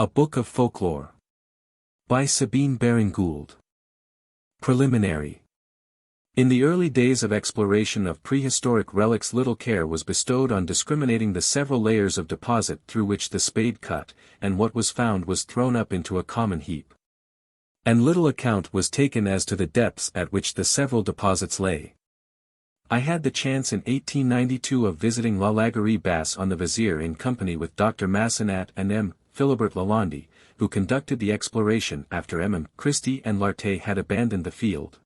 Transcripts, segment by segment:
A Book of Folklore. By Sabine Baring-Gould. Preliminary. In the early days of exploration of prehistoric relics, little care was bestowed on discriminating the several layers of deposit through which the spade cut, and what was found was thrown up into a common heap. And little account was taken as to the depths at which the several deposits lay. I had the chance in 1892 of visiting La Laguerie Basse on the Vizier in company with Dr. Massenat and M. Philibert Lalande, who conducted the exploration after M. Christie and Lartet had abandoned the field.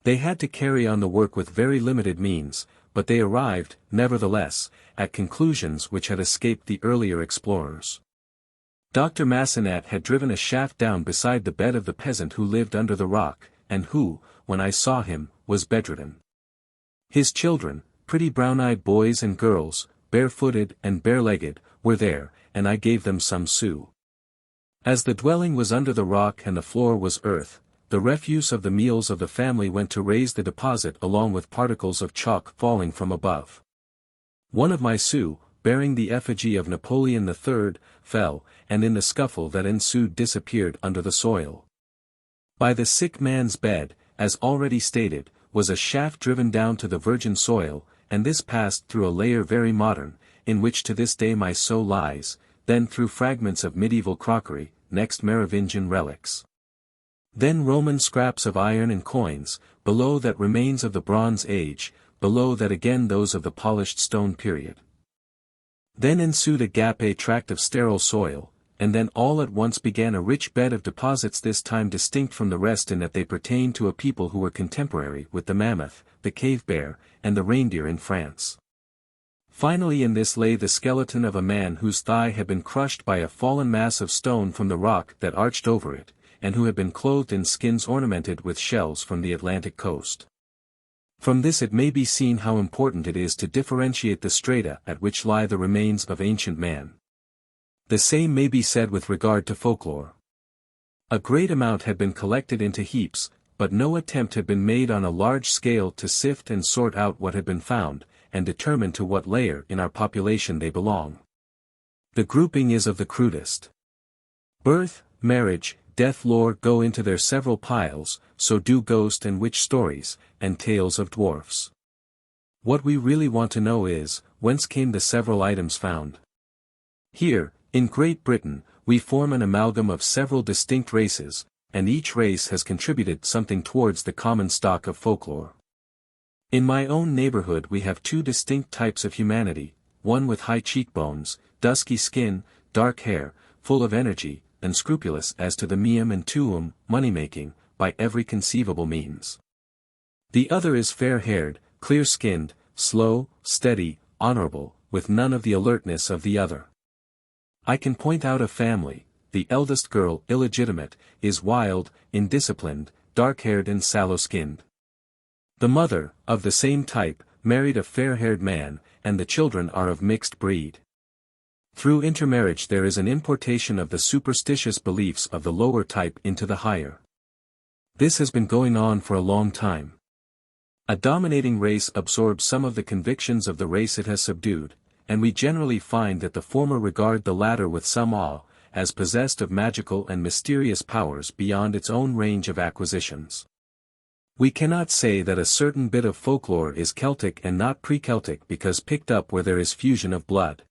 They had to carry on the work with very limited means, but they arrived, nevertheless, at conclusions which had escaped the earlier explorers. Dr. Massenat had driven a shaft down beside the bed of the peasant who lived under the rock, and who, when I saw him, was bedridden. His children, pretty brown-eyed boys and girls, barefooted and bare-legged, were there, and I gave them some sous. As the dwelling was under the rock and the floor was earth, the refuse of the meals of the family went to raise the deposit along with particles of chalk falling from above. One of my sous, bearing the effigy of Napoleon III, fell, and in the scuffle that ensued disappeared under the soil. By the sick man's bed, as already stated, was a shaft driven down to the virgin soil, and this passed through a layer very modern, in which to this day my sceau lies, then through fragments of medieval crockery, next Merovingian relics. Then Roman scraps of iron and coins, below that remains of the Bronze Age, below that again those of the polished stone period. Then ensued a gapé tract of sterile soil, and then all at once began a rich bed of deposits, this time distinct from the rest in that they pertained to a people who were contemporary with the mammoth, the cave bear, and the reindeer in France. Finally in this lay the skeleton of a man whose thigh had been crushed by a fallen mass of stone from the rock that arched over it, and who had been clothed in skins ornamented with shells from the Atlantic coast. From this it may be seen how important it is to differentiate the strata at which lie the remains of ancient man. The same may be said with regard to folklore. A great amount had been collected into heaps, but no attempt had been made on a large scale to sift and sort out what had been found, and determine to what layer in our population they belong. The grouping is of the crudest. Birth, marriage, death lore go into their several piles, so do ghost and witch stories, and tales of dwarfs. What we really want to know is, whence came the several items found. Here, in Great Britain, we form an amalgam of several distinct races, and each race has contributed something towards the common stock of folklore. In my own neighborhood we have two distinct types of humanity, one with high cheekbones, dusky skin, dark hair, full of energy, and scrupulous as to the meum and tuum, money-making, by every conceivable means. The other is fair-haired, clear-skinned, slow, steady, honorable, with none of the alertness of the other. I can point out a family. The eldest girl, illegitimate, is wild, indisciplined, dark-haired and sallow-skinned. The mother, of the same type, married a fair-haired man, and the children are of mixed breed. Through intermarriage there is an importation of the superstitious beliefs of the lower type into the higher. This has been going on for a long time. A dominating race absorbs some of the convictions of the race it has subdued, and we generally find that the former regard the latter with some awe, as possessed of magical and mysterious powers beyond its own range of acquisitions. We cannot say that a certain bit of folklore is Celtic and not pre-Celtic because picked up where there is fusion of blood.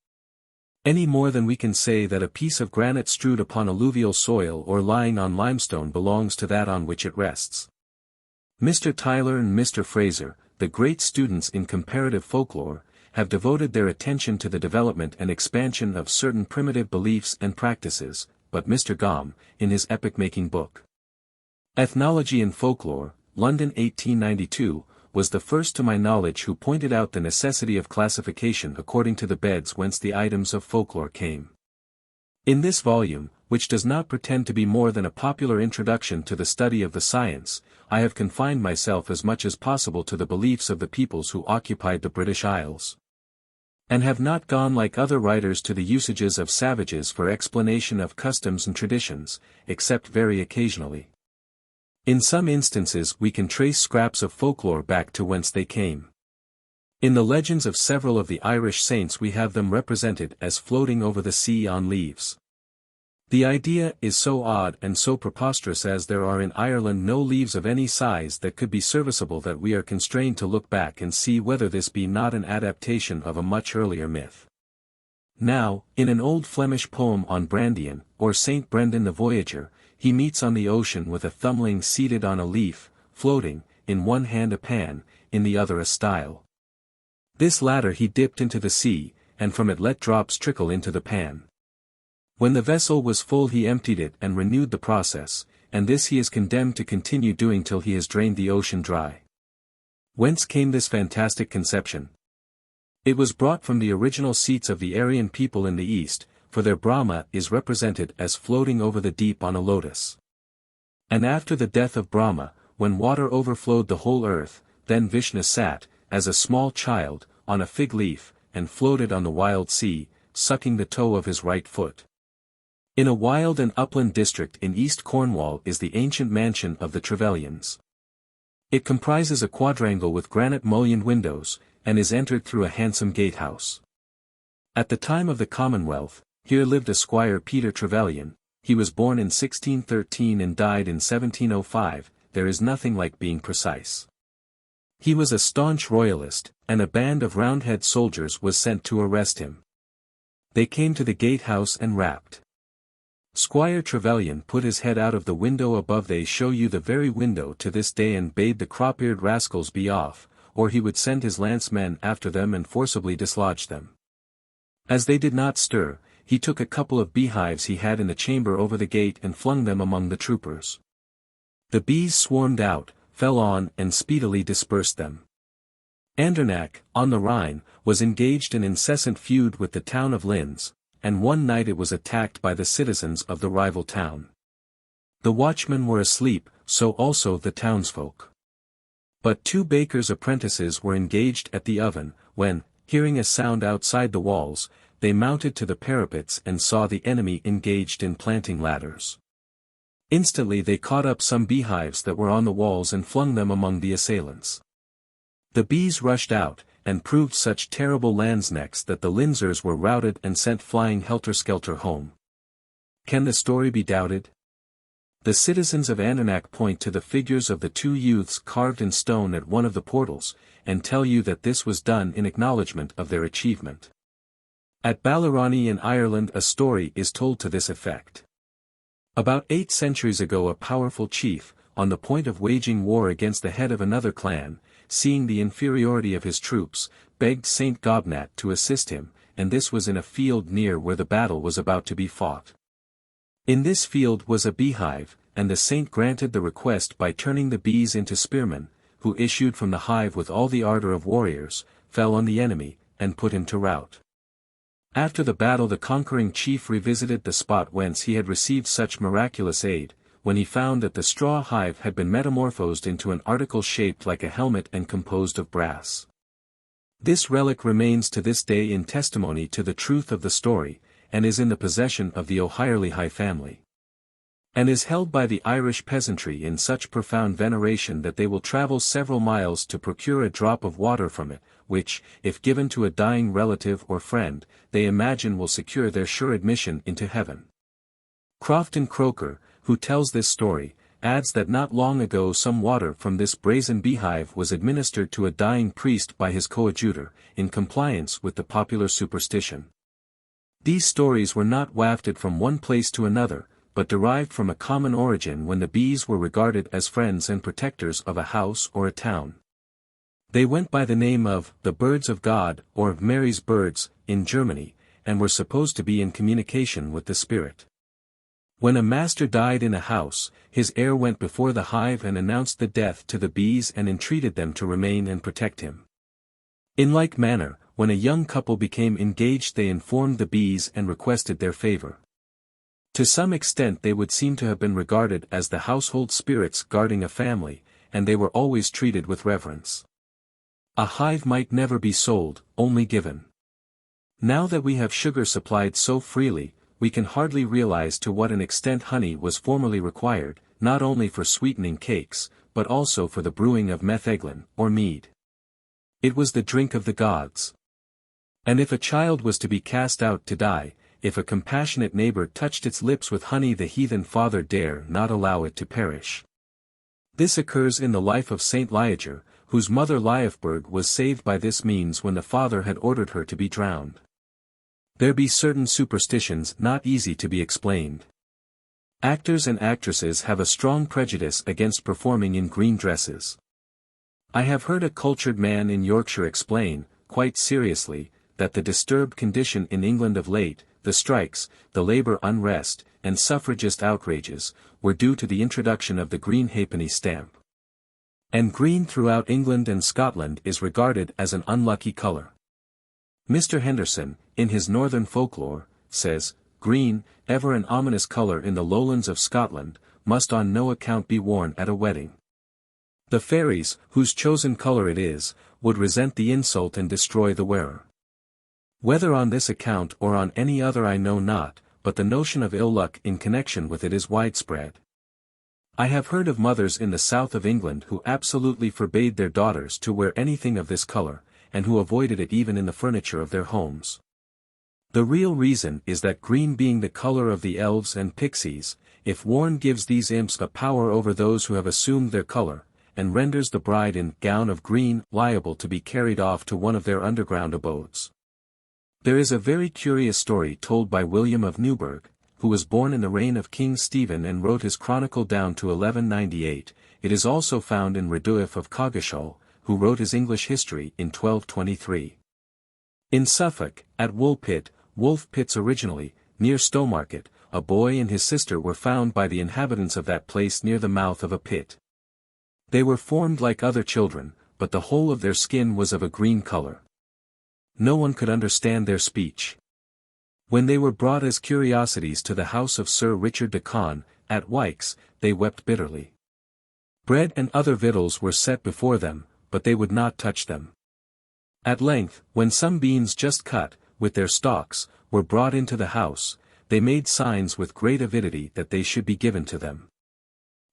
Any more than we can say that a piece of granite strewed upon alluvial soil or lying on limestone belongs to that on which it rests. Mr. Tyler and Mr. Fraser, the great students in comparative folklore, have devoted their attention to the development and expansion of certain primitive beliefs and practices, but Mr. Gaume, in his epoch-making book, Ethnology and Folklore, London 1892, was the first to my knowledge who pointed out the necessity of classification according to the beds whence the items of folklore came. In this volume, which does not pretend to be more than a popular introduction to the study of the science, I have confined myself as much as possible to the beliefs of the peoples who occupied the British Isles, and have not gone like other writers to the usages of savages for explanation of customs and traditions, except very occasionally. In some instances we can trace scraps of folklore back to whence they came. In the legends of several of the Irish saints we have them represented as floating over the sea on leaves. The idea is so odd and so preposterous as there are in Ireland no leaves of any size that could be serviceable that we are constrained to look back and see whether this be not an adaptation of a much earlier myth. Now, in an old Flemish poem on Brandian, or Saint Brendan the Voyager, he meets on the ocean with a thumbling seated on a leaf, floating, in one hand a pan, in the other a style. This latter he dipped into the sea, and from it let drops trickle into the pan. When the vessel was full he emptied it and renewed the process, and this he is condemned to continue doing till he has drained the ocean dry. Whence came this fantastic conception? It was brought from the original seats of the Aryan people in the East, for their Brahma is represented as floating over the deep on a lotus. And after the death of Brahma, when water overflowed the whole earth, then Vishnu sat, as a small child, on a fig leaf, and floated on the wild sea, sucking the toe of his right foot. In a wild and upland district in East Cornwall is the ancient mansion of the Trevelyan's. It comprises a quadrangle with granite mullioned windows, and is entered through a handsome gatehouse. At the time of the Commonwealth, here lived a Squire Peter Trevelyan. He was born in 1613 and died in 1705, there is nothing like being precise. He was a staunch royalist, and a band of Roundhead soldiers was sent to arrest him. They came to the gatehouse and rapped. Squire Trevelyan put his head out of the window above. They show you the very window to this day, and bade the crop-eared rascals be off, or he would send his lancemen after them and forcibly dislodge them. As they did not stir, he took a couple of beehives he had in the chamber over the gate and flung them among the troopers. The bees swarmed out, fell on and speedily dispersed them. Andernach, on the Rhine, was engaged in incessant feud with the town of Linz, and one night it was attacked by the citizens of the rival town. The watchmen were asleep, so also the townsfolk. But two bakers' apprentices were engaged at the oven, when, hearing a sound outside the walls, they mounted to the parapets and saw the enemy engaged in planting ladders. Instantly they caught up some beehives that were on the walls and flung them among the assailants. The bees rushed out, and proved such terrible lanzknechts that the Linzers were routed and sent flying helter-skelter home. Can the story be doubted? The citizens of Andernach point to the figures of the two youths carved in stone at one of the portals, and tell you that this was done in acknowledgement of their achievement. At Ballarani in Ireland a story is told to this effect. About 8 centuries ago a powerful chief, on the point of waging war against the head of another clan, seeing the inferiority of his troops, begged Saint Gobnat to assist him, and this was in a field near where the battle was about to be fought. In this field was a beehive, and the saint granted the request by turning the bees into spearmen, who issued from the hive with all the ardor of warriors, fell on the enemy, and put him to rout. After the battle the conquering chief revisited the spot whence he had received such miraculous aid, when he found that the straw hive had been metamorphosed into an article shaped like a helmet and composed of brass. This relic remains to this day in testimony to the truth of the story, and is in the possession of the O'Hirley family. And is held by the Irish peasantry in such profound veneration that they will travel several miles to procure a drop of water from it, which, if given to a dying relative or friend, they imagine will secure their sure admission into heaven. Crofton Croker, who tells this story, adds that not long ago some water from this brazen beehive was administered to a dying priest by his coadjutor, in compliance with the popular superstition. These stories were not wafted from one place to another, but derived from a common origin when the bees were regarded as friends and protectors of a house or a town. They went by the name of the birds of God or of Mary's birds, in Germany, and were supposed to be in communication with the spirit. When a master died in a house, his heir went before the hive and announced the death to the bees and entreated them to remain and protect him. In like manner, when a young couple became engaged they informed the bees and requested their favor. To some extent they would seem to have been regarded as the household spirits guarding a family, and they were always treated with reverence. A hive might never be sold, only given. Now that we have sugar supplied so freely, we can hardly realize to what an extent honey was formerly required, not only for sweetening cakes, but also for the brewing of metheglin, or mead. It was the drink of the gods. And if a child was to be cast out to die, if a compassionate neighbor touched its lips with honey, the heathen father dare not allow it to perish. This occurs in the life of Saint Liager, whose mother Liafberg was saved by this means when the father had ordered her to be drowned. There be certain superstitions not easy to be explained. Actors and actresses have a strong prejudice against performing in green dresses. I have heard a cultured man in Yorkshire explain, quite seriously, that the disturbed condition in England of late, the strikes, the labour unrest, and suffragist outrages, were due to the introduction of the green halfpenny stamp. And green throughout England and Scotland is regarded as an unlucky colour. Mr. Henderson, in his Northern Folklore, says, green, ever an ominous colour in the lowlands of Scotland, must on no account be worn at a wedding. The fairies, whose chosen colour it is, would resent the insult and destroy the wearer. Whether on this account or on any other I know not, but the notion of ill luck in connection with it is widespread. I have heard of mothers in the south of England who absolutely forbade their daughters to wear anything of this colour, and who avoided it even in the furniture of their homes. The real reason is that green being the colour of the elves and pixies, if worn gives these imps a power over those who have assumed their colour, and renders the bride in gown of green liable to be carried off to one of their underground abodes. There is a very curious story told by William of Newburgh, who was born in the reign of King Stephen and wrote his chronicle down to 1198. It is also found in Redwyff of Coggeshall, who wrote his English history in 1223. In Suffolk, at Woolpit, Wolf Pits originally, near Stowmarket, a boy and his sister were found by the inhabitants of that place near the mouth of a pit. They were formed like other children, but the whole of their skin was of a green colour. No one could understand their speech. When they were brought as curiosities to the house of Sir Richard de Conn, at Wykes, they wept bitterly. Bread and other victuals were set before them, but they would not touch them. At length, when some beans just cut, with their stalks, were brought into the house, they made signs with great avidity that they should be given to them.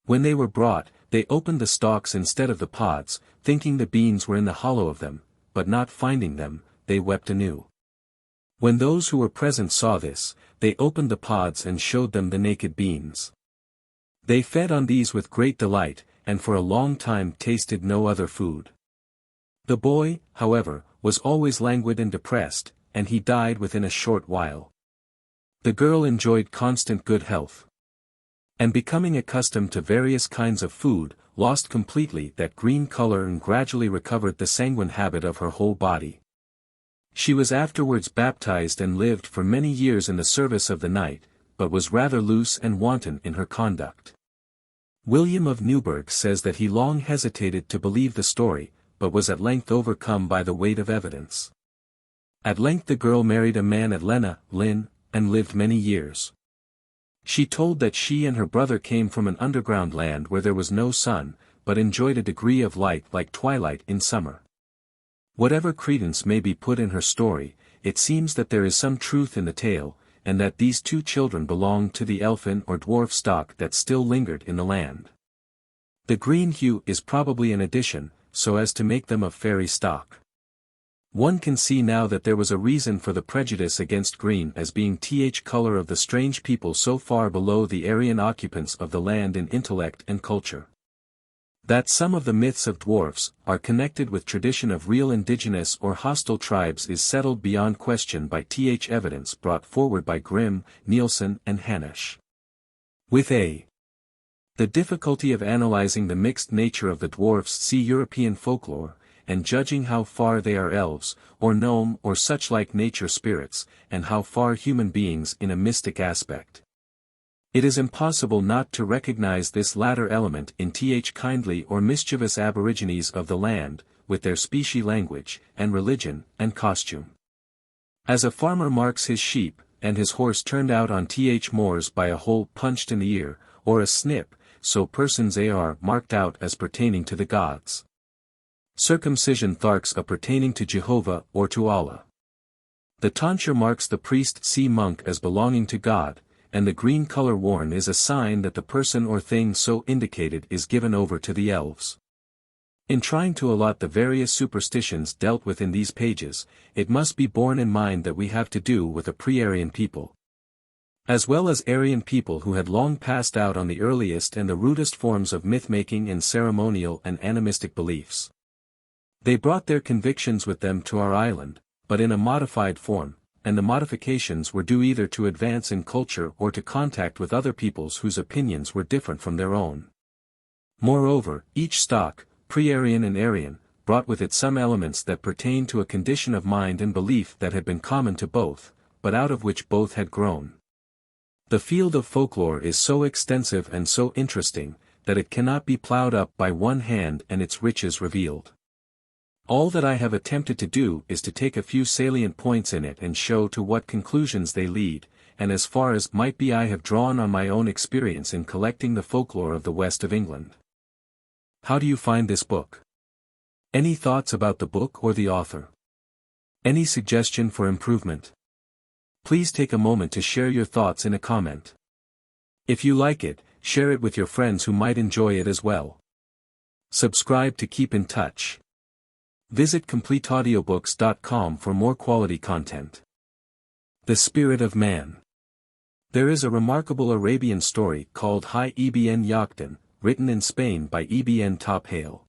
When they were brought, they opened the stalks instead of the pods, thinking the beans were in the hollow of them, but not finding them, they wept anew. When those who were present saw this, they opened the pods and showed them the naked beans. They fed on these with great delight, and for a long time tasted no other food. The boy, however, was always languid and depressed, and he died within a short while. The girl enjoyed constant good health, and becoming accustomed to various kinds of food, lost completely that green colour and gradually recovered the sanguine habit of her whole body. She was afterwards baptized and lived for many years in the service of the knight, but was rather loose and wanton in her conduct. William of Newburgh says that he long hesitated to believe the story, but was at length overcome by the weight of evidence. At length the girl married a man at Lena, Lynn, and lived many years. She told that she and her brother came from an underground land where there was no sun, but enjoyed a degree of light like twilight in summer. Whatever credence may be put in her story, it seems that there is some truth in the tale, and that these two children belonged to the elfin or dwarf stock that still lingered in the land. The green hue is probably an addition, so as to make them of fairy stock. One can see now that there was a reason for the prejudice against green as being the color of the strange people so far below the Aryan occupants of the land in intellect and culture. That some of the myths of dwarfs are connected with tradition of real indigenous or hostile tribes is settled beyond question by evidence brought forward by Grimm, Nielsen and Hanisch. With the difficulty of analyzing the mixed nature of the dwarfs, see European folklore, and judging how far they are elves, or gnome or such like nature spirits, and how far human beings in a mystic aspect. It is impossible not to recognize this latter element in kindly or mischievous aborigines of the land, with their species language, and religion, and costume. As a farmer marks his sheep, and his horse turned out on moors by a hole punched in the ear, or a snip, so persons are marked out as pertaining to the gods. Circumcision tharks pertaining to Jehovah or to Allah. The tonsure marks the priest monk as belonging to God, and the green color worn is a sign that the person or thing so indicated is given over to the elves. In trying to allot the various superstitions dealt with in these pages, it must be borne in mind that we have to do with a pre-Aryan people, as well as Aryan people who had long passed out on the earliest and the rudest forms of myth-making and ceremonial and animistic beliefs. They brought their convictions with them to our island, but in a modified form, and the modifications were due either to advance in culture or to contact with other peoples whose opinions were different from their own. Moreover, each stock, pre-Aryan and Aryan, brought with it some elements that pertained to a condition of mind and belief that had been common to both, but out of which both had grown. The field of folklore is so extensive and so interesting, that it cannot be plowed up by one hand and its riches revealed. All that I have attempted to do is to take a few salient points in it and show to what conclusions they lead, and as far as might be I have drawn on my own experience in collecting the folklore of the west of England. How do you find this book? Any thoughts about the book or the author? Any suggestion for improvement? Please take a moment to share your thoughts in a comment. If you like it, share it with your friends who might enjoy it as well. Subscribe to keep in touch. Visit CompleteAudiobooks.com for more quality content. The Spirit of Man. There is a remarkable Arabian story called Hi Ibn Yaqdan, written in Spain by Ibn Tophail.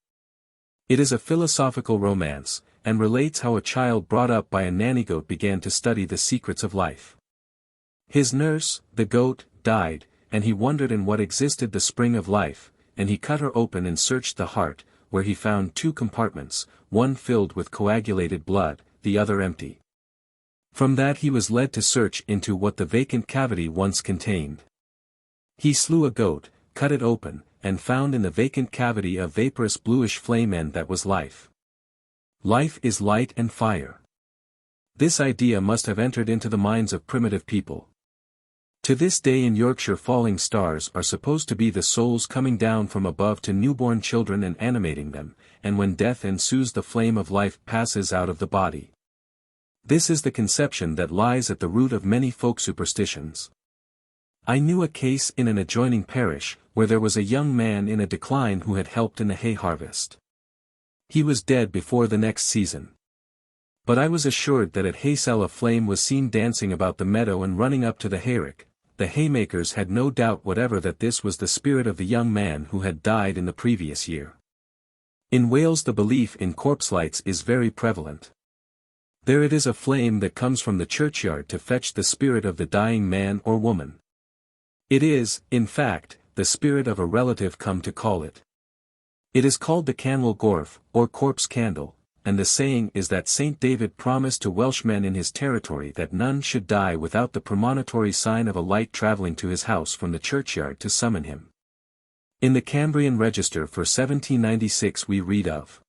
It is a philosophical romance, and relates how a child brought up by a nanny goat began to study the secrets of life. His nurse, the goat, died, and he wondered in what existed the spring of life, and he cut her open and searched the heart, where he found two compartments, one filled with coagulated blood, the other empty. From that he was led to search into what the vacant cavity once contained. He slew a goat, cut it open, and found in the vacant cavity a vaporous bluish flame, and that was life. Life is light and fire. This idea must have entered into the minds of primitive people. To this day in Yorkshire falling stars are supposed to be the souls coming down from above to newborn children and animating them, and when death ensues the flame of life passes out of the body. This is the conception that lies at the root of many folk superstitions. I knew a case in an adjoining parish, where there was a young man in a decline who had helped in the hay harvest. He was dead before the next season. But I was assured that at Haysell a flame was seen dancing about the meadow and running up to the hayrick. The haymakers had no doubt whatever that this was the spirit of the young man who had died in the previous year. In Wales the belief in corpse lights is very prevalent. There it is a flame that comes from the churchyard to fetch the spirit of the dying man or woman. It is, in fact, the spirit of a relative come to call it. It is called the Canwyll Gorff, or corpse candle, and the saying is that Saint David promised to Welshmen in his territory that none should die without the premonitory sign of a light travelling to his house from the churchyard to summon him. In the Cambrian Register for 1796 we read of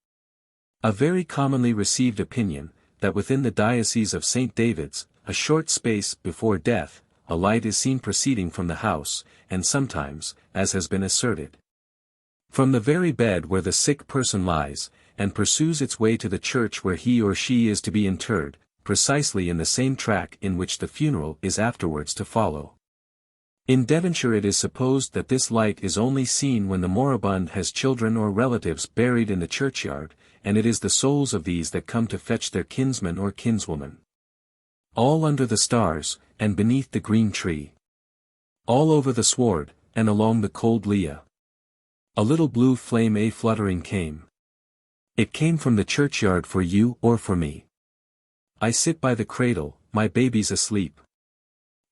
a very commonly received opinion, that within the diocese of St. David's, a short space before death, a light is seen proceeding from the house, and sometimes, as has been asserted, from the very bed where the sick person lies, and pursues its way to the church where he or she is to be interred, precisely in the same track in which the funeral is afterwards to follow. In Devonshire it is supposed that this light is only seen when the moribund has children or relatives buried in the churchyard, and it is the souls of these that come to fetch their kinsman or kinswoman. All under the stars, and beneath the green tree. All over the sward, and along the cold lea. A little blue flame a-fluttering came. It came from the churchyard for you or for me. I sit by the cradle, my baby's asleep.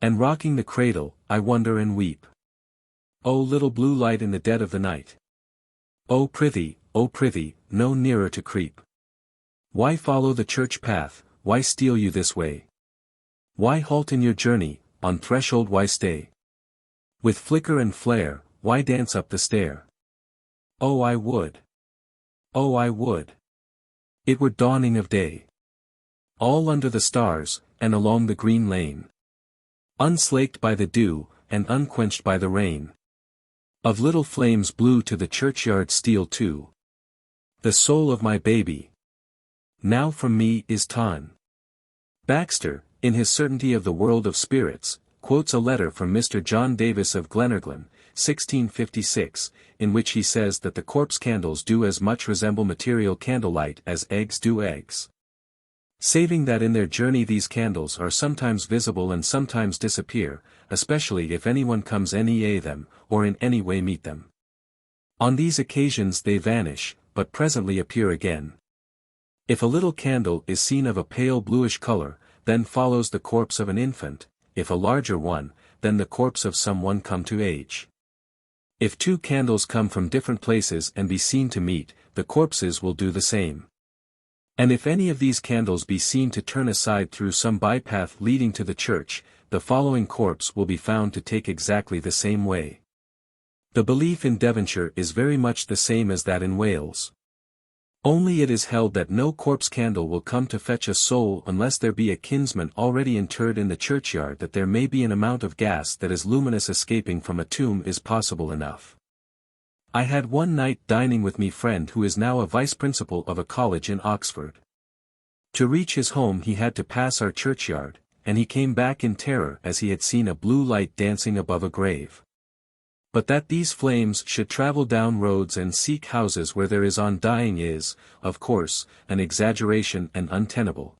And rocking the cradle, I wonder and weep. O little blue light in the dead of the night. O prithee, no nearer to creep. Why follow the church path, why steal you this way? Why halt in your journey, on threshold why stay? With flicker and flare, why dance up the stair? Oh I would. Oh I would. It were dawning of day. All under the stars, and along the green lane. Unslaked by the dew, and unquenched by the rain. Of little flames blue to the churchyard steal too. The soul of my baby. Now from me is ta'en. Baxter, in his Certainty of the World of Spirits, quotes a letter from Mr. John Davis of Glenorglen, 1656, in which he says that the corpse candles do as much resemble material candlelight as eggs do eggs. saving that in their journey these candles are sometimes visible and sometimes disappear, especially if anyone comes near them, or in any way meet them. On these occasions they vanish, but presently appear again. If a little candle is seen of a pale bluish color, then follows the corpse of an infant, if a larger one, then the corpse of someone come to age. If two candles come from different places and be seen to meet, the corpses will do the same. And if any of these candles be seen to turn aside through some bypath leading to the church, the following corpse will be found to take exactly the same way. The belief in Devonshire is very much the same as that in Wales. Only it is held that no corpse candle will come to fetch a soul unless there be a kinsman already interred in the churchyard, that there may be an amount of gas that is luminous escaping from a tomb is possible enough. I had one night dining with me friend who is now a vice-principal of a college in Oxford. To reach his home he had to pass our churchyard, and he came back in terror as he had seen a blue light dancing above a grave. But that these flames should travel down roads and seek houses where there is undying is, of course, an exaggeration and untenable.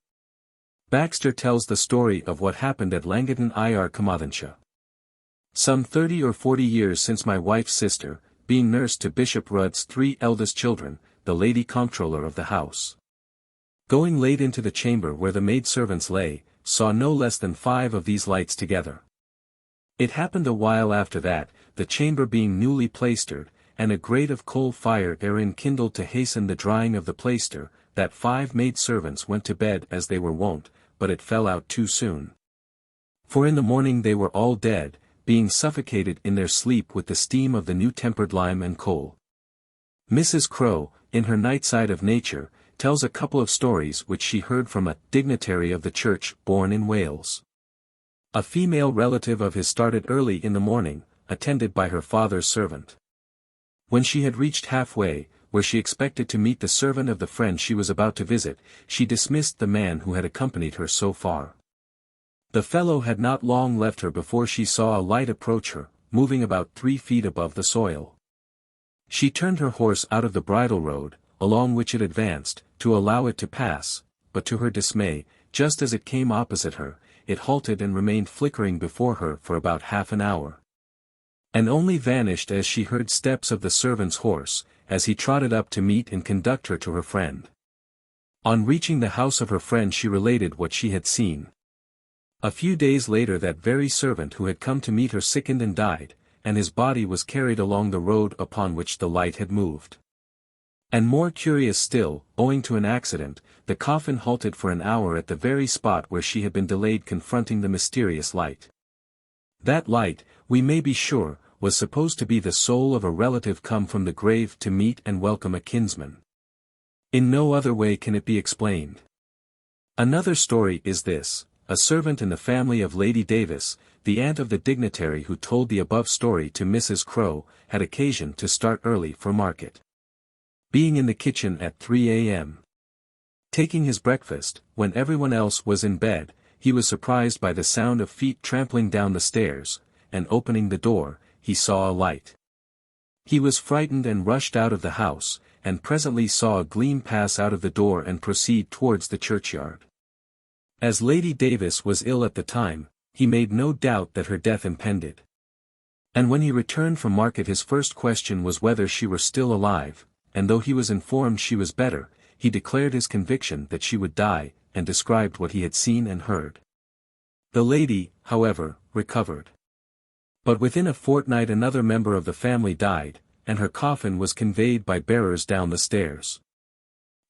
Baxter tells the story of what happened at Langton ir Carmarthenshire. Some 30 or 40 years since, my wife's sister, being nurse to Bishop Rudd's 3 eldest children, the lady comptroller of the house, going late into the chamber where the maidservants lay, saw no less than 5 of these lights together. It happened a while after that, the chamber being newly plaistered, and a grate of coal fire therein kindled to hasten the drying of the plaister, that 5 maidservants went to bed as they were wont, but it fell out too soon. For in the morning they were all dead, being suffocated in their sleep with the steam of the new tempered lime and coal. Mrs. Crowe, in her Nightside of Nature, tells a couple of stories which she heard from a dignitary of the church born in Wales. A female relative of his started early in the morning, attended by her father's servant. When she had reached halfway, where she expected to meet the servant of the friend she was about to visit, she dismissed the man who had accompanied her so far. The fellow had not long left her before she saw a light approach her, moving about 3 feet above the soil. She turned her horse out of the bridle road, along which it advanced, to allow it to pass, but to her dismay, just as it came opposite her, it halted and remained flickering before her for about half an hour. And only vanished as she heard steps of the servant's horse, as he trotted up to meet and conduct her to her friend. On reaching the house of her friend she related what she had seen. A few days later that very servant who had come to meet her sickened and died, and his body was carried along the road upon which the light had moved. And more curious still, owing to an accident, the coffin halted for an hour at the very spot where she had been delayed, confronting the mysterious light. That light, we may be sure, was supposed to be the soul of a relative come from the grave to meet and welcome a kinsman. In no other way can it be explained. Another story is this: a servant in the family of Lady Davis, the aunt of the dignitary who told the above story to Mrs. Crowe, had occasion to start early for market. Being in the kitchen at 3 a.m. taking his breakfast, when everyone else was in bed, he was surprised by the sound of feet trampling down the stairs, and opening the door, he saw a light. He was frightened and rushed out of the house, and presently saw a gleam pass out of the door and proceed towards the churchyard. As Lady Davis was ill at the time, he made no doubt that her death impended. And when he returned from market his first question was whether she were still alive, and though he was informed she was better, he declared his conviction that she would die, and described what he had seen and heard. The lady, however, recovered. But within a fortnight another member of the family died, and her coffin was conveyed by bearers down the stairs.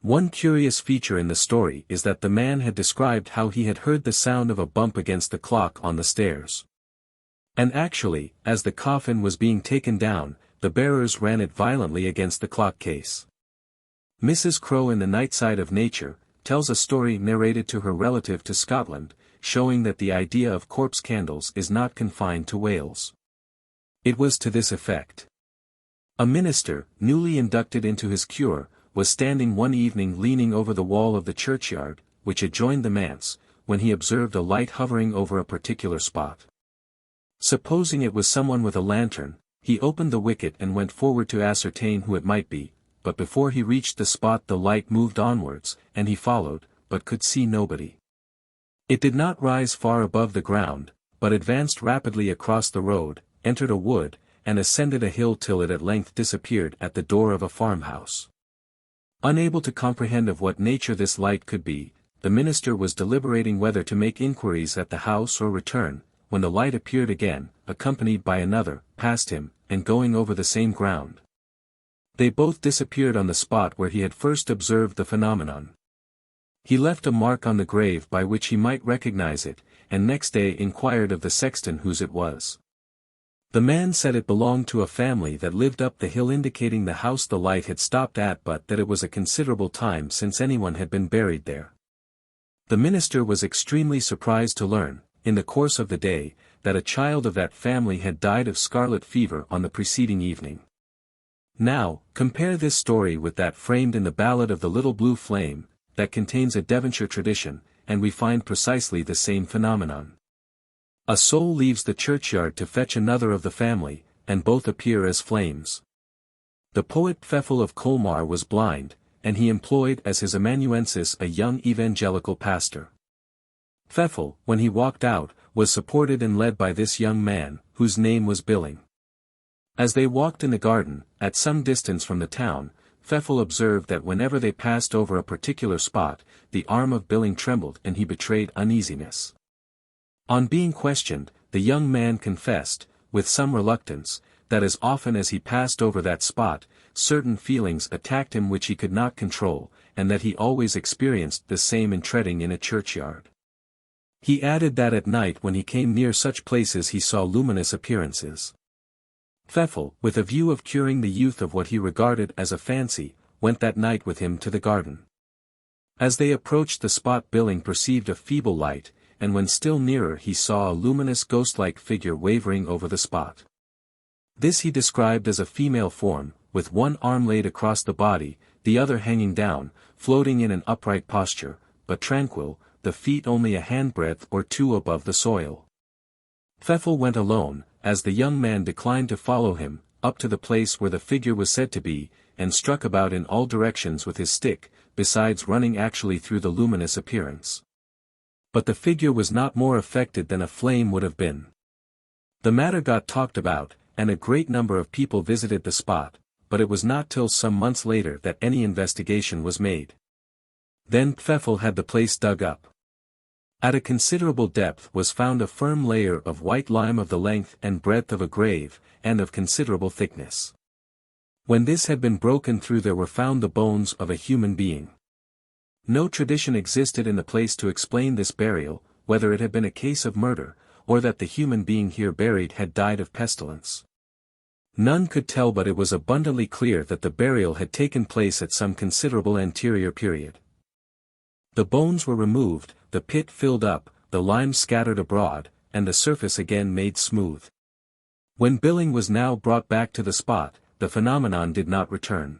One curious feature in the story is that the man had described how he had heard the sound of a bump against the clock on the stairs. And actually, as the coffin was being taken down, the bearers ran it violently against the clock case. Mrs. Crowe in the Nightside of Nature, tells a story narrated to her relative to Scotland, showing that the idea of corpse candles is not confined to Wales. It was to this effect. A minister, newly inducted into his cure, was standing one evening leaning over the wall of the churchyard, which adjoined the manse, when he observed a light hovering over a particular spot. Supposing it was someone with a lantern, he opened the wicket and went forward to ascertain who it might be, but before he reached the spot the light moved onwards, and he followed, but could see nobody. It did not rise far above the ground, but advanced rapidly across the road, entered a wood, and ascended a hill till it at length disappeared at the door of a farmhouse. Unable to comprehend of what nature this light could be, the minister was deliberating whether to make inquiries at the house or return, when the light appeared again, accompanied by another, past him, and going over the same ground. They both disappeared on the spot where he had first observed the phenomenon. He left a mark on the grave by which he might recognize it, and next day inquired of the sexton whose it was. The man said it belonged to a family that lived up the hill, indicating the house the light had stopped at, but that it was a considerable time since anyone had been buried there. The minister was extremely surprised to learn, in the course of the day, that a child of that family had died of scarlet fever on the preceding evening. Now, compare this story with that framed in the Ballad of the Little Blue Flame, that contains a Devonshire tradition, and we find precisely the same phenomenon. A soul leaves the churchyard to fetch another of the family, and both appear as flames. The poet Pfeffel of Colmar was blind, and he employed as his amanuensis a young evangelical pastor. Pfeffel, when he walked out, was supported and led by this young man, whose name was Billing. As they walked in the garden, at some distance from the town, Pfeffel observed that whenever they passed over a particular spot, the arm of Billing trembled and he betrayed uneasiness. On being questioned, the young man confessed, with some reluctance, that as often as he passed over that spot, certain feelings attacked him which he could not control, and that he always experienced the same in treading in a churchyard. He added that at night when he came near such places he saw luminous appearances. Pfeffel, with a view of curing the youth of what he regarded as a fancy, went that night with him to the garden. As they approached the spot, Billing perceived a feeble light, and when still nearer he saw a luminous ghost-like figure wavering over the spot. This he described as a female form, with one arm laid across the body, the other hanging down, floating in an upright posture, but tranquil, the feet only a handbreadth or two above the soil. Pfeffel went alone, as the young man declined to follow him, up to the place where the figure was said to be, and struck about in all directions with his stick, besides running actually through the luminous appearance. But the figure was not more affected than a flame would have been. The matter got talked about, and a great number of people visited the spot, but it was not till some months later that any investigation was made. Then Pfeffel had the place dug up. At a considerable depth was found a firm layer of white lime of the length and breadth of a grave, and of considerable thickness. When this had been broken through there were found the bones of a human being. No tradition existed in the place to explain this burial, whether it had been a case of murder, or that the human being here buried had died of pestilence. None could tell, but it was abundantly clear that the burial had taken place at some considerable anterior period. The bones were removed, the pit filled up, the lime scattered abroad, and the surface again made smooth. When Billing was now brought back to the spot, the phenomenon did not return.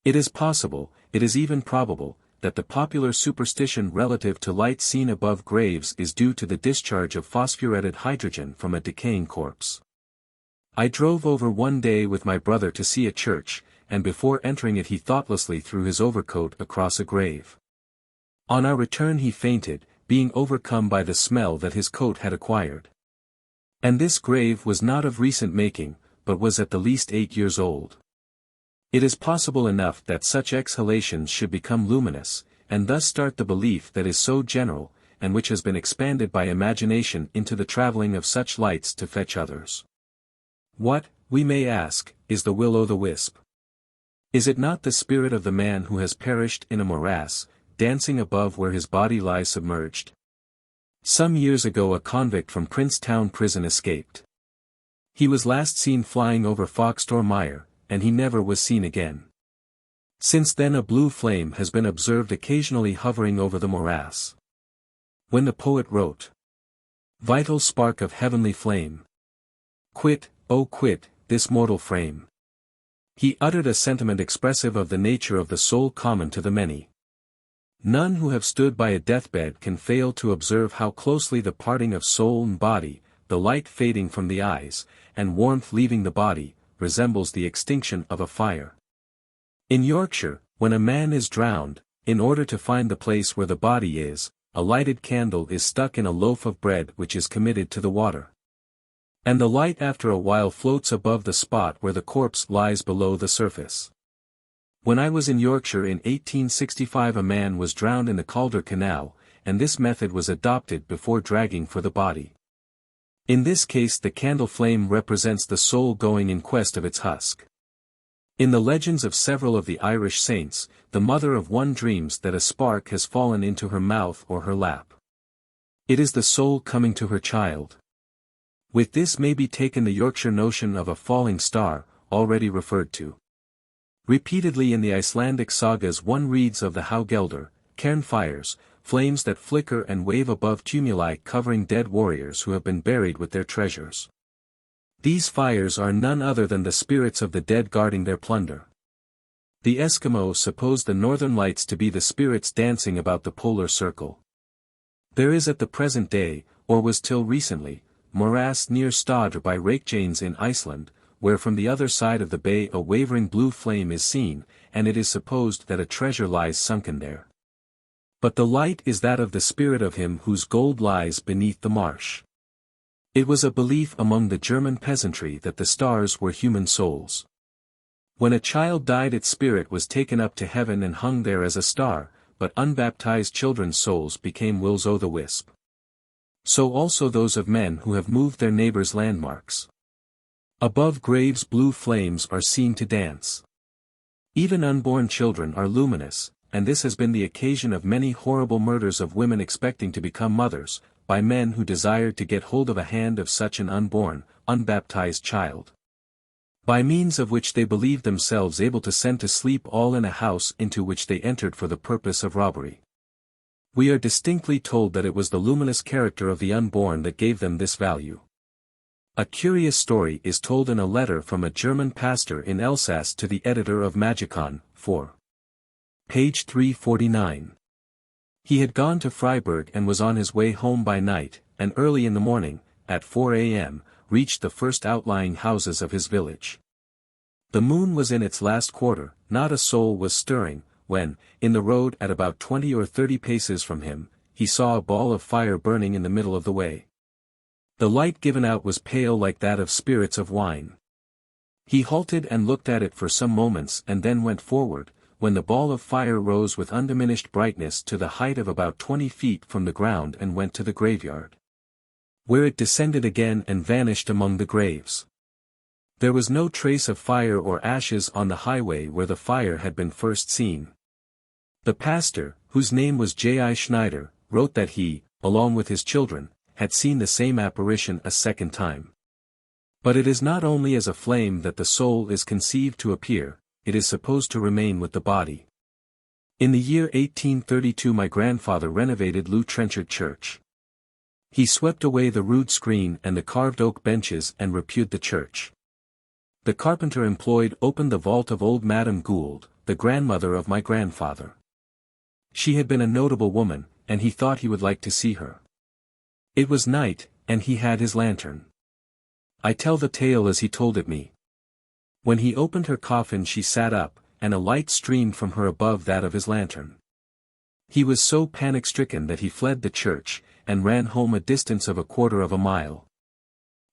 It is possible, it is even probable, that the popular superstition relative to light seen above graves is due to the discharge of phosphoretted hydrogen from a decaying corpse. I drove over one day with my brother to see a church, and before entering it he thoughtlessly threw his overcoat across a grave. On our return he fainted, being overcome by the smell that his coat had acquired. And this grave was not of recent making, but was at the least 8 years old. It is possible enough that such exhalations should become luminous, and thus start the belief that is so general, and which has been expanded by imagination into the travelling of such lights to fetch others. What, we may ask, is the will-o'-the-wisp? Is it not the spirit of the man who has perished in a morass, dancing above where his body lies submerged? Some years ago a convict from Princetown prison escaped. He was last seen flying over Foxtor Mire, and he never was seen again. Since then a blue flame has been observed occasionally hovering over the morass. When the poet wrote, "Vital spark of heavenly flame, quit, oh quit, this mortal frame," he uttered a sentiment expressive of the nature of the soul common to the many. None who have stood by a deathbed can fail to observe how closely the parting of soul and body, the light fading from the eyes, and warmth leaving the body, resembles the extinction of a fire. In Yorkshire, when a man is drowned, in order to find the place where the body is, a lighted candle is stuck in a loaf of bread which is committed to the water. And the light after a while floats above the spot where the corpse lies below the surface. When I was in Yorkshire in 1865 a man was drowned in the Calder Canal, and this method was adopted before dragging for the body. In this case the candle flame represents the soul going in quest of its husk. In the legends of several of the Irish saints, the mother of one dreams that a spark has fallen into her mouth or her lap. It is the soul coming to her child. With this may be taken the Yorkshire notion of a falling star, already referred to. Repeatedly in the Icelandic sagas one reads of the Haugelder, cairnfires, flames that flicker and wave above tumuli covering dead warriors who have been buried with their treasures. These fires are none other than the spirits of the dead guarding their plunder. The Eskimo suppose the northern lights to be the spirits dancing about the polar circle. There is at the present day, or was till recently, morass near Stadr by Reykjanes in Iceland, where from the other side of the bay a wavering blue flame is seen, and it is supposed that a treasure lies sunken there. But the light is that of the spirit of him whose gold lies beneath the marsh. It was a belief among the German peasantry that the stars were human souls. When a child died its spirit was taken up to heaven and hung there as a star, but unbaptized children's souls became will-o'-the-wisp. So also those of men who have moved their neighbors' landmarks. Above graves blue flames are seen to dance. Even unborn children are luminous, and this has been the occasion of many horrible murders of women expecting to become mothers, by men who desired to get hold of a hand of such an unborn, unbaptized child. By means of which they believed themselves able to send to sleep all in a house into which they entered for the purpose of robbery. We are distinctly told that it was the luminous character of the unborn that gave them this value. A curious story is told in a letter from a German pastor in Alsace to the editor of Magicon, 4. Page 349. He had gone to Freiburg and was on his way home by night, and early in the morning, at 4 a.m., reached the first outlying houses of his village. The moon was in its last quarter, not a soul was stirring, when, in the road at about 20 or 30 paces from him, he saw a ball of fire burning in the middle of the way. The light given out was pale like that of spirits of wine. He halted and looked at it for some moments and then went forward, when the ball of fire rose with undiminished brightness to the height of about 20 feet from the ground and went to the graveyard, where it descended again and vanished among the graves. There was no trace of fire or ashes on the highway where the fire had been first seen. The pastor, whose name was J.I. Schneider, wrote that he, along with his children, had seen the same apparition a second time. But it is not only as a flame that the soul is conceived to appear, it is supposed to remain with the body. In the year 1832 my grandfather renovated Lew Trenchard Church. He swept away the rude screen and the carved oak benches and repaired the church. The carpenter employed opened the vault of old Madame Gould, the grandmother of my grandfather. She had been a notable woman, and he thought he would like to see her. It was night, and he had his lantern. I tell the tale as he told it me. When he opened her coffin she sat up, and a light streamed from her above that of his lantern. He was so panic-stricken that he fled the church, and ran home a distance of 1/4 of a mile.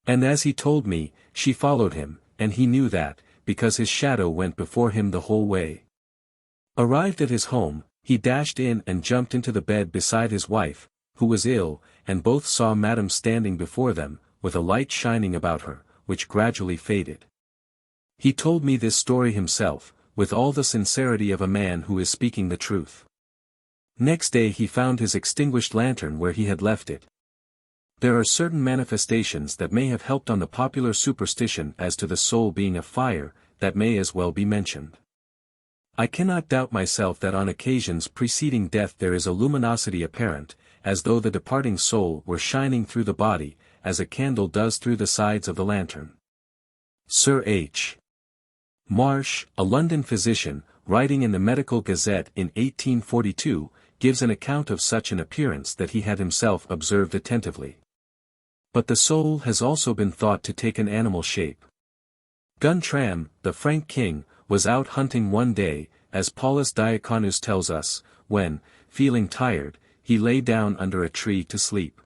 And as he told me, she followed him, and he knew that, because his shadow went before him the whole way. Arrived at his home, he dashed in and jumped into the bed beside his wife, who was ill, and both saw Madame standing before them, with a light shining about her, which gradually faded. He told me this story himself, with all the sincerity of a man who is speaking the truth. Next day he found his extinguished lantern where he had left it. There are certain manifestations that may have helped on the popular superstition as to the soul being a fire, that may as well be mentioned. I cannot doubt myself that on occasions preceding death there is a luminosity apparent, as though the departing soul were shining through the body, as a candle does through the sides of the lantern. Sir H. Marsh, a London physician, writing in the Medical Gazette in 1842, gives an account of such an appearance that he had himself observed attentively. But the soul has also been thought to take an animal shape. Guntram, the Frank king, was out hunting one day, as Paulus Diaconus tells us, when, feeling tired, he lay down under a tree to sleep.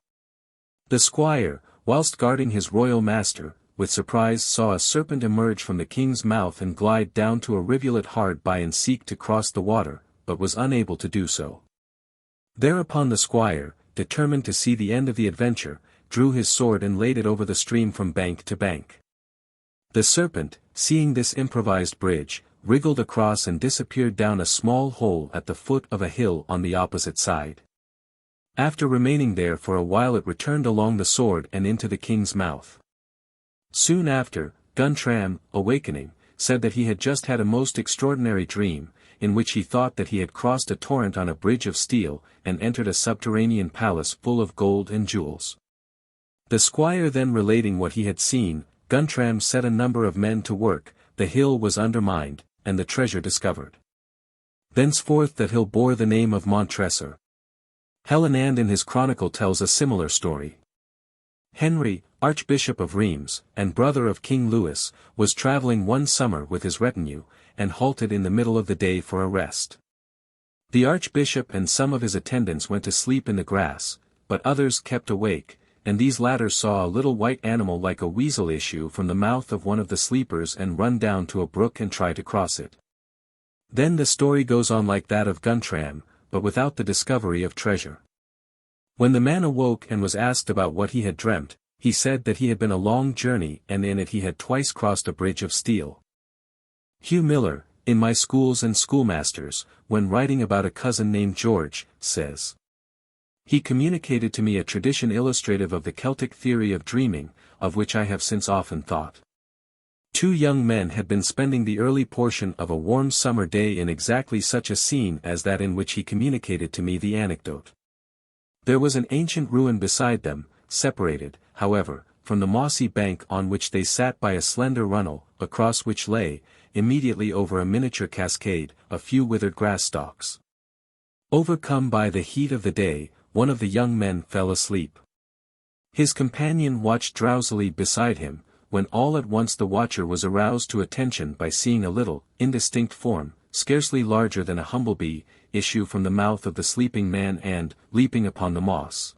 The squire, whilst guarding his royal master, with surprise saw a serpent emerge from the king's mouth and glide down to a rivulet hard by and seek to cross the water, but was unable to do so. Thereupon the squire, determined to see the end of the adventure, drew his sword and laid it over the stream from bank to bank. The serpent, seeing this improvised bridge, wriggled across and disappeared down a small hole at the foot of a hill on the opposite side. After remaining there for a while it returned along the sword and into the king's mouth. Soon after, Guntram, awakening, said that he had just had a most extraordinary dream, in which he thought that he had crossed a torrent on a bridge of steel, and entered a subterranean palace full of gold and jewels. The squire then relating what he had seen, Guntram set a number of men to work, the hill was undermined, and the treasure discovered. Thenceforth that hill bore the name of Montresor. Helenand in his chronicle tells a similar story. Henry, Archbishop of Reims, and brother of King Louis, was travelling one summer with his retinue, and halted in the middle of the day for a rest. The archbishop and some of his attendants went to sleep in the grass, but others kept awake, and these latter saw a little white animal like a weasel issue from the mouth of one of the sleepers and run down to a brook and try to cross it. Then the story goes on like that of Guntram, but without the discovery of treasure. When the man awoke and was asked about what he had dreamt, he said that he had been a long journey and in it he had twice crossed a bridge of steel. Hugh Miller, in My Schools and Schoolmasters, when writing about a cousin named George, says, "He communicated to me a tradition illustrative of the Celtic theory of dreaming, of which I have since often thought. Two young men had been spending the early portion of a warm summer day in exactly such a scene as that in which he communicated to me the anecdote. There was an ancient ruin beside them, separated, however, from the mossy bank on which they sat by a slender runnel, across which lay, immediately over a miniature cascade, a few withered grass stalks. Overcome by the heat of the day, one of the young men fell asleep. His companion watched drowsily beside him, when all at once the watcher was aroused to attention by seeing a little, indistinct form, scarcely larger than a humblebee, issue from the mouth of the sleeping man and, leaping upon the moss,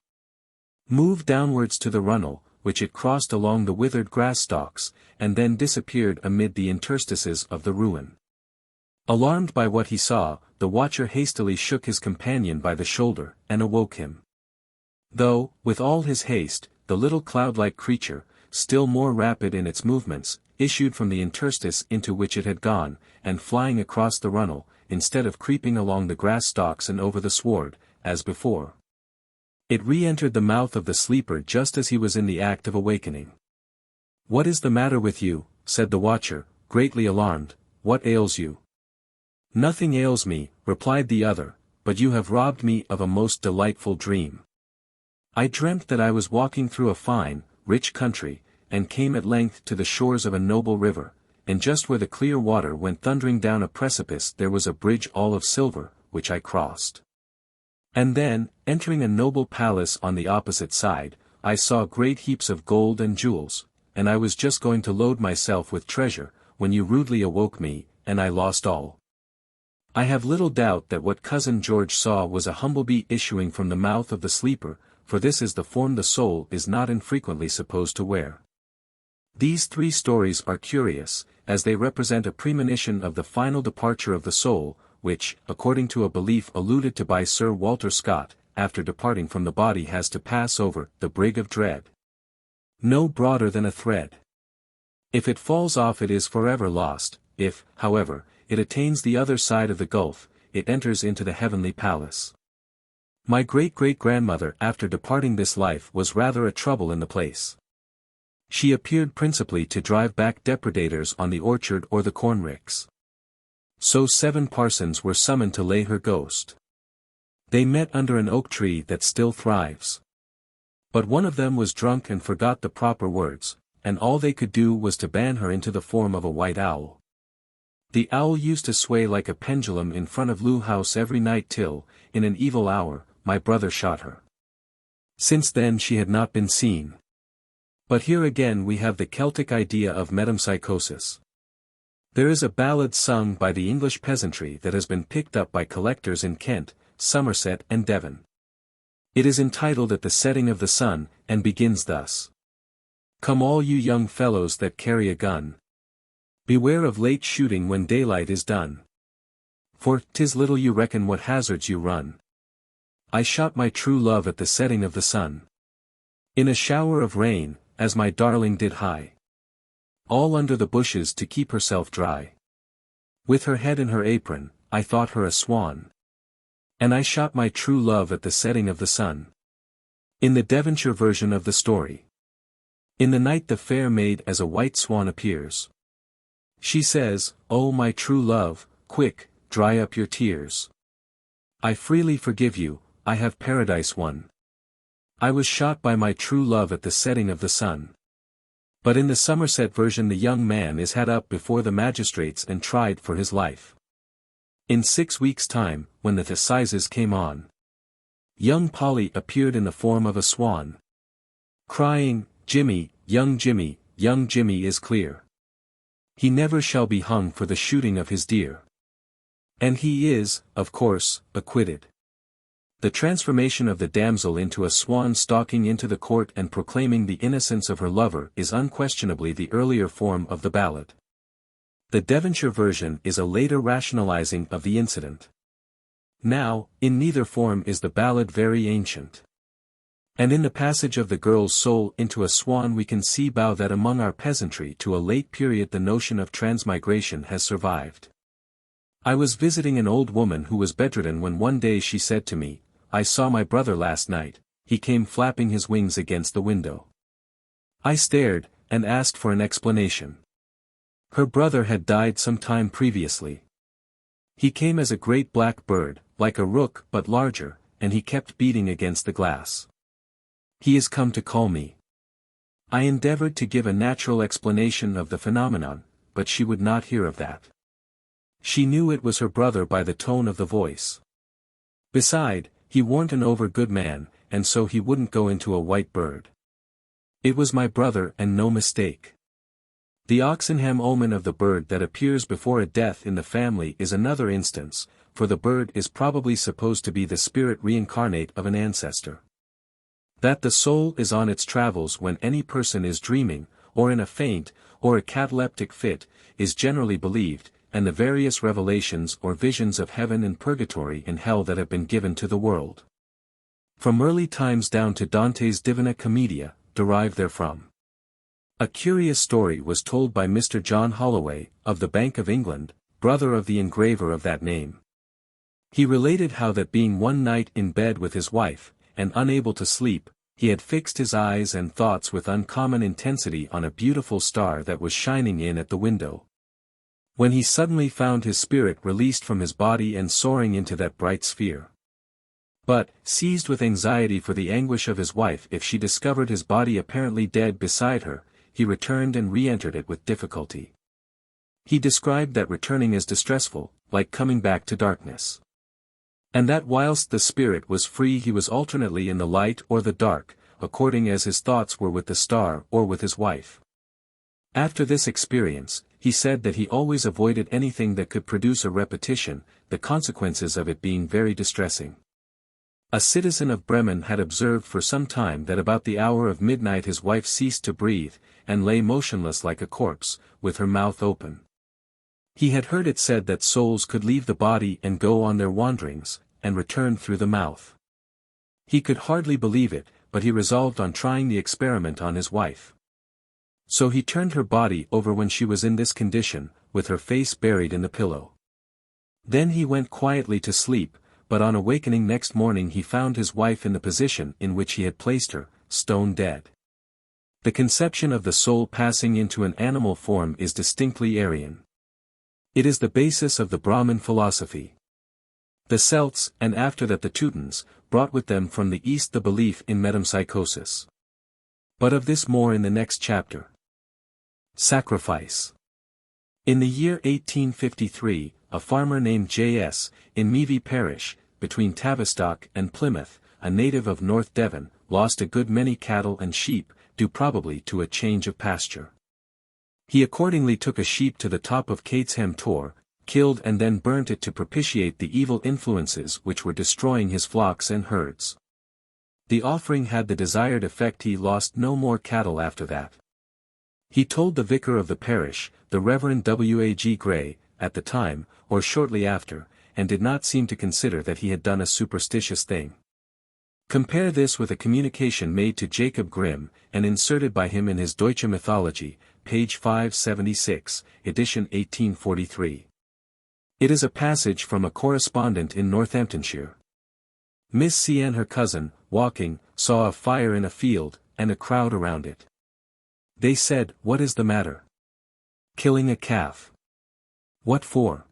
move downwards to the runnel, which it crossed along the withered grass stalks, and then disappeared amid the interstices of the ruin. Alarmed by what he saw, the watcher hastily shook his companion by the shoulder, and awoke him. Though, with all his haste, the little cloud-like creature, still more rapid in its movements, issued from the interstice into which it had gone, and flying across the runnel, instead of creeping along the grass stalks and over the sward, as before. It re-entered the mouth of the sleeper just as he was in the act of awakening. 'What is the matter with you?' said the watcher, greatly alarmed. 'What ails you?' 'Nothing ails me,' replied the other, 'but you have robbed me of a most delightful dream. I dreamt that I was walking through a fine, rich country, and came at length to the shores of a noble river, and just where the clear water went thundering down a precipice there was a bridge all of silver, which I crossed. And then, entering a noble palace on the opposite side, I saw great heaps of gold and jewels, and I was just going to load myself with treasure, when you rudely awoke me, and I lost all. I have little doubt that what cousin George saw was a humblebee issuing from the mouth of the sleeper, for this is the form the soul is not infrequently supposed to wear. These three stories are curious, as they represent a premonition of the final departure of the soul, which, according to a belief alluded to by Sir Walter Scott, after departing from the body has to pass over the brig of dread, no broader than a thread. If it falls off it is forever lost. If, however, it attains the other side of the gulf, it enters into the heavenly palace. My great-great-grandmother after departing this life was rather a trouble in the place. She appeared principally to drive back depredators on the orchard or the corn ricks. So 7 parsons were summoned to lay her ghost. They met under an oak tree that still thrives. But one of them was drunk and forgot the proper words, and all they could do was to ban her into the form of a white owl. The owl used to sway like a pendulum in front of Loo House every night till, in an evil hour, my brother shot her. Since then she had not been seen. But here again we have the Celtic idea of metempsychosis. There is a ballad sung by the English peasantry that has been picked up by collectors in Kent, Somerset and Devon. It is entitled At the Setting of the Sun, and begins thus. Come all you young fellows that carry a gun. Beware of late shooting when daylight is done. For 'tis little you reckon what hazards you run. I shot my true love at the setting of the sun. In a shower of rain, as my darling did hie. All under the bushes to keep herself dry. With her head in her apron, I thought her a swan. And I shot my true love at the setting of the sun. In the Devonshire version of the story. In the night the fair maid as a white swan appears. She says, "Oh my true love, quick, dry up your tears. I freely forgive you, I have paradise won. I was shot by my true love at the setting of the sun." But in the Somerset version the young man is had up before the magistrates and tried for his life. In 6 weeks' time, when the assizes came on, young Polly appeared in the form of a swan, crying, "Jimmy, young Jimmy is clear. He never shall be hung for the shooting of his deer." And he is, of course, acquitted. The transformation of the damsel into a swan stalking into the court and proclaiming the innocence of her lover is unquestionably the earlier form of the ballad. The Devonshire version is a later rationalizing of the incident. Now, in neither form is the ballad very ancient. And in the passage of the girl's soul into a swan we can see bow that among our peasantry to a late period the notion of transmigration has survived. I was visiting an old woman who was bedridden when one day she said to me, "I saw my brother last night, he came flapping his wings against the window." I stared, and asked for an explanation. Her brother had died some time previously. He came as a great black bird, like a rook but larger, and he kept beating against the glass. "He is come to call me." I endeavored to give a natural explanation of the phenomenon, but she would not hear of that. She knew it was her brother by the tone of the voice. Beside, he warn't an over-good man, and so he wouldn't go into a white bird. It was my brother and no mistake. The Oxenham omen of the bird that appears before a death in the family is another instance, for the bird is probably supposed to be the spirit reincarnate of an ancestor. That the soul is on its travels when any person is dreaming, or in a faint, or a cataleptic fit, is generally believed, and the various revelations or visions of heaven and purgatory and hell that have been given to the world, from early times down to Dante's Divina Commedia, derive therefrom. A curious story was told by Mr. John Holloway, of the Bank of England, brother of the engraver of that name. He related how that being one night in bed with his wife, and unable to sleep, he had fixed his eyes and thoughts with uncommon intensity on a beautiful star that was shining in at the window, when he suddenly found his spirit released from his body and soaring into that bright sphere. But, seized with anxiety for the anguish of his wife if she discovered his body apparently dead beside her, he returned and re-entered it with difficulty. He described that returning as distressful, like coming back to darkness. And that whilst the spirit was free he was alternately in the light or the dark, according as his thoughts were with the star or with his wife. After this experience, he said that he always avoided anything that could produce a repetition, the consequences of it being very distressing. A citizen of Bremen had observed for some time that about the hour of midnight his wife ceased to breathe, and lay motionless like a corpse, with her mouth open. He had heard it said that souls could leave the body and go on their wanderings, and return through the mouth. He could hardly believe it, but he resolved on trying the experiment on his wife. So he turned her body over when she was in this condition, with her face buried in the pillow. Then he went quietly to sleep, but on awakening next morning he found his wife in the position in which he had placed her, stone dead. The conception of the soul passing into an animal form is distinctly Aryan. It is the basis of the Brahmin philosophy. The Celts, and after that the Teutons, brought with them from the East the belief in metempsychosis. But of this more in the next chapter. Sacrifice. In the year 1853, a farmer named J.S., in Meavy Parish, between Tavistock and Plymouth, a native of North Devon, lost a good many cattle and sheep, due probably to a change of pasture. He accordingly took a sheep to the top of Catesham Tor, killed and then burnt it to propitiate the evil influences which were destroying his flocks and herds. The offering had the desired effect. He lost no more cattle after that. He told the vicar of the parish, the Reverend W.A.G. Gray, at the time, or shortly after, and did not seem to consider that he had done a superstitious thing. Compare this with a communication made to Jacob Grimm, and inserted by him in his Deutsche Mythologie, page 576, edition 1843. It is a passage from a correspondent in Northamptonshire. Miss C. and her cousin, walking, saw a fire in a field, and a crowd around it. They said, "What is the matter?" "Killing a calf." "What for?"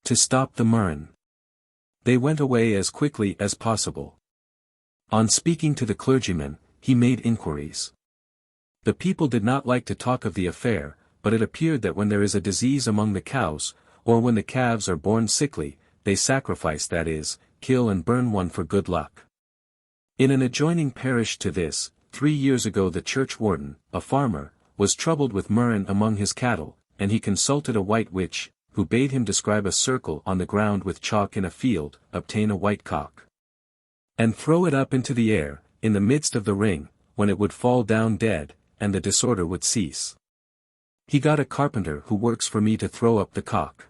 "To stop the murrain." They went away as quickly as possible. On speaking to the clergyman, he made inquiries. The people did not like to talk of the affair, but it appeared that when there is a disease among the cows, or when the calves are born sickly, they sacrifice, that is, kill and burn one for good luck. In an adjoining parish to this, 3 years ago the churchwarden, a farmer, was troubled with murrain among his cattle, and he consulted a white witch, who bade him describe a circle on the ground with chalk in a field, obtain a white cock, and throw it up into the air, in the midst of the ring, when it would fall down dead, and the disorder would cease. He got a carpenter who works for me to throw up the cock.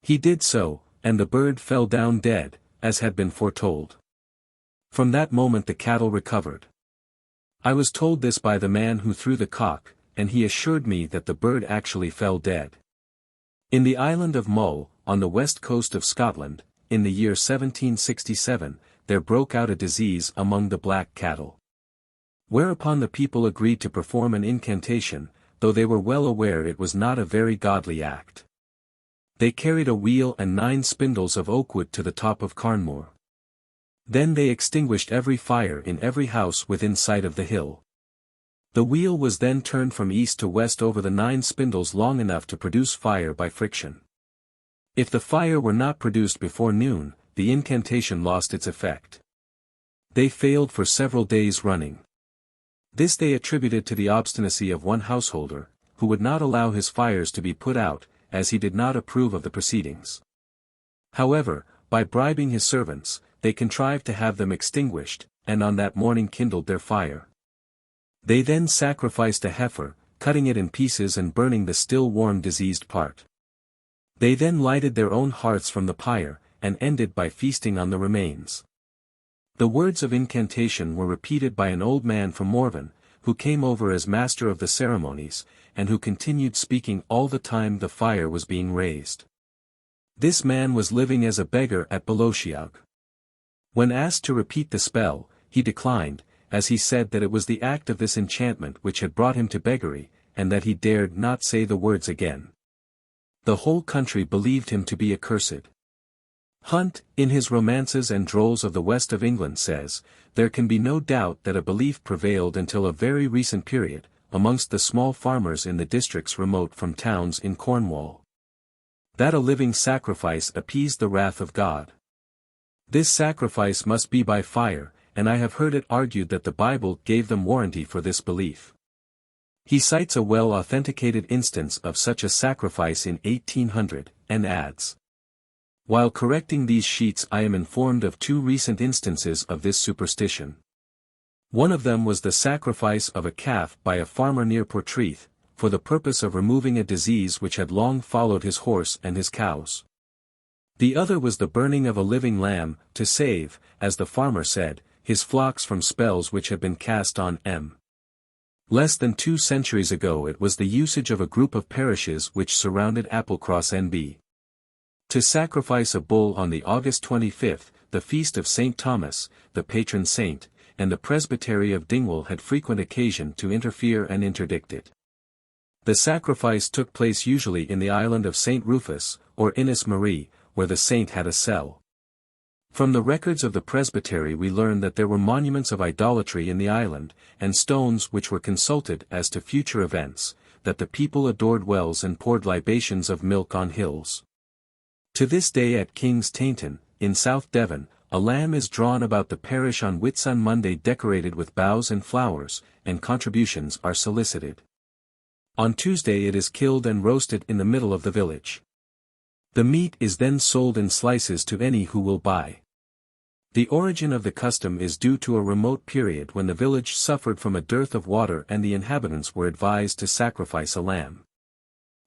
He did so, and the bird fell down dead, as had been foretold. From that moment the cattle recovered. I was told this by the man who threw the cock, and he assured me that the bird actually fell dead. In the island of Mull, on the west coast of Scotland, in the year 1767, there broke out a disease among the black cattle. Whereupon the people agreed to perform an incantation, though they were well aware it was not a very godly act. They carried a wheel and 9 spindles of oakwood to the top of Carnmore. Then they extinguished every fire in every house within sight of the hill. The wheel was then turned from east to west over the 9 spindles long enough to produce fire by friction. If the fire were not produced before noon, the incantation lost its effect. They failed for several days running. This they attributed to the obstinacy of one householder, who would not allow his fires to be put out, as he did not approve of the proceedings. However, by bribing his servants, they contrived to have them extinguished, and on that morning kindled their fire. They then sacrificed a heifer, cutting it in pieces and burning the still warm diseased part. They then lighted their own hearths from the pyre, and ended by feasting on the remains. The words of incantation were repeated by an old man from Morven, who came over as master of the ceremonies, and who continued speaking all the time the fire was being raised. This man was living as a beggar at Beloshiag. When asked to repeat the spell, he declined, as he said that it was the act of this enchantment which had brought him to beggary, and that he dared not say the words again. The whole country believed him to be accursed. Hunt, in his Romances and Drolls of the West of England says, there can be no doubt that a belief prevailed until a very recent period, amongst the small farmers in the districts remote from towns in Cornwall, that a living sacrifice appeased the wrath of God. This sacrifice must be by fire, and I have heard it argued that the Bible gave them warranty for this belief. He cites a well-authenticated instance of such a sacrifice in 1800, and adds, "While correcting these sheets I am informed of 2 recent instances of this superstition. One of them was the sacrifice of a calf by a farmer near Portreath, for the purpose of removing a disease which had long followed his horse and his cows. The other was the burning of a living lamb, to save, as the farmer said, his flocks from spells which had been cast on M. Less than 2 centuries ago it was the usage of a group of parishes which surrounded Applecross N.B. to sacrifice a bull on the August 25th, the feast of St. Thomas, the patron saint, and the presbytery of Dingwall had frequent occasion to interfere and interdict it. The sacrifice took place usually in the island of St. Rufus, or Innis Marie, where the saint had a cell. From the records of the presbytery we learn that there were monuments of idolatry in the island, and stones which were consulted as to future events, that the people adored wells and poured libations of milk on hills. To this day at King's Tainton, in South Devon, a lamb is drawn about the parish on Whitsun Monday decorated with boughs and flowers, and contributions are solicited. On Tuesday it is killed and roasted in the middle of the village. The meat is then sold in slices to any who will buy. The origin of the custom is due to a remote period when the village suffered from a dearth of water and the inhabitants were advised to sacrifice a lamb.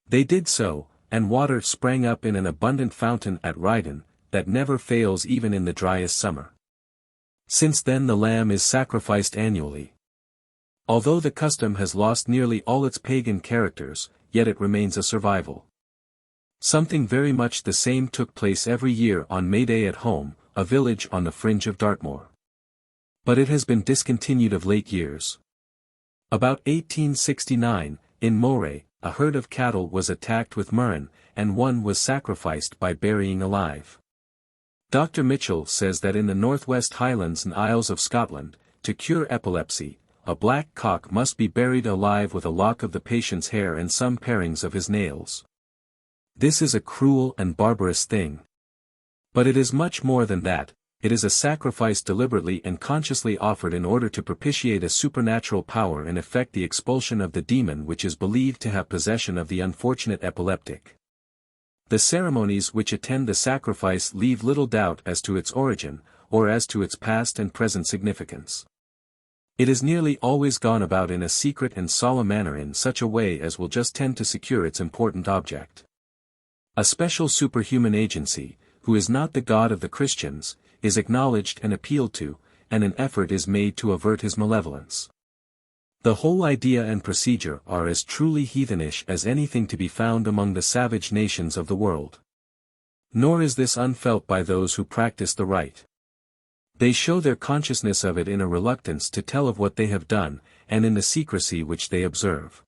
They did so, and water sprang up in an abundant fountain at Ryden, that never fails even in the driest summer. Since then the lamb is sacrificed annually. Although the custom has lost nearly all its pagan characters, yet it remains a survival. Something very much the same took place every year on May Day at Home, a village on the fringe of Dartmoor. But it has been discontinued of late years. About 1869, in Moray, a herd of cattle was attacked with murrain, and one was sacrificed by burying alive. Dr. Mitchell says that in the northwest Highlands and Isles of Scotland, to cure epilepsy, a black cock must be buried alive with a lock of the patient's hair and some parings of his nails. This is a cruel and barbarous thing. But it is much more than that. It is a sacrifice deliberately and consciously offered in order to propitiate a supernatural power and effect the expulsion of the demon which is believed to have possession of the unfortunate epileptic. The ceremonies which attend the sacrifice leave little doubt as to its origin, or as to its past and present significance. It is nearly always gone about in a secret and solemn manner in such a way as will just tend to secure its important object. A special superhuman agency, who is not the God of the Christians, is acknowledged and appealed to, and an effort is made to avert his malevolence. The whole idea and procedure are as truly heathenish as anything to be found among the savage nations of the world. Nor is this unfelt by those who practice the rite. They show their consciousness of it in a reluctance to tell of what they have done, and in the secrecy which they observe.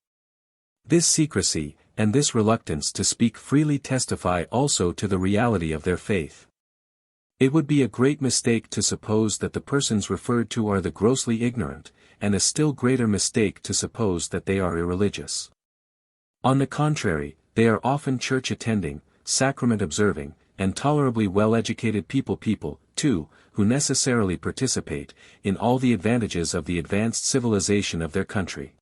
This secrecy, and this reluctance to speak freely testify also to the reality of their faith. It would be a great mistake to suppose that the persons referred to are the grossly ignorant, and a still greater mistake to suppose that they are irreligious. On the contrary, they are often church-attending, sacrament-observing, and tolerably well-educated people, too, who necessarily participate in all the advantages of the advanced civilization of their country.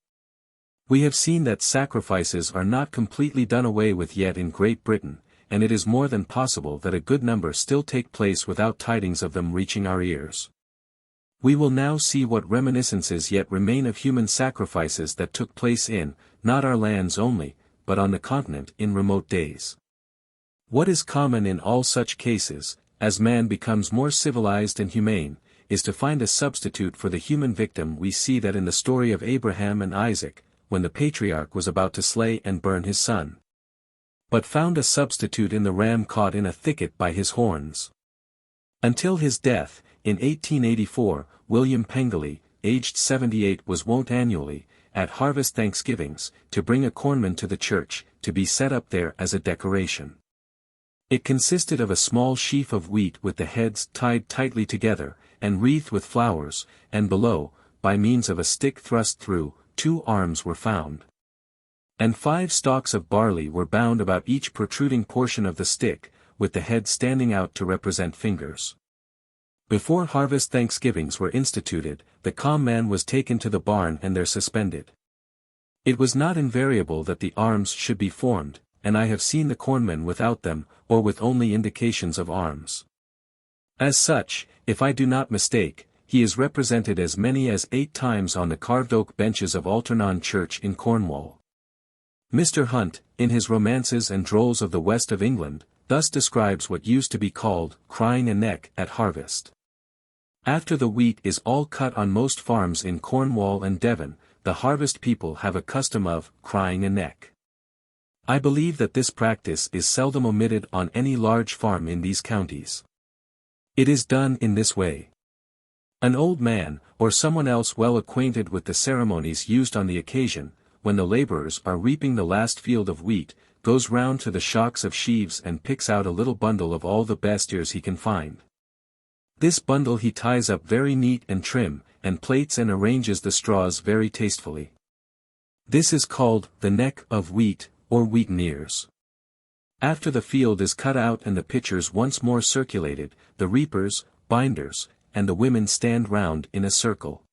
We have seen that sacrifices are not completely done away with yet in Great Britain, and it is more than possible that a good number still take place without tidings of them reaching our ears. We will now see what reminiscences yet remain of human sacrifices that took place in, not our lands only, but on the continent in remote days. What is common in all such cases, as man becomes more civilized and humane, is to find a substitute for the human victim. We see that in the story of Abraham and Isaac, when the patriarch was about to slay and burn his son, but found a substitute in the ram caught in a thicket by his horns. Until his death, in 1884, William Pengelly, aged 78, was wont annually, at harvest thanksgivings, to bring a cornman to the church, to be set up there as a decoration. It consisted of a small sheaf of wheat with the heads tied tightly together, and wreathed with flowers, and below, by means of a stick thrust through, 2 arms were found. And 5 stalks of barley were bound about each protruding portion of the stick, with the head standing out to represent fingers. Before harvest thanksgivings were instituted, the calm man was taken to the barn and there suspended. It was not invariable that the arms should be formed, and I have seen the cornman without them, or with only indications of arms. As such, if I do not mistake, he is represented as many as 8 times on the carved oak benches of Alternon Church in Cornwall. Mr. Hunt, in his Romances and Drolls of the West of England, thus describes what used to be called crying a neck at harvest. After the wheat is all cut on most farms in Cornwall and Devon, the harvest people have a custom of crying a neck. I believe that this practice is seldom omitted on any large farm in these counties. It is done in this way. An old man, or someone else well acquainted with the ceremonies used on the occasion, when the laborers are reaping the last field of wheat, goes round to the shocks of sheaves and picks out a little bundle of all the best ears he can find. This bundle he ties up very neat and trim, and plaits and arranges the straws very tastefully. This is called the neck of wheat, or wheaten ears. After the field is cut out and the pitchers once more circulated, the reapers, binders, and the women stand round in a circle.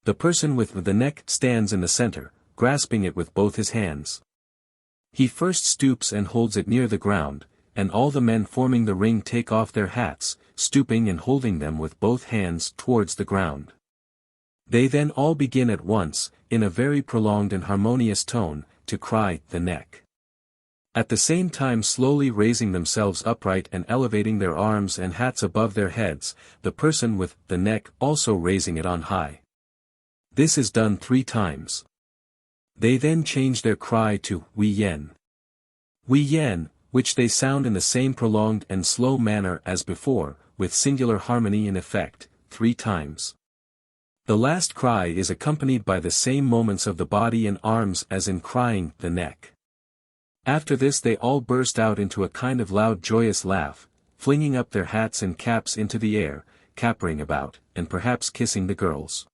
The person with the neck stands in the center, grasping it with both his hands. He first stoops and holds it near the ground, and all the men forming the ring take off their hats, stooping and holding them with both hands towards the ground. They then all begin at once, in a very prolonged and harmonious tone, to cry, "the neck." At the same time slowly raising themselves upright and elevating their arms and hats above their heads, the person with the neck also raising it on high. This is done 3 times. They then change their cry to "Wee Yen. Wee Yen," which they sound in the same prolonged and slow manner as before, with singular harmony in effect, 3 times. The last cry is accompanied by the same movements of the body and arms as in crying "the neck." After this they all burst out into a kind of loud joyous laugh, flinging up their hats and caps into the air, capering about, and perhaps kissing the girls.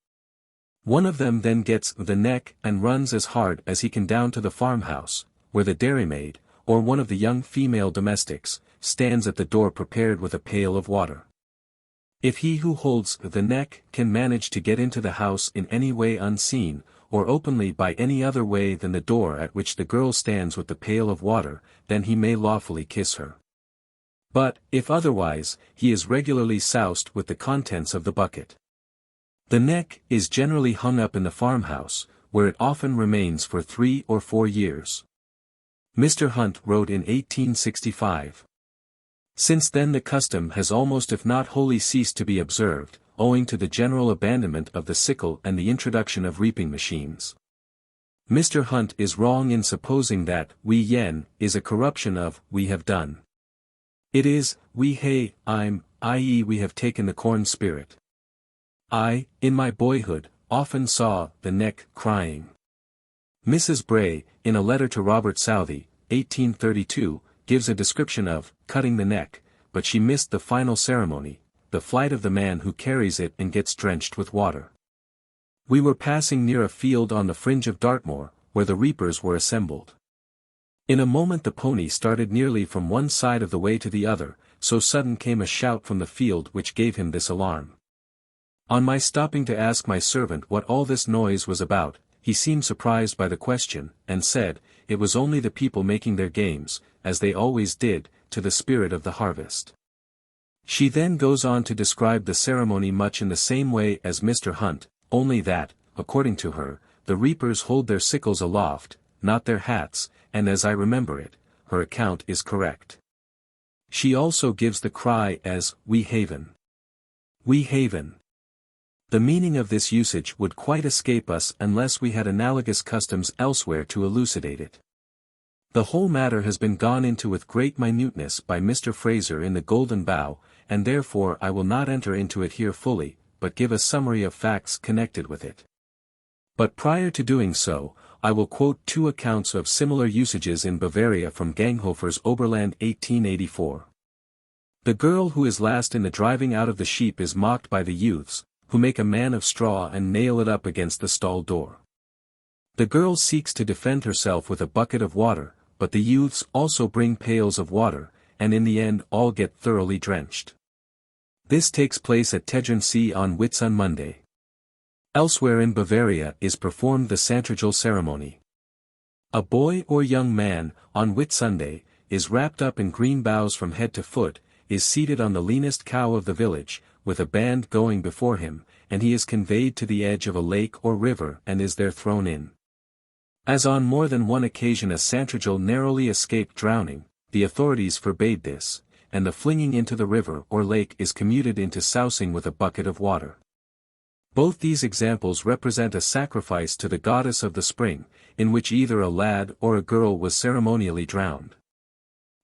One of them then gets the neck and runs as hard as he can down to the farmhouse, where the dairymaid, or one of the young female domestics, stands at the door prepared with a pail of water. If he who holds the neck can manage to get into the house in any way unseen, or openly by any other way than the door at which the girl stands with the pail of water, then he may lawfully kiss her. But, if otherwise, he is regularly soused with the contents of the bucket. The neck is generally hung up in the farmhouse, where it often remains for 3 or 4 years. Mr. Hunt wrote in 1865. Since then the custom has almost if not wholly ceased to be observed, owing to the general abandonment of the sickle and the introduction of reaping machines. Mr. Hunt is wrong in supposing that "Wee Yen" is a corruption of "we have done." It is "we hay, I'm," i.e. we have taken the corn spirit. I, in my boyhood, often saw the neck crying. Mrs. Bray, in a letter to Robert Southey, 1832, gives a description of cutting the neck, but she missed the final ceremony, the flight of the man who carries it and gets drenched with water. We were passing near a field on the fringe of Dartmoor, where the reapers were assembled. In a moment the pony started nearly from one side of the way to the other, so sudden came a shout from the field which gave him this alarm. On my stopping to ask my servant what all this noise was about, he seemed surprised by the question, and said, it was only the people making their games, as they always did, to the spirit of the harvest. She then goes on to describe the ceremony much in the same way as Mr. Hunt, only that, according to her, the reapers hold their sickles aloft, not their hats, and as I remember it, her account is correct. She also gives the cry as "Wee Haven. Wee Haven." The meaning of this usage would quite escape us unless we had analogous customs elsewhere to elucidate it. The whole matter has been gone into with great minuteness by Mr. Fraser in the Golden Bough, and therefore I will not enter into it here fully, but give a summary of facts connected with it. But prior to doing so, I will quote 2 accounts of similar usages in Bavaria from Ganghofer's Oberland 1884. The girl who is last in the driving out of the sheep is mocked by the youths, who make a man of straw and nail it up against the stall door. The girl seeks to defend herself with a bucket of water, but the youths also bring pails of water, and in the end all get thoroughly drenched. This takes place at Tegernsee on Whitsunday. Elsewhere in Bavaria is performed the Santragel ceremony. A boy or young man, on Whitsunday, is wrapped up in green boughs from head to foot, is seated on the leanest cow of the village, with a band going before him, and he is conveyed to the edge of a lake or river and is there thrown in. As on more than one occasion a Santragel narrowly escaped drowning, the authorities forbade this, and the flinging into the river or lake is commuted into sousing with a bucket of water. Both these examples represent a sacrifice to the goddess of the spring, in which either a lad or a girl was ceremonially drowned.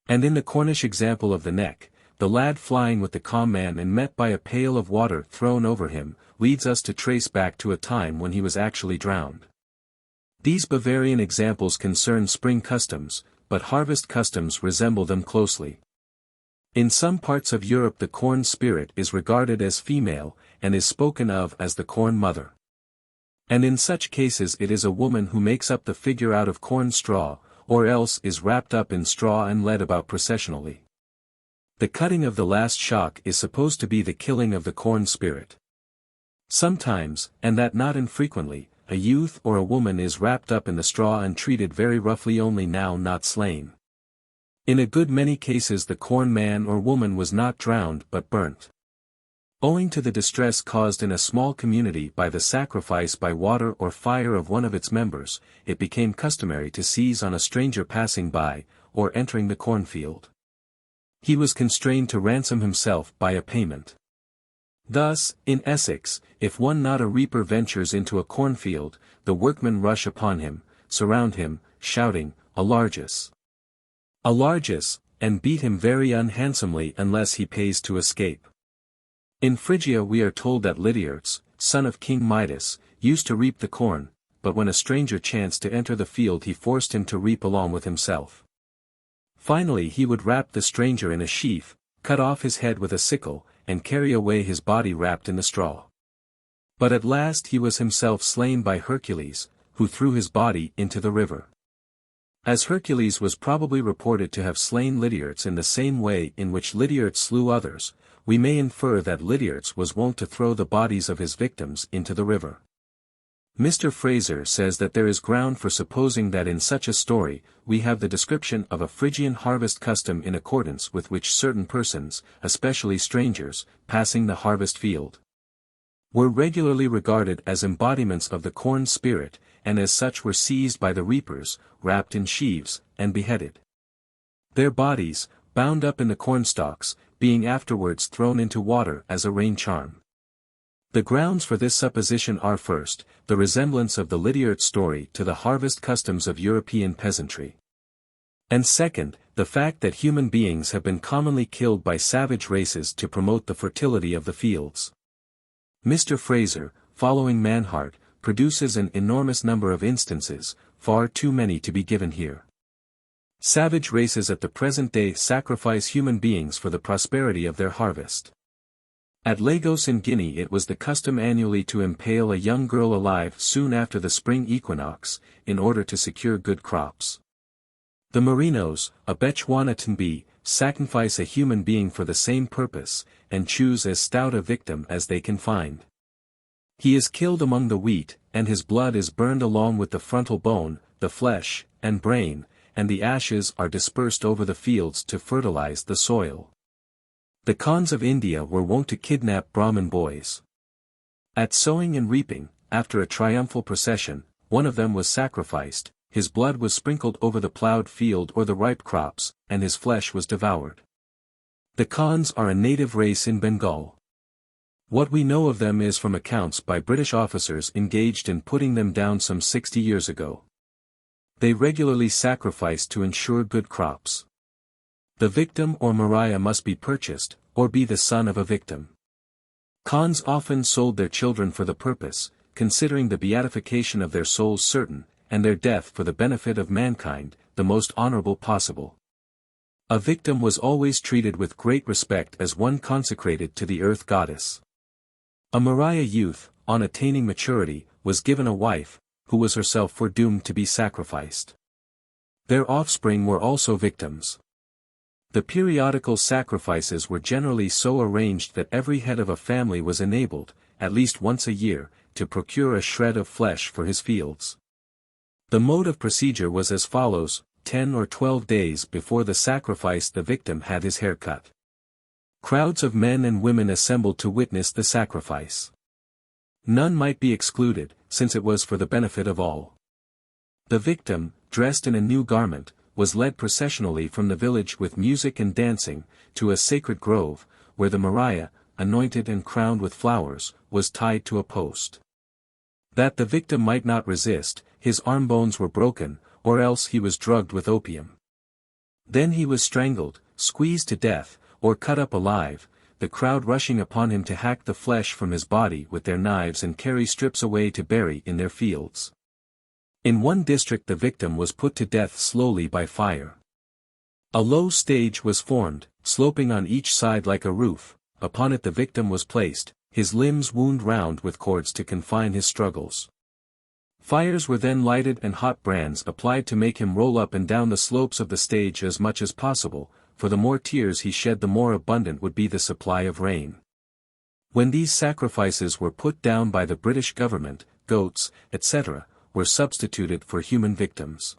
And in the Cornish example of the neck, the lad flying with the calm man and met by a pail of water thrown over him, leads us to trace back to a time when he was actually drowned. These Bavarian examples concern spring customs, but harvest customs resemble them closely. In some parts of Europe the corn spirit is regarded as female, and is spoken of as the corn mother. And in such cases it is a woman who makes up the figure out of corn straw, or else is wrapped up in straw and led about processionally. The cutting of the last shock is supposed to be the killing of the corn spirit. Sometimes, and that not infrequently, a youth or a woman is wrapped up in the straw and treated very roughly, only now not slain. In a good many cases the corn man or woman was not drowned but burnt. Owing to the distress caused in a small community by the sacrifice by water or fire of one of its members, it became customary to seize on a stranger passing by, or entering the cornfield. He was constrained to ransom himself by a payment. Thus, in Essex, if one not a reaper ventures into a cornfield, the workmen rush upon him, surround him, shouting, "A largess! A largess!" and beat him very unhandsomely unless he pays to escape. In Phrygia we are told that Lydiartes, son of King Midas, used to reap the corn, but when a stranger chanced to enter the field he forced him to reap along with himself. Finally he would wrap the stranger in a sheaf, cut off his head with a sickle, and carry away his body wrapped in the straw. But at last he was himself slain by Hercules, who threw his body into the river. As Hercules was probably reported to have slain Lydiartes in the same way in which Lydiartes slew others, we may infer that Lydiartes was wont to throw the bodies of his victims into the river. Mr. Fraser says that there is ground for supposing that in such a story, we have the description of a Phrygian harvest custom in accordance with which certain persons, especially strangers, passing the harvest field, were regularly regarded as embodiments of the corn spirit, and as such were seized by the reapers, wrapped in sheaves, and beheaded. Their bodies, bound up in the cornstalks, being afterwards thrown into water as a rain charm. The grounds for this supposition are first, the resemblance of the Lydiartes story to the harvest customs of European peasantry. And second, the fact that human beings have been commonly killed by savage races to promote the fertility of the fields. Mr. Fraser, following Manhart, produces an enormous number of instances, far too many to be given here. Savage races at the present day sacrifice human beings for the prosperity of their harvest. At Lagos in Guinea it was the custom annually to impale a young girl alive soon after the spring equinox, in order to secure good crops. The Merinos, a Bechuanatanbi, sacrifice a human being for the same purpose, and choose as stout a victim as they can find. He is killed among the wheat, and his blood is burned along with the frontal bone, the flesh, and brain, and the ashes are dispersed over the fields to fertilize the soil. The Khans of India were wont to kidnap Brahmin boys. At sowing and reaping, after a triumphal procession, one of them was sacrificed, his blood was sprinkled over the ploughed field or the ripe crops, and his flesh was devoured. The Khans are a native race in Bengal. What we know of them is from accounts by British officers engaged in putting them down some 60 years ago. They regularly sacrifice to ensure good crops. The victim or Maria must be purchased, or be the son of a victim. Khans often sold their children for the purpose, considering the beatification of their souls certain, and their death for the benefit of mankind, the most honorable possible. A victim was always treated with great respect as one consecrated to the earth goddess. A Maria youth, on attaining maturity, was given a wife, who was herself foredoomed to be sacrificed. Their offspring were also victims. The periodical sacrifices were generally so arranged that every head of a family was enabled, at least once a year, to procure a shred of flesh for his fields. The mode of procedure was as follows: 10 or 12 days before the sacrifice the victim had his hair cut. Crowds of men and women assembled to witness the sacrifice. None might be excluded, since it was for the benefit of all. The victim, dressed in a new garment, was led processionally from the village with music and dancing, to a sacred grove, where the Maria, anointed and crowned with flowers, was tied to a post. That the victim might not resist, his arm bones were broken, or else he was drugged with opium. Then he was strangled, squeezed to death, or cut up alive, the crowd rushing upon him to hack the flesh from his body with their knives and carry strips away to bury in their fields. In one district the victim was put to death slowly by fire. A low stage was formed, sloping on each side like a roof, upon it the victim was placed, his limbs wound round with cords to confine his struggles. Fires were then lighted and hot brands applied to make him roll up and down the slopes of the stage as much as possible, for the more tears he shed the more abundant would be the supply of rain. When these sacrifices were put down by the British government, goats, etc., were substituted for human victims.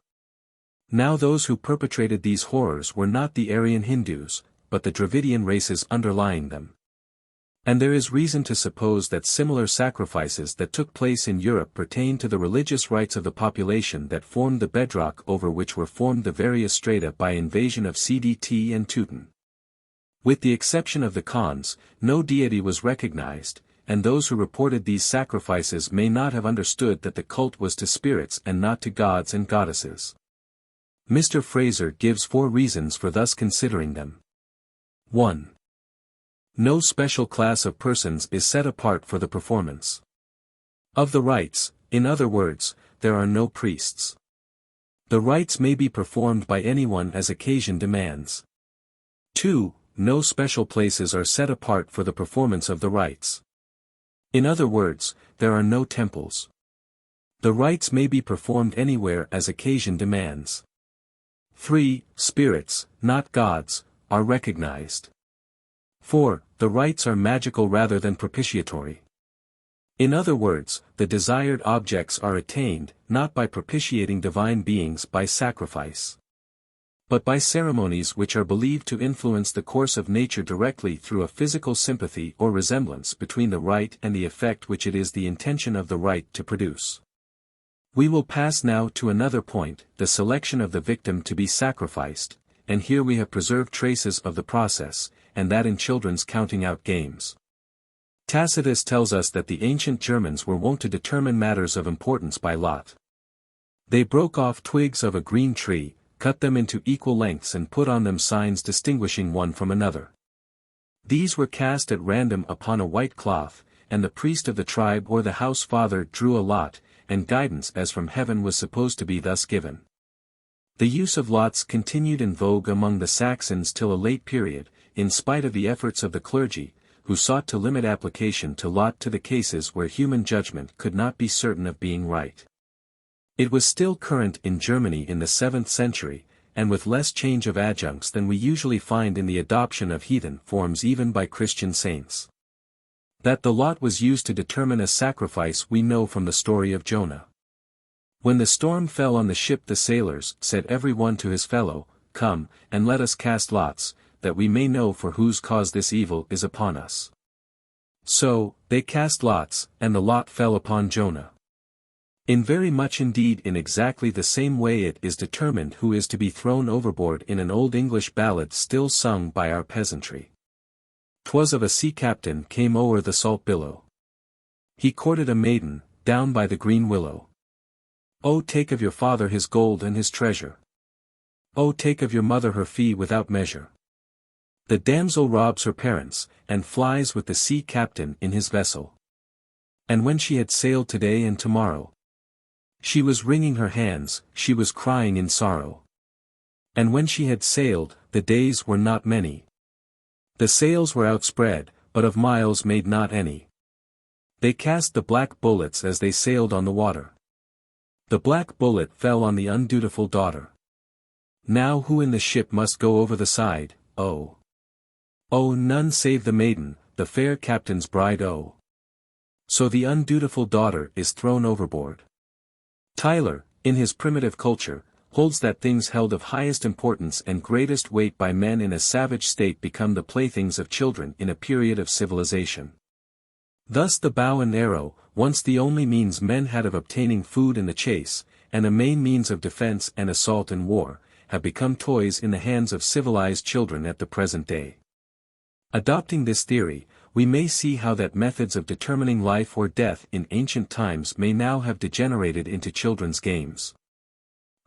Now those who perpetrated these horrors were not the Aryan Hindus, but the Dravidian races underlying them. And there is reason to suppose that similar sacrifices that took place in Europe pertain to the religious rites of the population that formed the bedrock over which were formed the various strata by invasion of CDT and Teuton. With the exception of the Khans, no deity was recognized, and those who reported these sacrifices may not have understood that the cult was to spirits and not to gods and goddesses. Mr. Fraser gives 4 reasons for thus considering them. 1. No special class of persons is set apart for the performance of the rites, in other words, there are no priests. The rites may be performed by anyone as occasion demands. 2. No special places are set apart for the performance of the rites. In other words, there are no temples. The rites may be performed anywhere as occasion demands. 3. Spirits, not gods, are recognized. 4. The rites are magical rather than propitiatory. In other words, the desired objects are attained, not by propitiating divine beings by sacrifice, but by ceremonies which are believed to influence the course of nature directly through a physical sympathy or resemblance between the rite and the effect which it is the intention of the rite to produce. We will pass now to another point, the selection of the victim to be sacrificed, and here we have preserved traces of the process, and that in children's counting out games. Tacitus tells us that the ancient Germans were wont to determine matters of importance by lot. They broke off twigs of a green tree, cut them into equal lengths and put on them signs distinguishing one from another. These were cast at random upon a white cloth, and the priest of the tribe or the house father drew a lot, and guidance as from heaven was supposed to be thus given. The use of lots continued in vogue among the Saxons till a late period, in spite of the efforts of the clergy, who sought to limit application to lot to the cases where human judgment could not be certain of being right. It was still current in Germany in the 7th century, and with less change of adjuncts than we usually find in the adoption of heathen forms even by Christian saints. That the lot was used to determine a sacrifice we know from the story of Jonah. When the storm fell on the ship, the sailors said every one to his fellow, "Come, and let us cast lots, that we may know for whose cause this evil is upon us." So, they cast lots, and the lot fell upon Jonah. In very much indeed in exactly the same way it is determined who is to be thrown overboard in an old English ballad still sung by our peasantry. "'Twas of a sea captain came o'er the salt billow. He courted a maiden, down by the green willow. Oh, take of your father his gold and his treasure. Oh, take of your mother her fee without measure. The damsel robs her parents, and flies with the sea captain in his vessel. And when she had sailed today and tomorrow, she was wringing her hands, she was crying in sorrow. And when she had sailed, the days were not many. The sails were outspread, but of miles made not any. They cast the black bullets as they sailed on the water. The black bullet fell on the undutiful daughter. Now who in the ship must go over the side, oh? Oh, none save the maiden, the fair captain's bride, oh. So the undutiful daughter is thrown overboard." Tyler, in his Primitive Culture, holds that things held of highest importance and greatest weight by men in a savage state become the playthings of children in a period of civilization. Thus the bow and arrow, once the only means men had of obtaining food in the chase, and a main means of defense and assault in war, have become toys in the hands of civilized children at the present day. Adopting this theory, we may see how that methods of determining life or death in ancient times may now have degenerated into children's games.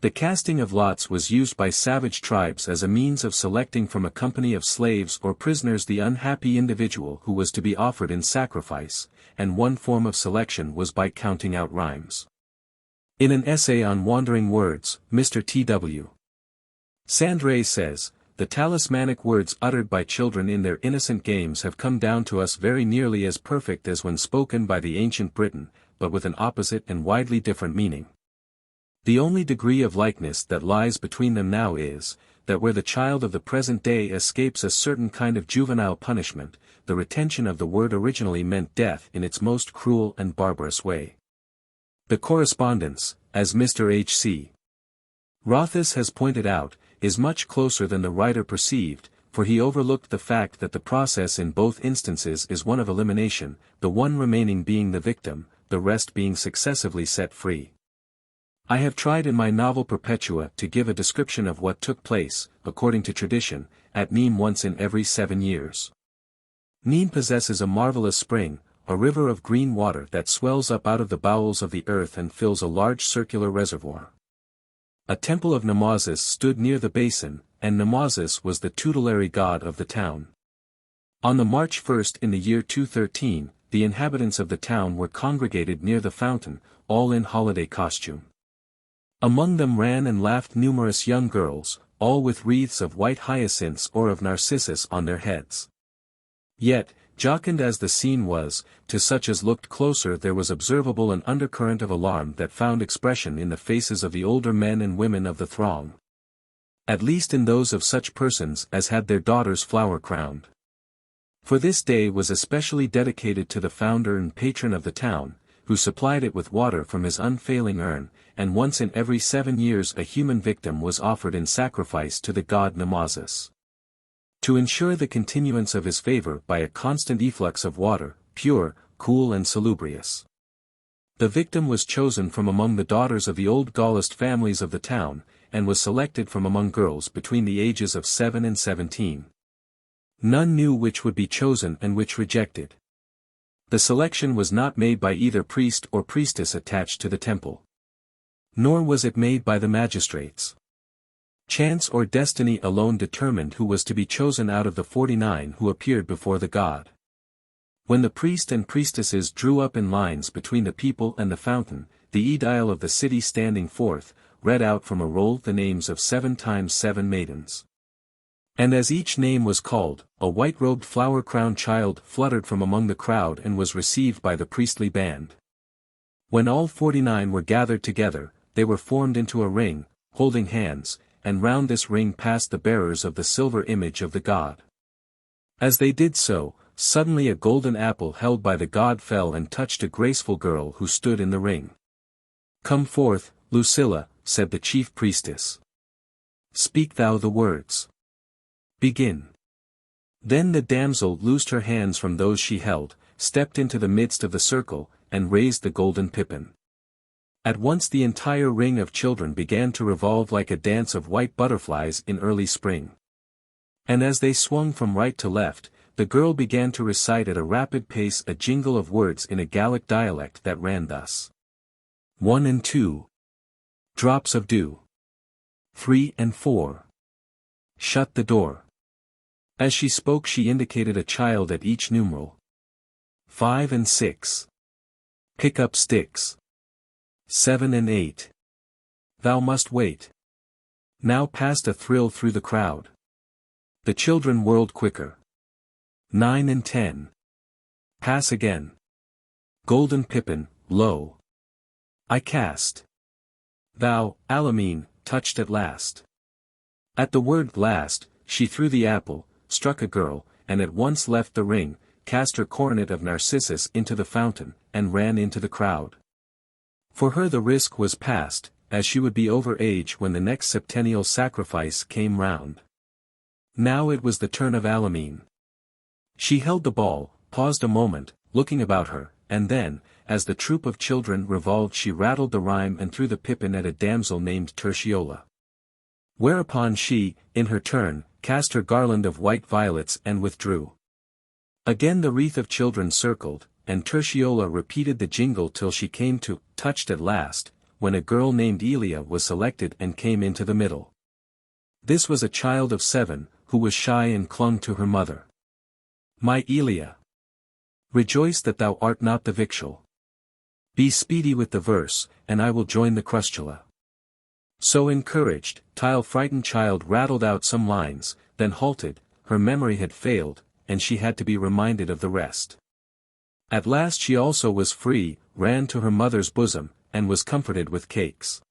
The casting of lots was used by savage tribes as a means of selecting from a company of slaves or prisoners the unhappy individual who was to be offered in sacrifice, and one form of selection was by counting out rhymes. In an essay on wandering words, Mr. T.W. Sandray says, "The talismanic words uttered by children in their innocent games have come down to us very nearly as perfect as when spoken by the ancient Briton, but with an opposite and widely different meaning. The only degree of likeness that lies between them now is, that where the child of the present day escapes a certain kind of juvenile punishment, the retention of the word originally meant death in its most cruel and barbarous way. The correspondence, as Mr. H.C. Rothus has pointed out, is much closer than the writer perceived, for he overlooked the fact that the process in both instances is one of elimination, the one remaining being the victim, the rest being successively set free. I have tried in my novel Perpetua to give a description of what took place, according to tradition, at Nîmes once in every 7 years. Nîmes possesses a marvelous spring, a river of green water that swells up out of the bowels of the earth and fills a large circular reservoir. A temple of Nemesis stood near the basin, and Nemesis was the tutelary god of the town. On the March 1st in the year 213, the inhabitants of the town were congregated near the fountain, all in holiday costume. Among them ran and laughed numerous young girls, all with wreaths of white hyacinths or of narcissus on their heads. Yet, jocund as the scene was, to such as looked closer there was observable an undercurrent of alarm that found expression in the faces of the older men and women of the throng. At least in those of such persons as had their daughters flower-crowned. For this day was especially dedicated to the founder and patron of the town, who supplied it with water from his unfailing urn, and once in every 7 years a human victim was offered in sacrifice to the god Nemesis. To ensure the continuance of his favor by a constant efflux of water, pure, cool and salubrious. The victim was chosen from among the daughters of the old Gaullist families of the town, and was selected from among girls between the ages of 7 and 17. None knew which would be chosen and which rejected. The selection was not made by either priest or priestess attached to the temple. Nor was it made by the magistrates. Chance or destiny alone determined who was to be chosen out of the 49 who appeared before the god. When the priest and priestesses drew up in lines between the people and the fountain, the aedile of the city standing forth, read out from a roll the names of 7 times 7 maidens. And as each name was called, a white-robed flower-crowned child fluttered from among the crowd and was received by the priestly band. When all 49 were gathered together, they were formed into a ring, holding hands, and round this ring passed the bearers of the silver image of the god. As they did so, suddenly a golden apple held by the god fell and touched a graceful girl who stood in the ring. "Come forth, Lucilla," said the chief priestess. "Speak thou the words. Begin." Then the damsel loosed her hands from those she held, stepped into the midst of the circle, and raised the golden pippin. At once the entire ring of children began to revolve like a dance of white butterflies in early spring. And as they swung from right to left, the girl began to recite at a rapid pace a jingle of words in a Gallic dialect that ran thus. 1 and 2. Drops of dew. 3 and 4. Shut the door. As she spoke she indicated a child at each numeral. 5 and 6. Pick up sticks. 7 and 8. Thou must wait. Now passed a thrill through the crowd. The children whirled quicker. 9 and 10. Pass again. Golden pippin, lo. I cast. Thou, Alamine, touched at last. At the word last, she threw the apple, struck a girl, and at once left the ring, cast her coronet of narcissus into the fountain, and ran into the crowd. For her the risk was past, as she would be over age when the next septennial sacrifice came round. Now it was the turn of Alamine. She held the ball, paused a moment, looking about her, and then, as the troop of children revolved she rattled the rhyme and threw the pippin at a damsel named Tertiola. Whereupon she, in her turn, cast her garland of white violets and withdrew. Again the wreath of children circled, and Tertiola repeated the jingle till she came to, touched at last, when a girl named Elia was selected and came into the middle. This was a child of 7, who was shy and clung to her mother. My Elia! Rejoice that thou art not the victual. Be speedy with the verse, and I will join the crustula. So encouraged, frightened child rattled out some lines, then halted, her memory had failed, and she had to be reminded of the rest. At last she also was free, ran to her mother's bosom, and was comforted with cakes.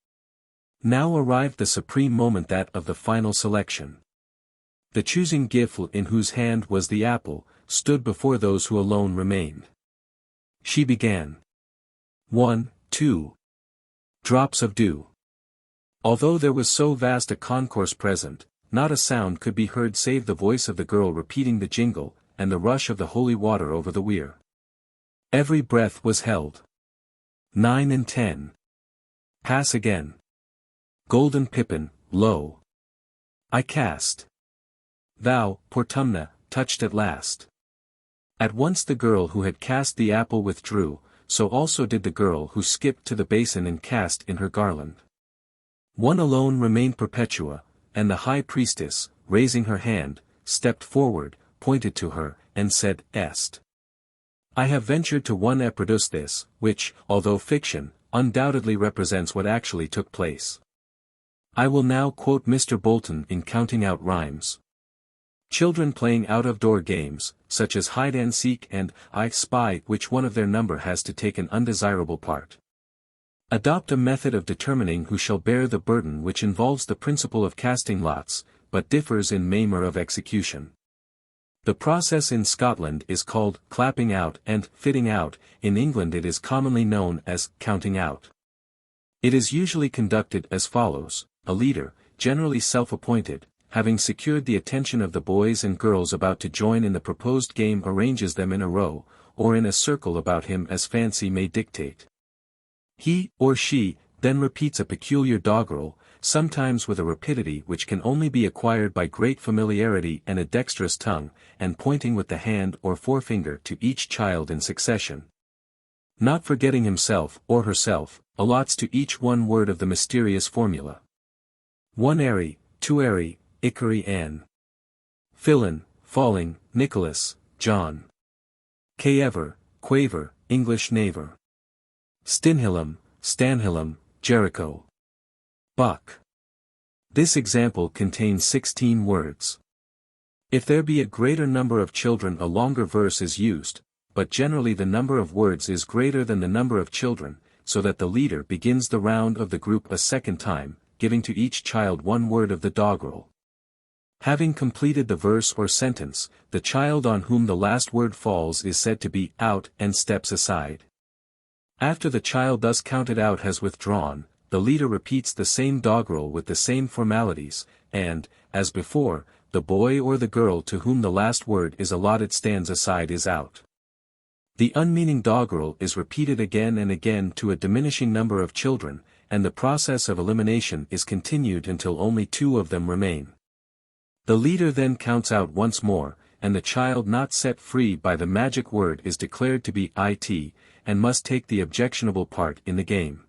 Now arrived the supreme moment, that of the final selection. The choosing gift, in whose hand was the apple, stood before those who alone remained. She began. 1, 2. Drops of dew. Although there was so vast a concourse present, not a sound could be heard save the voice of the girl repeating the jingle, and the rush of the holy water over the weir. Every breath was held. 9 and 10. Pass again. Golden pippin, lo. I cast. Thou, Portumna, touched at last. At once the girl who had cast the apple withdrew, so also did the girl who skipped to the basin and cast in her garland. One alone remained Perpetua, and the high priestess, raising her hand, stepped forward, pointed to her, and said, Est. I have ventured to one reproduce this, which, although fiction, undoubtedly represents what actually took place. I will now quote Mr. Bolton in counting out rhymes. Children playing out-of-door games, such as hide-and-seek and I spy which one of their number has to take an undesirable part. Adopt a method of determining who shall bear the burden which involves the principle of casting lots, but differs in manner of execution. The process in Scotland is called clapping out and fitting out, in England it is commonly known as counting out. It is usually conducted as follows: a leader, generally self-appointed, having secured the attention of the boys and girls about to join in the proposed game, arranges them in a row, or in a circle about him as fancy may dictate. He, or she, then repeats a peculiar doggerel, sometimes with a rapidity which can only be acquired by great familiarity and a dexterous tongue, and pointing with the hand or forefinger to each child in succession. Not forgetting himself, or herself, allots to each one word of the mysterious formula. 1 airy, 2 airy, Icary Ann. Fillin, falling, Nicholas, John. Caever, quaver, English naver. Stinhillum, Stanhillum, Jericho. Buck. This example contains 16 words. If there be a greater number of children, a longer verse is used, but generally the number of words is greater than the number of children, so that the leader begins the round of the group a second time, giving to each child one word of the doggerel. Having completed the verse or sentence, the child on whom the last word falls is said to be out and steps aside. After the child thus counted out has withdrawn, the leader repeats the same doggerel with the same formalities, and, as before, the boy or the girl to whom the last word is allotted stands aside is out. The unmeaning doggerel is repeated again and again to a diminishing number of children, and the process of elimination is continued until only 2 of them remain. The leader then counts out once more, and the child not set free by the magic word is declared to be it, and must take the objectionable part in the game.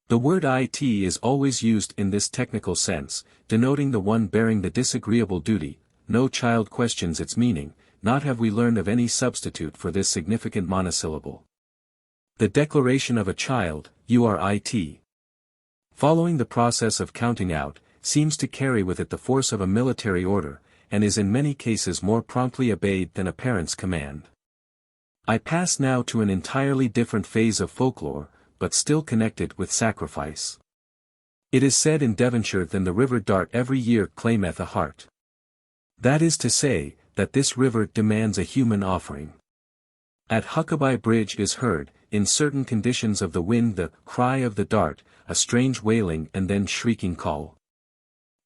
The word it is always used in this technical sense, denoting the one bearing the disagreeable duty. No child questions its meaning, not have we learned of any substitute for this significant monosyllable. The declaration of a child, you are it. Following the process of counting out, seems to carry with it the force of a military order, and is in many cases more promptly obeyed than a parent's command. I pass now to an entirely different phase of folklore, but still connected with sacrifice. It is said in Devonshire that the river Dart every year claimeth a hart. That is to say, that this river demands a human offering. At Huckaby Bridge is heard, in certain conditions of the wind, the cry of the dart, a strange wailing and then shrieking call.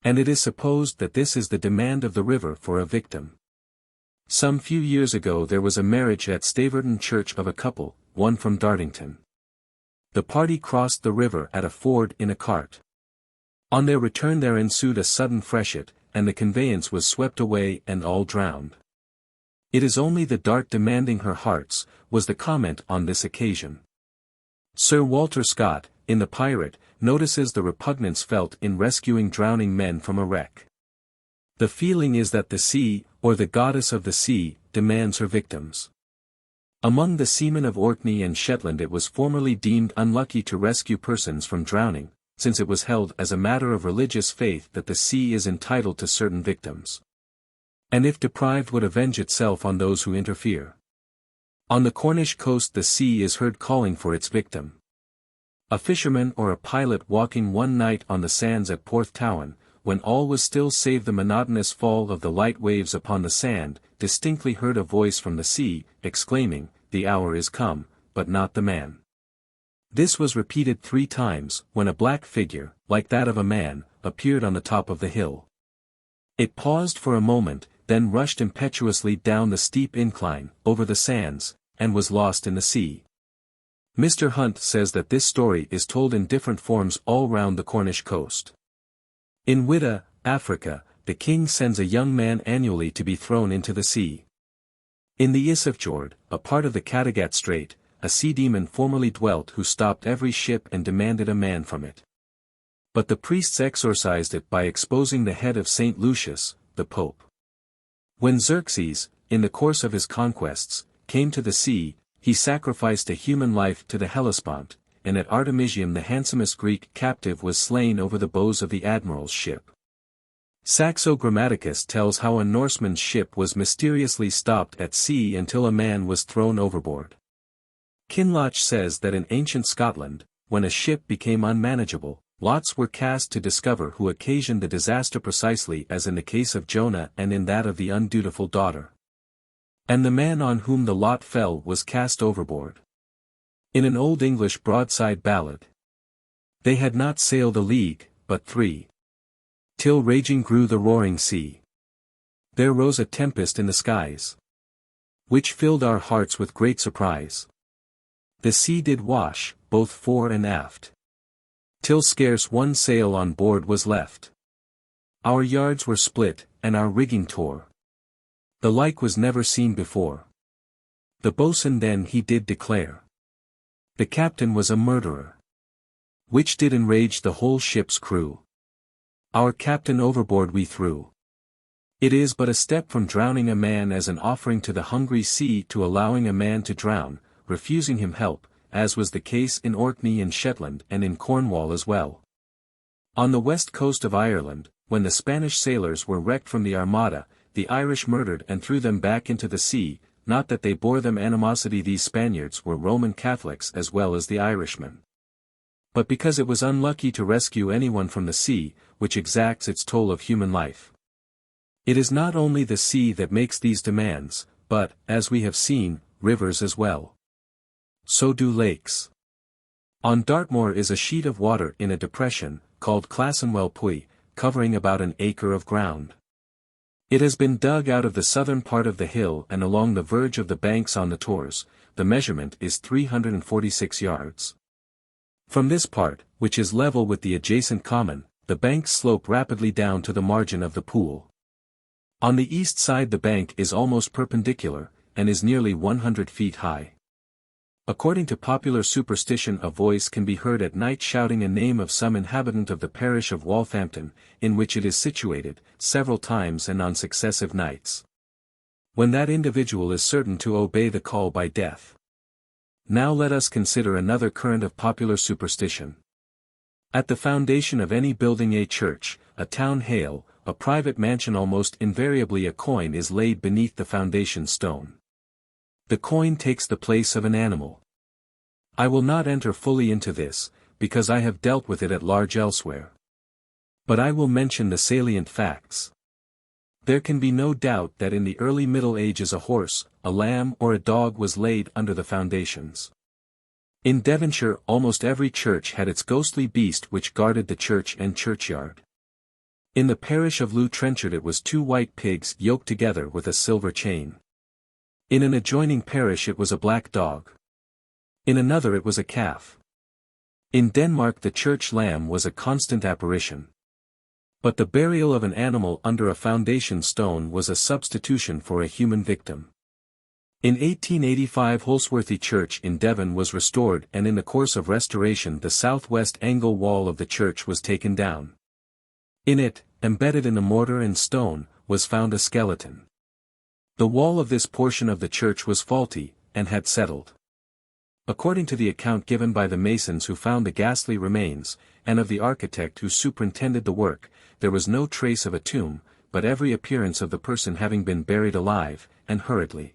And it is supposed that this is the demand of the river for a victim. Some few years ago there was a marriage at Staverton Church of a couple, one from Dartington. The party crossed the river at a ford in a cart. On their return there ensued a sudden freshet, and the conveyance was swept away and all drowned. It is only the dart demanding her hearts, was the comment on this occasion. Sir Walter Scott, in The Pirate, notices the repugnance felt in rescuing drowning men from a wreck. The feeling is that the sea, or the goddess of the sea, demands her victims. Among the seamen of Orkney and Shetland it was formerly deemed unlucky to rescue persons from drowning, since it was held as a matter of religious faith that the sea is entitled to certain victims, and if deprived would avenge itself on those who interfere. On the Cornish coast the sea is heard calling for its victim. A fisherman or a pilot walking one night on the sands at Porthtowan, when all was still save the monotonous fall of the light waves upon the sand, distinctly heard a voice from the sea, exclaiming, "The hour is come, but not the man." This was repeated 3 times, when a black figure, like that of a man, appeared on the top of the hill. It paused for a moment, then rushed impetuously down the steep incline, over the sands, and was lost in the sea. Mr. Hunt says that this story is told in different forms all round the Cornish coast. In Whydah, Africa, the king sends a young man annually to be thrown into the sea. In the Isafjord, a part of the Kattegat Strait, a sea demon formerly dwelt who stopped every ship and demanded a man from it. But the priests exorcised it by exposing the head of Saint Lucius, the Pope. When Xerxes, in the course of his conquests, came to the sea, he sacrificed a human life to the Hellespont, and at Artemisium the handsomest Greek captive was slain over the bows of the admiral's ship. Saxo Grammaticus tells how a Norseman's ship was mysteriously stopped at sea until a man was thrown overboard. Kinloch says that in ancient Scotland, when a ship became unmanageable, lots were cast to discover who occasioned the disaster, precisely as in the case of Jonah and in that of the undutiful daughter. And the man on whom the lot fell was cast overboard. In an Old English broadside ballad, they had not sailed a league, but 3. Till raging grew the roaring sea. There rose a tempest in the skies, which filled our hearts with great surprise. The sea did wash, both fore and aft, till scarce one sail on board was left. Our yards were split, and our rigging tore. The like was never seen before. The boatswain then he did declare, the captain was a murderer, which did enrage the whole ship's crew. Our captain overboard we threw. It is but a step from drowning a man as an offering to the hungry sea to allowing a man to drown, refusing him help, as was the case in Orkney and Shetland and in Cornwall as well. On the west coast of Ireland, when the Spanish sailors were wrecked from the Armada, the Irish murdered and threw them back into the sea, not that they bore them animosity. These Spaniards were Roman Catholics as well as the Irishmen, but because it was unlucky to rescue anyone from the sea, which exacts its toll of human life. It is not only the sea that makes these demands, but, as we have seen, rivers as well. So do lakes. On Dartmoor is a sheet of water in a depression, called Classenwell Puy, covering about an acre of ground. It has been dug out of the southern part of the hill and along the verge of the banks on the tors. The measurement is 346 yards. From this part, which is level with the adjacent common, the banks slope rapidly down to the margin of the pool. On the east side the bank is almost perpendicular, and is nearly 100 feet high. According to popular superstition, a voice can be heard at night shouting a name of some inhabitant of the parish of Walthampton, in which it is situated, several times and on successive nights, when that individual is certain to obey the call by death. Now let us consider another current of popular superstition. At the foundation of any building, a church, a town hale, a private mansion, almost invariably a coin is laid beneath the foundation stone. The coin takes the place of an animal. I will not enter fully into this, because I have dealt with it at large elsewhere. But I will mention the salient facts. There can be no doubt that in the early Middle Ages a horse, a lamb or a dog was laid under the foundations. In Devonshire almost every church had its ghostly beast which guarded the church and churchyard. In the parish of Lew Trenchard it was 2 white pigs yoked together with a silver chain. In an adjoining parish it was a black dog. In another it was a calf. In Denmark the church lamb was a constant apparition. But the burial of an animal under a foundation stone was a substitution for a human victim. In 1885 Holsworthy Church in Devon was restored, and in the course of restoration the southwest angle wall of the church was taken down. In it, embedded in the mortar and stone, was found a skeleton. The wall of this portion of the church was faulty, and had settled. According to the account given by the masons who found the ghastly remains, and of the architect who superintended the work, there was no trace of a tomb, but every appearance of the person having been buried alive, and hurriedly.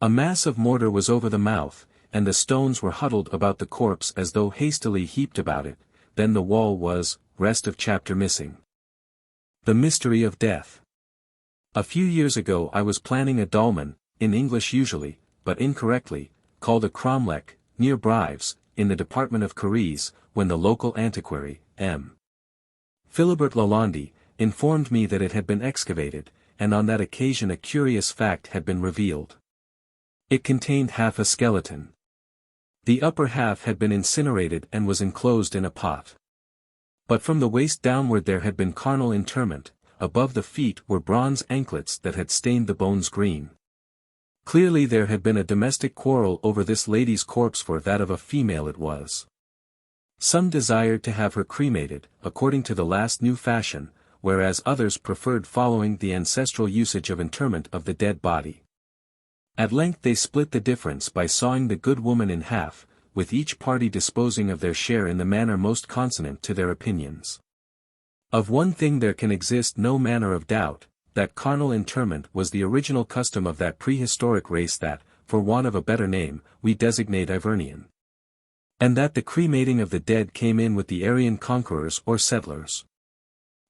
A mass of mortar was over the mouth, and the stones were huddled about the corpse as though hastily heaped about it. Then the wall was, rest of chapter missing. The mystery of death. A few years ago I was planning a dolmen, in English usually, but incorrectly, called a cromlech, near Brives, in the department of Caries, when the local antiquary, M. Philibert Lalande, informed me that it had been excavated, and on that occasion a curious fact had been revealed. It contained half a skeleton. The upper half had been incinerated and was enclosed in a pot. But from the waist downward there had been carnal interment, above the feet were bronze anklets that had stained the bones green. Clearly there had been a domestic quarrel over this lady's corpse, for that of a female it was. Some desired to have her cremated, according to the last new fashion, whereas others preferred following the ancestral usage of interment of the dead body. At length they split the difference by sawing the good woman in half, with each party disposing of their share in the manner most consonant to their opinions. Of one thing there can exist no manner of doubt, that carnal interment was the original custom of that prehistoric race that, for want of a better name, we designate Ivernian. And that the cremating of the dead came in with the Aryan conquerors or settlers.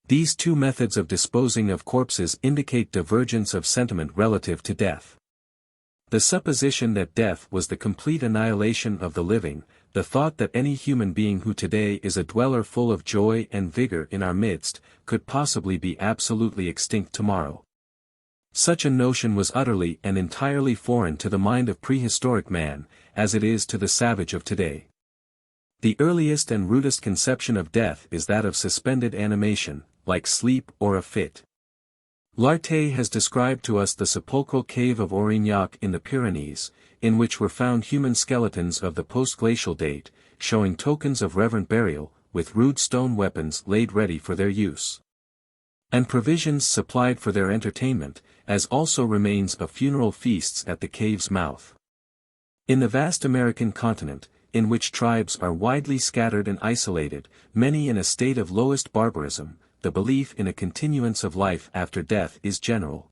These two methods of disposing of corpses indicate divergence of sentiment relative to death. The supposition that death was the complete annihilation of the living, the thought that any human being who today is a dweller full of joy and vigor in our midst, could possibly be absolutely extinct tomorrow. Such a notion was utterly and entirely foreign to the mind of prehistoric man, as it is to the savage of today. The earliest and rudest conception of death is that of suspended animation, like sleep or a fit. Lartet has described to us the sepulchral cave of Aurignac in the Pyrenees, in which were found human skeletons of the post-glacial date, showing tokens of reverent burial, with rude stone weapons laid ready for their use. And provisions supplied for their entertainment, as also remains of funeral feasts at the cave's mouth. In the vast American continent, in which tribes are widely scattered and isolated, many in a state of lowest barbarism, the belief in a continuance of life after death is general.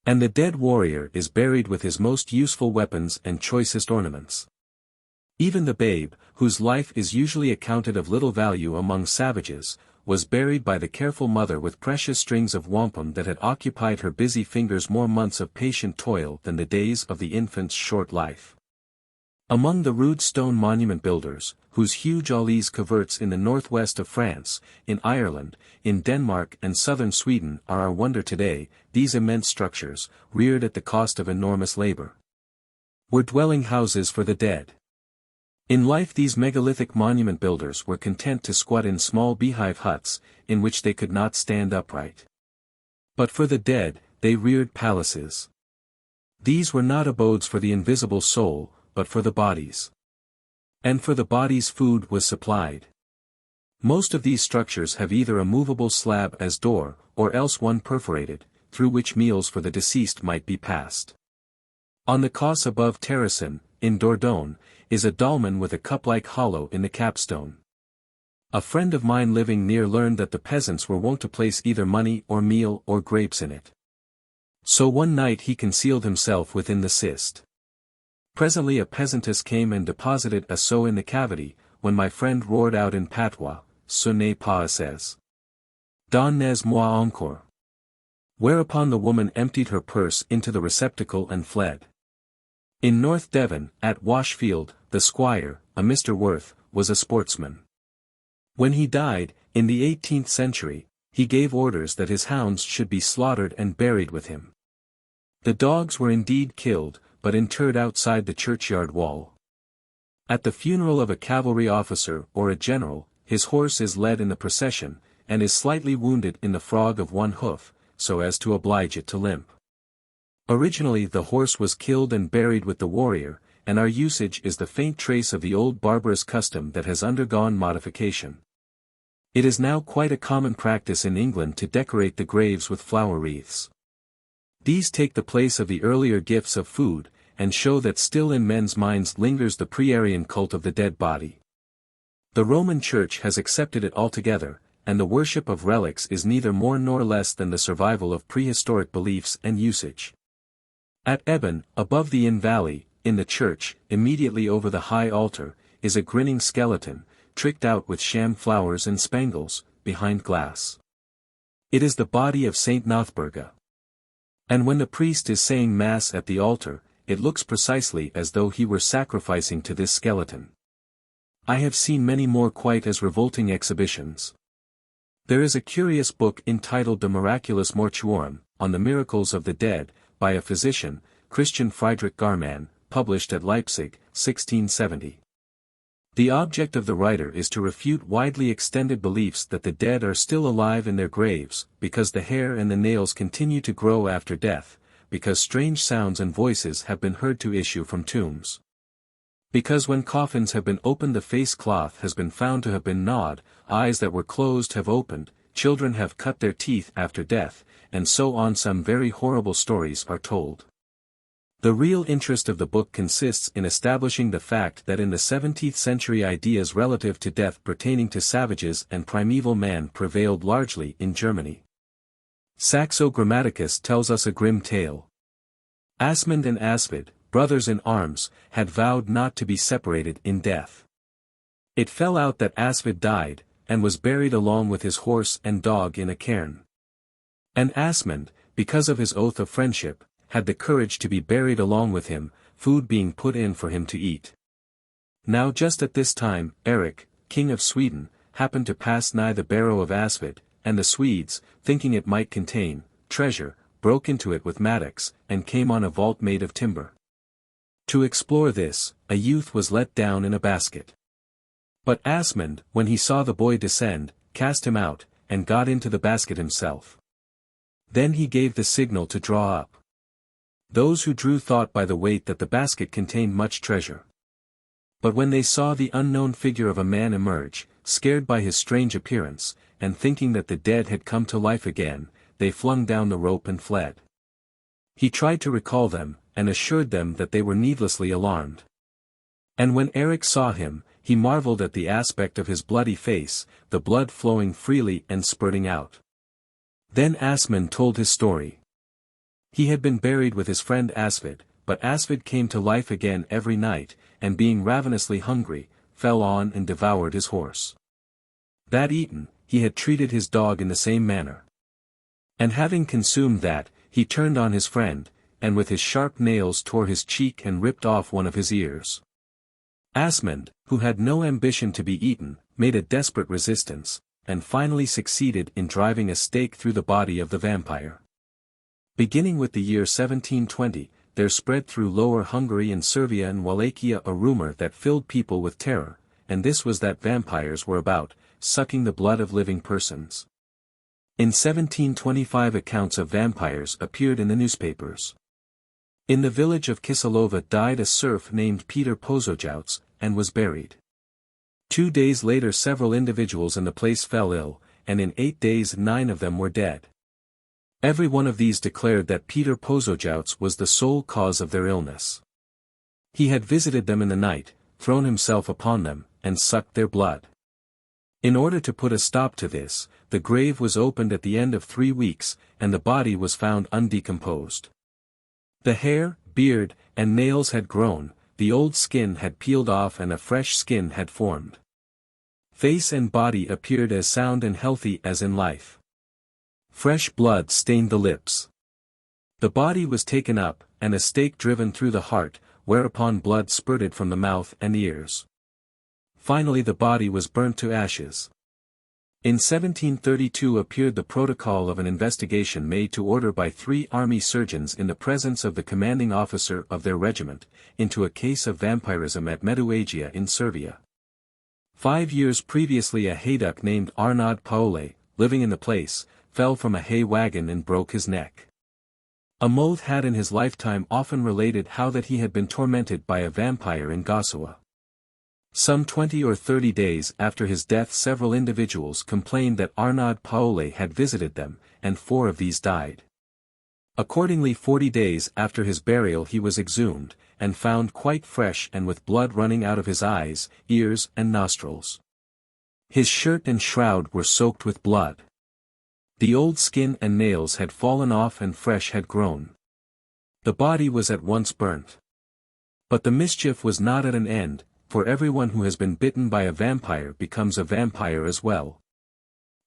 And the dead warrior is buried with his most useful weapons and choicest ornaments. Even the babe, whose life is usually accounted of little value among savages, was buried by the careful mother with precious strings of wampum that had occupied her busy fingers more months of patient toil than the days of the infant's short life. Among the rude stone monument builders, whose huge Aulis coverts in the northwest of France, in Ireland, in Denmark and southern Sweden are our wonder today, these immense structures, reared at the cost of enormous labor, were dwelling houses for the dead. In life these megalithic monument builders were content to squat in small beehive huts, in which they could not stand upright. But for the dead, they reared palaces. These were not abodes for the invisible soul, but for the bodies. And for the bodies food was supplied. Most of these structures have either a movable slab as door, or else one perforated, through which meals for the deceased might be passed. On the Causse above Terrasson, in Dordogne, is a dolmen with a cup-like hollow in the capstone. A friend of mine living near learned that the peasants were wont to place either money or meal or grapes in it. So one night he concealed himself within the cist. Presently a peasantess came and deposited a sou in the cavity, when my friend roared out in patois, "Ce n'est pas assez. Donnez-moi encore." Whereupon the woman emptied her purse into the receptacle and fled. In North Devon, at Washfield, the squire, a Mr. Worth, was a sportsman. When he died, in the 18th century, he gave orders that his hounds should be slaughtered and buried with him. The dogs were indeed killed, but interred outside the churchyard wall. At the funeral of a cavalry officer or a general, his horse is led in the procession, and is slightly wounded in the frog of one hoof, so as to oblige it to limp. Originally the horse was killed and buried with the warrior, and our usage is the faint trace of the old barbarous custom that has undergone modification. It is now quite a common practice in England to decorate the graves with flower wreaths. These take the place of the earlier gifts of food, and show that still in men's minds lingers the pre-Aryan cult of the dead body. The Roman Church has accepted it altogether, and the worship of relics is neither more nor less than the survival of prehistoric beliefs and usage. At Eben, above the Inn Valley, in the church, immediately over the high altar, is a grinning skeleton, tricked out with sham flowers and spangles, behind glass. It is the body of Saint Nothburga. And when the priest is saying Mass at the altar, it looks precisely as though he were sacrificing to this skeleton. I have seen many more quite as revolting exhibitions. There is a curious book entitled De Miraculis Mortuorum, on the miracles of the dead, by a physician, Christian Friedrich Garmann, published at Leipzig, 1670. The object of the writer is to refute widely extended beliefs that the dead are still alive in their graves, because the hair and the nails continue to grow after death, because strange sounds and voices have been heard to issue from tombs. Because when coffins have been opened the face cloth has been found to have been gnawed, eyes that were closed have opened, children have cut their teeth after death, and so on. Some very horrible stories are told. The real interest of the book consists in establishing the fact that in the 17th century ideas relative to death pertaining to savages and primeval man prevailed largely in Germany. Saxo Grammaticus tells us a grim tale. Asmund and Asvid, brothers in arms, had vowed not to be separated in death. It fell out that Asvid died, and was buried along with his horse and dog in a cairn. And Asmund, because of his oath of friendship, had the courage to be buried along with him, food being put in for him to eat. Now just at this time, Eric, king of Sweden, happened to pass nigh the barrow of Asvid, and the Swedes, thinking it might contain treasure, broke into it with mattocks, and came on a vault made of timber. To explore this, a youth was let down in a basket. But Asmund, when he saw the boy descend, cast him out, and got into the basket himself. Then he gave the signal to draw up. Those who drew thought by the weight that the basket contained much treasure. But when they saw the unknown figure of a man emerge, scared by his strange appearance, and thinking that the dead had come to life again, they flung down the rope and fled. He tried to recall them, and assured them that they were needlessly alarmed. And when Eric saw him, he marveled at the aspect of his bloody face, the blood flowing freely and spurting out. Then Asmund told his story. He had been buried with his friend Asvid, but Asvid came to life again every night, and being ravenously hungry, fell on and devoured his horse. That eaten, he had treated his dog in the same manner. And having consumed that, he turned on his friend, and with his sharp nails tore his cheek and ripped off one of his ears. Asmund, who had no ambition to be eaten, made a desperate resistance, and finally succeeded in driving a stake through the body of the vampire. Beginning with the year 1720, there spread through Lower Hungary and Servia and Wallachia a rumor that filled people with terror, and this was that vampires were about, sucking the blood of living persons. In 1725 accounts of vampires appeared in the newspapers. In the village of Kisilova died a serf named Peter Pozojauts, and was buried. 2 days later several individuals in the place fell ill, and in 8 days 9 of them were dead. Every one of these declared that Peter Pozojauts was the sole cause of their illness. He had visited them in the night, thrown himself upon them, and sucked their blood. In order to put a stop to this, the grave was opened at the end of 3 weeks, and the body was found undecomposed. The hair, beard, and nails had grown, the old skin had peeled off and a fresh skin had formed. Face and body appeared as sound and healthy as in life. Fresh blood stained the lips. The body was taken up, and a stake driven through the heart, whereupon blood spurted from the mouth and ears. Finally the body was burnt to ashes. In 1732 appeared the protocol of an investigation made to order by 3 army surgeons in the presence of the commanding officer of their regiment, into a case of vampirism at Meduagia in Servia. 5 years previously a hayduck named Arnaud Paole, living in the place, fell from a hay wagon and broke his neck. A Moth had in his lifetime often related how that he had been tormented by a vampire in Gosowa. Some 20 or 30 days after his death several individuals complained that Arnaud Paole had visited them, and 4 of these died. Accordingly 40 days after his burial he was exhumed, and found quite fresh and with blood running out of his eyes, ears and nostrils. His shirt and shroud were soaked with blood. The old skin and nails had fallen off and fresh had grown. The body was at once burnt. But the mischief was not at an end, for everyone who has been bitten by a vampire becomes a vampire as well.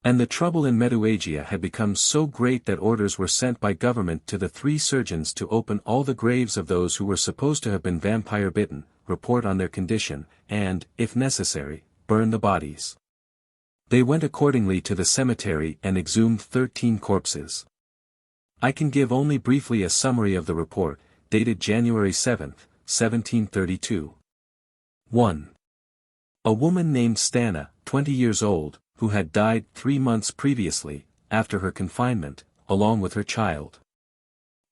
And the trouble in Meduagia had become so great that orders were sent by government to the 3 surgeons to open all the graves of those who were supposed to have been vampire bitten, report on their condition, and, if necessary, burn the bodies. They went accordingly to the cemetery and exhumed 13 corpses. I can give only briefly a summary of the report, dated January 7, 1732. 1. A woman named Stana, 20 years old, who had died 3 months previously, after her confinement, along with her child.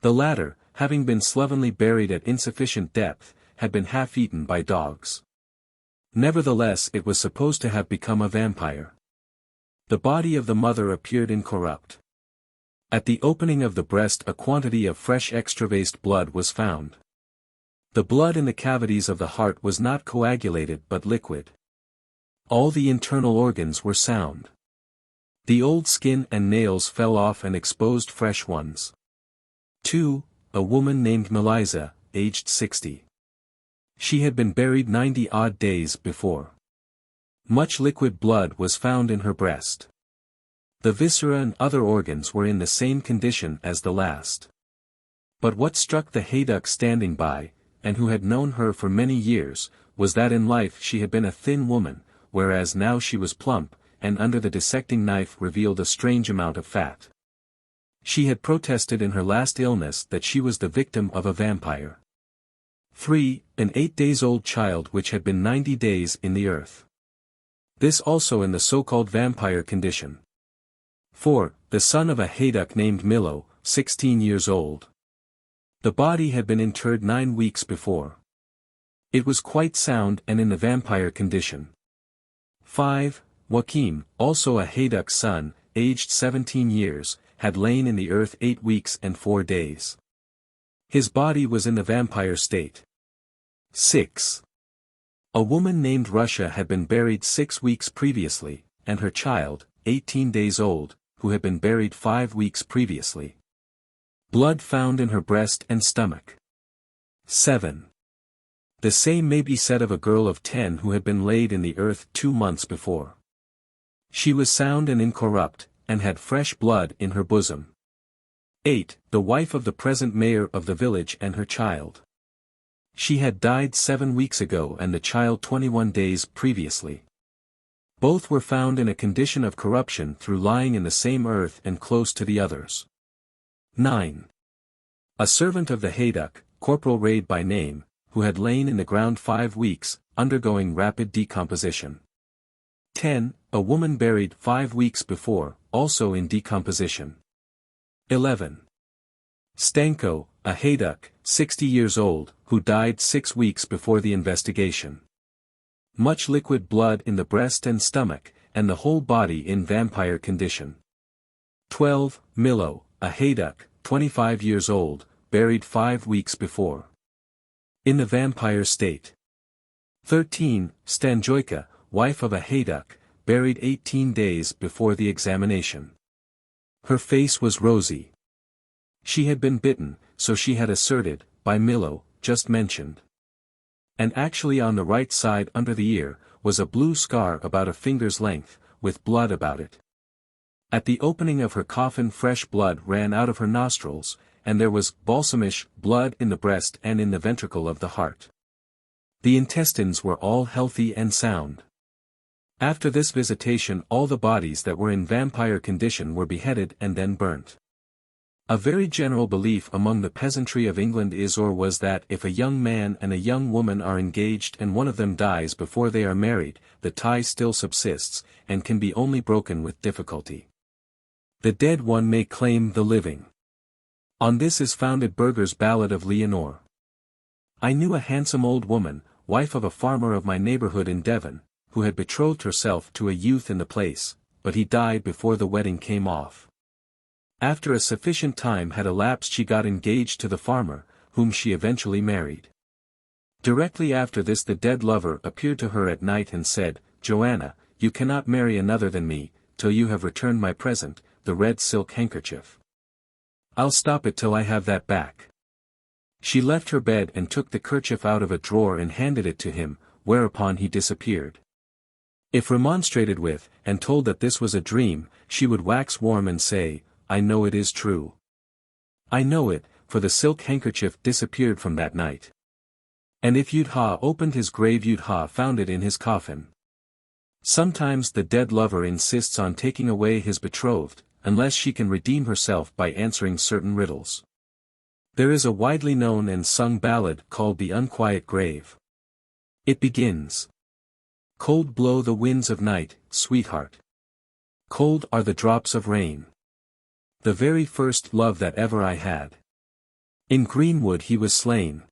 The latter, having been slovenly buried at insufficient depth, had been half-eaten by dogs. Nevertheless, it was supposed to have become a vampire. The body of the mother appeared incorrupt. At the opening of the breast a quantity of fresh extravased blood was found. The blood in the cavities of the heart was not coagulated but liquid. All the internal organs were sound. The old skin and nails fell off and exposed fresh ones. 2. A woman named Melisa, aged 60. She had been buried 90-odd days before. Much liquid blood was found in her breast. The viscera and other organs were in the same condition as the last. But what struck the hayduck standing by, and who had known her for many years, was that in life she had been a thin woman, whereas now she was plump, and under the dissecting knife revealed a strange amount of fat. She had protested in her last illness that she was the victim of a vampire. 3. An 8-days-old child which had been 90 days in the earth. This also in the so-called vampire condition. 4. The son of a hayduck named Milo, 16 years old. The body had been interred 9 weeks before. It was quite sound and in the vampire condition. 5. Joachim, also a hayduck's son, aged 17 years, had lain in the earth 8 weeks and 4 days. His body was in the vampire state. 6. A woman named Russia had been buried 6 weeks previously, and her child, 18 days old, who had been buried 5 weeks previously. Blood found in her breast and stomach. 7. The same may be said of a girl of 10 who had been laid in the earth 2 months before. She was sound and incorrupt, and had fresh blood in her bosom. 8. The wife of the present mayor of the village and her child. She had died 7 weeks ago and the child 21 days previously. Both were found in a condition of corruption through lying in the same earth and close to the others. 9. A servant of the hayduck, Corporal Raid by name, who had lain in the ground 5 weeks, undergoing rapid decomposition. 10. A woman buried 5 weeks before, also in decomposition. 11. Stanko, a hayduck, 60 years old, who died 6 weeks before the investigation. Much liquid blood in the breast and stomach, and the whole body in vampire condition. 12. Milo, a hayduck, 25 years old, buried 5 weeks before. In the vampire state. 13. Stanjoika, wife of a hayduck, buried 18 days before the examination. Her face was rosy. She had been bitten, so she had asserted, by Milo, just mentioned. And actually on the right side under the ear, was a blue scar about a finger's length, with blood about it. At the opening of her coffin fresh blood ran out of her nostrils, and there was balsamish blood in the breast and in the ventricle of the heart. The intestines were all healthy and sound. After this visitation all the bodies that were in vampire condition were beheaded and then burnt. A very general belief among the peasantry of England is or was that if a young man and a young woman are engaged and one of them dies before they are married, the tie still subsists, and can be only broken with difficulty. The dead one may claim the living. On this is founded Burger's Ballad of Leonore. I knew a handsome old woman, wife of a farmer of my neighborhood in Devon, who had betrothed herself to a youth in the place, but he died before the wedding came off. After a sufficient time had elapsed she got engaged to the farmer, whom she eventually married. Directly after this the dead lover appeared to her at night and said, "Joanna, you cannot marry another than me, till you have returned my present, the red silk handkerchief. I'll stop it till I have that back." She left her bed and took the kerchief out of a drawer and handed it to him, whereupon he disappeared. If remonstrated with, and told that this was a dream, she would wax warm and say, "I know it is true. I know it, for the silk handkerchief disappeared from that night." And if Yudha opened his grave, Yudha found it in his coffin. Sometimes the dead lover insists on taking away his betrothed, unless she can redeem herself by answering certain riddles. There is a widely known and sung ballad called The Unquiet Grave. It begins. Cold blow the winds of night, sweetheart. Cold are the drops of rain. The very first love that ever I had. In greenwood he was slain.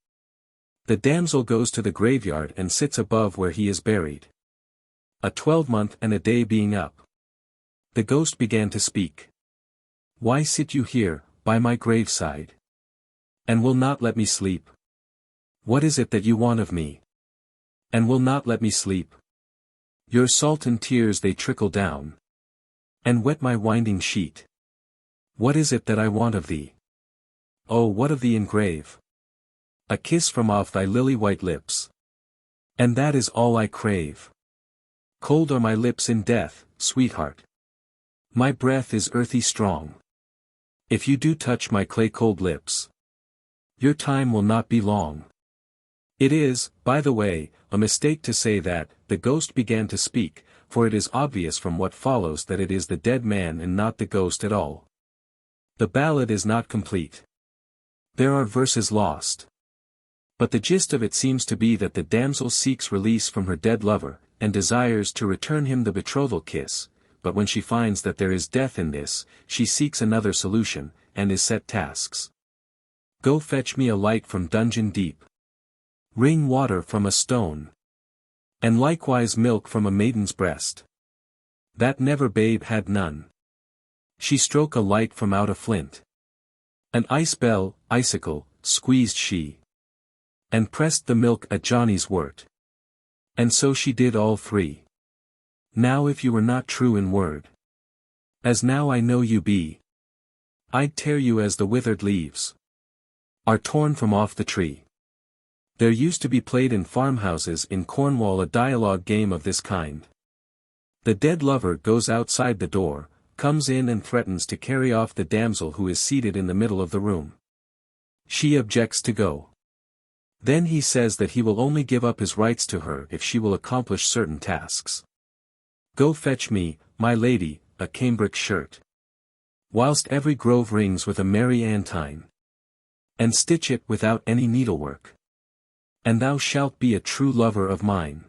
The damsel goes to the graveyard and sits above where he is buried. A 12-month and a day being up. The ghost began to speak. Why sit you here, by my graveside? And will not let me sleep? What is it that you want of me? And will not let me sleep? Your salt and tears they trickle down. And wet my winding sheet. What is it that I want of thee? Oh, what of thee in grave? A kiss from off thy lily-white lips. And that is all I crave. Cold are my lips in death, sweetheart. My breath is earthy strong. If you do touch my clay-cold lips, your time will not be long. It is, by the way, a mistake to say that the ghost began to speak, for it is obvious from what follows that it is the dead man and not the ghost at all. The ballad is not complete. There are verses lost. But the gist of it seems to be that the damsel seeks release from her dead lover, and desires to return him the betrothal kiss, but when she finds that there is death in this, she seeks another solution, and is set tasks. Go fetch me a light from dungeon deep. Wring water from a stone. And likewise milk from a maiden's breast. That never babe had none. She stroke a light from out a flint. An ice bell, icicle, squeezed she. And pressed the milk at Johnny's wort. And so she did all three. Now if you were not true in word, as now I know you be, I'd tear you as the withered leaves are torn from off the tree. There used to be played in farmhouses in Cornwall a dialogue game of this kind. The dead lover goes outside the door, comes in and threatens to carry off the damsel who is seated in the middle of the room. She objects to go. Then he says that he will only give up his rights to her if she will accomplish certain tasks. Go fetch me, my lady, a cambric shirt. Whilst every grove rings with a merry antine. And stitch it without any needlework. And thou shalt be a true lover of mine.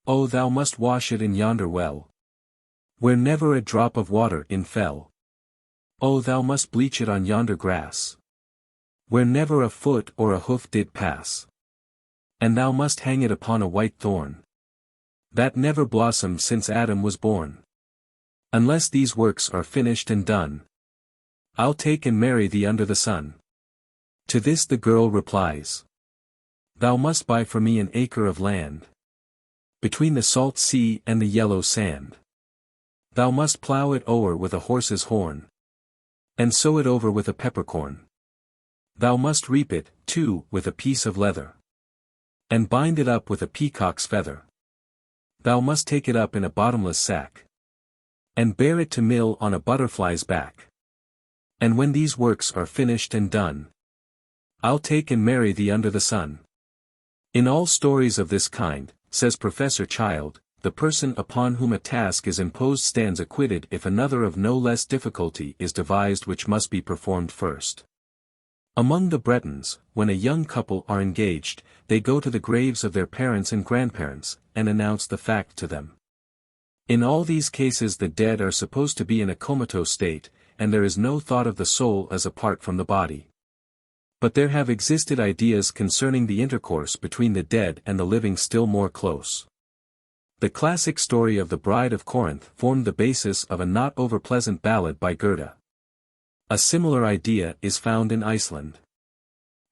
Oh, thou must wash it in yonder well, where never a drop of water in fell. Oh, thou must bleach it on yonder grass, where never a foot or a hoof did pass. And thou must hang it upon a white thorn, that never blossomed since Adam was born. Unless these works are finished and done, I'll take and marry thee under the sun. To this the girl replies, thou must buy for me an acre of land, between the salt sea and the yellow sand. Thou must plough it o'er with a horse's horn, and sow it over with a peppercorn. Thou must reap it, too, with a piece of leather, and bind it up with a peacock's feather. Thou must take it up in a bottomless sack, and bear it to mill on a butterfly's back. And when these works are finished and done, I'll take and marry thee under the sun. In all stories of this kind, says Professor Child, the person upon whom a task is imposed stands acquitted if another of no less difficulty is devised which must be performed first. Among the Bretons, when a young couple are engaged, they go to the graves of their parents and grandparents, and announce the fact to them. In all these cases the dead are supposed to be in a comatose state, and there is no thought of the soul as apart from the body. But there have existed ideas concerning the intercourse between the dead and the living still more close. The classic story of the Bride of Corinth formed the basis of a not over-pleasant ballad by Goethe. A similar idea is found in Iceland.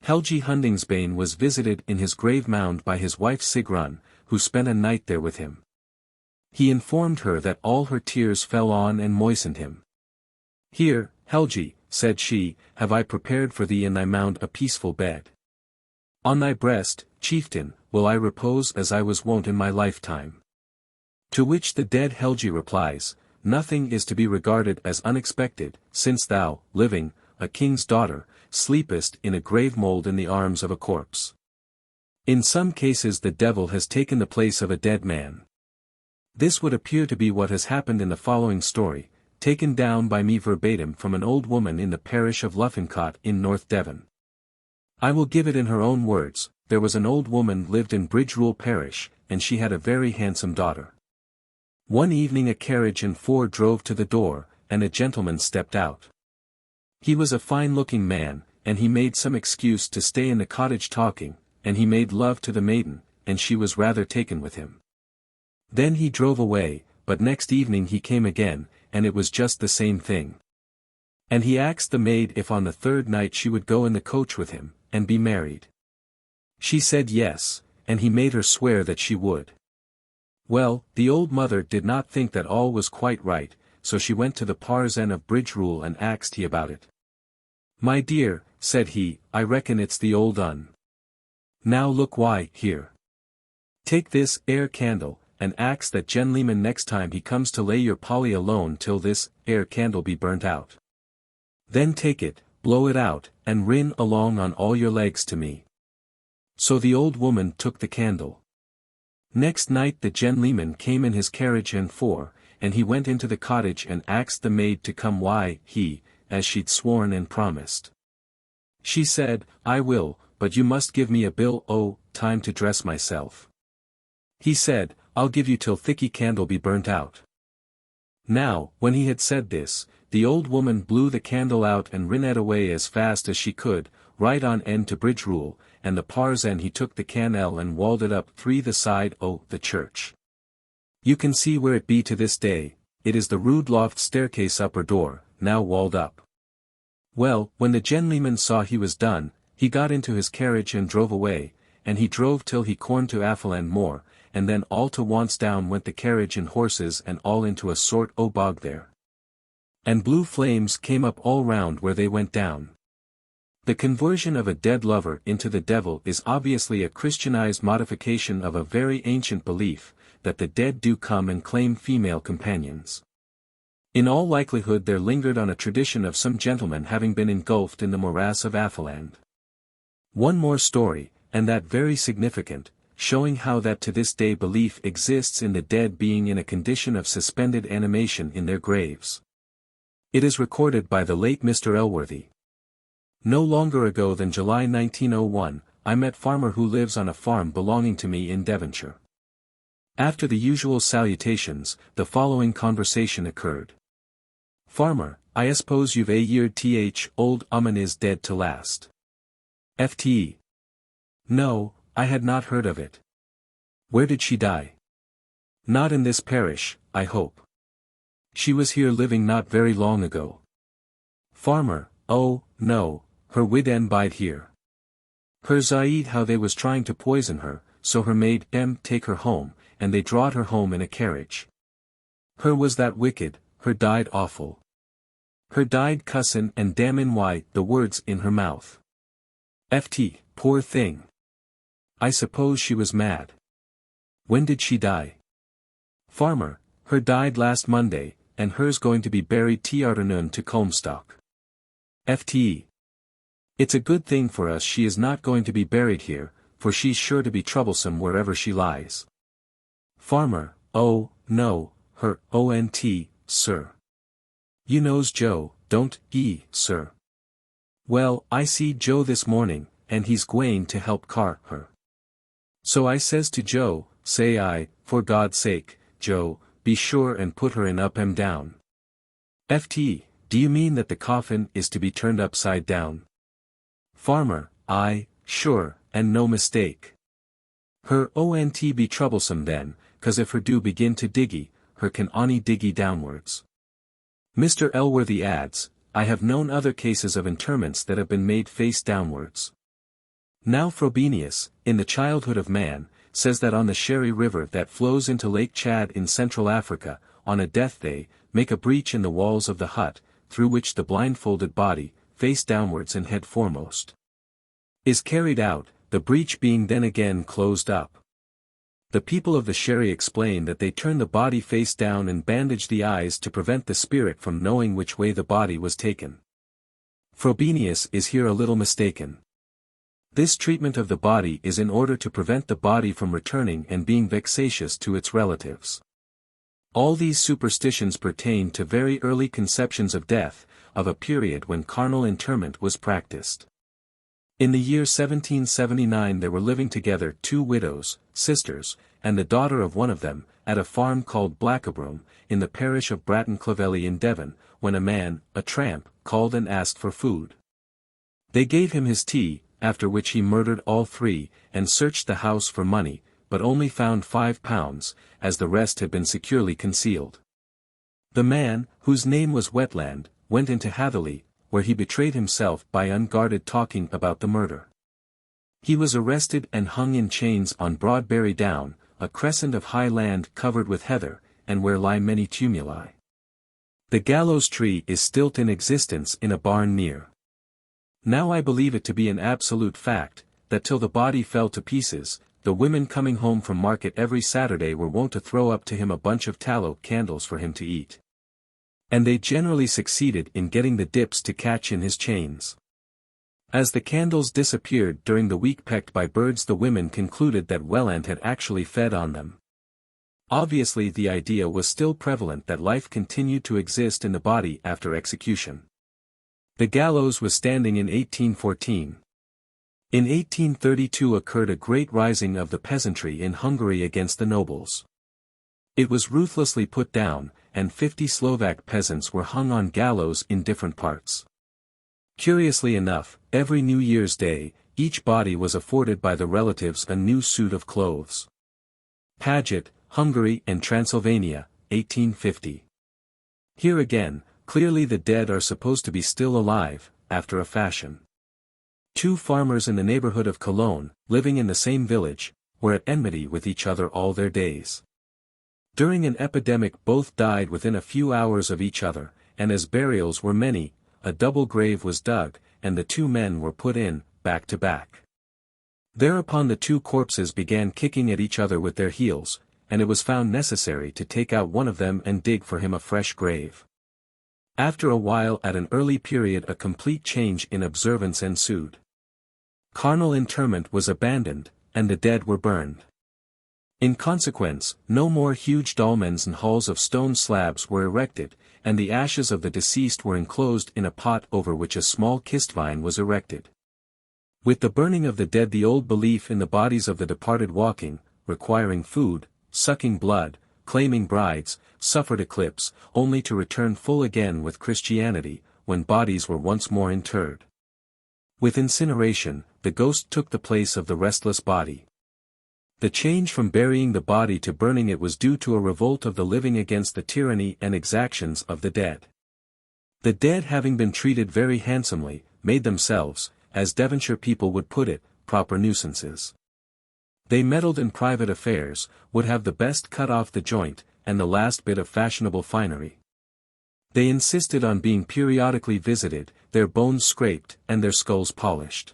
Helgi Hundingsbane was visited in his grave mound by his wife Sigrun, who spent a night there with him. He informed her that all her tears fell on and moistened him. Here, Helgi, said she, have I prepared for thee in thy mound a peaceful bed. On thy breast, chieftain, will I repose as I was wont in my lifetime. To which the dead Helgi replies, nothing is to be regarded as unexpected, since thou, living, a king's daughter, sleepest in a grave mold in the arms of a corpse. In some cases the devil has taken the place of a dead man. This would appear to be what has happened in the following story, taken down by me verbatim from an old woman in the parish of Luffincott in North Devon. I will give it in her own words. There was an old woman lived in Bridgerule parish, and she had a very handsome daughter. One evening a carriage and four drove to the door, and a gentleman stepped out. He was a fine-looking man, and he made some excuse to stay in the cottage talking, and he made love to the maiden, and she was rather taken with him. Then he drove away, but next evening he came again, and it was just the same thing. And he asked the maid if on the third night she would go in the coach with him, and be married. She said yes, and he made her swear that she would. Well, the old mother did not think that all was quite right, so she went to the parson of Bridgerule and asked he about it. "My dear," said he, "I reckon it's the old un. Now look why, here. Take this air candle, and ax that gentleman next time he comes to lay your Polly alone till this air candle be burnt out. Then take it, blow it out, and rin along on all your legs to me." So the old woman took the candle. Next night the gentleman came in his carriage and four, and he went into the cottage and asked the maid to come why, he, as she'd sworn and promised. She said, "I will, but you must give me a bill time to dress myself." He said, "I'll give you till thicky candle be burnt out." Now, when he had said this, the old woman blew the candle out and ran away as fast as she could, right on end to Bridgerule, and the parson he took the candle and walled it up through the side the church. You can see where it be to this day. It is the rude loft staircase upper door, now walled up. Well, when the gentleman saw he was done, he got into his carriage and drove away, and he drove till he corned to Affaland Moor, and then all to once down went the carriage and horses and all into a sort o' bog there. And blue flames came up all round where they went down. The conversion of a dead lover into the devil is obviously a Christianized modification of a very ancient belief, that the dead do come and claim female companions. In all likelihood there lingered on a tradition of some gentleman having been engulfed in the morass of Affaland. One more story, and that very significant, showing how that to this day belief exists in the dead being in a condition of suspended animation in their graves. It is recorded by the late Mr. Elworthy. No longer ago than July 1901, I met farmer who lives on a farm belonging to me in Devonshire. After the usual salutations, the following conversation occurred. "Farmer, I suppose you've heard old 'oman is dead to last." FT. "No, I had not heard of it. Where did she die?" "Not in this parish, I hope. She was here living not very long ago." Farmer. "Oh, no, her widden bide here. Her zaid how they was trying to poison her, so her maid take her home, and they drawed her home in a carriage. Her was that wicked, her died awful. Her died cussin' and damnin' why, the words in her mouth. FT, poor thing. I suppose she was mad. When did she die?" Farmer. "Her died last Monday, and her's going to be buried t'arternoon to Comstock." FT. "It's a good thing for us she is not going to be buried here, for she's sure to be troublesome wherever she lies." Farmer. "Oh, no, her ont, sir. You knows Joe, don't ye, sir? Well, I see Joe this morning, and he's gwain to help car her. So I says to Joe, say I, for God's sake, Joe, be sure and put her in down. FT, do you mean that the coffin is to be turned upside down?" Farmer. "Aye, sure, and no mistake. Her ont be troublesome then, 'cause if her do begin to diggy, her can ony diggy downwards." Mr. Elworthy adds, "I have known other cases of interments that have been made face downwards." Now Frobenius, in The Childhood of Man, says that on the Sherry River that flows into Lake Chad in Central Africa, on a death they make a breach in the walls of the hut, through which the blindfolded body, face downwards and head foremost, is carried out, the breach being then again closed up. The people of the Sherry explain that they turn the body face down and bandage the eyes to prevent the spirit from knowing which way the body was taken. Frobenius is here a little mistaken. This treatment of the body is in order to prevent the body from returning and being vexatious to its relatives. All these superstitions pertain to very early conceptions of death, of a period when carnal interment was practiced. In the year 1779 there were living together 2 widows, sisters, and the daughter of one of them, at a farm called Blackabroom, in the parish of Bratton Clovelly in Devon, when a man, a tramp, called and asked for food. They gave him his tea, after which he murdered all 3, and searched the house for money, but only found £5, as the rest had been securely concealed. The man, whose name was Wetland, went into Hatherley, where he betrayed himself by unguarded talking about the murder. He was arrested and hung in chains on Broadberry Down, a crescent of high land covered with heather, and where lie many tumuli. The gallows tree is still in existence in a barn near. Now I believe it to be an absolute fact, that till the body fell to pieces, the women coming home from market every Saturday were wont to throw up to him a bunch of tallow candles for him to eat. And they generally succeeded in getting the dips to catch in his chains. As the candles disappeared during the week pecked by birds, the women concluded that Welland had actually fed on them. Obviously the idea was still prevalent that life continued to exist in the body after execution. The gallows was standing in 1814. In 1832 occurred a great rising of the peasantry in Hungary against the nobles. It was ruthlessly put down, and 50 Slovak peasants were hung on gallows in different parts. Curiously enough, every New Year's Day, each body was afforded by the relatives a new suit of clothes. Paget, Hungary and Transylvania, 1850. Here again, clearly the dead are supposed to be still alive, after a fashion. 2 farmers in the neighborhood of Cologne, living in the same village, were at enmity with each other all their days. During an epidemic both died within a few hours of each other, and as burials were many, a double grave was dug, and the 2 men were put in, back to back. Thereupon the 2 corpses began kicking at each other with their heels, and it was found necessary to take out one of them and dig for him a fresh grave. After a while at an early period a complete change in observance ensued. Carnal interment was abandoned, and the dead were burned. In consequence, no more huge dolmens and halls of stone slabs were erected, and the ashes of the deceased were enclosed in a pot over which a small kist vine was erected. With the burning of the dead the old belief in the bodies of the departed walking, requiring food, sucking blood, claiming brides, suffered eclipse, only to return full again with Christianity, when bodies were once more interred. With incineration, the ghost took the place of the restless body. The change from burying the body to burning it was due to a revolt of the living against the tyranny and exactions of the dead. The dead, having been treated very handsomely, made themselves, as Devonshire people would put it, proper nuisances. They meddled in private affairs, would have the best cut off the joint, and the last bit of fashionable finery. They insisted on being periodically visited, their bones scraped, and their skulls polished.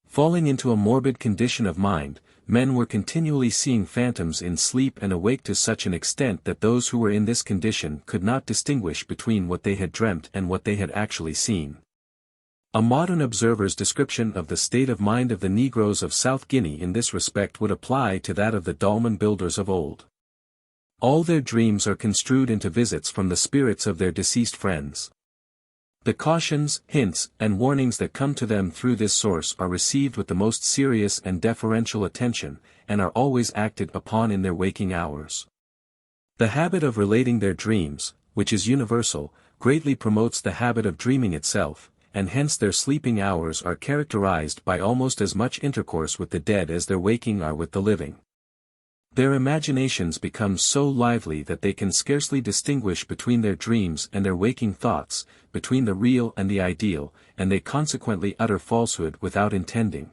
Falling into a morbid condition of mind, men were continually seeing phantoms in sleep and awake to such an extent that those who were in this condition could not distinguish between what they had dreamt and what they had actually seen. A modern observer's description of the state of mind of the Negroes of South Guinea in this respect would apply to that of the dolmen builders of old. All their dreams are construed into visits from the spirits of their deceased friends. The cautions, hints, and warnings that come to them through this source are received with the most serious and deferential attention, and are always acted upon in their waking hours. The habit of relating their dreams, which is universal, greatly promotes the habit of dreaming itself, and hence their sleeping hours are characterized by almost as much intercourse with the dead as their waking are with the living. Their imaginations become so lively that they can scarcely distinguish between their dreams and their waking thoughts, between the real and the ideal, and they consequently utter falsehood without intending,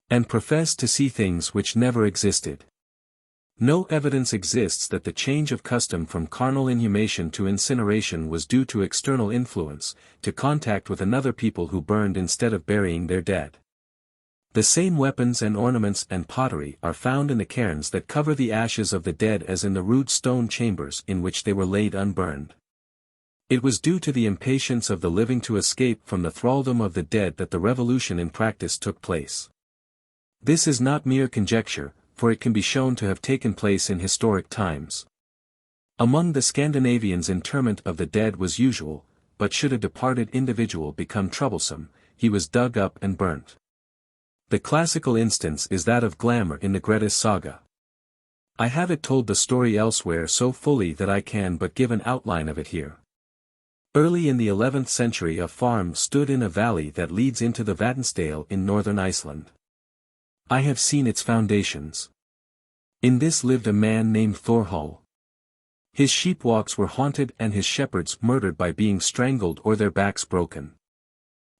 and profess to see things which never existed. No evidence exists that the change of custom from carnal inhumation to incineration was due to external influence, to contact with another people who burned instead of burying their dead. The same weapons and ornaments and pottery are found in the cairns that cover the ashes of the dead as in the rude stone chambers in which they were laid unburned. It was due to the impatience of the living to escape from the thraldom of the dead that the revolution in practice took place. This is not mere conjecture, for it can be shown to have taken place in historic times. Among the Scandinavians interment of the dead was usual, but should a departed individual become troublesome, he was dug up and burnt. The classical instance is that of Glamour in the Grettis saga. I have it told the story elsewhere so fully that I can but give an outline of it here. Early in the 11th century a farm stood in a valley that leads into the Vatnsdale in northern Iceland. I have seen its foundations. In this lived a man named Thorhall. His sheepwalks were haunted and his shepherds murdered by being strangled or their backs broken.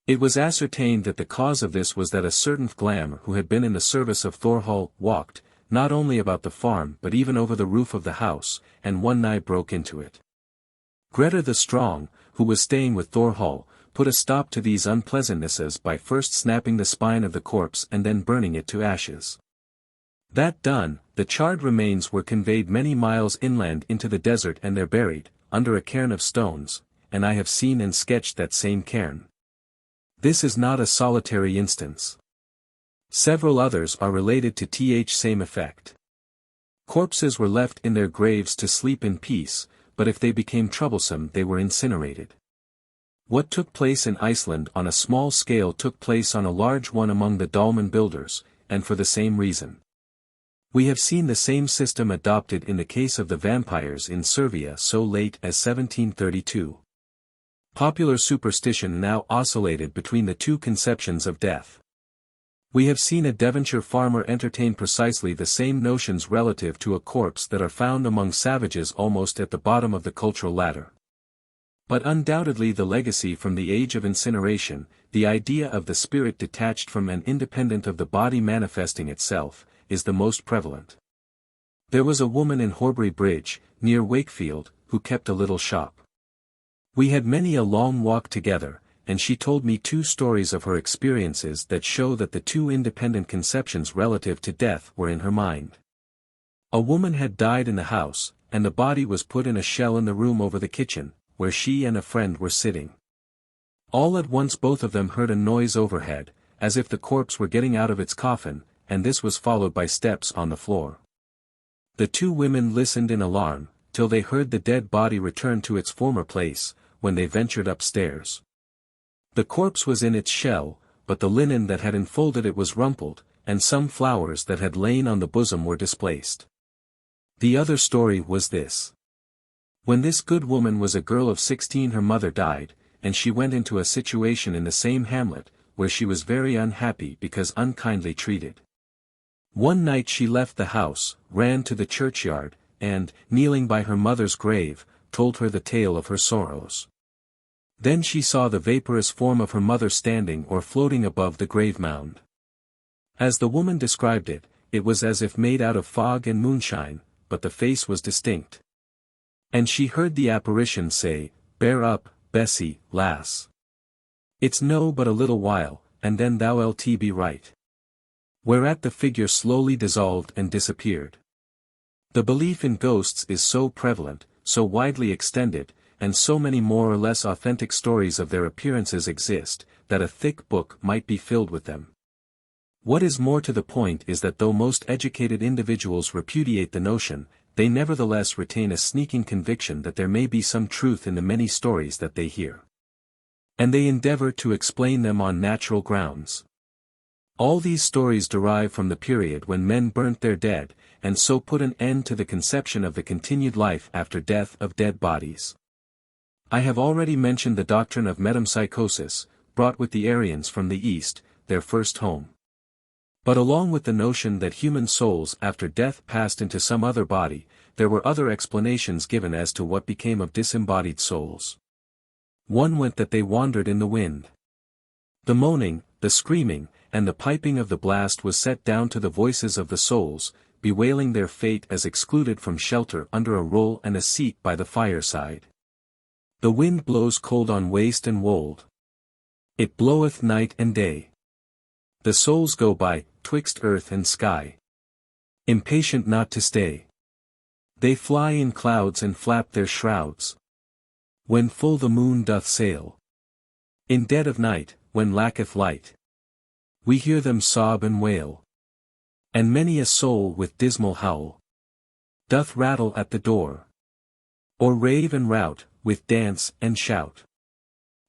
It was ascertained that the cause of this was that a certain Glam who had been in the service of Thorhall walked, not only about the farm but even over the roof of the house, and one night broke into it. Grettir the Strong, who was staying with Thorhall, put a stop to these unpleasantnesses by first snapping the spine of the corpse and then burning it to ashes. That done, the charred remains were conveyed many miles inland into the desert and there buried, under a cairn of stones, and I have seen and sketched that same cairn. This is not a solitary instance. Several others are related to the same effect. Corpses were left in their graves to sleep in peace, but if they became troublesome they were incinerated. What took place in Iceland on a small scale took place on a large one among the dolmen builders, and for the same reason. We have seen the same system adopted in the case of the vampires in Servia so late as 1732. Popular superstition now oscillated between the two conceptions of death. We have seen a Devonshire farmer entertain precisely the same notions relative to a corpse that are found among savages almost at the bottom of the cultural ladder. But undoubtedly the legacy from the age of incineration, the idea of the spirit detached from and independent of the body manifesting itself, is the most prevalent. There was a woman in Horbury Bridge, near Wakefield, who kept a little shop. We had many a long walk together, and she told me 2 stories of her experiences that show that the 2 independent conceptions relative to death were in her mind. A woman had died in the house, and the body was put in a shell in the room over the kitchen, where she and a friend were sitting. All at once both of them heard a noise overhead, as if the corpse were getting out of its coffin, and this was followed by steps on the floor. The 2 women listened in alarm, till they heard the dead body return to its former place, when they ventured upstairs. The corpse was in its shell, but the linen that had enfolded it was rumpled, and some flowers that had lain on the bosom were displaced. The other story was this. When this good woman was a girl of 16 her mother died, and she went into a situation in the same hamlet, where she was very unhappy because unkindly treated. One night she left the house, ran to the churchyard, and, kneeling by her mother's grave, told her the tale of her sorrows. Then she saw the vaporous form of her mother standing or floating above the grave mound. As the woman described it, it was as if made out of fog and moonshine, but the face was distinct. And she heard the apparition say, "Bear up, Bessie, lass. It's no but a little while, and then thou'lt be right." Whereat the figure slowly dissolved and disappeared. The belief in ghosts is so prevalent, so widely extended, and so many more or less authentic stories of their appearances exist, that a thick book might be filled with them. What is more to the point is that though most educated individuals repudiate the notion, they nevertheless retain a sneaking conviction that there may be some truth in the many stories that they hear. And they endeavor to explain them on natural grounds. All these stories derive from the period when men burnt their dead, and so put an end to the conception of the continued life after death of dead bodies. I have already mentioned the doctrine of metempsychosis, brought with the Aryans from the East, their first home. But along with the notion that human souls after death passed into some other body, there were other explanations given as to what became of disembodied souls. One went that they wandered in the wind. The moaning, the screaming, and the piping of the blast was set down to the voices of the souls, bewailing their fate as excluded from shelter under a roll and a seat by the fireside. The wind blows cold on waste and wold. It bloweth night and day. The souls go by, twixt earth and sky, impatient not to stay. They fly in clouds and flap their shrouds. When full the moon doth sail. In dead of night, when lacketh light. We hear them sob and wail. And many a soul with dismal howl doth rattle at the door. Or rave and rout, with dance and shout.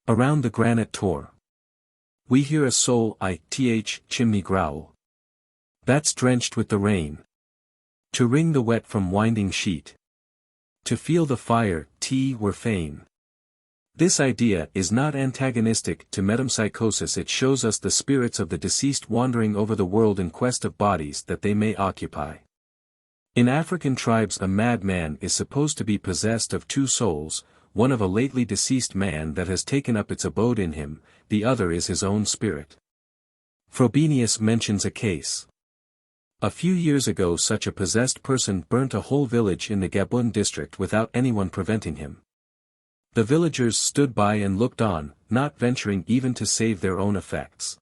Around the granite tor. We hear a soul chimney growl. That's drenched with the rain. To wring the wet from winding sheet. To feel the fire, were fain. This idea is not antagonistic to metempsychosis. It shows us the spirits of the deceased wandering over the world in quest of bodies that they may occupy. In African tribes a madman is supposed to be possessed of two souls, one of a lately deceased man that has taken up its abode in him, the other is his own spirit. Frobenius mentions a case. A few years ago such a possessed person burnt a whole village in the Gabon district without anyone preventing him. The villagers stood by and looked on, not venturing even to save their own effects.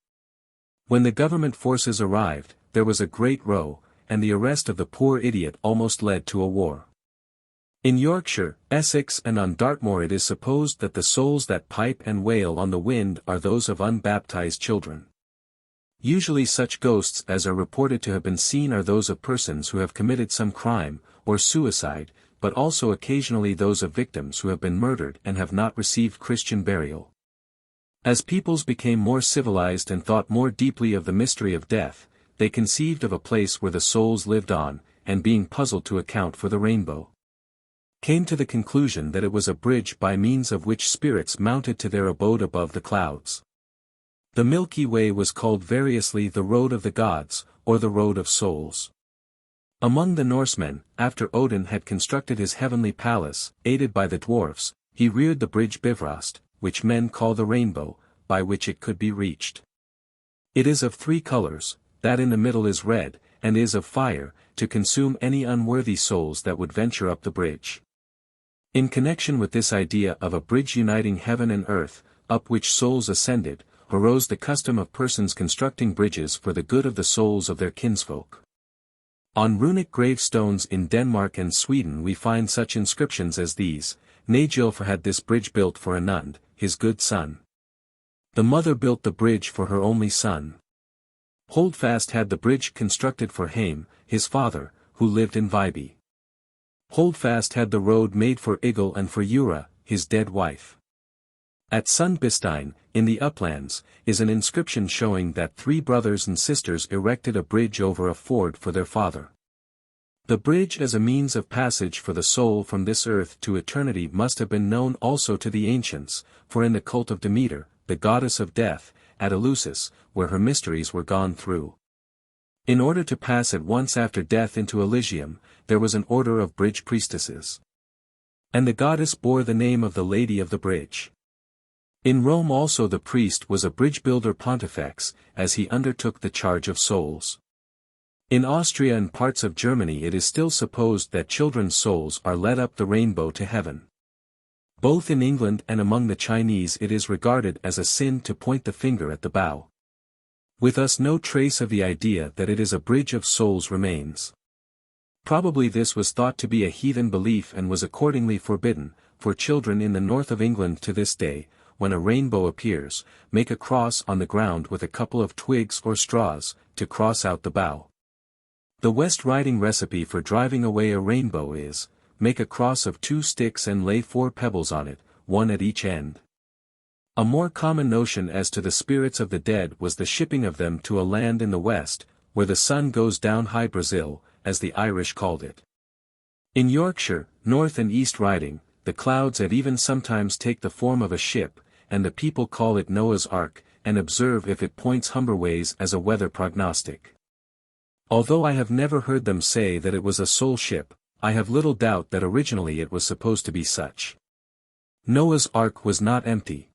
When the government forces arrived, there was a great row, and the arrest of the poor idiot almost led to a war. In Yorkshire, Essex and on Dartmoor it is supposed that the souls that pipe and wail on the wind are those of unbaptized children. Usually such ghosts as are reported to have been seen are those of persons who have committed some crime, or suicide, but also occasionally those of victims who have been murdered and have not received Christian burial. As peoples became more civilized and thought more deeply of the mystery of death, they conceived of a place where the souls lived on, and being puzzled to account for the rainbow, came to the conclusion that it was a bridge by means of which spirits mounted to their abode above the clouds. The Milky Way was called variously the Road of the Gods, or the Road of Souls. Among the Norsemen, after Odin had constructed his heavenly palace, aided by the dwarfs, he reared the bridge Bifrost, which men call the rainbow, by which it could be reached. It is of three colors, that in the middle is red, and is of fire, to consume any unworthy souls that would venture up the bridge. In connection with this idea of a bridge uniting heaven and earth, up which souls ascended, arose the custom of persons constructing bridges for the good of the souls of their kinsfolk. On runic gravestones in Denmark and Sweden we find such inscriptions as these: Najilf had this bridge built for Anund, his good son. The mother built the bridge for her only son. Holdfast had the bridge constructed for Haim, his father, who lived in Viby. Holdfast had the road made for Igel and for Ura, his dead wife. At Sundbystein, in the uplands, is an inscription showing that 3 brothers and sisters erected a bridge over a ford for their father. The bridge as a means of passage for the soul from this earth to eternity must have been known also to the ancients, for in the cult of Demeter, the goddess of death, at Eleusis, where her mysteries were gone through. In order to pass at once after death into Elysium, there was an order of bridge priestesses. And the goddess bore the name of the Lady of the Bridge. In Rome also the priest was a bridge builder pontifex, as he undertook the charge of souls. In Austria and parts of Germany it is still supposed that children's souls are led up the rainbow to heaven. Both in England and among the Chinese it is regarded as a sin to point the finger at the bow. With us no trace of the idea that it is a bridge of souls remains. Probably this was thought to be a heathen belief and was accordingly forbidden, for children in the north of England to this day, when a rainbow appears, make a cross on the ground with a couple of twigs or straws, to cross out the bow. The West Riding recipe for driving away a rainbow is, make a cross of 2 sticks and lay 4 pebbles on it, 1 at each end. A more common notion as to the spirits of the dead was the shipping of them to a land in the west, where the sun goes down high Brazil, as the Irish called it. In Yorkshire, North and East Riding, the clouds at even sometimes take the form of a ship, and the people call it Noah's Ark, and observe if it points humberways as a weather prognostic. Although I have never heard them say that it was a soul ship, I have little doubt that originally it was supposed to be such. Noah's Ark was not empty.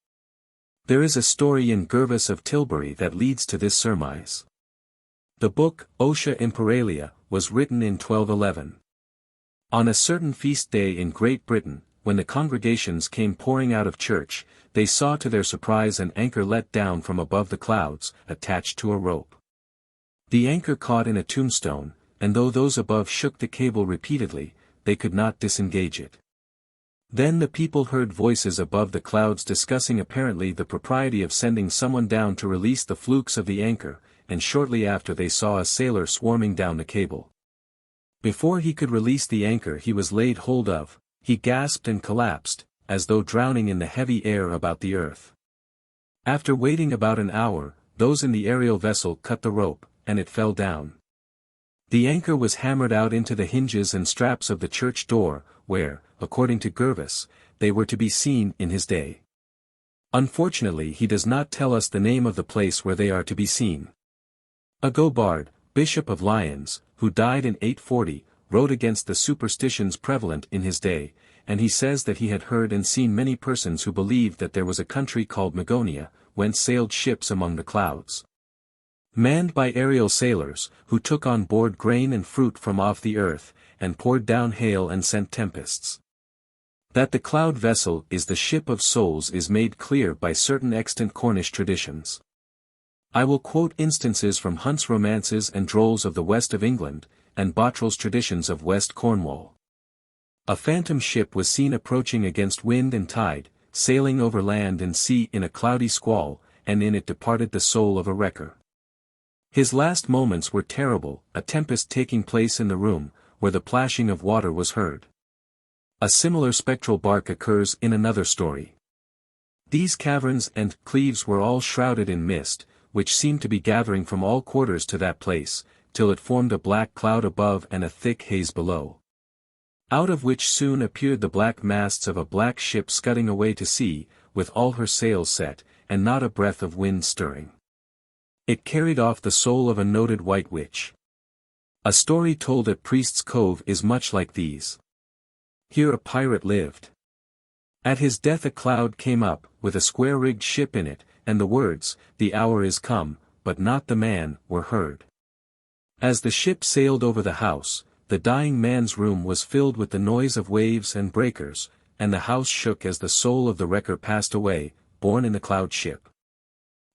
There is a story in Gervas of Tilbury that leads to this surmise. The book, Otia Imperalia, was written in 1211. On a certain feast day in Great Britain, when the congregations came pouring out of church, they saw to their surprise an anchor let down from above the clouds, attached to a rope. The anchor caught in a tombstone, and though those above shook the cable repeatedly, they could not disengage it. Then the people heard voices above the clouds discussing apparently the propriety of sending someone down to release the flukes of the anchor, and shortly after they saw a sailor swarming down the cable. Before he could release the anchor he was laid hold of, he gasped and collapsed, as though drowning in the heavy air about the earth. After waiting about an hour, those in the aerial vessel cut the rope, and it fell down. The anchor was hammered out into the hinges and straps of the church door, where, according to Gervas, they were to be seen in his day. Unfortunately he does not tell us the name of the place where they are to be seen. Agobard, Bishop of Lyons, who died in 840, wrote against the superstitions prevalent in his day, and he says that he had heard and seen many persons who believed that there was a country called Magonia, whence sailed ships among the clouds, manned by aerial sailors, who took on board grain and fruit from off the earth, and poured down hail and sent tempests. That the cloud vessel is the ship of souls is made clear by certain extant Cornish traditions. I will quote instances from Hunt's romances and drolls of the west of England, and Bottrell's traditions of West Cornwall. A phantom ship was seen approaching against wind and tide, sailing over land and sea in a cloudy squall, and in it departed the soul of a wrecker. His last moments were terrible, a tempest taking place in the room, where the plashing of water was heard. A similar spectral bark occurs in another story. These caverns and cleaves were all shrouded in mist, which seemed to be gathering from all quarters to that place, till it formed a black cloud above and a thick haze below, out of which soon appeared the black masts of a black ship scudding away to sea, with all her sails set, and not a breath of wind stirring. It carried off the soul of a noted white witch. A story told at Priest's Cove is much like these. Here a pirate lived. At his death a cloud came up, with a square-rigged ship in it, and the words, "The hour is come, but not the man," were heard. As the ship sailed over the house, the dying man's room was filled with the noise of waves and breakers, and the house shook as the soul of the wrecker passed away, borne in the cloud ship.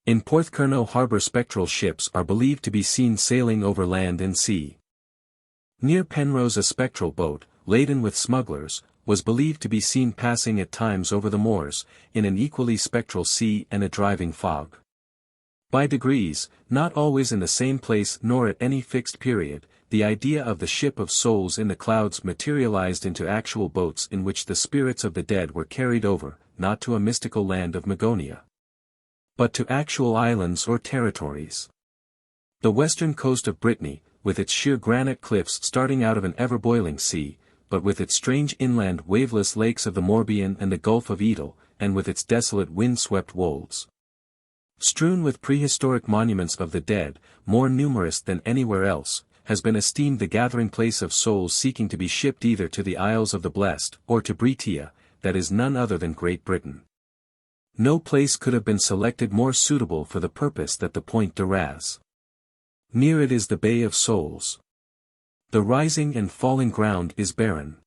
In Porthcurno harbour spectral ships are believed to be seen sailing over land and sea. Near Penrose a spectral boat, laden with smugglers, was believed to be seen passing at times over the moors, in an equally spectral sea and a driving fog. By degrees, not always in the same place nor at any fixed period, the idea of the ship of souls in the clouds materialized into actual boats in which the spirits of the dead were carried over, not to a mystical land of Magonia, but to actual islands or territories. The western coast of Brittany, with its sheer granite cliffs starting out of an ever-boiling sea, but with its strange inland waveless lakes of the Morbihan and the Gulf of Edel, and with its desolate wind-swept wolds, strewn with prehistoric monuments of the dead, more numerous than anywhere else, has been esteemed the gathering place of souls seeking to be shipped either to the Isles of the Blessed, or to Bretia, that is none other than Great Britain. No place could have been selected more suitable for the purpose than the Point de Raz. Near it is the Bay of Souls. The rising and falling ground is barren.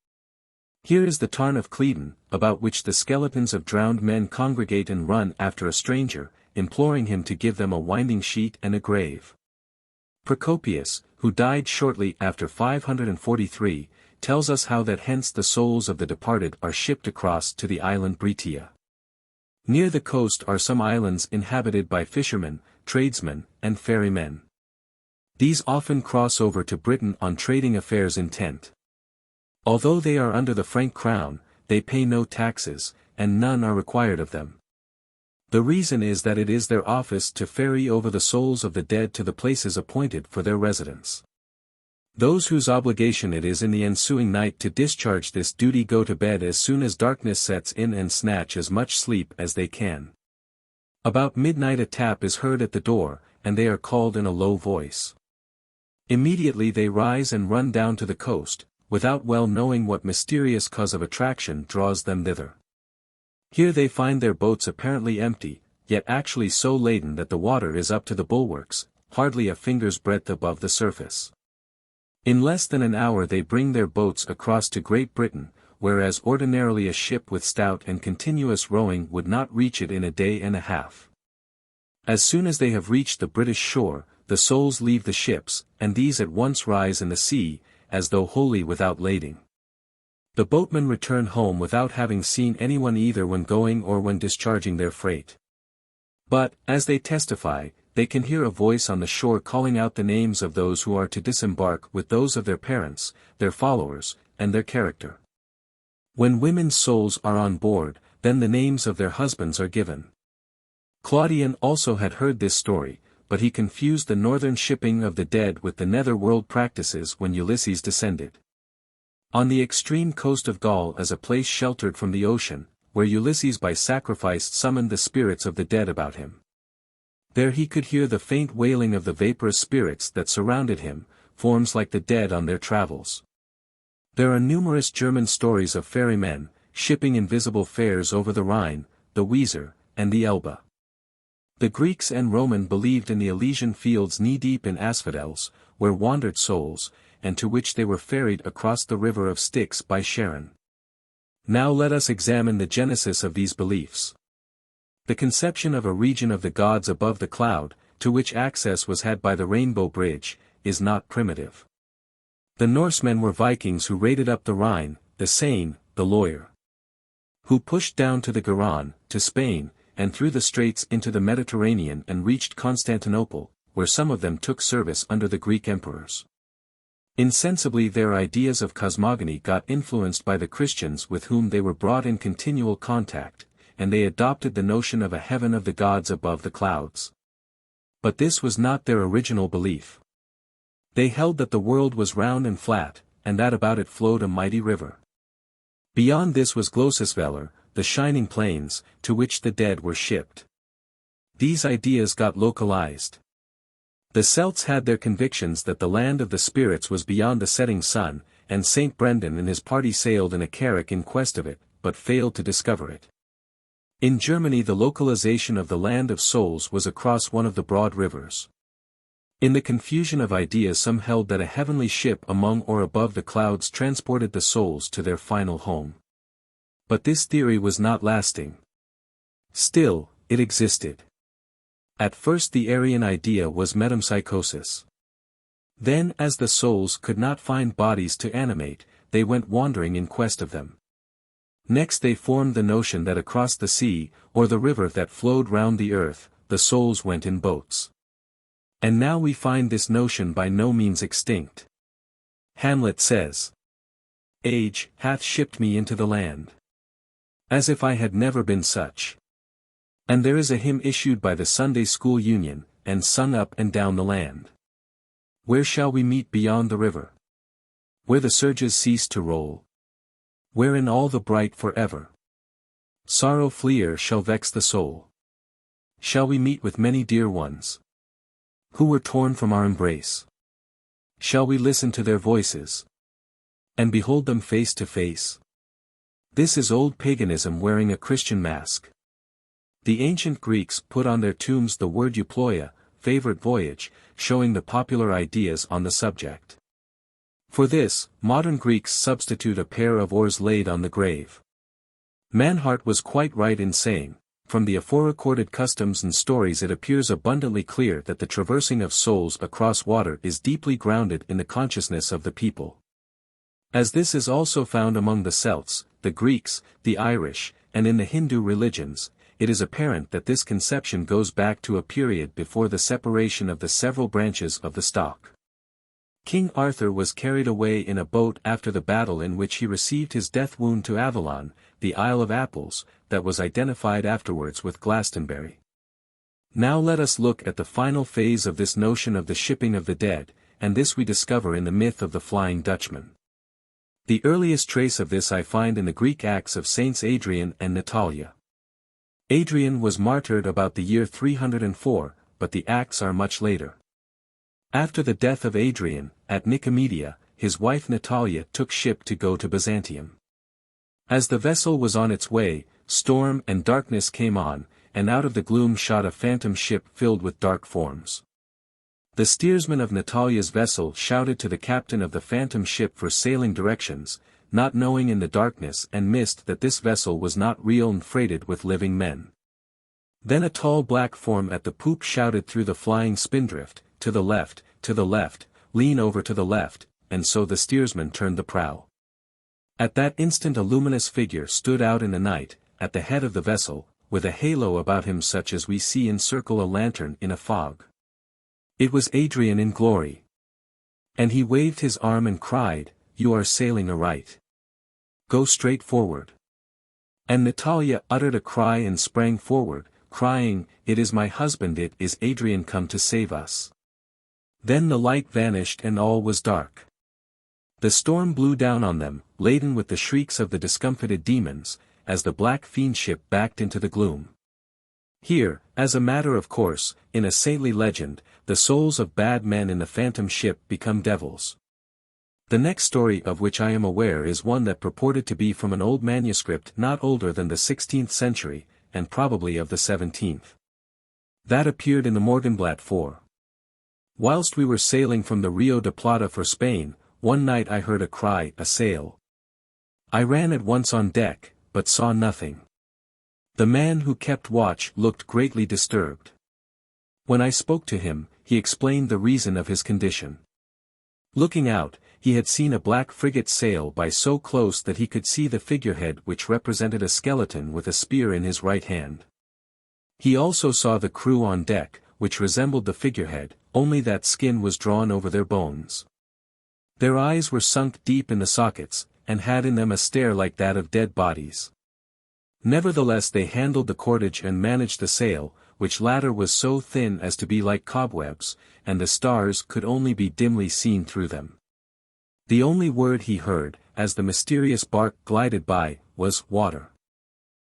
Here is the Tarn of Clevedon, about which the skeletons of drowned men congregate and run after a stranger, imploring him to give them a winding sheet and a grave. Procopius, who died shortly after 543, tells us how that hence the souls of the departed are shipped across to the island Bretia. Near the coast are some islands inhabited by fishermen, tradesmen, and ferrymen. These often cross over to Britain on trading affairs intent. Although they are under the Frank crown, they pay no taxes, and none are required of them. The reason is that it is their office to ferry over the souls of the dead to the places appointed for their residence. Those whose obligation it is in the ensuing night to discharge this duty go to bed as soon as darkness sets in and snatch as much sleep as they can. About midnight a tap is heard at the door, and they are called in a low voice. Immediately they rise and run down to the coast, without well knowing what mysterious cause of attraction draws them thither. Here they find their boats apparently empty, yet actually so laden that the water is up to the bulwarks, hardly a finger's breadth above the surface. In less than an hour they bring their boats across to Great Britain, whereas ordinarily a ship with stout and continuous rowing would not reach it in a day and a half. As soon as they have reached the British shore, the souls leave the ships, and these at once rise in the sea, as though wholly without lading. The boatmen return home without having seen anyone either when going or when discharging their freight. But, as they testify, they can hear a voice on the shore calling out the names of those who are to disembark with those of their parents, their followers, and their character. When women's souls are on board, then the names of their husbands are given. Claudian also had heard this story, but he confused the northern shipping of the dead with the nether-world practices when Ulysses descended. On the extreme coast of Gaul as a place sheltered from the ocean, where Ulysses by sacrifice summoned the spirits of the dead about him. There he could hear the faint wailing of the vaporous spirits that surrounded him, forms like the dead on their travels. There are numerous German stories of ferrymen, shipping invisible fares over the Rhine, the Weser, and the Elbe. The Greeks and Roman believed in the Elysian fields knee-deep in asphodels, where wandered souls, and to which they were ferried across the river of Styx by Charon. Now let us examine the genesis of these beliefs. The conception of a region of the gods above the cloud, to which access was had by the Rainbow Bridge, is not primitive. The Norsemen were Vikings who raided up the Rhine, the Seine, the Loire. Who pushed down to the Garonne, to Spain, and through the straits into the Mediterranean and reached Constantinople, where some of them took service under the Greek emperors. Insensibly their ideas of cosmogony got influenced by the Christians with whom they were brought in continual contact, and they adopted the notion of a heaven of the gods above the clouds. But this was not their original belief. They held that the world was round and flat, and that about it flowed a mighty river. Beyond this was Glossesveller, the shining plains, to which the dead were shipped. These ideas got localized. The Celts had their convictions that the land of the spirits was beyond the setting sun, and St. Brendan and his party sailed in a carrack in quest of it, but failed to discover it. In Germany the localization of the land of souls was across one of the broad rivers. In the confusion of ideas some held that a heavenly ship among or above the clouds transported the souls to their final home. But this theory was not lasting. Still, it existed. At first the Aryan idea was metempsychosis. Then as the souls could not find bodies to animate, they went wandering in quest of them. Next they formed the notion that across the sea, or the river that flowed round the earth, the souls went in boats. And now we find this notion by no means extinct. Hamlet says, "Age hath shipped me into the land. As if I had never been such." And there is a hymn issued by the Sunday School Union, and sung up and down the land. Where shall we meet beyond the river? Where the surges cease to roll? Where in all the bright forever sorrow fleer shall vex the soul? Shall we meet with many dear ones who were torn from our embrace? Shall we listen to their voices and behold them face to face? This is old paganism wearing a Christian mask. The ancient Greeks put on their tombs the word euploia, favorite voyage, showing the popular ideas on the subject. For this, modern Greeks substitute a pair of oars laid on the grave. Manhart was quite right in saying, from the aforecorded customs and stories it appears abundantly clear that the traversing of souls across water is deeply grounded in the consciousness of the people. As this is also found among the Celts, the Greeks, the Irish, and in the Hindu religions, it is apparent that this conception goes back to a period before the separation of the several branches of the stock. King Arthur was carried away in a boat after the battle in which he received his death wound to Avalon, the Isle of Apples, that was identified afterwards with Glastonbury. Now let us look at the final phase of this notion of the shipping of the dead, and this we discover in the myth of the Flying Dutchman. The earliest trace of this I find in the Greek Acts of Saints Adrian and Natalia. Adrian was martyred about the year 304, but the Acts are much later. After the death of Adrian, at Nicomedia, his wife Natalia took ship to go to Byzantium. As the vessel was on its way, storm and darkness came on, and out of the gloom shot a phantom ship filled with dark forms. The steersman of Natalia's vessel shouted to the captain of the phantom ship for sailing directions, not knowing in the darkness and mist that this vessel was not real and freighted with living men. Then a tall black form at the poop shouted through the flying spindrift, to the left, lean over to the left, and so the steersman turned the prow. At that instant a luminous figure stood out in the night, at the head of the vessel, with a halo about him such as we see encircle a lantern in a fog. It was Adrian in glory. And he waved his arm and cried, "You are sailing aright. Go straight forward." And Natalia uttered a cry and sprang forward, crying, "It is my husband, it is Adrian come to save us." Then the light vanished and all was dark. The storm blew down on them, laden with the shrieks of the discomfited demons, as the black fiend ship backed into the gloom. Here, as a matter of course, in a saintly legend, the souls of bad men in the phantom ship become devils. The next story of which I am aware is one that purported to be from an old manuscript not older than the 16th century, and probably of the 17th. That appeared in the Morgenblatt for. Whilst we were sailing from the Rio de Plata for Spain, one night I heard a cry, "A sail." I ran at once on deck, but saw nothing. The man who kept watch looked greatly disturbed. When I spoke to him, he explained the reason of his condition. Looking out, he had seen a black frigate sail by so close that he could see the figurehead which represented a skeleton with a spear in his right hand. He also saw the crew on deck, which resembled the figurehead, only that skin was drawn over their bones. Their eyes were sunk deep in the sockets, and had in them a stare like that of dead bodies. Nevertheless they handled the cordage and managed the sail, which latter was so thin as to be like cobwebs, and the stars could only be dimly seen through them. The only word he heard, as the mysterious bark glided by, was "water."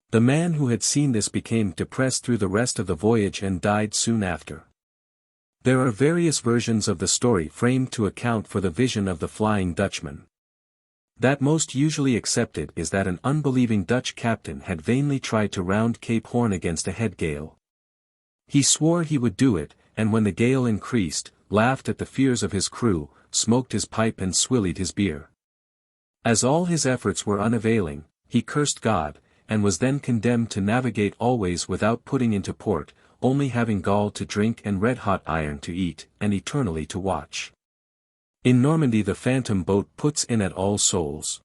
The man who had seen this became depressed through the rest of the voyage and died soon after. There are various versions of the story framed to account for the vision of the Flying Dutchman. That most usually accepted is that an unbelieving Dutch captain had vainly tried to round Cape Horn against a head gale. He swore he would do it, and when the gale increased, laughed at the fears of his crew, smoked his pipe and swillied his beer. As all his efforts were unavailing, he cursed God, and was then condemned to navigate always without putting into port, only having gall to drink and red-hot iron to eat, and eternally to watch. In Normandy the phantom boat puts in at All Souls.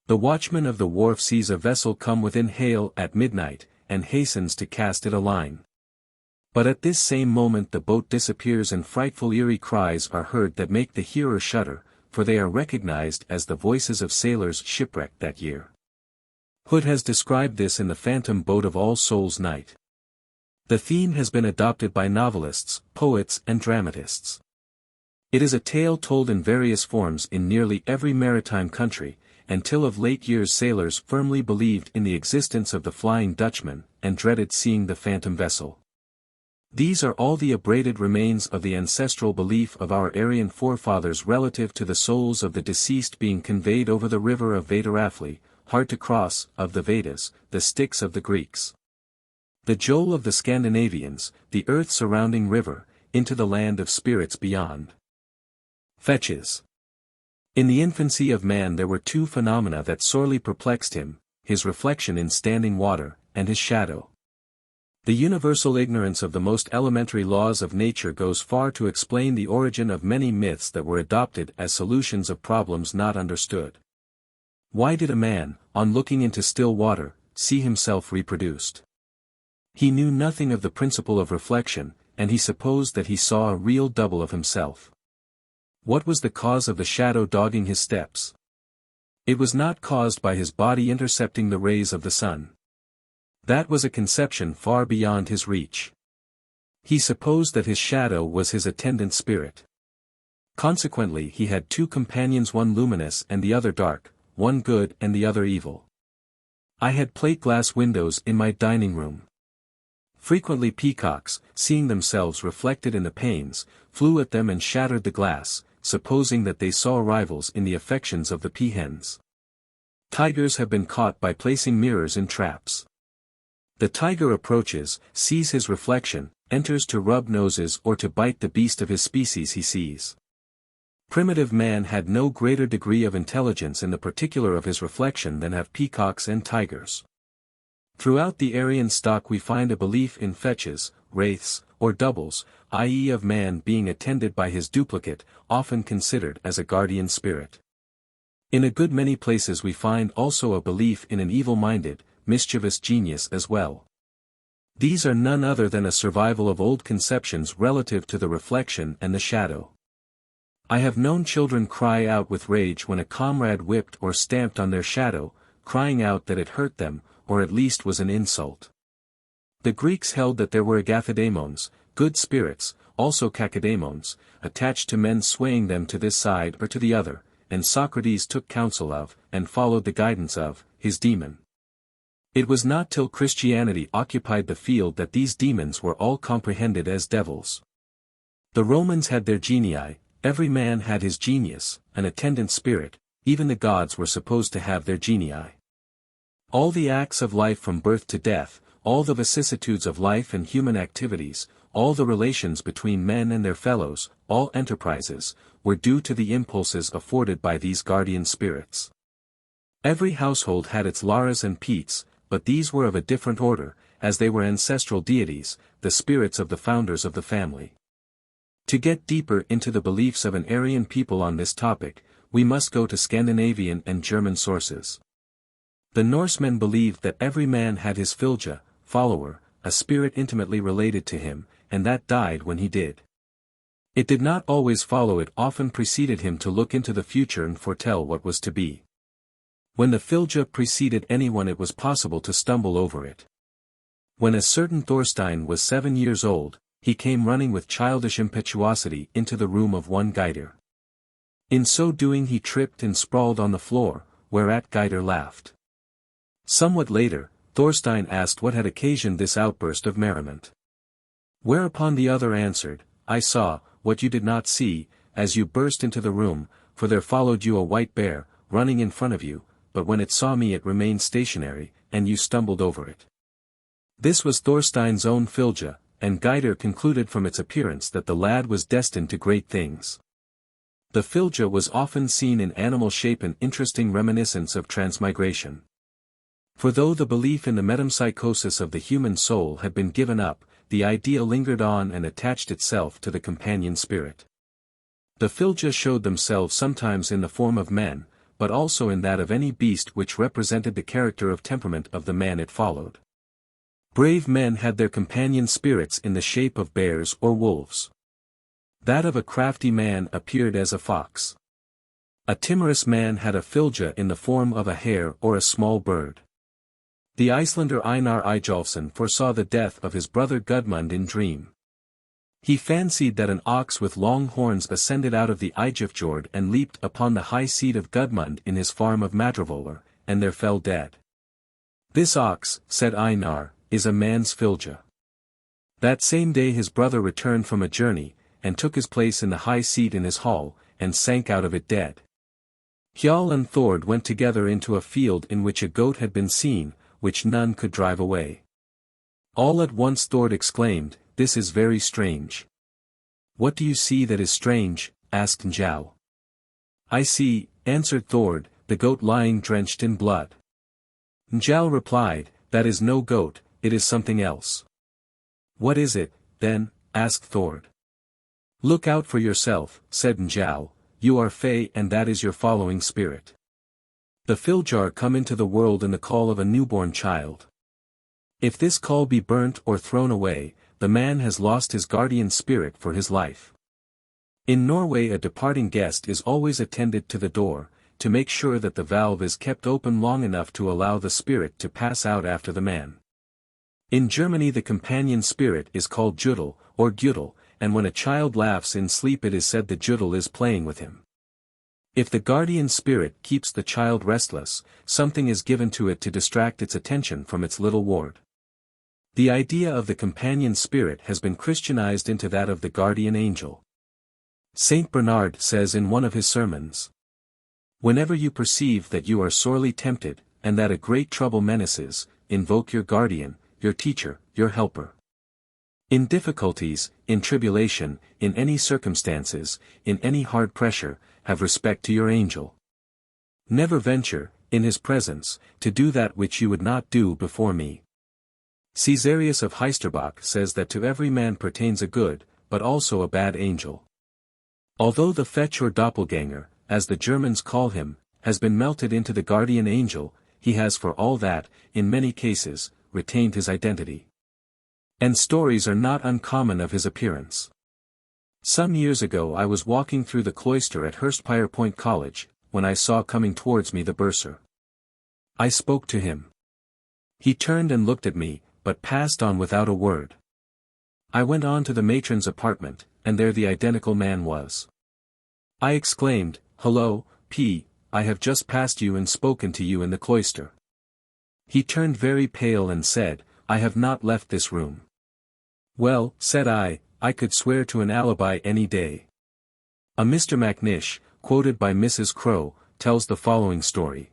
The watchman of the wharf sees a vessel come within hail at midnight, and hastens to cast it a line. But at this same moment the boat disappears and frightful eerie cries are heard that make the hearer shudder, for they are recognized as the voices of sailors shipwrecked that year. Hood has described this in the Phantom Boat of All Souls' Night. The theme has been adopted by novelists, poets and dramatists. It is a tale told in various forms in nearly every maritime country, and till of late years sailors firmly believed in the existence of the Flying Dutchman, and dreaded seeing the phantom vessel. These are all the abraded remains of the ancestral belief of our Aryan forefathers relative to the souls of the deceased being conveyed over the river of Vedarafli, hard to cross, of the Vedas, the Styx of the Greeks, the Joel of the Scandinavians, the earth-surrounding river, into the land of spirits beyond. Fetches. In the infancy of man there were two phenomena that sorely perplexed him, his reflection in standing water, and his shadow. The universal ignorance of the most elementary laws of nature goes far to explain the origin of many myths that were adopted as solutions of problems not understood. Why did a man, on looking into still water, see himself reproduced? He knew nothing of the principle of reflection, and he supposed that he saw a real double of himself. What was the cause of the shadow dogging his steps? It was not caused by his body intercepting the rays of the sun. That was a conception far beyond his reach. He supposed that his shadow was his attendant spirit. Consequently he had two companions, one luminous and the other dark, one good and the other evil. I had plate-glass windows in my dining room. Frequently peacocks, seeing themselves reflected in the panes, flew at them and shattered the glass, supposing that they saw rivals in the affections of the peahens. Tigers have been caught by placing mirrors in traps. The tiger approaches, sees his reflection, enters to rub noses or to bite the beast of his species he sees. Primitive man had no greater degree of intelligence in the particular of his reflection than have peacocks and tigers. Throughout the Aryan stock we find a belief in fetches, wraiths, or doubles, i.e. of man being attended by his duplicate, often considered as a guardian spirit. In a good many places we find also a belief in an evil-minded, mischievous genius as well. These are none other than a survival of old conceptions relative to the reflection and the shadow. I have known children cry out with rage when a comrade whipped or stamped on their shadow, crying out that it hurt them, or at least was an insult. The Greeks held that there were agathidemons, good spirits, also kakademons, attached to men swaying them to this side or to the other, and Socrates took counsel of, and followed the guidance of, his demon. It was not till Christianity occupied the field that these demons were all comprehended as devils. The Romans had their genii, every man had his genius, an attendant spirit, even the gods were supposed to have their genii. All the acts of life from birth to death, all the vicissitudes of life and human activities, all the relations between men and their fellows, all enterprises, were due to the impulses afforded by these guardian spirits. Every household had its Laras and Petes, but these were of a different order, as they were ancestral deities, the spirits of the founders of the family. To get deeper into the beliefs of an Aryan people on this topic, we must go to Scandinavian and German sources. The Norsemen believed that every man had his fylgja, follower, a spirit intimately related to him, and that died when he did. It did not always follow, it often preceded him to look into the future and foretell what was to be. When the fylgja preceded anyone it was possible to stumble over it. When a certain Thorstein was 7 years old, he came running with childish impetuosity into the room of one Geider. In so doing he tripped and sprawled on the floor, whereat Geider laughed. Somewhat later, Thorstein asked what had occasioned this outburst of merriment. Whereupon the other answered, I saw, what you did not see, as you burst into the room, for there followed you a white bear, running in front of you, but when it saw me it remained stationary, and you stumbled over it. This was Thorstein's own fylgja, and Geider concluded from its appearance that the lad was destined to great things. The fylgja was often seen in animal shape, an interesting reminiscence of transmigration. For though the belief in the metempsychosis of the human soul had been given up, the idea lingered on and attached itself to the companion spirit. The fylgja showed themselves sometimes in the form of men, but also in that of any beast which represented the character of temperament of the man it followed. Brave men had their companion spirits in the shape of bears or wolves. That of a crafty man appeared as a fox. A timorous man had a fylgja in the form of a hare or a small bird. The Icelander Einar Eyjolfsson foresaw the death of his brother Gudmund in dream. He fancied that an ox with long horns ascended out of the Eyjafjord and leaped upon the high seat of Gudmund in his farm of Madravolar, and there fell dead. This ox, said Einar, is a man's fylgja. That same day his brother returned from a journey, and took his place in the high seat in his hall, and sank out of it dead. Hjal and Thord went together into a field in which a goat had been seen, which none could drive away. All at once Thord exclaimed, This is very strange. What do you see that is strange? Asked Njal. I see, answered Thord, the goat lying drenched in blood. Njal replied, That is no goat, it is something else. What is it, then? Asked Thord. Look out for yourself, said Njal, you are Fey and that is your following spirit. The fylgjar come into the world in the call of a newborn child. If this call be burnt or thrown away, the man has lost his guardian spirit for his life. In Norway a departing guest is always attended to the door, to make sure that the valve is kept open long enough to allow the spirit to pass out after the man. In Germany the companion spirit is called Judel, or Gudel, and when a child laughs in sleep it is said the Judel is playing with him. If the guardian spirit keeps the child restless, something is given to it to distract its attention from its little ward. The idea of the companion spirit has been Christianized into that of the guardian angel. Saint Bernard says in one of his sermons, Whenever you perceive that you are sorely tempted, and that a great trouble menaces, invoke your guardian, your teacher, your helper. In difficulties, in tribulation, in any circumstances, in any hard pressure, have respect to your angel. Never venture, in his presence, to do that which you would not do before me. Caesarius of Heisterbach says that to every man pertains a good, but also a bad angel. Although the fetch or doppelganger, as the Germans call him, has been melted into the guardian angel, he has for all that, in many cases, retained his identity. And stories are not uncommon of his appearance. Some years ago I was walking through the cloister at Hurstpierpoint College, when I saw coming towards me the bursar. I spoke to him. He turned and looked at me, but passed on without a word. I went on to the matron's apartment, and there the identical man was. I exclaimed, "Hello, P., I have just passed you and spoken to you in the cloister." He turned very pale and said, "I have not left this room." "Well," said I could swear to an alibi any day. A Mr. Macnish, quoted by Mrs. Crowe, tells the following story.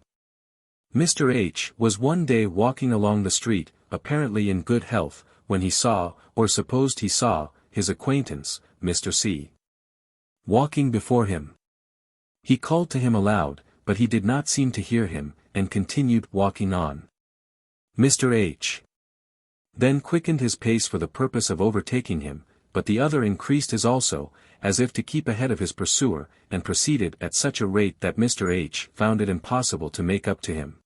Mr. H. was one day walking along the street, apparently in good health, when he saw, or supposed he saw, his acquaintance, Mr. C. walking before him. He called to him aloud, but he did not seem to hear him, and continued walking on. Mr. H. then quickened his pace for the purpose of overtaking him, but the other increased his also, as if to keep ahead of his pursuer, and proceeded at such a rate that Mr. H. found it impossible to make up to him.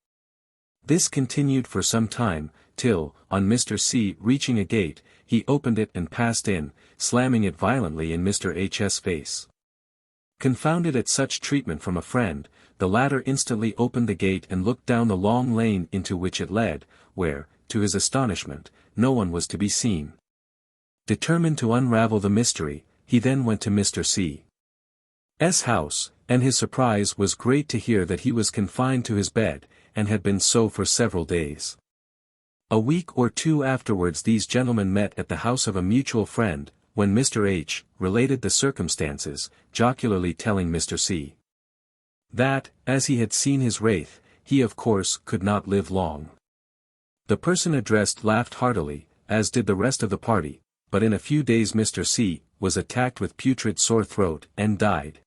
This continued for some time, till, on Mr. C. reaching a gate, he opened it and passed in, slamming it violently in Mr. H.'s face. Confounded at such treatment from a friend, the latter instantly opened the gate and looked down the long lane into which it led, where, to his astonishment, no one was to be seen. Determined to unravel the mystery, he then went to Mr. C.'s house, and his surprise was great to hear that he was confined to his bed, and had been so for several days. A week or two afterwards these gentlemen met at the house of a mutual friend, when Mr. H. related the circumstances, jocularly telling Mr. C. that, as he had seen his wraith, he of course could not live long. The person addressed laughed heartily, as did the rest of the party, but in a few days Mr. C. was attacked with putrid sore throat and died.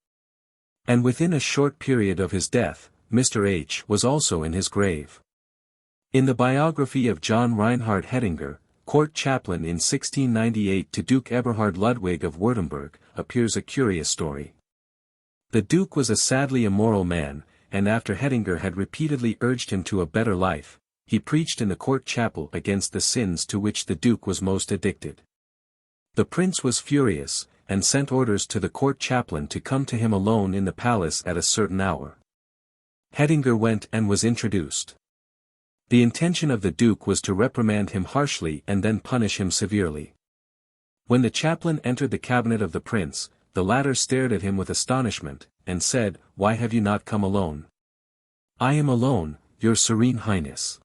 And within a short period of his death, Mr. H. was also in his grave. In the biography of John Reinhard Hettinger, court chaplain in 1698 to Duke Eberhard Ludwig of Württemberg, appears a curious story. The Duke was a sadly immoral man, and after Hettinger had repeatedly urged him to a better life, he preached in the court chapel against the sins to which the Duke was most addicted. The prince was furious, and sent orders to the court chaplain to come to him alone in the palace at a certain hour. Hettinger went and was introduced. The intention of the Duke was to reprimand him harshly and then punish him severely. When the chaplain entered the cabinet of the prince, the latter stared at him with astonishment, and said, "Why have you not come alone?" "I am alone, your serene highness."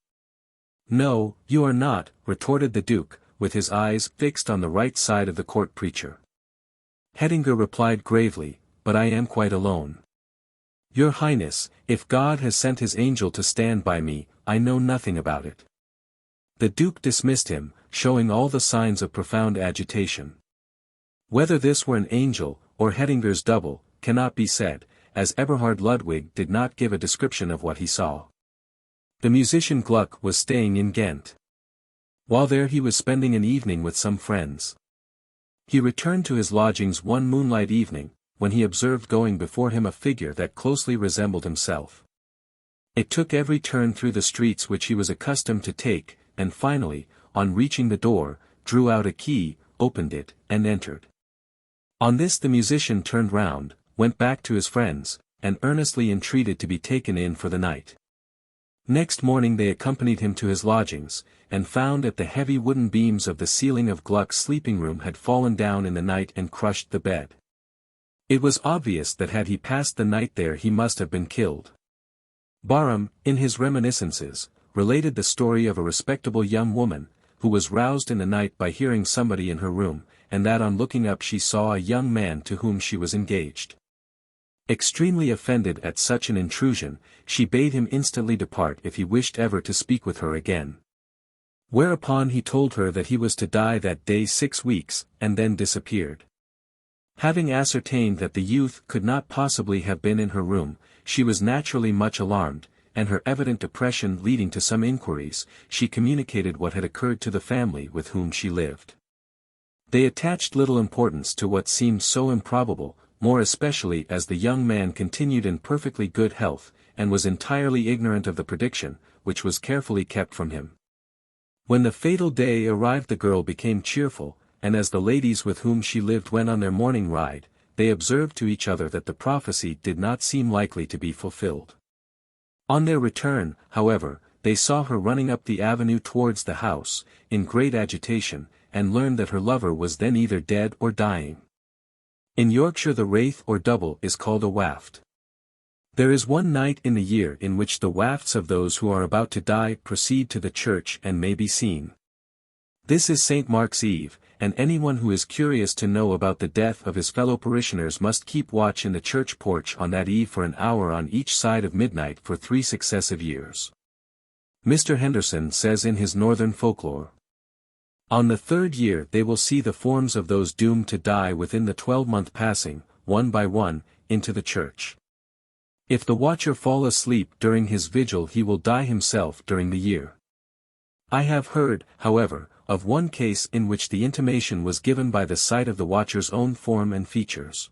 "No, you are not," retorted the Duke, with his eyes fixed on the right side of the court preacher. Hettinger replied gravely, "But I am quite alone. Your Highness, if God has sent his angel to stand by me, I know nothing about it." The Duke dismissed him, showing all the signs of profound agitation. Whether this were an angel, or Hettinger's double, cannot be said, as Eberhard Ludwig did not give a description of what he saw. The musician Gluck was staying in Ghent. While there he was spending an evening with some friends. He returned to his lodgings one moonlight evening, when he observed going before him a figure that closely resembled himself. It took every turn through the streets which he was accustomed to take, and finally, on reaching the door, drew out a key, opened it, and entered. On this the musician turned round, went back to his friends, and earnestly entreated to be taken in for the night. Next morning they accompanied him to his lodgings, and found that the heavy wooden beams of the ceiling of Gluck's sleeping room had fallen down in the night and crushed the bed. It was obvious that had he passed the night there he must have been killed. Barham, in his reminiscences, related the story of a respectable young woman, who was roused in the night by hearing somebody in her room, and that on looking up she saw a young man to whom she was engaged. Extremely offended at such an intrusion, she bade him instantly depart if he wished ever to speak with her again. Whereupon he told her that he was to die that day 6 weeks, and then disappeared. Having ascertained that the youth could not possibly have been in her room, she was naturally much alarmed, and her evident depression leading to some inquiries, she communicated what had occurred to the family with whom she lived. They attached little importance to what seemed so improbable, more especially as the young man continued in perfectly good health, and was entirely ignorant of the prediction, which was carefully kept from him. When the fatal day arrived, the girl became cheerful, and as the ladies with whom she lived went on their morning ride, they observed to each other that the prophecy did not seem likely to be fulfilled. On their return, however, they saw her running up the avenue towards the house, in great agitation, and learned that her lover was then either dead or dying. In Yorkshire the wraith or double is called a waft. There is one night in the year in which the wafts of those who are about to die proceed to the church and may be seen. This is St. Mark's Eve, and anyone who is curious to know about the death of his fellow parishioners must keep watch in the church porch on that eve for an hour on each side of midnight for 3 successive years. Mr. Henderson says in his Northern Folklore, "On the 3rd year they will see the forms of those doomed to die within the 12-month passing, one by one, into the church. If the watcher fall asleep during his vigil he will die himself during the year." I have heard, however, of one case in which the intimation was given by the sight of the watcher's own form and features.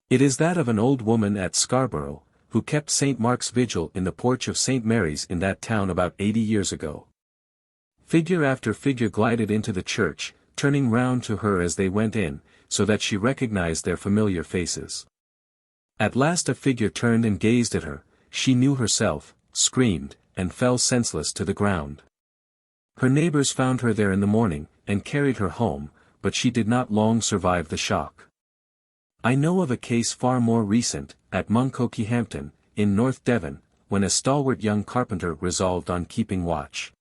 It is that of an old woman at Scarborough, who kept St. Mark's vigil in the porch of St. Mary's in that town about 80 years ago. Figure after figure glided into the church, turning round to her as they went in, so that she recognized their familiar faces. At last a figure turned and gazed at her, she knew herself, screamed, and fell senseless to the ground. Her neighbors found her there in the morning, and carried her home, but she did not long survive the shock. I know of a case far more recent, at Monkokehampton, in North Devon, when a stalwart young carpenter resolved on keeping watch.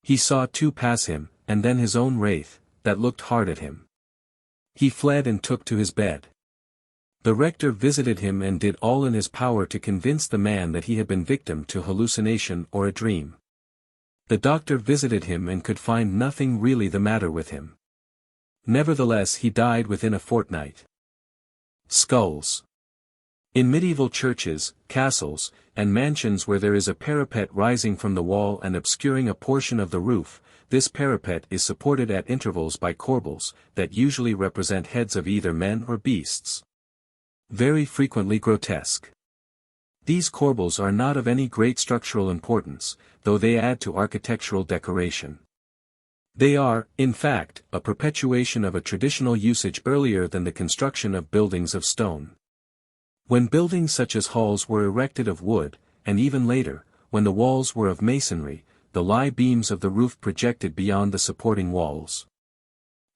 He saw 2 pass him, and then his own wraith, that looked hard at him. He fled and took to his bed. The rector visited him and did all in his power to convince the man that he had been victim to hallucination or a dream. The doctor visited him and could find nothing really the matter with him. Nevertheless he died within a fortnight. Skulls. In medieval churches, castles, and mansions where there is a parapet rising from the wall and obscuring a portion of the roof, this parapet is supported at intervals by corbels, that usually represent heads of either men or beasts. Very frequently grotesque. These corbels are not of any great structural importance, though they add to architectural decoration. They are, in fact, a perpetuation of a traditional usage earlier than the construction of buildings of stone. When buildings such as halls were erected of wood, and even later, when the walls were of masonry, the lie beams of the roof projected beyond the supporting walls.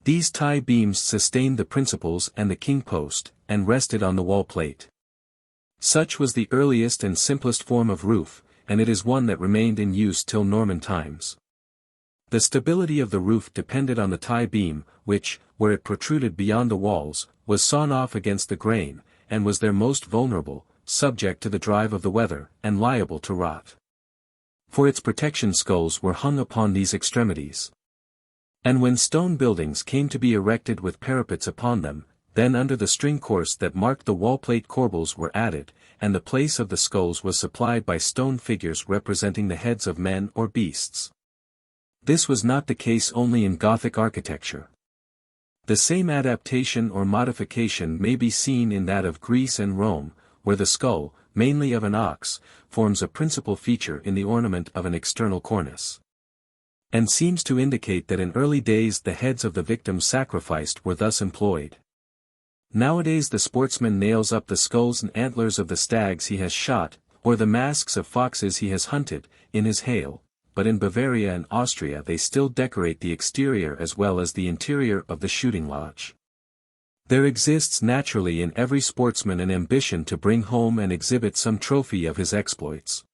These tie beams sustained the principals and the king post, and rested on the wall plate. Such was the earliest and simplest form of roof, and it is one that remained in use till Norman times. The stability of the roof depended on the tie beam, which, where it protruded beyond the walls, was sawn off against the grain, and was there most vulnerable, subject to the drive of the weather, and liable to rot. For its protection skulls were hung upon these extremities. And when stone buildings came to be erected with parapets upon them, then under the string course that marked the wall-plate corbels were added, and the place of the skulls was supplied by stone figures representing the heads of men or beasts. This was not the case only in Gothic architecture. The same adaptation or modification may be seen in that of Greece and Rome, where the skull, mainly of an ox, forms a principal feature in the ornament of an external cornice. And seems to indicate that in early days the heads of the victims sacrificed were thus employed. Nowadays the sportsman nails up the skulls and antlers of the stags he has shot, or the masks of foxes he has hunted, in his hail, but in Bavaria and Austria they still decorate the exterior as well as the interior of the shooting lodge. There exists naturally in every sportsman an ambition to bring home and exhibit some trophy of his exploits.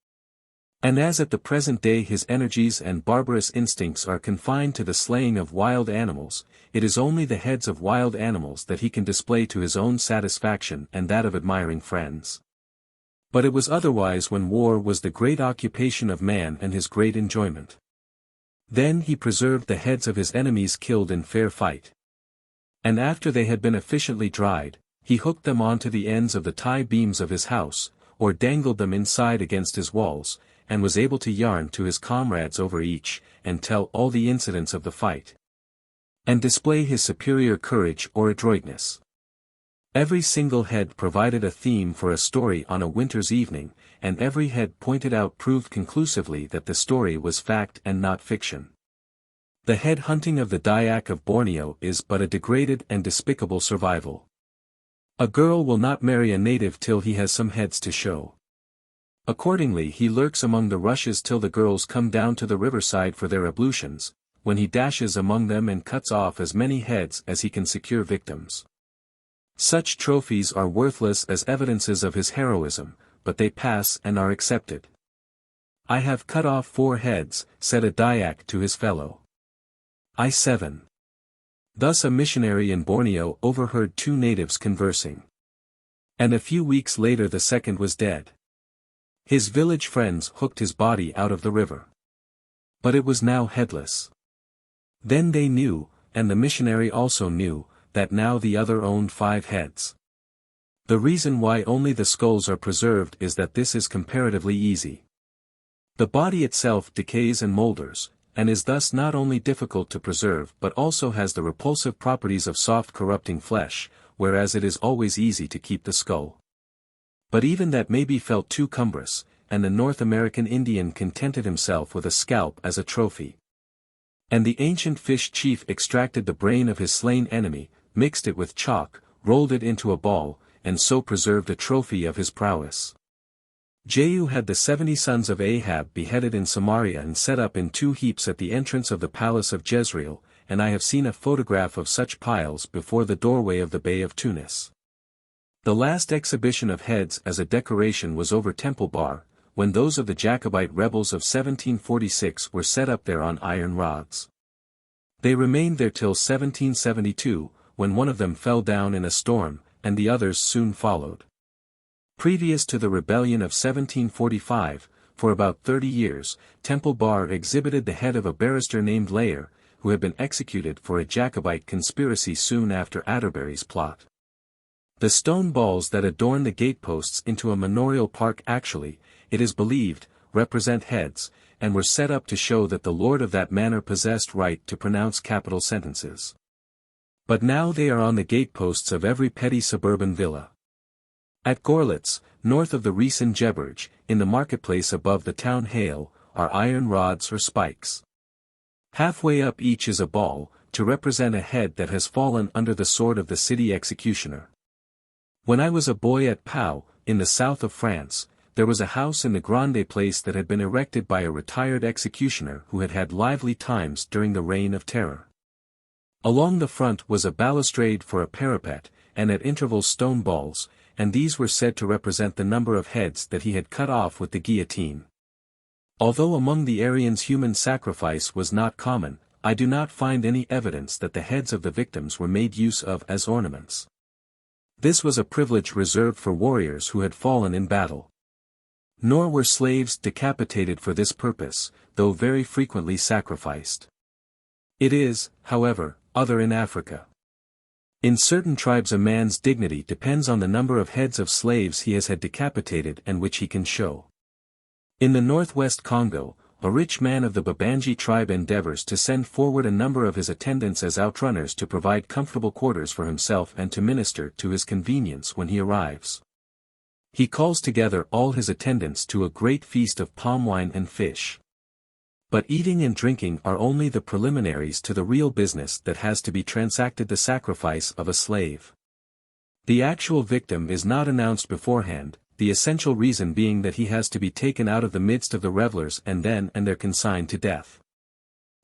And as at the present day his energies and barbarous instincts are confined to the slaying of wild animals, it is only the heads of wild animals that he can display to his own satisfaction and that of admiring friends. But it was otherwise when war was the great occupation of man and his great enjoyment. Then he preserved the heads of his enemies killed in fair fight. And after they had been efficiently dried, he hooked them onto the ends of the tie beams of his house, or dangled them inside against his walls, and was able to yarn to his comrades over each, and tell all the incidents of the fight. And display his superior courage or adroitness. Every single head provided a theme for a story on a winter's evening, and every head pointed out proved conclusively that the story was fact and not fiction. The head hunting of the Dayak of Borneo is but a degraded and despicable survival. A girl will not marry a native till he has some heads to show. Accordingly he lurks among the rushes till the girls come down to the riverside for their ablutions, when he dashes among them and cuts off as many heads as he can secure victims. Such trophies are worthless as evidences of his heroism, but they pass and are accepted. "I have cut off 4 heads," said a Dayak to his fellow. "I 7. Thus a missionary in Borneo overheard 2 natives conversing. And a few weeks later the second was dead. His village friends hooked his body out of the river. But it was now headless. Then they knew, and the missionary also knew, that now the other owned 5 heads. The reason why only the skulls are preserved is that this is comparatively easy. The body itself decays and molders, and is thus not only difficult to preserve but also has the repulsive properties of soft corrupting flesh, whereas it is always easy to keep the skull. But even that may be felt too cumbrous, and the North American Indian contented himself with a scalp as a trophy. And the ancient fish chief extracted the brain of his slain enemy, mixed it with chalk, rolled it into a ball, and so preserved a trophy of his prowess. Jehu had the 70 sons of Ahab beheaded in Samaria and set up in 2 heaps at the entrance of the palace of Jezreel, and I have seen a photograph of such piles before the doorway of the Bay of Tunis. The last exhibition of heads as a decoration was over Temple Bar, when those of the Jacobite rebels of 1746 were set up there on iron rods. They remained there till 1772, when one of them fell down in a storm, and the others soon followed. Previous to the rebellion of 1745, for about 30 years, Temple Bar exhibited the head of a barrister named Layer, who had been executed for a Jacobite conspiracy soon after Atterbury's plot. The stone balls that adorn the gateposts into a manorial park actually, it is believed, represent heads, and were set up to show that the lord of that manor possessed right to pronounce capital sentences. But now they are on the gateposts of every petty suburban villa. At Gorlitz, north of the Riesen Jeberge, in the marketplace above the town Hale, are iron rods or spikes. Halfway up each is a ball, to represent a head that has fallen under the sword of the city executioner. When I was a boy at Pau, in the south of France, there was a house in the Grande Place that had been erected by a retired executioner who had had lively times during the Reign of Terror. Along the front was a balustrade for a parapet, and at intervals stone balls, and these were said to represent the number of heads that he had cut off with the guillotine. Although among the Aryans human sacrifice was not common, I do not find any evidence that the heads of the victims were made use of as ornaments. This was a privilege reserved for warriors who had fallen in battle. Nor were slaves decapitated for this purpose, though very frequently sacrificed. It is, however, other in Africa. In certain tribes a man's dignity depends on the number of heads of slaves he has had decapitated and which he can show. In the northwest Congo, a rich man of the Babanji tribe endeavors to send forward a number of his attendants as outrunners to provide comfortable quarters for himself and to minister to his convenience when he arrives. He calls together all his attendants to a great feast of palm wine and fish. But eating and drinking are only the preliminaries to the real business that has to be transacted, the sacrifice of a slave. The actual victim is not announced beforehand, the essential reason being that he has to be taken out of the midst of the revelers and then they're consigned to death.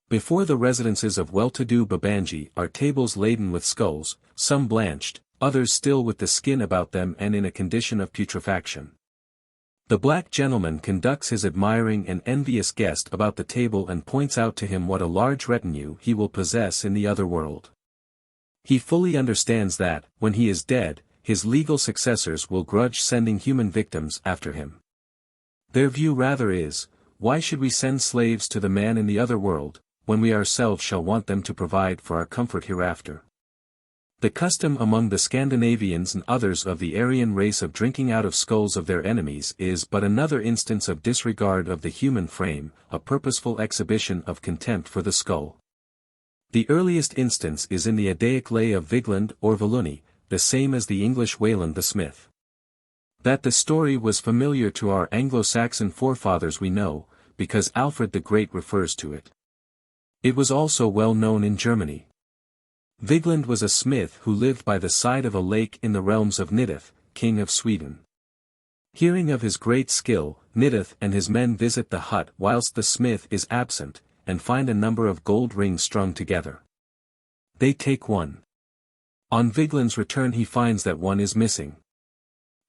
Before the residences of well-to-do Babanji are tables laden with skulls, some blanched, others still with the skin about them and in a condition of putrefaction. The black gentleman conducts his admiring and envious guest about the table and points out to him what a large retinue he will possess in the other world. He fully understands that, when he is dead, his legal successors will grudge sending human victims after him. Their view rather is, why should we send slaves to the man in the other world, when we ourselves shall want them to provide for our comfort hereafter? The custom among the Scandinavians and others of the Aryan race of drinking out of skulls of their enemies is but another instance of disregard of the human frame, a purposeful exhibition of contempt for the skull. The earliest instance is in the Eddaic lay of Vigland or Voluni, the same as the English Wayland the Smith. That the story was familiar to our Anglo-Saxon forefathers we know, because Alfred the Great refers to it. It was also well known in Germany. Vigland was a smith who lived by the side of a lake in the realms of Nideth, king of Sweden. Hearing of his great skill, Nideth and his men visit the hut whilst the smith is absent, and find a number of gold rings strung together. They take one. On Vigland's return he finds that one is missing.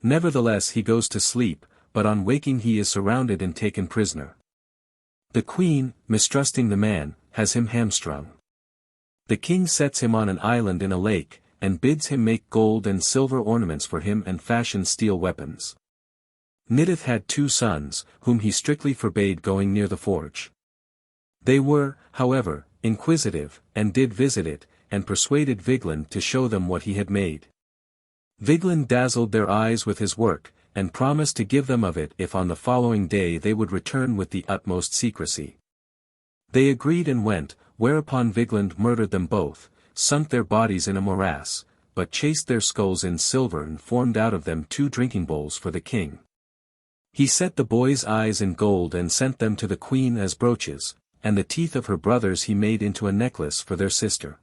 Nevertheless he goes to sleep, but on waking he is surrounded and taken prisoner. The queen, mistrusting the man, has him hamstrung. The king sets him on an island in a lake, and bids him make gold and silver ornaments for him and fashion steel weapons. Nideth had 2 sons, whom he strictly forbade going near the forge. They were, however, inquisitive, and did visit it, and persuaded Vigland to show them what he had made. Vigland dazzled their eyes with his work, and promised to give them of it if on the following day they would return with the utmost secrecy. They agreed and went, whereupon Vigland murdered them both, sunk their bodies in a morass, but chased their skulls in silver and formed out of them 2 drinking bowls for the king. He set the boys' eyes in gold and sent them to the queen as brooches, and the teeth of her brothers he made into a necklace for their sister.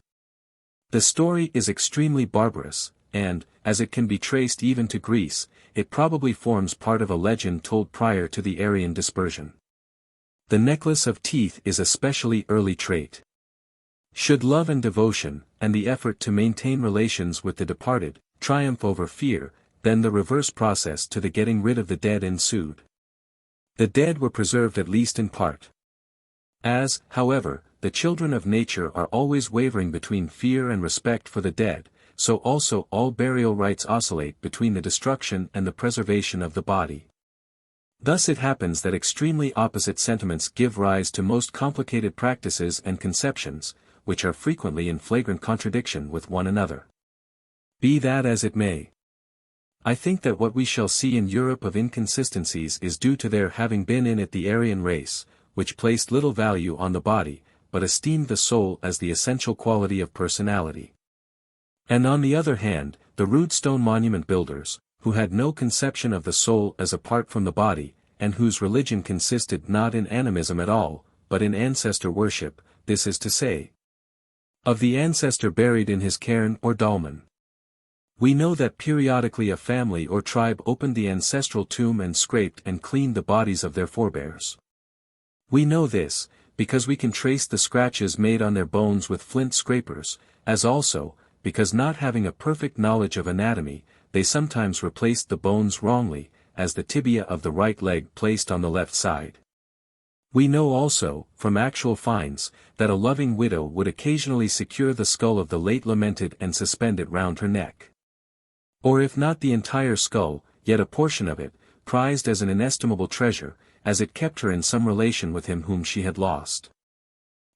The story is extremely barbarous, and, as it can be traced even to Greece, it probably forms part of a legend told prior to the Aryan dispersion. The necklace of teeth is a specially early trait. Should love and devotion, and the effort to maintain relations with the departed, triumph over fear, then the reverse process to the getting rid of the dead ensued. The dead were preserved at least in part. As, however, the children of nature are always wavering between fear and respect for the dead, so also all burial rites oscillate between the destruction and the preservation of the body. Thus it happens that extremely opposite sentiments give rise to most complicated practices and conceptions, which are frequently in flagrant contradiction with one another. Be that as it may. I think that what we shall see in Europe of inconsistencies is due to there having been in it the Aryan race, which placed little value on the body, but esteemed the soul as the essential quality of personality. And on the other hand, the rude stone monument builders, who had no conception of the soul as apart from the body, and whose religion consisted not in animism at all, but in ancestor worship, this is to say, of the ancestor buried in his cairn or dolmen. We know that periodically a family or tribe opened the ancestral tomb and scraped and cleaned the bodies of their forebears. We know this, because we can trace the scratches made on their bones with flint scrapers, as also, because not having a perfect knowledge of anatomy, they sometimes replaced the bones wrongly, as the tibia of the right leg placed on the left side. We know also, from actual finds, that a loving widow would occasionally secure the skull of the late lamented and suspend it round her neck. Or if not the entire skull, yet a portion of it, prized as an inestimable treasure, as it kept her in some relation with him whom she had lost.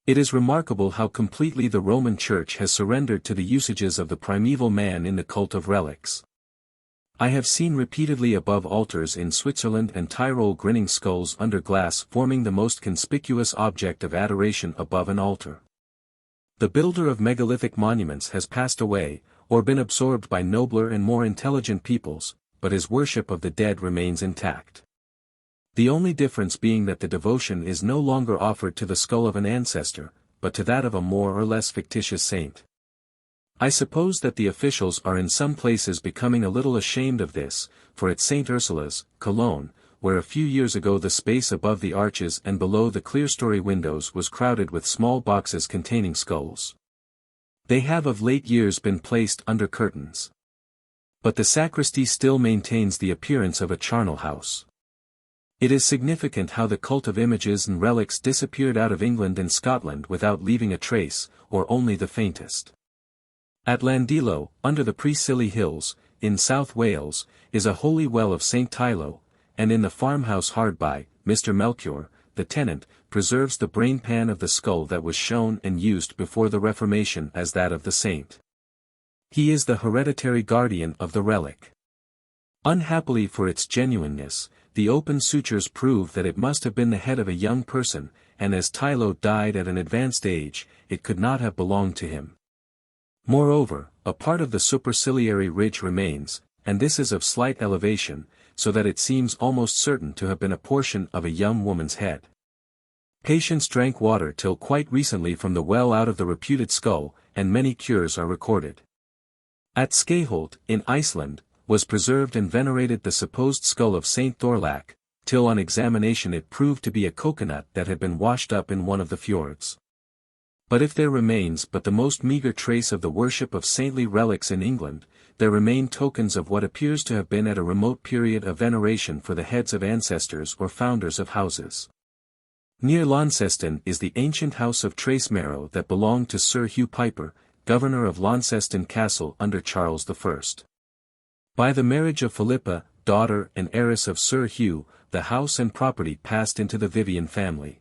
It is remarkable how completely the Roman Church has surrendered to the usages of the primeval man in the cult of relics. I have seen repeatedly above altars in Switzerland and Tyrol grinning skulls under glass forming the most conspicuous object of adoration above an altar. The builder of megalithic monuments has passed away, or been absorbed by nobler and more intelligent peoples, but his worship of the dead remains intact. The only difference being that the devotion is no longer offered to the skull of an ancestor, but to that of a more or less fictitious saint. I suppose that the officials are in some places becoming a little ashamed of this, for at St. Ursula's, Cologne, where a few years ago the space above the arches and below the clerestory windows was crowded with small boxes containing skulls. They have of late years been placed under curtains. But the sacristy still maintains the appearance of a charnel house. It is significant how the cult of images and relics disappeared out of England and Scotland without leaving a trace, or only the faintest. At Llandilo, under the Presili Hills, in South Wales, is a holy well of St. Tylo, and in the farmhouse hard by, Mr. Melchior, the tenant, preserves the brain pan of the skull that was shown and used before the Reformation as that of the saint. He is the hereditary guardian of the relic. Unhappily for its genuineness, the open sutures prove that it must have been the head of a young person, and as Tylo died at an advanced age, it could not have belonged to him. Moreover, a part of the superciliary ridge remains, and this is of slight elevation, so that it seems almost certain to have been a portion of a young woman's head. Patients drank water till quite recently from the well out of the reputed skull, and many cures are recorded. At Skeholt, in Iceland, was preserved and venerated the supposed skull of Saint Thorlak, till on examination it proved to be a coconut that had been washed up in one of the fjords. But if there remains but the most meagre trace of the worship of saintly relics in England, there remain tokens of what appears to have been at a remote period a veneration for the heads of ancestors or founders of houses. Near Launceston is the ancient house of Tracemarrow that belonged to Sir Hugh Piper, governor of Launceston Castle under Charles I. By the marriage of Philippa, daughter and heiress of Sir Hugh, the house and property passed into the Vivian family.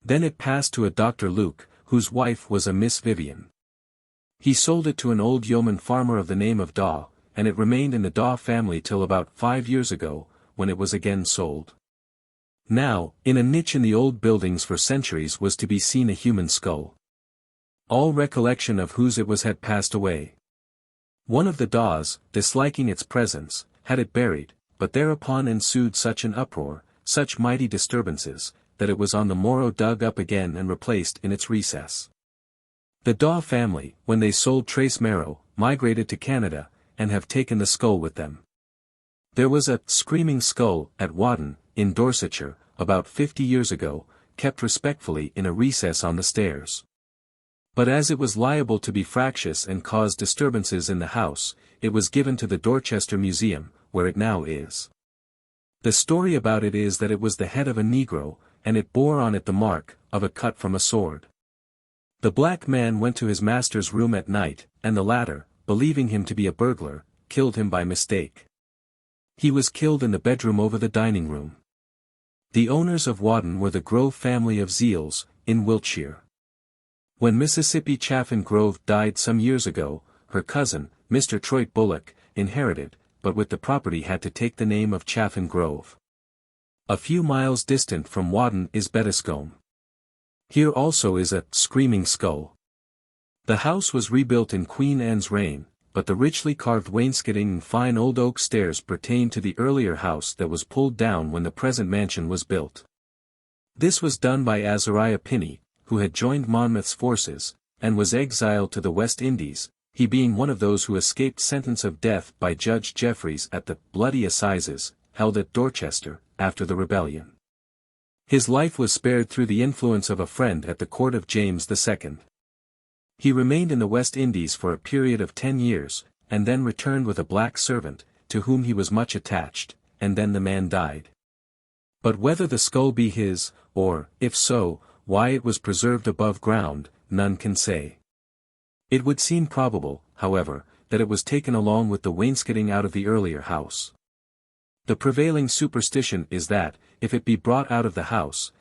Then it passed to a Dr. Luke, whose wife was a Miss Vivian. He sold it to an old yeoman farmer of the name of Daw, and it remained in the Daw family till about 5 years ago, when it was again sold. Now, in a niche in the old buildings for centuries was to be seen a human skull. All recollection of whose it was had passed away. One of the Daws, disliking its presence, had it buried, but thereupon ensued such an uproar, such mighty disturbances, that it was on the morrow dug up again and replaced in its recess. The Daw family, when they sold Tracemarrow, migrated to Canada, and have taken the skull with them. There was a screaming skull at Wadden, in Dorsetshire, about 50 years ago, kept respectfully in a recess on the stairs. But as it was liable to be fractious and cause disturbances in the house, it was given to the Dorchester Museum, where it now is. The story about it is that it was the head of a Negro, and it bore on it the mark of a cut from a sword. The black man went to his master's room at night, and the latter, believing him to be a burglar, killed him by mistake. He was killed in the bedroom over the dining room. The owners of Wadden were the Grove family of Zeals, in Wiltshire. When Mississippi Chaffin Grove died some years ago, her cousin, Mr. Troit Bullock, inherited, but with the property had to take the name of Chaffin Grove. A few miles distant from Wadden is Bettiscombe. Here also is a screaming skull. The house was rebuilt in Queen Anne's reign, but the richly carved wainscoting and fine old oak stairs pertain to the earlier house that was pulled down when the present mansion was built. This was done by Azariah Pinney, who had joined Monmouth's forces, and was exiled to the West Indies, he being one of those who escaped sentence of death by Judge Jeffreys at the bloody assizes, held at Dorchester, after the rebellion. His life was spared through the influence of a friend at the court of James II. He remained in the West Indies for a period of 10 years, and then returned with a black servant, to whom he was much attached, and then the man died. But whether the skull be his, or, if so, why it was preserved above ground, none can say. It would seem probable, however, that it was taken along with the wainscoting out of the earlier house. The prevailing superstition is that, if it be brought out of the house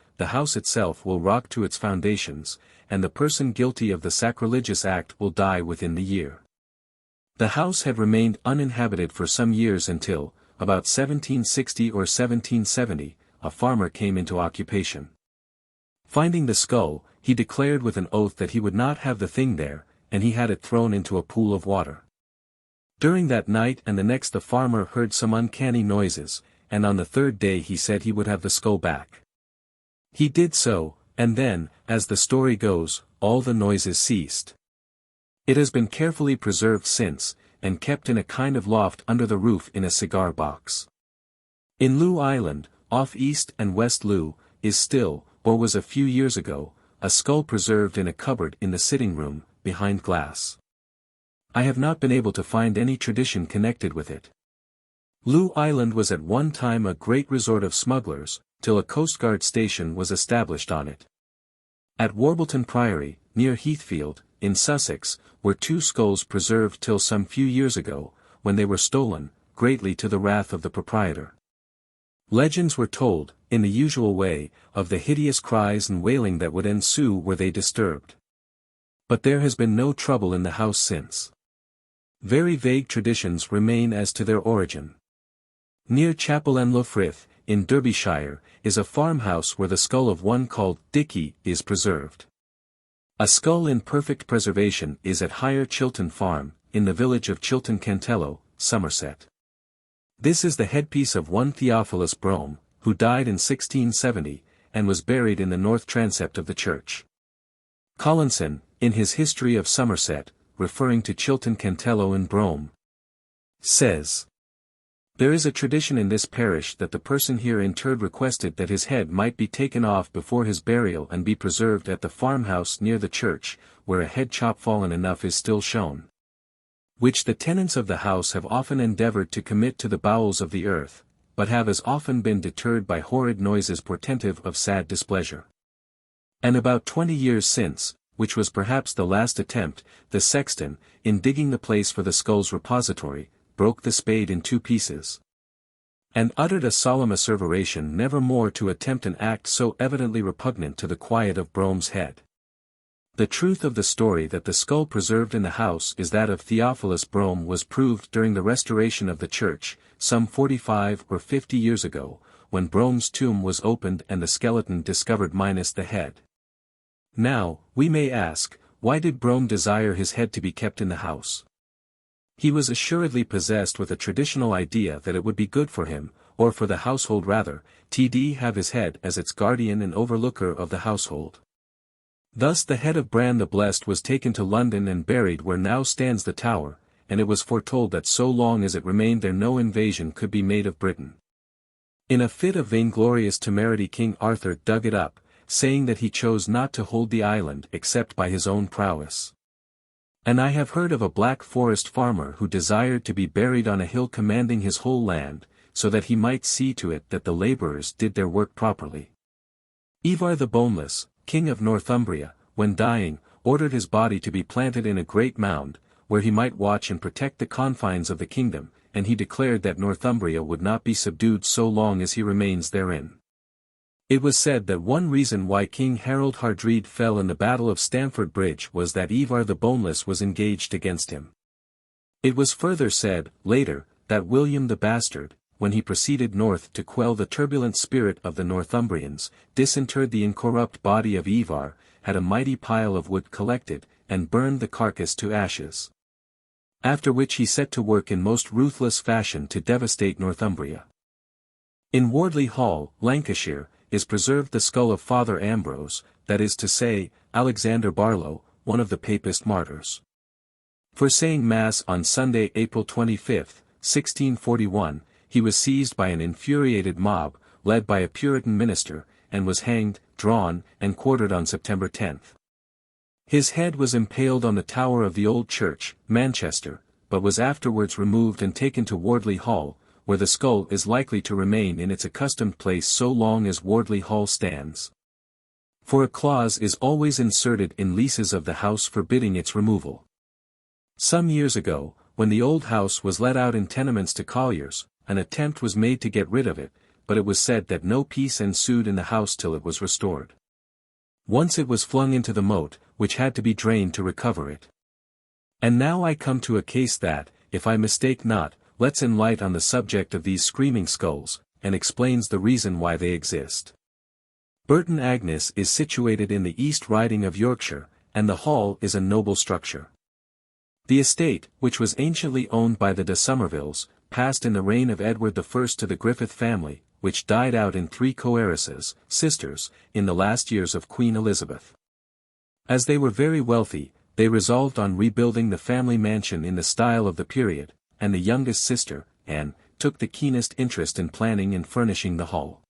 itself will rock to its foundations, and the person guilty of the sacrilegious act will die within the year. The house had remained uninhabited for some years until, about 1760 or 1770, a farmer came into occupation. Finding the skull, he declared with an oath that he would not have the thing there, and he had it thrown into a pool of water. During that night and the next the farmer heard some uncanny noises, and on the third day he said he would have the skull back. He did so, and then, as the story goes, all the noises ceased. It has been carefully preserved since, and kept in a kind of loft under the roof in a cigar box. In Loo Island, off East and West Loo, is still, or was a few years ago, a skull preserved in a cupboard in the sitting room, behind glass. I have not been able to find any tradition connected with it. Loo Island was at one time a great resort of smugglers, till a coastguard station was established on it. At Warbleton Priory, near Heathfield, in Sussex, were 2 skulls preserved till some few years ago, when they were stolen, greatly to the wrath of the proprietor. Legends were told, in the usual way, of the hideous cries and wailing that would ensue were they disturbed. But there has been no trouble in the house since. Very vague traditions remain as to their origin. Near Chapel en Loughfrith, in Derbyshire, is a farmhouse where the skull of one called Dicky is preserved. A skull in perfect preservation is at Higher Chilton Farm, in the village of Chilton Cantello, Somerset. This is the headpiece of one Theophilus Brome, who died in 1670, and was buried in the north transept of the church. Collinson, in his History of Somerset, referring to Chilton Cantello and Brome, says, "There is a tradition in this parish that the person here interred requested that his head might be taken off before his burial and be preserved at the farmhouse near the church, where a head chop fallen enough is still shown, which the tenants of the house have often endeavored to commit to the bowels of the earth, but have as often been deterred by horrid noises portentive of sad displeasure. And about 20 years since, which was perhaps the last attempt, the sexton, in digging the place for the skull's repository, broke the spade in 2 pieces, and uttered a solemn asseveration never more to attempt an act so evidently repugnant to the quiet of Brome's head. The truth of the story that the skull preserved in the house is that of Theophilus Brome was proved during the restoration of the church, some 45 or 50 years ago, when Brome's tomb was opened and the skeleton discovered minus the head. Now, we may ask, why did Brome desire his head to be kept in the house? He was assuredly possessed with a traditional idea that it would be good for him, or for the household rather, to have his head as its guardian and overlooker of the household. Thus the head of Bran the Blessed was taken to London and buried where now stands the Tower, and it was foretold that so long as it remained there no invasion could be made of Britain. In a fit of vainglorious temerity King Arthur dug it up, saying that he chose not to hold the island except by his own prowess. And I have heard of a Black Forest farmer who desired to be buried on a hill commanding his whole land, so that he might see to it that the labourers did their work properly. Ivar the Boneless, King of Northumbria, when dying, ordered his body to be planted in a great mound, where he might watch and protect the confines of the kingdom, and he declared that Northumbria would not be subdued so long as he remains therein. It was said that one reason why King Harold Hardrada fell in the Battle of Stamford Bridge was that Ivar the Boneless was engaged against him. It was further said, later, that William the Bastard, when he proceeded north to quell the turbulent spirit of the Northumbrians, disinterred the incorrupt body of Ivar, had a mighty pile of wood collected, and burned the carcass to ashes. After which he set to work in most ruthless fashion to devastate Northumbria. In Wardley Hall, Lancashire, is preserved the skull of Father Ambrose, that is to say, Alexander Barlow, one of the Papist martyrs. For saying Mass on Sunday, April 25, 1641, he was seized by an infuriated mob, led by a Puritan minister, and was hanged, drawn, and quartered on September 10. His head was impaled on the tower of the Old Church, Manchester, but was afterwards removed and taken to Wardley Hall, where the skull is likely to remain in its accustomed place so long as Wardley Hall stands. For a clause is always inserted in leases of the house forbidding its removal. Some years ago, when the old house was let out in tenements to colliers, an attempt was made to get rid of it, but it was said that no peace ensued in the house till it was restored. Once it was flung into the moat, which had to be drained to recover it. And now I come to a case that, if I mistake not, lets in light on the subject of these screaming skulls, and explains the reason why they exist. Burton Agnes is situated in the East Riding of Yorkshire, and the hall is a noble structure. The estate, which was anciently owned by the de Somervilles, passed in the reign of Edward I to the Griffith family, which died out in 3 coheiresses, sisters, in the last years of Queen Elizabeth. As they were very wealthy, they resolved on rebuilding the family mansion in the style of the period, and the youngest sister, Anne, took the keenest interest in planning and furnishing the hall.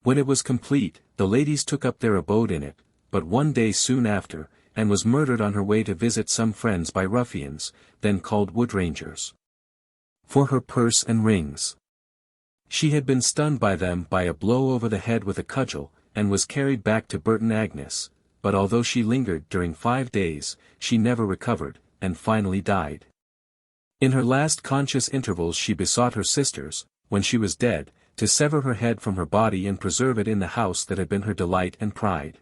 When it was complete, the ladies took up their abode in it, but one day soon after, Anne was murdered on her way to visit some friends by ruffians, then called woodrangers, for her purse and rings. She had been stunned by them by a blow over the head with a cudgel, and was carried back to Burton Agnes, but although she lingered during 5 days, she never recovered, and finally died. In her last conscious intervals she besought her sisters, when she was dead, to sever her head from her body and preserve it in the house that had been her delight and pride.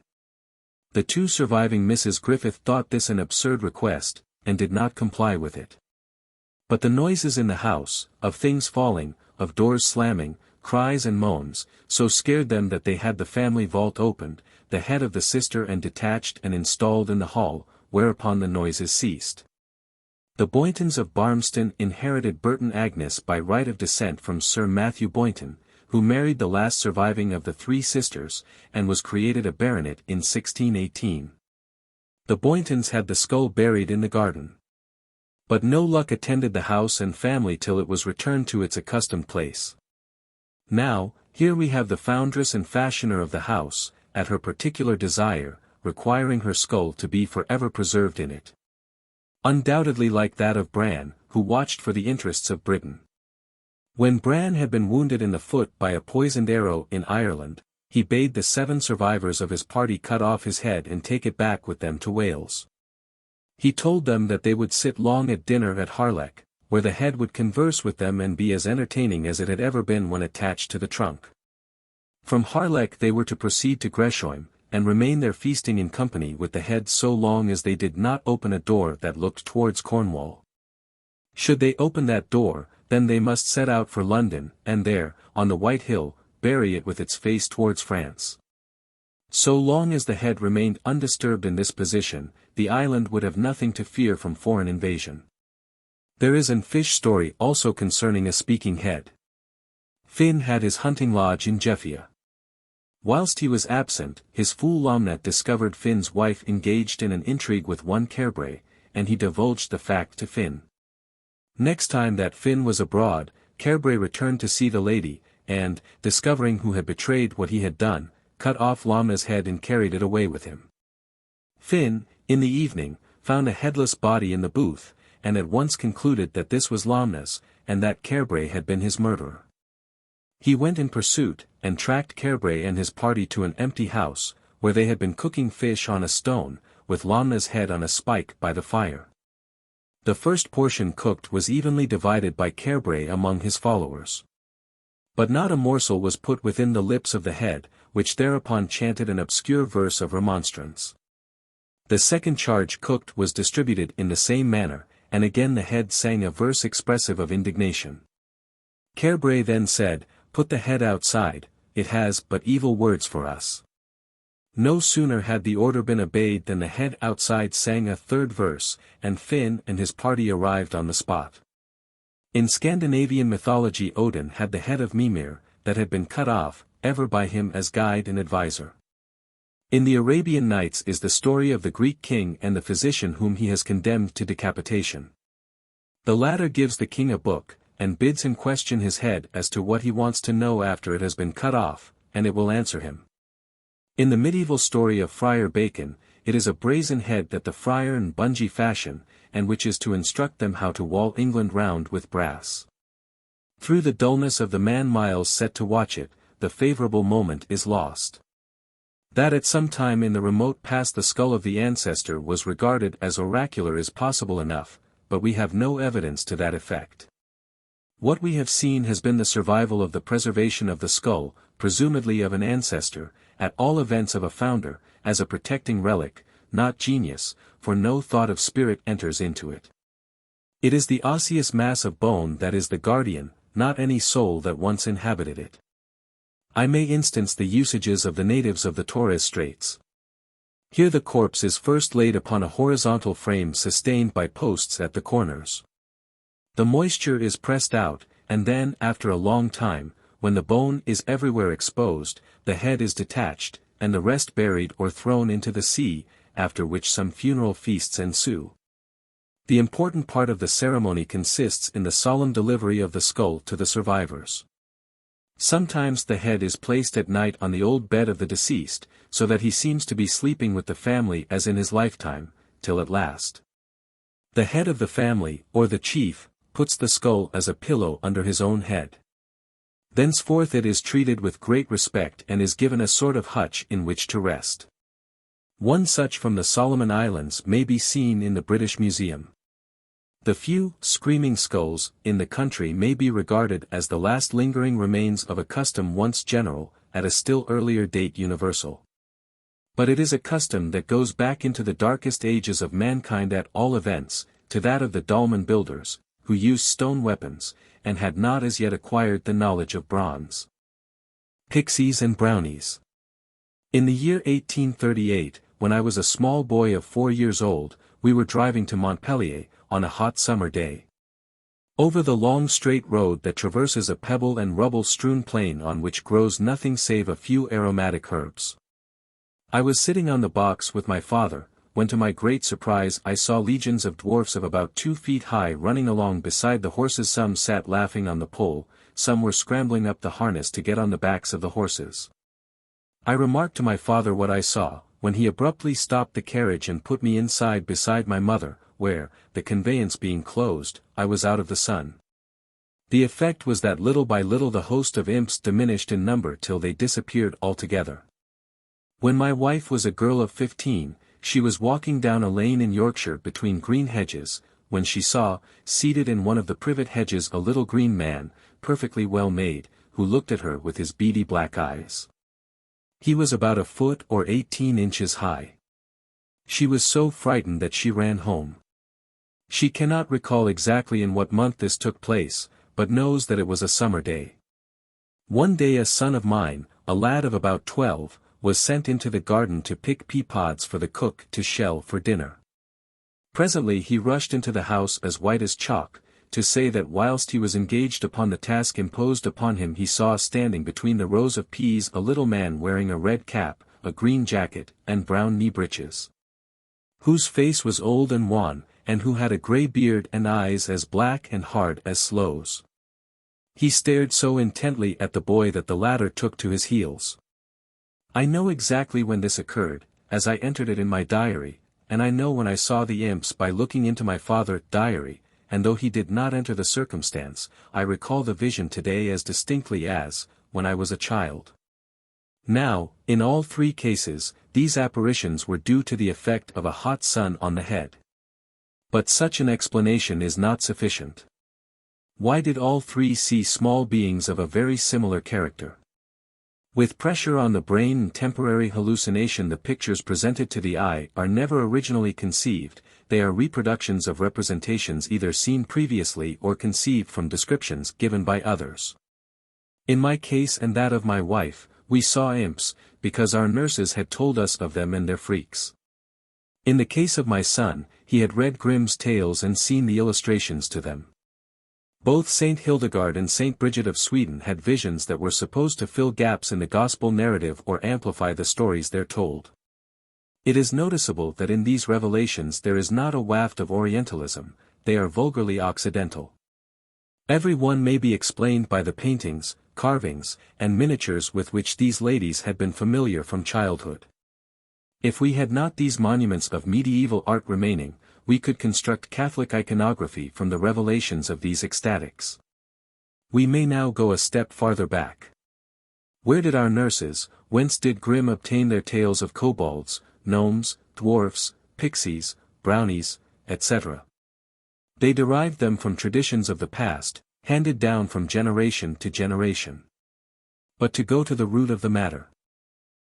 The 2 surviving Mrs. Griffith thought this an absurd request, and did not comply with it. But the noises in the house, of things falling, of doors slamming, cries and moans, so scared them that they had the family vault opened, the head of the sister and detached and installed in the hall, whereupon the noises ceased. The Boyntons of Barmston inherited Burton Agnes by right of descent from Sir Matthew Boynton, who married the last surviving of the three sisters, and was created a baronet in 1618. The Boyntons had the skull buried in the garden. But no luck attended the house and family till it was returned to its accustomed place. Now, here we have the foundress and fashioner of the house, at her particular desire, requiring her skull to be forever preserved in it. Undoubtedly like that of Bran, who watched for the interests of Britain. When Bran had been wounded in the foot by a poisoned arrow in Ireland, he bade the 7 survivors of his party cut off his head and take it back with them to Wales. He told them that they would sit long at dinner at Harlech, where the head would converse with them and be as entertaining as it had ever been when attached to the trunk. From Harlech they were to proceed to Gresham, and remain there feasting in company with the head so long as they did not open a door that looked towards Cornwall. Should they open that door, then they must set out for London, and there, on the White Hill, bury it with its face towards France. So long as the head remained undisturbed in this position, the island would have nothing to fear from foreign invasion. There is an fish story also concerning a speaking head. Finn had his hunting lodge in Jeffia. Whilst he was absent, his fool Lomnet discovered Finn's wife engaged in an intrigue with one Cairbre, and he divulged the fact to Finn. Next time that Finn was abroad, Cairbre returned to see the lady, and, discovering who had betrayed what he had done, cut off Lomna's head and carried it away with him. Finn, in the evening, found a headless body in the booth, and at once concluded that this was Lomna's, and that Cairbre had been his murderer. He went in pursuit, and tracked Cairbre and his party to an empty house, where they had been cooking fish on a stone, with Lomna's head on a spike by the fire. The first portion cooked was evenly divided by Cairbre among his followers. But not a morsel was put within the lips of the head, which thereupon chanted an obscure verse of remonstrance. The second charge cooked was distributed in the same manner, and again the head sang a verse expressive of indignation. Cairbre then said, "Put the head outside, it has but evil words for us." No sooner had the order been obeyed than the head outside sang a third verse, and Finn and his party arrived on the spot. In Scandinavian mythology Odin had the head of Mimir, that had been cut off, ever by him as guide and advisor. In the Arabian Nights is the story of the Greek king and the physician whom he has condemned to decapitation. The latter gives the king a book, and bids him question his head as to what he wants to know after it has been cut off, and it will answer him. In the medieval story of Friar Bacon, it is a brazen head that the friar and Bungee fashion, and which is to instruct them how to wall England round with brass. Through the dullness of the man Miles set to watch it, the favourable moment is lost. That at some time in the remote past the skull of the ancestor was regarded as oracular is possible enough, but we have no evidence to that effect. What we have seen has been the survival of the preservation of the skull, presumably of an ancestor, at all events of a founder, as a protecting relic, not genius, for no thought of spirit enters into it. It is the osseous mass of bone that is the guardian, not any soul that once inhabited it. I may instance the usages of the natives of the Torres Straits. Here the corpse is first laid upon a horizontal frame sustained by posts at the corners. The moisture is pressed out, and then after a long time, when the bone is everywhere exposed, the head is detached, and the rest buried or thrown into the sea, after which some funeral feasts ensue. The important part of the ceremony consists in the solemn delivery of the skull to the survivors. Sometimes the head is placed at night on the old bed of the deceased, so that he seems to be sleeping with the family as in his lifetime, till at last the head of the family, or the chief, puts the skull as a pillow under his own head. Thenceforth it is treated with great respect and is given a sort of hutch in which to rest. One such from the Solomon Islands may be seen in the British Museum. The few screaming skulls in the country may be regarded as the last lingering remains of a custom once general, at a still earlier date universal. But it is a custom that goes back into the darkest ages of mankind at all events, to that of the dolmen builders, who used stone weapons, and had not as yet acquired the knowledge of bronze. Pixies and Brownies. In the year 1838, when I was a small boy of 4 years old, we were driving to Montpellier, on a hot summer day. Over the long straight road that traverses a pebble and rubble-strewn plain on which grows nothing save a few aromatic herbs. I was sitting on the box with my father, when to my great surprise I saw legions of dwarfs of about 2 feet high running along beside the horses. Some sat laughing on the pole, some were scrambling up the harness to get on the backs of the horses. I remarked to my father what I saw, when he abruptly stopped the carriage and put me inside beside my mother, where, the conveyance being closed, I was out of the sun. The effect was that little by little the host of imps diminished in number till they disappeared altogether. When my wife was a girl of 15, she was walking down a lane in Yorkshire between green hedges, when she saw, seated in one of the privet hedges, a little green man, perfectly well made, who looked at her with his beady black eyes. He was about a foot or 18 inches high. She was so frightened that she ran home. She cannot recall exactly in what month this took place, but knows that it was a summer day. One day a son of mine, a lad of about 12, was sent into the garden to pick pea pods for the cook to shell for dinner. Presently he rushed into the house as white as chalk, to say that whilst he was engaged upon the task imposed upon him he saw standing between the rows of peas a little man wearing a red cap, a green jacket, and brown knee breeches, whose face was old and wan, and who had a grey beard and eyes as black and hard as sloes. He stared so intently at the boy that the latter took to his heels. I know exactly when this occurred, as I entered it in my diary, and I know when I saw the imps by looking into my father's diary, and though he did not enter the circumstance, I recall the vision today as distinctly as, when I was a child. Now, in all 3 cases, these apparitions were due to the effect of a hot sun on the head. But such an explanation is not sufficient. Why did all 3 see small beings of a very similar character? With pressure on the brain and temporary hallucination, the pictures presented to the eye are never originally conceived, they are reproductions of representations either seen previously or conceived from descriptions given by others. In my case and that of my wife, we saw imps, because our nurses had told us of them and their freaks. In the case of my son, he had read Grimm's tales and seen the illustrations to them. Both Saint Hildegard and Saint Bridget of Sweden had visions that were supposed to fill gaps in the gospel narrative or amplify the stories there told. It is noticeable that in these revelations there is not a waft of Orientalism, they are vulgarly Occidental. Every one may be explained by the paintings, carvings, and miniatures with which these ladies had been familiar from childhood. If we had not these monuments of medieval art remaining, we could construct Catholic iconography from the revelations of these ecstatics. We may now go a step farther back. Where did our nurses, whence did Grimm obtain their tales of kobolds, gnomes, dwarfs, pixies, brownies, etc.? They derived them from traditions of the past, handed down from generation to generation. But to go to the root of the matter.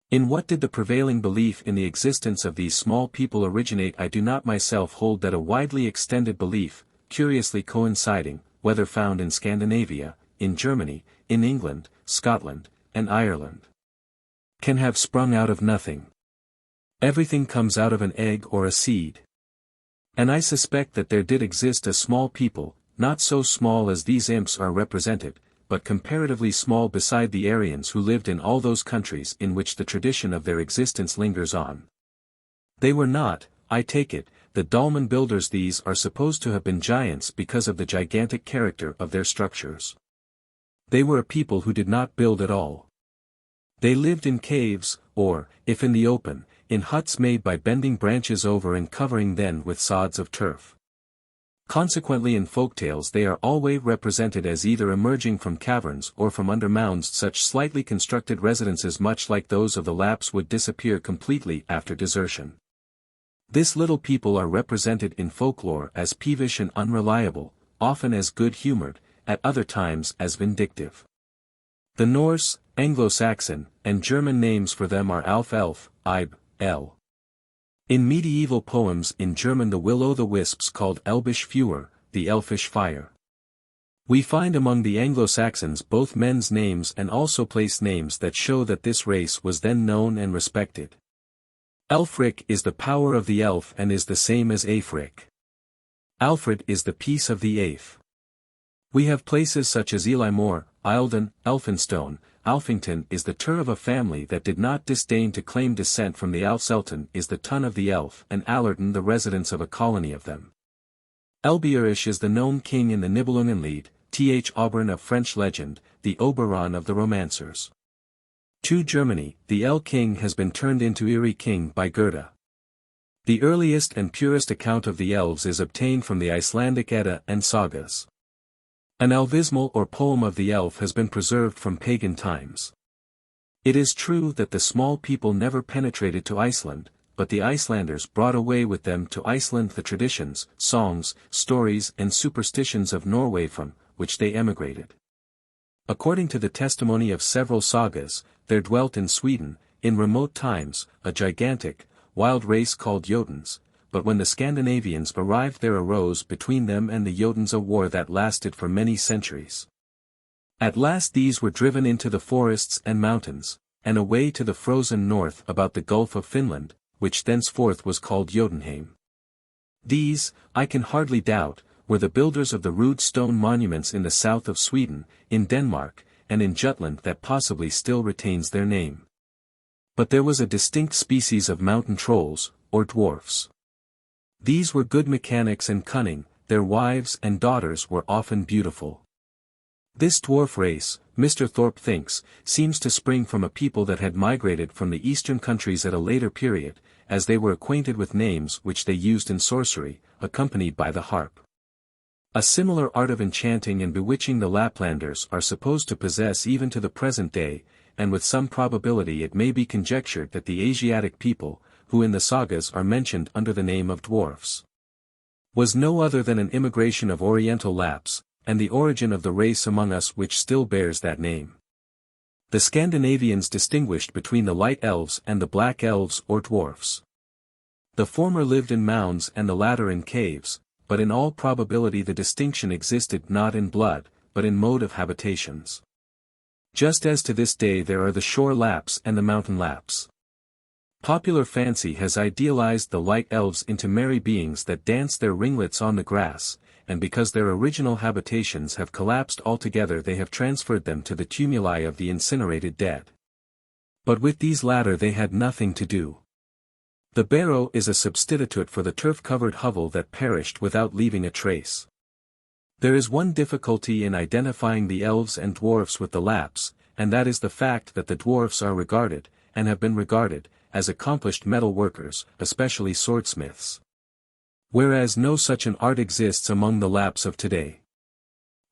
In what did the prevailing belief in the existence of these small people originate? I do not myself hold that a widely extended belief, curiously coinciding, whether found in Scandinavia, in Germany, in England, Scotland, and Ireland, can have sprung out of nothing. Everything comes out of an egg or a seed. And I suspect that there did exist a small people, not so small as these imps are represented, but comparatively small beside the Aryans who lived in all those countries in which the tradition of their existence lingers on. They were not, I take it, the dolmen builders. These are supposed to have been giants because of the gigantic character of their structures. They were a people who did not build at all. They lived in caves, or, if in the open, in huts made by bending branches over and covering them with sods of turf. Consequently in folktales they are always represented as either emerging from caverns or from under mounds. Such slightly constructed residences much like those of the Lapps would disappear completely after desertion. This little people are represented in folklore as peevish and unreliable, often as good-humored, at other times as vindictive. The Norse, Anglo-Saxon, and German names for them are Alf-Elf, Ibe, El. In medieval poems in German the will-o'-the-wisps called Elbisch Feuer, the elfish fire. We find among the Anglo-Saxons both men's names and also place names that show that this race was then known and respected. Elfric is the power of the elf and is the same as Aefric. Alfred is the piece of the eighth. We have places such as Ely Moor, Eildon, Elphinstone. Alfington is the tur of a family that did not disdain to claim descent from the Alfs. Elton is the ton of the elf, and Allerton the residence of a colony of them. Elbeurish is the gnome king in the Nibelungenlied, Th Auburn of French legend, the Oberon of the romancers. To Germany, the El king has been turned into Eri king by Goethe. The earliest and purest account of the elves is obtained from the Icelandic Edda and sagas. An elvismal or poem of the elf has been preserved from pagan times. It is true that the small people never penetrated to Iceland, but the Icelanders brought away with them to Iceland the traditions, songs, stories and superstitions of Norway from which they emigrated. According to the testimony of several sagas, there dwelt in Sweden, in remote times, a gigantic, wild race called Jotuns, but when the Scandinavians arrived there arose between them and the Jotuns a war that lasted for many centuries. At last these were driven into the forests and mountains, and away to the frozen north about the Gulf of Finland, which thenceforth was called Jotunheim. These, I can hardly doubt, were the builders of the rude stone monuments in the south of Sweden, in Denmark, and in Jutland that possibly still retains their name. But there was a distinct species of mountain trolls, or dwarfs. These were good mechanics and cunning, their wives and daughters were often beautiful. This dwarf race, Mr. Thorpe thinks, seems to spring from a people that had migrated from the eastern countries at a later period, as they were acquainted with names which they used in sorcery, accompanied by the harp. A similar art of enchanting and bewitching the Laplanders are supposed to possess even to the present day, and with some probability it may be conjectured that the Asiatic people, who in the sagas are mentioned under the name of dwarfs, was no other than an immigration of Oriental Lapps, and the origin of the race among us which still bears that name. The Scandinavians distinguished between the light elves and the black elves or dwarfs. The former lived in mounds and the latter in caves, but in all probability the distinction existed not in blood, but in mode of habitations. Just as to this day there are the shore Lapps and the mountain Lapps. Popular fancy has idealized the light elves into merry beings that dance their ringlets on the grass, and because their original habitations have collapsed altogether they have transferred them to the tumuli of the incinerated dead. But with these latter they had nothing to do. The barrow is a substitute for the turf-covered hovel that perished without leaving a trace. There is one difficulty in identifying the elves and dwarfs with the Lapps, and that is the fact that the dwarfs are regarded, and have been regarded, as accomplished metal workers, especially swordsmiths. Whereas no such an art exists among the Lapps of today.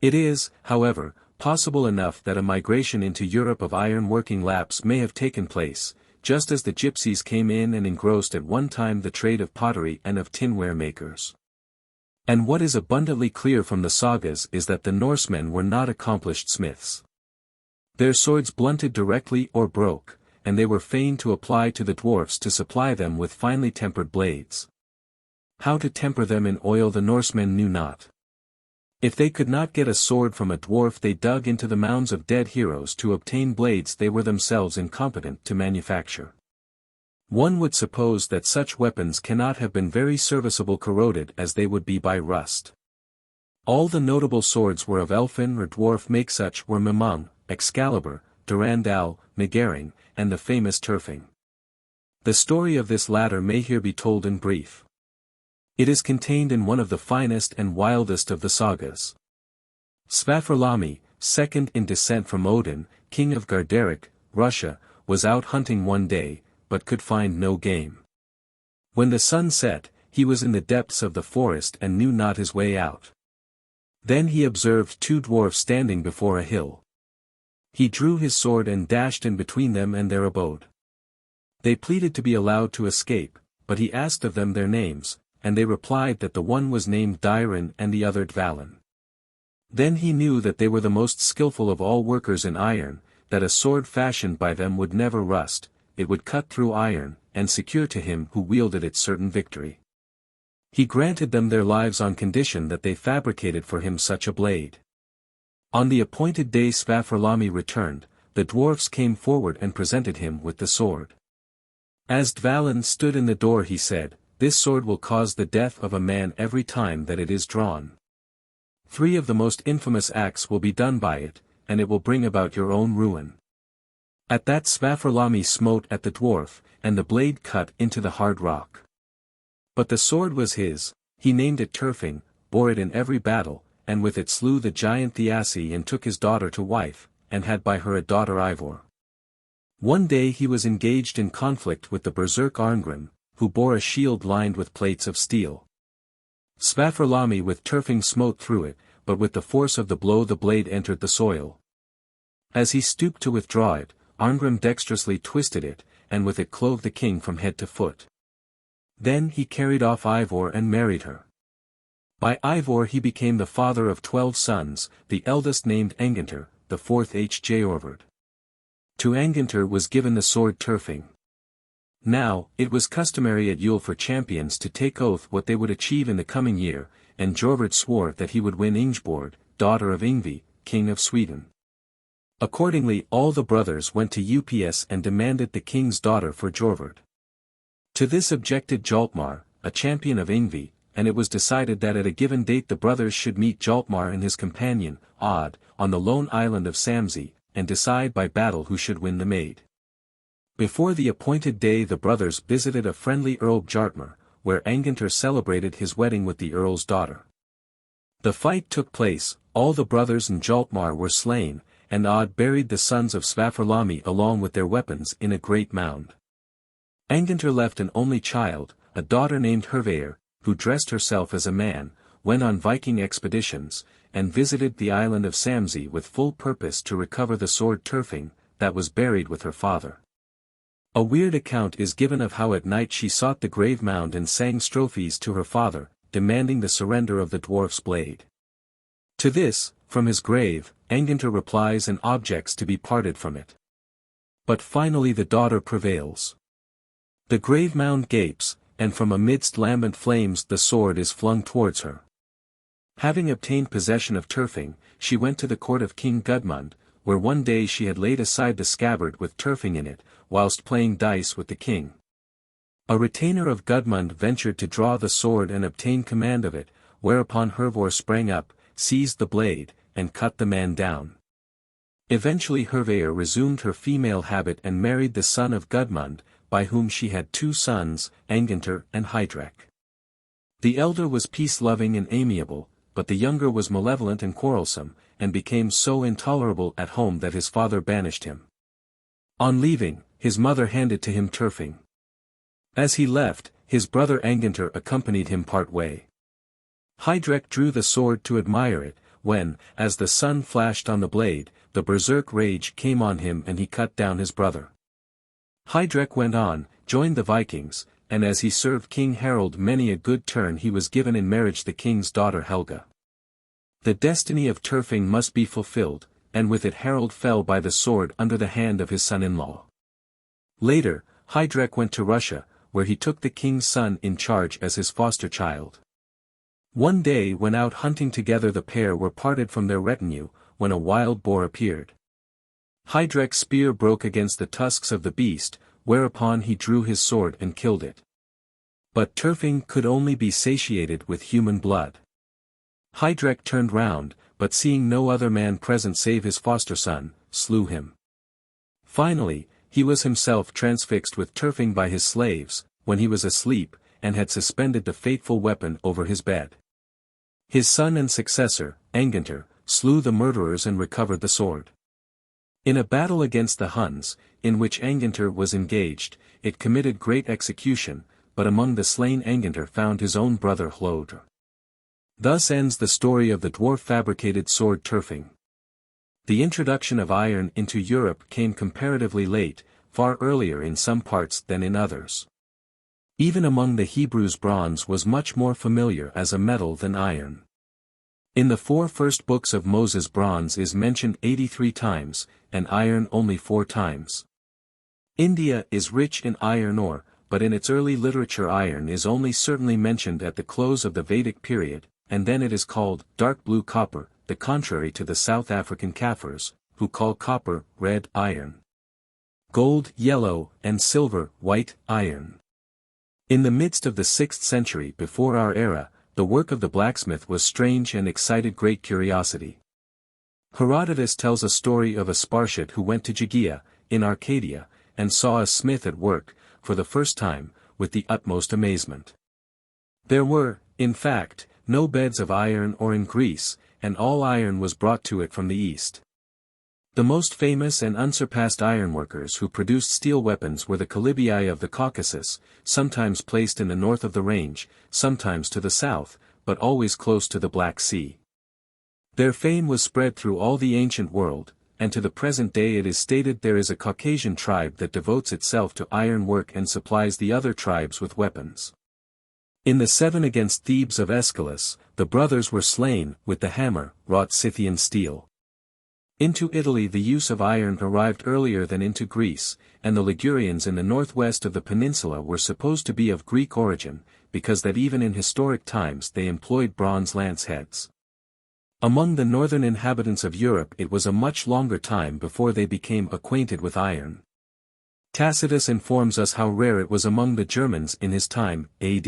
It is, however, possible enough that a migration into Europe of iron-working Lapps may have taken place, just as the gypsies came in and engrossed at one time the trade of pottery and of tinware makers. And what is abundantly clear from the sagas is that the Norsemen were not accomplished smiths. Their swords blunted directly or broke, and they were fain to apply to the dwarfs to supply them with finely tempered blades. How to temper them in oil the Norsemen knew not. If they could not get a sword from a dwarf they dug into the mounds of dead heroes to obtain blades they were themselves incompetent to manufacture. One would suppose that such weapons cannot have been very serviceable corroded as they would be by rust. All the notable swords were of elfin or dwarf make, such were Mimung, Excalibur, Durandal, Megaring, and the famous Turfing. The story of this latter may here be told in brief. It is contained in one of the finest and wildest of the sagas. Svafrlami, second in descent from Odin, king of Garderic, Russia, was out hunting one day, but could find no game. When the sun set, he was in the depths of the forest and knew not his way out. Then he observed two dwarfs standing before a hill. He drew his sword and dashed in between them and their abode. They pleaded to be allowed to escape, but he asked of them their names, and they replied that the one was named Dairin and the other Dvalin. Then he knew that they were the most skillful of all workers in iron, that a sword fashioned by them would never rust, it would cut through iron, and secure to him who wielded it certain victory. He granted them their lives on condition that they fabricated for him such a blade. On the appointed day Svafrlami returned, the dwarfs came forward and presented him with the sword. As Dvalin stood in the door he said, this sword will cause the death of a man every time that it is drawn. 3 of the most infamous acts will be done by it, and it will bring about your own ruin. At that Svafarlami smote at the dwarf, and the blade cut into the hard rock. But the sword was his, he named it Turfing, bore it in every battle, and with it slew the giant Thiassi and took his daughter to wife, and had by her a daughter Ivor. One day he was engaged in conflict with the berserk Arngrim, who bore a shield lined with plates of steel. Svafarlami with Turfing smote through it, but with the force of the blow the blade entered the soil. As he stooped to withdraw it, Arngrim dexterously twisted it, and with it clove the king from head to foot. Then he carried off Ivor and married her. By Ivor he became the father of 12 sons, the eldest named Angantyr, the 4th Hjorvard. To Angantyr was given the sword Turfing. Now, it was customary at Yule for champions to take oath what they would achieve in the coming year, and Jorvard swore that he would win Ingeborg, daughter of Yngvi, king of Sweden. Accordingly all the brothers went to Ups and demanded the king's daughter for Jorvard. To this objected Jaltmar, a champion of Yngvi, and it was decided that at a given date the brothers should meet Jaltmar and his companion, Odd, on the lone island of Samsey, and decide by battle who should win the maid. Before the appointed day the brothers visited a friendly Earl Bjartmar, where Angantyr celebrated his wedding with the Earl's daughter. The fight took place, all the brothers and Jaltmar were slain, and Odd buried the sons of Svafarlami along with their weapons in a great mound. Angantyr left an only child, a daughter named Hervair, who dressed herself as a man, went on Viking expeditions, and visited the island of Samsey with full purpose to recover the sword Turfing, that was buried with her father. A weird account is given of how at night she sought the grave mound and sang strophes to her father, demanding the surrender of the dwarf's blade. To this, from his grave, Angantyr replies and objects to be parted from it. But finally the daughter prevails. The grave mound gapes, and from amidst lambent flames the sword is flung towards her. Having obtained possession of Turfing, she went to the court of King Gudmund, where one day she had laid aside the scabbard with Turfing in it, whilst playing dice with the king. A retainer of Gudmund ventured to draw the sword and obtain command of it, whereupon Hervor sprang up, seized the blade, and cut the man down. Eventually Hervair resumed her female habit and married the son of Gudmund, by whom she had 2 sons, Angantyr and Heidrek. The elder was peace-loving and amiable, but the younger was malevolent and quarrelsome, and became so intolerable at home that his father banished him. On leaving, his mother handed to him Turfing. As he left, his brother Angantyr accompanied him part way. Heidrek drew the sword to admire it, when, as the sun flashed on the blade, the berserk rage came on him and he cut down his brother. Heidrek went on, joined the Vikings, and as he served King Harald many a good turn he was given in marriage the king's daughter Helga. The destiny of Turfing must be fulfilled, and with it Harald fell by the sword under the hand of his son-in-law. Later, Heidrek went to Russia, where he took the king's son in charge as his foster child. One day when out hunting together the pair were parted from their retinue, when a wild boar appeared. Heidrek's spear broke against the tusks of the beast, whereupon he drew his sword and killed it. But Turfing could only be satiated with human blood. Heidrek turned round, but seeing no other man present save his foster son, slew him. Finally, he was himself transfixed with Turfing by his slaves, when he was asleep, and had suspended the fateful weapon over his bed. His son and successor, Angantyr, slew the murderers and recovered the sword. In a battle against the Huns, in which Angantyr was engaged, it committed great execution, but among the slain Angantyr found his own brother Hlodr. Thus ends the story of the dwarf-fabricated sword Turfing. The introduction of iron into Europe came comparatively late, far earlier in some parts than in others. Even among the Hebrews bronze was much more familiar as a metal than iron. In the 4 first books of Moses bronze is mentioned 83 times, and iron only 4 times. India is rich in iron ore, but in its early literature iron is only certainly mentioned at the close of the Vedic period, and then it is called dark blue copper, the contrary to the South African Kaffirs, who call copper red iron, gold yellow, and silver white iron. In the midst of the 6th century before our era, the work of the blacksmith was strange and excited great curiosity. Herodotus tells a story of a Spartiate who went to Gygia, in Arcadia, and saw a smith at work, for the first time, with the utmost amazement. There were, in fact, no beds of iron or in grease, and all iron was brought to it from the east. The most famous and unsurpassed ironworkers who produced steel weapons were the Calibii of the Caucasus, sometimes placed in the north of the range, sometimes to the south, but always close to the Black Sea. Their fame was spread through all the ancient world, and to the present day it is stated there is a Caucasian tribe that devotes itself to iron work and supplies the other tribes with weapons. In the 7 against Thebes of Aeschylus, the brothers were slain with the hammer, wrought Scythian steel. Into Italy the use of iron arrived earlier than into Greece, and the Ligurians in the northwest of the peninsula were supposed to be of Greek origin, because that even in historic times they employed bronze lance heads. Among the northern inhabitants of Europe it was a much longer time before they became acquainted with iron. Tacitus informs us how rare it was among the Germans in his time, AD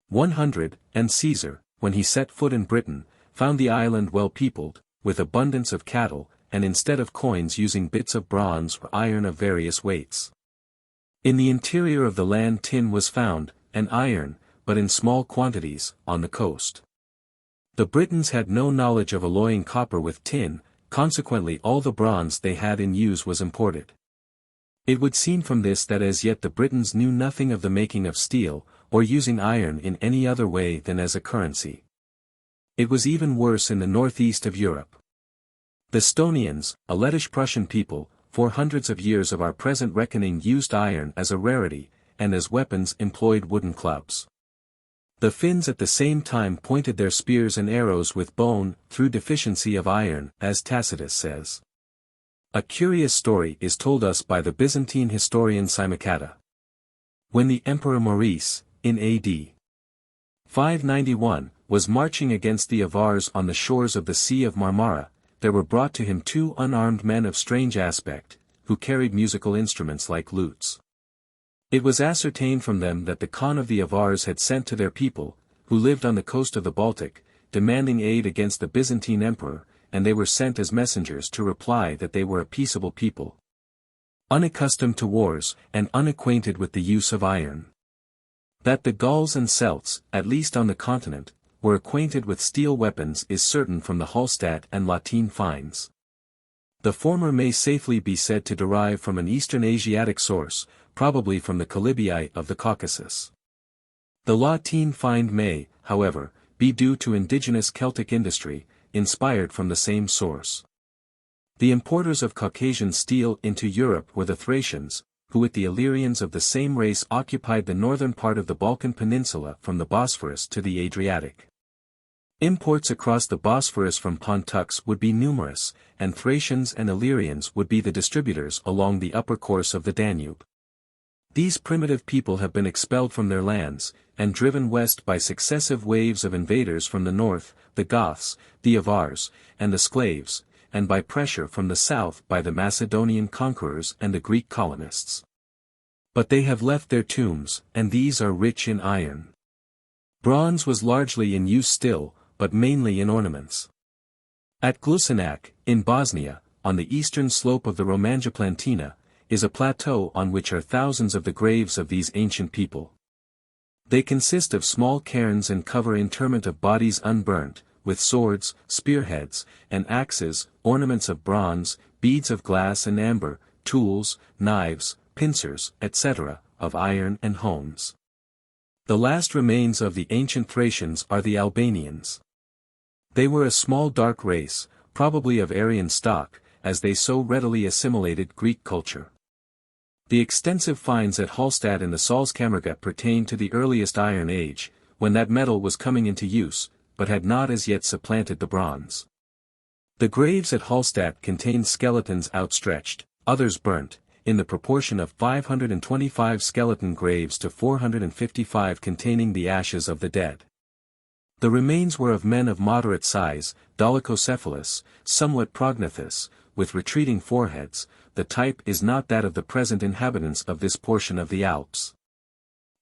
100, and Caesar, when he set foot in Britain, found the island well peopled, with abundance of cattle, and instead of coins using bits of bronze or iron of various weights. In the interior of the land tin was found, and iron, but in small quantities, on the coast. The Britons had no knowledge of alloying copper with tin, consequently all the bronze they had in use was imported. It would seem from this that as yet the Britons knew nothing of the making of steel, or using iron in any other way than as a currency. It was even worse in the northeast of Europe. The Stonians, a Lettish-Prussian people, for hundreds of years of our present reckoning used iron as a rarity, and as weapons employed wooden clubs. The Finns at the same time pointed their spears and arrows with bone, through deficiency of iron, as Tacitus says. A curious story is told us by the Byzantine historian Simocatta. When the Emperor Maurice, in AD 591, was marching against the Avars on the shores of the Sea of Marmara, there were brought to him 2 unarmed men of strange aspect, who carried musical instruments like lutes. It was ascertained from them that the Khan of the Avars had sent to their people, who lived on the coast of the Baltic, demanding aid against the Byzantine emperor, and they were sent as messengers to reply that they were a peaceable people, unaccustomed to wars, and unacquainted with the use of iron. That the Gauls and Celts, at least on the continent, were acquainted with steel weapons is certain from the Hallstatt and Latine finds. The former may safely be said to derive from an Eastern Asiatic source, probably from the Calibii of the Caucasus. The Latine find may, however, be due to indigenous Celtic industry, inspired from the same source. The importers of Caucasian steel into Europe were the Thracians, who with the Illyrians of the same race occupied the northern part of the Balkan peninsula from the Bosphorus to the Adriatic. Imports across the Bosphorus from Pontus would be numerous, and Thracians and Illyrians would be the distributors along the upper course of the Danube. These primitive people have been expelled from their lands, and driven west by successive waves of invaders from the north, the Goths, the Avars, and the Sclaves, and by pressure from the south by the Macedonian conquerors and the Greek colonists. But they have left their tombs, and these are rich in iron. Bronze was largely in use still, but mainly in ornaments. At Glusinac, in Bosnia, on the eastern slope of the Romanja Plantina, is a plateau on which are thousands of the graves of these ancient people. They consist of small cairns and cover interment of bodies unburnt, with swords, spearheads, and axes, ornaments of bronze, beads of glass and amber, tools, knives, pincers, etc., of iron and hones. The last remains of the ancient Thracians are the Albanians. They were a small dark race, probably of Aryan stock, as they so readily assimilated Greek culture. The extensive finds at Hallstatt in the Salzkammergut pertain to the earliest Iron Age, when that metal was coming into use, but had not as yet supplanted the bronze. The graves at Hallstatt contained skeletons outstretched, others burnt, in the proportion of 525 skeleton graves to 455 containing the ashes of the dead. The remains were of men of moderate size, dolichocephalous, somewhat prognathous, with retreating foreheads. The type is not that of the present inhabitants of this portion of the Alps.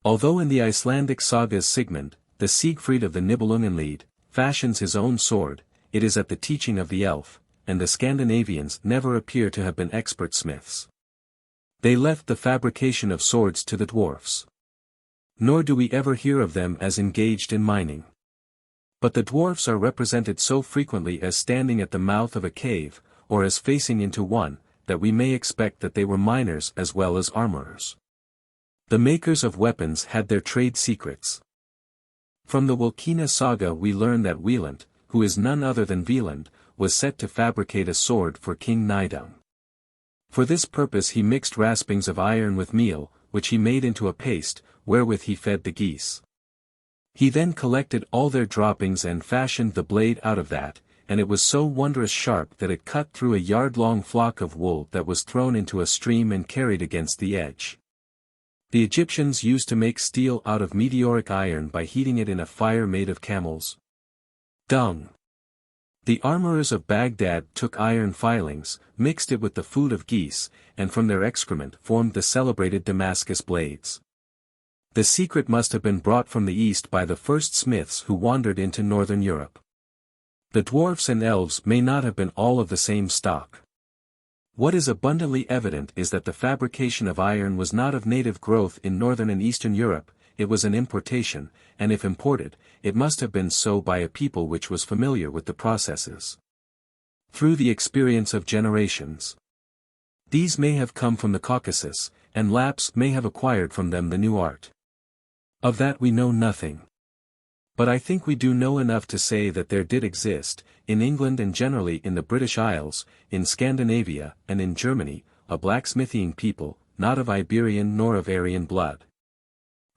Although in the Icelandic sagas Sigmund, the Siegfried of the Nibelungenlied, fashions his own sword, it is at the teaching of the elf, and the Scandinavians never appear to have been expert smiths. They left the fabrication of swords to the dwarfs. Nor do we ever hear of them as engaged in mining. But the dwarfs are represented so frequently as standing at the mouth of a cave, or as facing into one, that we may expect that they were miners as well as armorers. The makers of weapons had their trade secrets. From the Wilkina saga we learn that Wieland, who is none other than Wieland, was set to fabricate a sword for King Nidung. For this purpose he mixed raspings of iron with meal, which he made into a paste, wherewith he fed the geese. He then collected all their droppings and fashioned the blade out of that, and it was so wondrous sharp that it cut through a yard-long flock of wool that was thrown into a stream and carried against the edge. The Egyptians used to make steel out of meteoric iron by heating it in a fire made of camels' dung. The armorers of Baghdad took iron filings, mixed it with the food of geese, and from their excrement formed the celebrated Damascus blades. The secret must have been brought from the east by the first smiths who wandered into northern Europe. The dwarfs and elves may not have been all of the same stock. What is abundantly evident is that the fabrication of iron was not of native growth in northern and eastern Europe, it was an importation, and if imported, it must have been so by a people which was familiar with the processes. Through the experience of generations. These may have come from the Caucasus, and Lapps may have acquired from them the new art. Of that we know nothing. But I think we do know enough to say that there did exist, in England and generally in the British Isles, in Scandinavia, and in Germany, a blacksmithing people, not of Iberian nor of Aryan blood.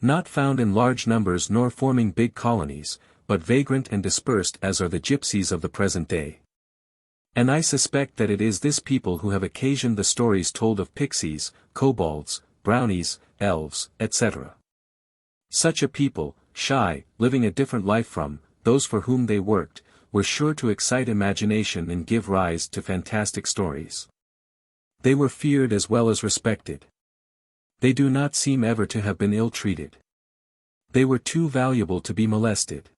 Not found in large numbers nor forming big colonies, but vagrant and dispersed as are the gypsies of the present day. And I suspect that it is this people who have occasioned the stories told of pixies, kobolds, brownies, elves, etc. Such a people, shy, living a different life from those for whom they worked, were sure to excite imagination and give rise to fantastic stories. They were feared as well as respected. They do not seem ever to have been ill-treated. They were too valuable to be molested.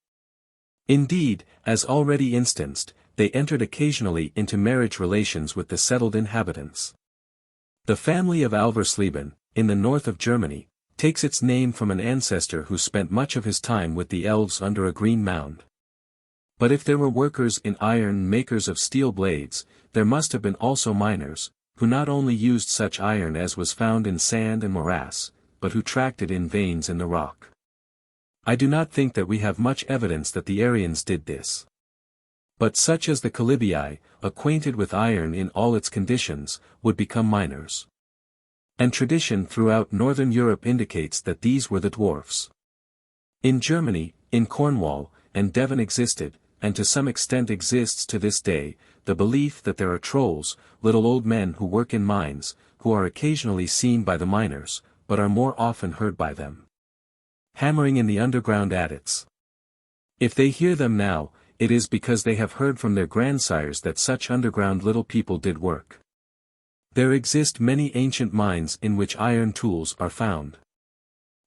Indeed, as already instanced, they entered occasionally into marriage relations with the settled inhabitants. The family of Alversleben, in the north of Germany, takes its name from an ancestor who spent much of his time with the elves under a green mound. But if there were workers in iron makers of steel blades, there must have been also miners, who not only used such iron as was found in sand and morass, but who tracked it in veins in the rock. I do not think that we have much evidence that the Aryans did this. But such as the Calibii, acquainted with iron in all its conditions, would become miners. And tradition throughout northern Europe indicates that these were the dwarfs. In Germany, in Cornwall, and Devon existed, and to some extent exists to this day, the belief that there are trolls, little old men who work in mines, who are occasionally seen by the miners, but are more often heard by them, hammering in the underground adits. If they hear them now, it is because they have heard from their grandsires that such underground little people did work. There exist many ancient mines in which iron tools are found.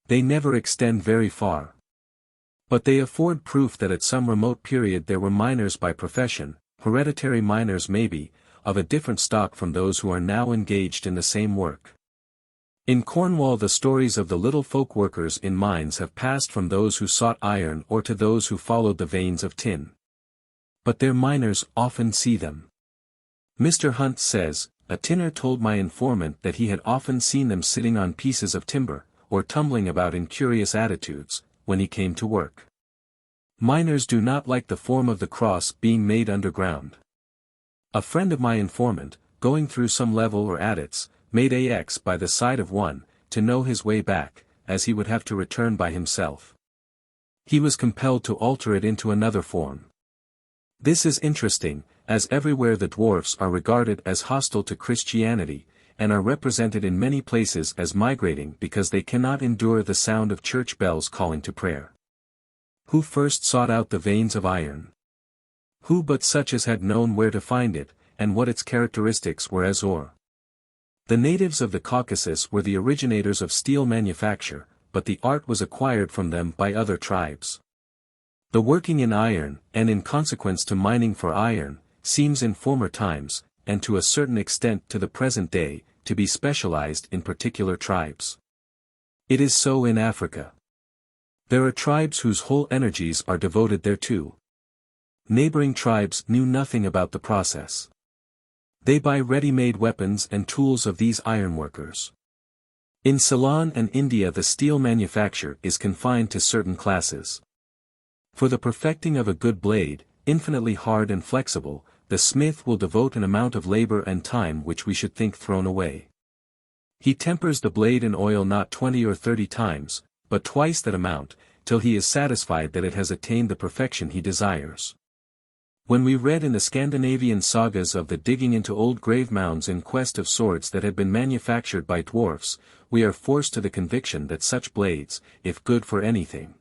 They never extend very far. But they afford proof that at some remote period there were miners by profession, hereditary miners maybe, of a different stock from those who are now engaged in the same work. In Cornwall the stories of the little folk workers in mines have passed from those who sought iron or to those who followed the veins of tin. But their miners often see them. Mr. Hunt says, a tinner told my informant that he had often seen them sitting on pieces of timber, or tumbling about in curious attitudes, when he came to work. Miners do not like the form of the cross being made underground. A friend of my informant, going through some level or adits, made a X by the side of one, to know his way back, as he would have to return by himself. He was compelled to alter it into another form. This is interesting, as everywhere the dwarfs are regarded as hostile to Christianity, and are represented in many places as migrating because they cannot endure the sound of church bells calling to prayer. Who first sought out the veins of iron? Who but such as had known where to find it, and what its characteristics were as ore? The natives of the Caucasus were the originators of steel manufacture, but the art was acquired from them by other tribes. The working in iron, and in consequence to mining for iron, seems in former times, and to a certain extent to the present day, to be specialized in particular tribes. It is so in Africa. There are tribes whose whole energies are devoted thereto. Neighboring tribes knew nothing about the process. They buy ready-made weapons and tools of these ironworkers. In Ceylon and India the steel manufacture is confined to certain classes. For the perfecting of a good blade, infinitely hard and flexible, the smith will devote an amount of labor and time which we should think thrown away. He tempers the blade in oil not 20 or 30 times, but twice that amount, till he is satisfied that it has attained the perfection he desires. When we read in the Scandinavian sagas of the digging into old grave mounds in quest of swords that had been manufactured by dwarfs, we are forced to the conviction that such blades, if good for anything,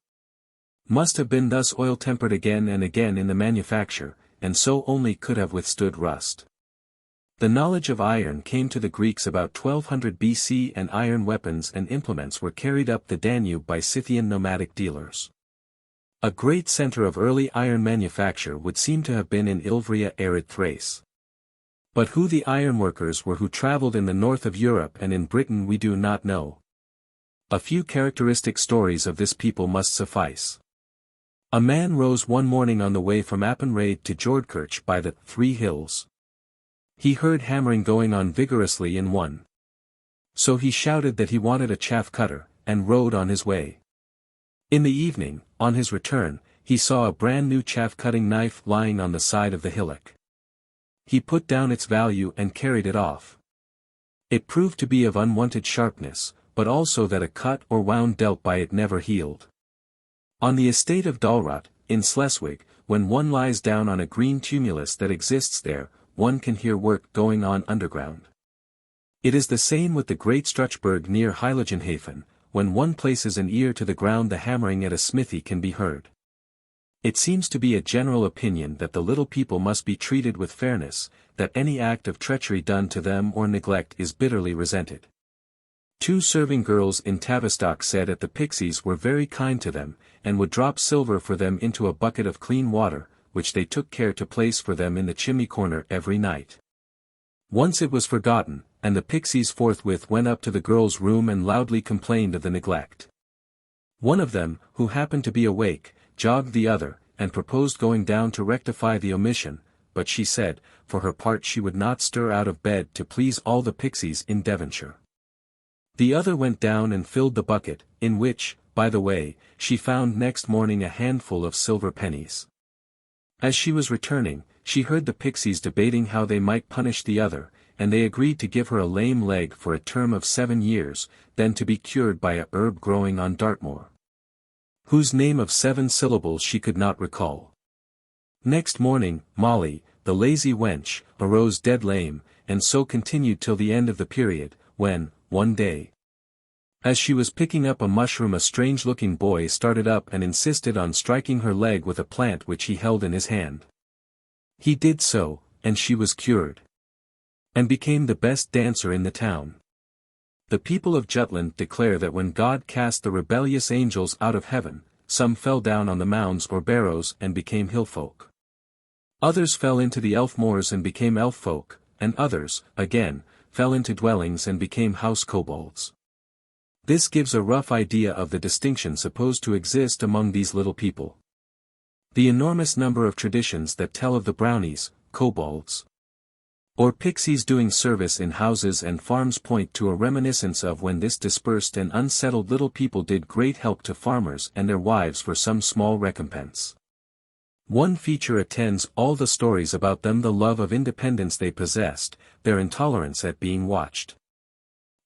must have been thus oil-tempered again and again in the manufacture, and so only could have withstood rust. The knowledge of iron came to the Greeks about 1200 BC, and iron weapons and implements were carried up the Danube by Scythian nomadic dealers. A great center of early iron manufacture would seem to have been in Ilvria, arid Thrace. But who the ironworkers were who traveled in the north of Europe and in Britain we do not know. A few characteristic stories of this people must suffice. A man rose one morning on the way from Appenrade to Jordkirch by the Three Hills. He heard hammering going on vigorously in one. So he shouted that he wanted a chaff cutter, and rode on his way. In the evening, on his return, he saw a brand new chaff-cutting knife lying on the side of the hillock. He put down its value and carried it off. It proved to be of unwonted sharpness, but also that a cut or wound dealt by it never healed. On the estate of Dalrat, in Schleswig, when one lies down on a green tumulus that exists there, one can hear work going on underground. It is the same with the great Struchberg near Heiligenhafen. When one places an ear to the ground the hammering at a smithy can be heard. It seems to be a general opinion that the little people must be treated with fairness, that any act of treachery done to them or neglect is bitterly resented. 2 serving girls in Tavistock said that the Pixies were very kind to them, and would drop silver for them into a bucket of clean water, which they took care to place for them in the chimney corner every night. Once it was forgotten, and the Pixies forthwith went up to the girls' room and loudly complained of the neglect. One of them, who happened to be awake, jogged the other, and proposed going down to rectify the omission, but she said, for her part she would not stir out of bed to please all the Pixies in Devonshire. The other went down and filled the bucket, in which, by the way, she found next morning a handful of silver pennies. As she was returning, she heard the Pixies debating how they might punish the other, and they agreed to give her a lame leg for a term of 7 years, then to be cured by a herb growing on Dartmoor, whose name of 7 syllables she could not recall. Next morning, Molly, the lazy wench, arose dead lame, and so continued till the end of the period, when, one day, as she was picking up a mushroom a strange-looking boy started up and insisted on striking her leg with a plant which he held in his hand. He did so, and she was cured, and became the best dancer in the town. The people of Jutland declare that when God cast the rebellious angels out of heaven, some fell down on the mounds or barrows and became hillfolk. Others fell into the elf moors and became elf folk, and others, again, fell into dwellings and became house kobolds. This gives a rough idea of the distinction supposed to exist among these little people. The enormous number of traditions that tell of the brownies, kobolds, or pixies doing service in houses and farms point to a reminiscence of when this dispersed and unsettled little people did great help to farmers and their wives for some small recompense. One feature attends all the stories about them: the love of independence they possessed, their intolerance at being watched.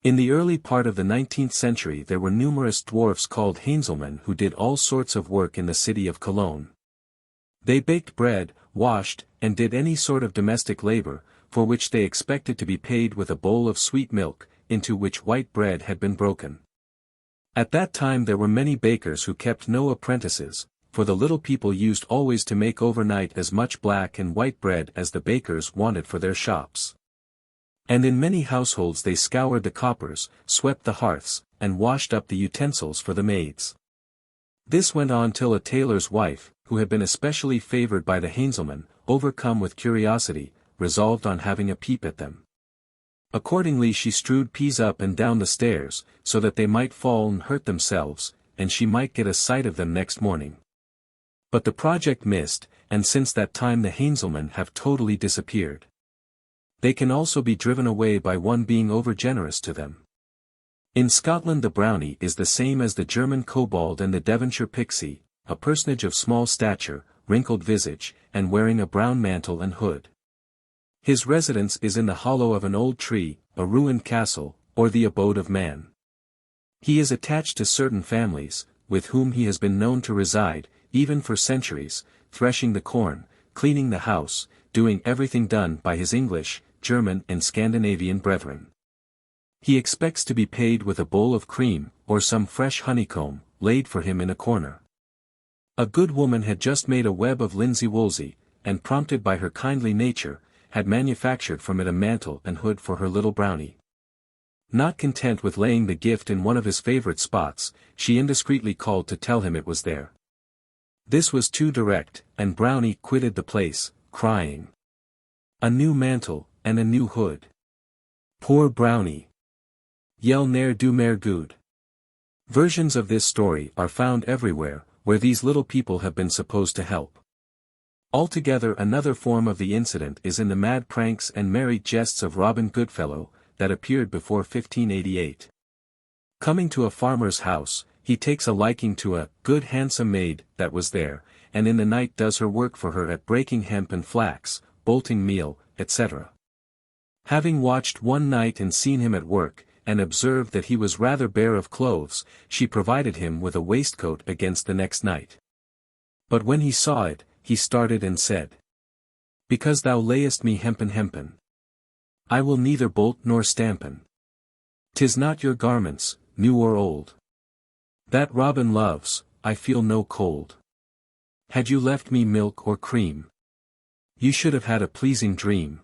In the early part of the 19th century there were numerous dwarfs called Heinzelmen who did all sorts of work in the city of Cologne. They baked bread, washed, and did any sort of domestic labor, for which they expected to be paid with a bowl of sweet milk, into which white bread had been broken. At that time there were many bakers who kept no apprentices, for the little people used always to make overnight as much black and white bread as the bakers wanted for their shops. And in many households they scoured the coppers, swept the hearths, and washed up the utensils for the maids. This went on till a tailor's wife, who had been especially favored by the Heinzelman, overcome with curiosity, resolved on having a peep at them. Accordingly she strewed peas up and down the stairs, so that they might fall and hurt themselves, and she might get a sight of them next morning. But the project missed, and since that time the Heinzelmen have totally disappeared. They can also be driven away by one being over-generous to them. In Scotland the brownie is the same as the German kobold and the Devonshire pixie, a personage of small stature, wrinkled visage, and wearing a brown mantle and hood. His residence is in the hollow of an old tree, a ruined castle, or the abode of man. He is attached to certain families, with whom he has been known to reside, even for centuries, threshing the corn, cleaning the house, doing everything done by his English, German and Scandinavian brethren. He expects to be paid with a bowl of cream, or some fresh honeycomb, laid for him in a corner. A good woman had just made a web of linsey-woolsey, and prompted by her kindly nature, had manufactured from it a mantle and hood for her little brownie. Not content with laying the gift in one of his favorite spots, she indiscreetly called to tell him it was there. This was too direct, and Brownie quitted the place, crying, "A new mantle, and a new hood. Poor Brownie! Yell ne'er do mere good." Versions of this story are found everywhere, where these little people have been supposed to help. Altogether another form of the incident is in the mad pranks and merry jests of Robin Goodfellow, that appeared before 1588. Coming to a farmer's house, he takes a liking to a good handsome maid that was there, and in the night does her work for her at breaking hemp and flax, bolting meal, etc. Having watched one night and seen him at work, and observed that he was rather bare of clothes, she provided him with a waistcoat against the next night. But when he saw it, he started and said, "Because thou layest me hempen, I will neither bolt nor stampen. 'Tis not your garments, new or old, that Robin loves, I feel no cold. Had you left me milk or cream, you should have had a pleasing dream.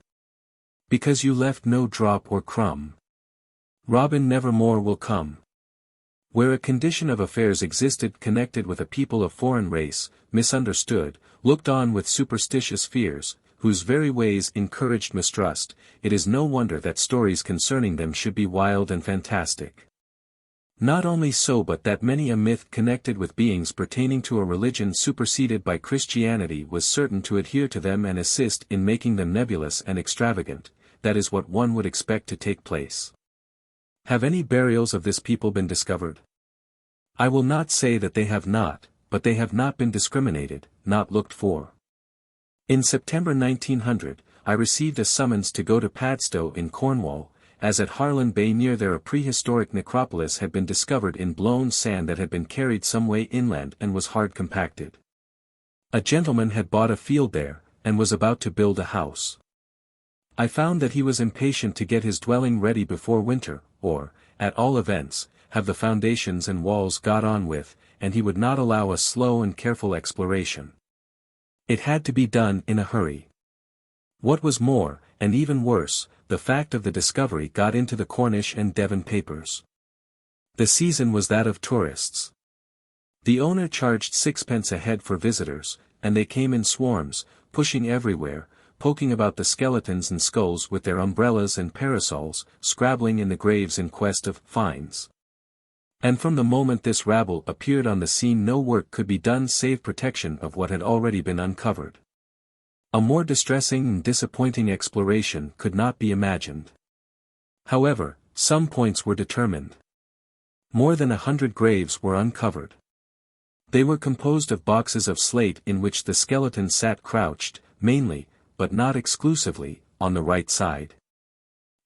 Because you left no drop or crumb, Robin nevermore will come." Where a condition of affairs existed connected with a people of foreign race, misunderstood, looked on with superstitious fears, whose very ways encouraged mistrust, it is no wonder that stories concerning them should be wild and fantastic. Not only so but that many a myth connected with beings pertaining to a religion superseded by Christianity was certain to adhere to them and assist in making them nebulous and extravagant. That is what one would expect to take place. Have any burials of this people been discovered? I will not say that they have not, but they have not been discriminated, not looked for. In September 1900, I received a summons to go to Padstow in Cornwall, as at Harlan Bay near there a prehistoric necropolis had been discovered in blown sand that had been carried some way inland and was hard compacted. A gentleman had bought a field there, and was about to build a house. I found that he was impatient to get his dwelling ready before winter, or, at all events, have the foundations and walls got on with, and he would not allow a slow and careful exploration. It had to be done in a hurry. What was more, and even worse, the fact of the discovery got into the Cornish and Devon papers. The season was that of tourists. The owner charged 6d a head for visitors, and they came in swarms, pushing everywhere, poking about the skeletons and skulls with their umbrellas and parasols, scrabbling in the graves in quest of finds. And from the moment this rabble appeared on the scene no work could be done save protection of what had already been uncovered. A more distressing and disappointing exploration could not be imagined. However, some points were determined. More than 100 graves were uncovered. They were composed of boxes of slate in which the skeletons sat crouched, mainly, but not exclusively, on the right side.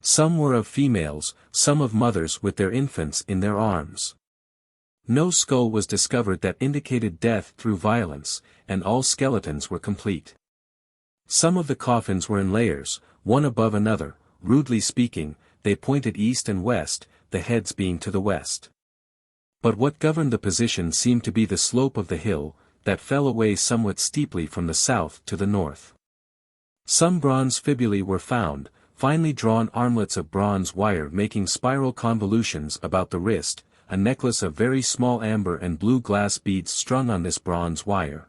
Some were of females, some of mothers with their infants in their arms. No skull was discovered that indicated death through violence, and all skeletons were complete. Some of the coffins were in layers, one above another, rudely speaking, they pointed east and west, the heads being to the west. But what governed the position seemed to be the slope of the hill, that fell away somewhat steeply from the south to the north. Some bronze fibulae were found, finely drawn armlets of bronze wire making spiral convolutions about the wrist, a necklace of very small amber and blue glass beads strung on this bronze wire.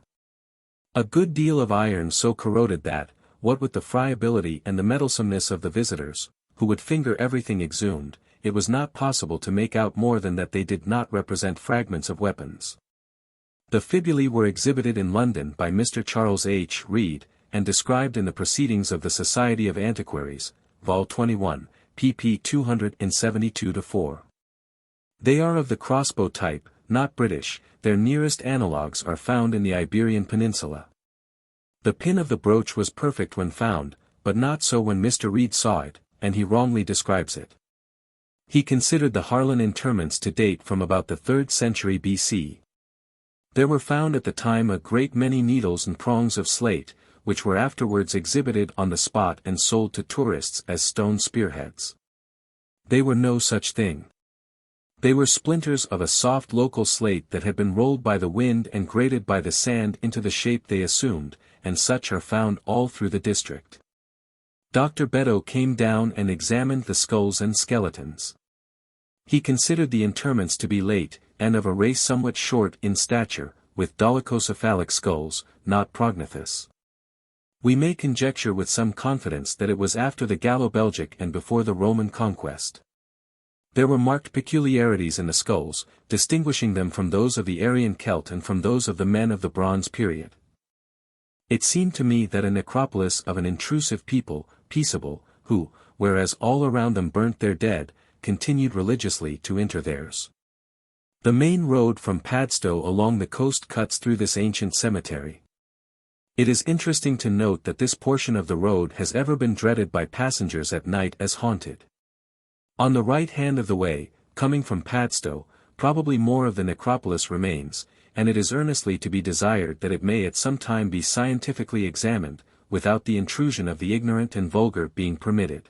A good deal of iron so corroded that, what with the friability and the meddlesomeness of the visitors, who would finger everything exhumed, it was not possible to make out more than that they did not represent fragments of weapons. The fibulae were exhibited in London by Mr. Charles H. Reed, and described in the Proceedings of the Society of Antiquaries, Vol. 21, pp. 272-4. They are of the crossbow type, not British, their nearest analogues are found in the Iberian Peninsula. The pin of the brooch was perfect when found, but not so when Mr. Reed saw it, and he wrongly describes it. He considered the Harlan interments to date from about the 3rd century BC. There were found at the time a great many needles and prongs of slate, which were afterwards exhibited on the spot and sold to tourists as stone spearheads. They were no such thing. They were splinters of a soft local slate that had been rolled by the wind and grated by the sand into the shape they assumed, and such are found all through the district. Dr. Beddoe came down and examined the skulls and skeletons. He considered the interments to be late, and of a race somewhat short in stature, with dolichocephalic skulls, not prognathous. We may conjecture with some confidence that it was after the Gallo-Belgic and before the Roman conquest. There were marked peculiarities in the skulls, distinguishing them from those of the Aryan Celt and from those of the men of the Bronze period. It seemed to me that a necropolis of an intrusive people, peaceable, who, whereas all around them burnt their dead, continued religiously to enter theirs. The main road from Padstow along the coast cuts through this ancient cemetery. It is interesting to note that this portion of the road has ever been dreaded by passengers at night as haunted. On the right hand of the way, coming from Padstow, probably more of the necropolis remains, and it is earnestly to be desired that it may at some time be scientifically examined, without the intrusion of the ignorant and vulgar being permitted.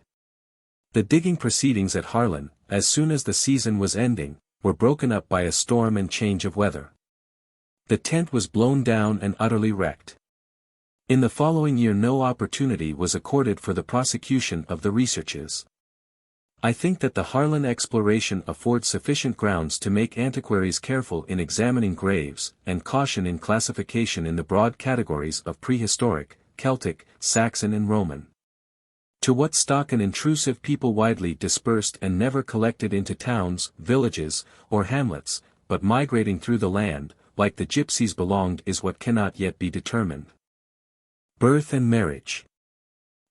The digging proceedings at Harlan, as soon as the season was ending, were broken up by a storm and change of weather. The tent was blown down and utterly wrecked. In the following year no opportunity was accorded for the prosecution of the researches. I think that the Harlan exploration affords sufficient grounds to make antiquaries careful in examining graves, and caution in classification in the broad categories of prehistoric, Celtic, Saxon and Roman. To what stock an intrusive people widely dispersed and never collected into towns, villages, or hamlets, but migrating through the land, like the gypsies belonged is what cannot yet be determined. Birth and marriage.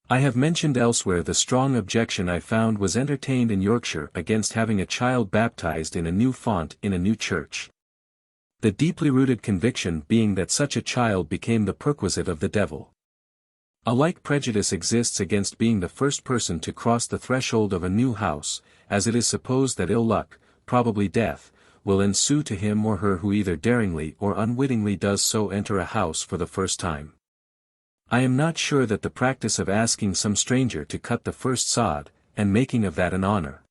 I have mentioned elsewhere the strong objection I found was entertained in Yorkshire against having a child baptized in a new font in a new church. The deeply rooted conviction being that such a child became the perquisite of the devil. A like prejudice exists against being the first person to cross the threshold of a new house, as it is supposed that ill luck, probably death, will ensue to him or her who either daringly or unwittingly does so enter a house for the first time. I am not sure that the practice of asking some stranger to cut the first sod, and making of that an honor,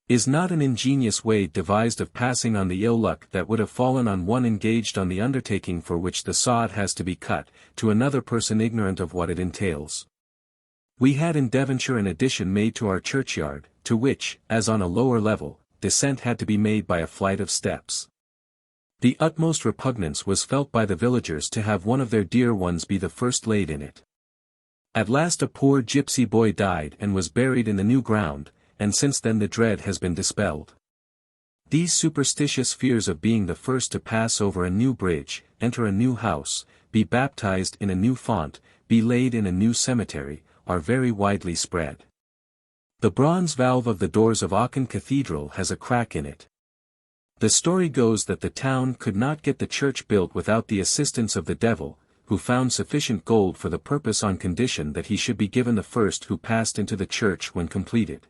is not an ingenious way devised of passing on the ill luck that would have fallen on one engaged on the undertaking for which the sod has to be cut, to another person ignorant of what it entails. We had in Devonshire an addition made to our churchyard, to which, as on a lower level, descent had to be made by a flight of steps. The utmost repugnance was felt by the villagers to have one of their dear ones be the first laid in it. At last a poor gypsy boy died and was buried in the new ground, and since then the dread has been dispelled. These superstitious fears of being the first to pass over a new bridge, enter a new house, be baptized in a new font, be laid in a new cemetery, are very widely spread. The bronze valve of the doors of Aachen Cathedral has a crack in it. The story goes that the town could not get the church built without the assistance of the devil, who found sufficient gold for the purpose on condition that he should be given the first who passed into the church when completed.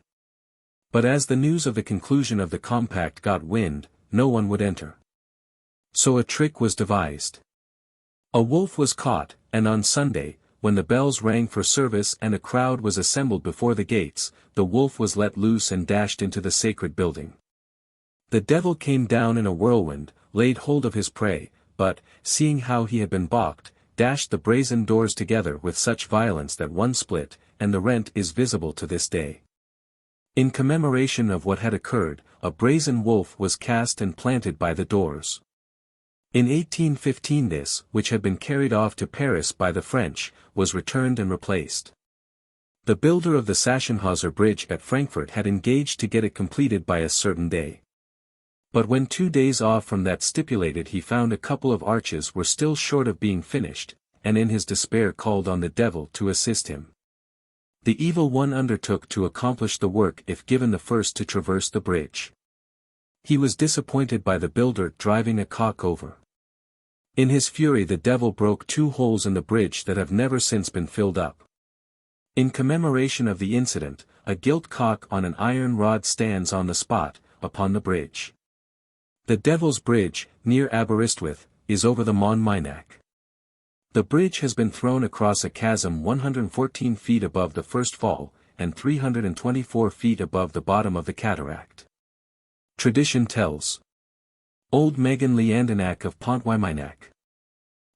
But as the news of the conclusion of the compact got wind, no one would enter. So a trick was devised. A wolf was caught, and on Sunday, when the bells rang for service and a crowd was assembled before the gates, the wolf was let loose and dashed into the sacred building. The devil came down in a whirlwind, laid hold of his prey, but, seeing how he had been balked, dashed the brazen doors together with such violence that one split, and the rent is visible to this day. In commemoration of what had occurred, a brazen wolf was cast and planted by the doors. In 1815 this, which had been carried off to Paris by the French, was returned and replaced. The builder of the Sachsenhauser Bridge at Frankfurt had engaged to get it completed by a certain day. But when 2 days off from that stipulated he found a couple of arches were still short of being finished, and in his despair called on the devil to assist him. The evil one undertook to accomplish the work if given the first to traverse the bridge. He was disappointed by the builder driving a cock over. In his fury the devil broke 2 holes in the bridge that have never since been filled up. In commemoration of the incident, a gilt cock on an iron rod stands on the spot, upon the bridge. The Devil's Bridge, near Aberystwyth, is over the Montminac. The bridge has been thrown across a chasm 114 feet above the first fall, and 324 feet above the bottom of the cataract. Tradition tells. Old Megan Leandenac of Pontwyminac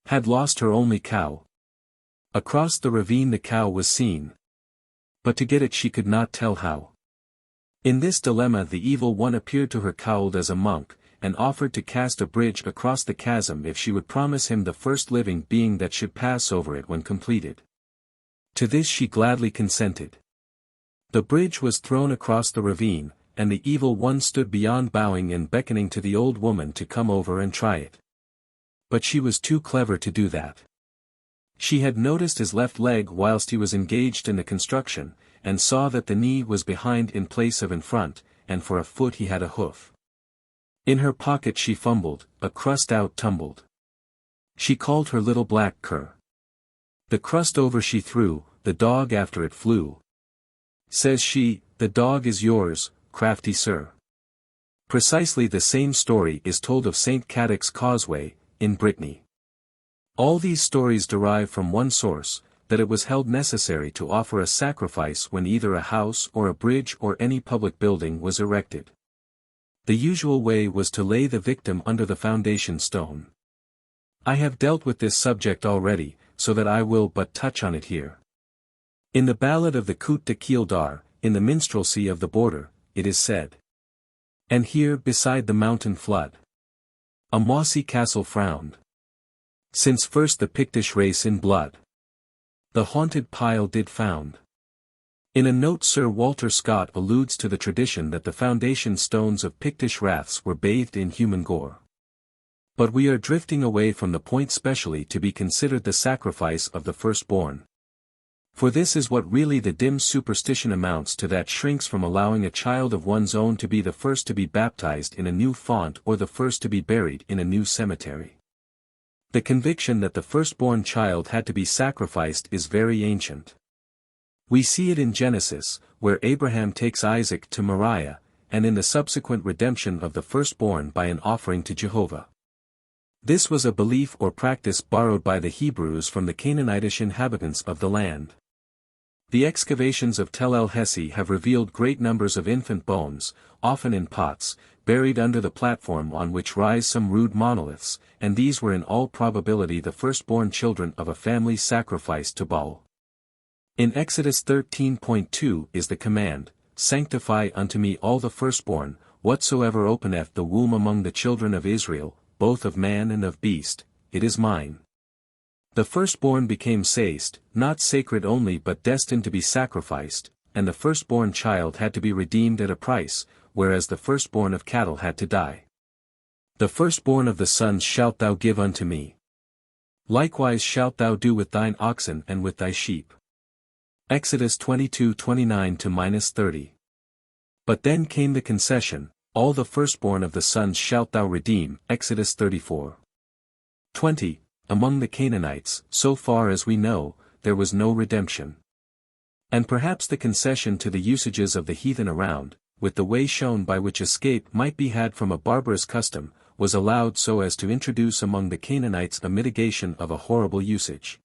had lost her only cow. Across the ravine the cow was seen, but to get it she could not tell how. In this dilemma the evil one appeared to her cowled as a monk, and offered to cast a bridge across the chasm if she would promise him the first living being that should pass over it when completed. To this she gladly consented. The bridge was thrown across the ravine, and the evil one stood beyond bowing and beckoning to the old woman to come over and try it. But she was too clever to do that. She had noticed his left leg whilst he was engaged in the construction, and saw that the knee was behind in place of in front, and for a foot he had a hoof. In her pocket she fumbled, a crust out tumbled. She called her little black cur. The crust over she threw, the dog after it flew. Says she, the dog is yours, crafty sir. Precisely the same story is told of St. Cadoc's Causeway, in Brittany. All these stories derive from one source, that it was held necessary to offer a sacrifice when either a house or a bridge or any public building was erected. The usual way was to lay the victim under the foundation stone. I have dealt with this subject already, so that I will but touch on it here. In the ballad of the Cout de Keeldar, in the minstrelsy of the border, it is said. And here beside the mountain flood, a mossy castle frowned. Since first the Pictish race in blood, the haunted pile did found. In a note Sir Walter Scott alludes to the tradition that the foundation stones of Pictish raths were bathed in human gore. But we are drifting away from the point specially to be considered the sacrifice of the firstborn. For this is what really the dim superstition amounts to that shrinks from allowing a child of one's own to be the first to be baptized in a new font or the first to be buried in a new cemetery. The conviction that the firstborn child had to be sacrificed is very ancient. We see it in Genesis, where Abraham takes Isaac to Moriah, and in the subsequent redemption of the firstborn by an offering to Jehovah. This was a belief or practice borrowed by the Hebrews from the Canaanitish inhabitants of the land. The excavations of Tel el-Hesi have revealed great numbers of infant bones, often in pots, buried under the platform on which rise some rude monoliths, and these were in all probability the firstborn children of a family sacrificed to Baal. In Exodus 13.2 is the command, Sanctify unto me all the firstborn, whatsoever openeth the womb among the children of Israel, both of man and of beast, it is mine. The firstborn became saste, not sacred only but destined to be sacrificed, and the firstborn child had to be redeemed at a price, whereas the firstborn of cattle had to die. The firstborn of the sons shalt thou give unto me. Likewise shalt thou do with thine oxen and with thy sheep. Exodus 22:29-30. But then came the concession, all the firstborn of the sons shalt thou redeem, Exodus 34:20. Among the Canaanites, so far as we know, there was no redemption. And perhaps the concession to the usages of the heathen around, with the way shown by which escape might be had from a barbarous custom, was allowed so as to introduce among the Canaanites a mitigation of a horrible usage.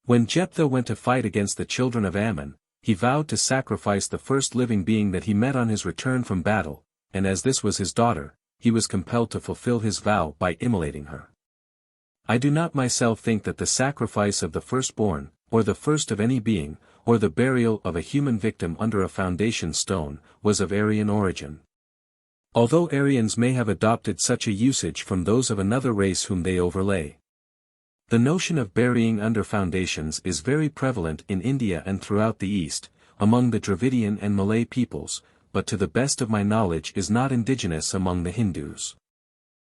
When Jephthah went to fight against the children of Ammon, he vowed to sacrifice the first living being that he met on his return from battle, and as this was his daughter, he was compelled to fulfill his vow by immolating her. I do not myself think that the sacrifice of the firstborn, or the first of any being, or the burial of a human victim under a foundation stone, was of Aryan origin. Although Aryans may have adopted such a usage from those of another race whom they overlay. The notion of burying under foundations is very prevalent in India and throughout the East, among the Dravidian and Malay peoples, but to the best of my knowledge is not indigenous among the Hindus.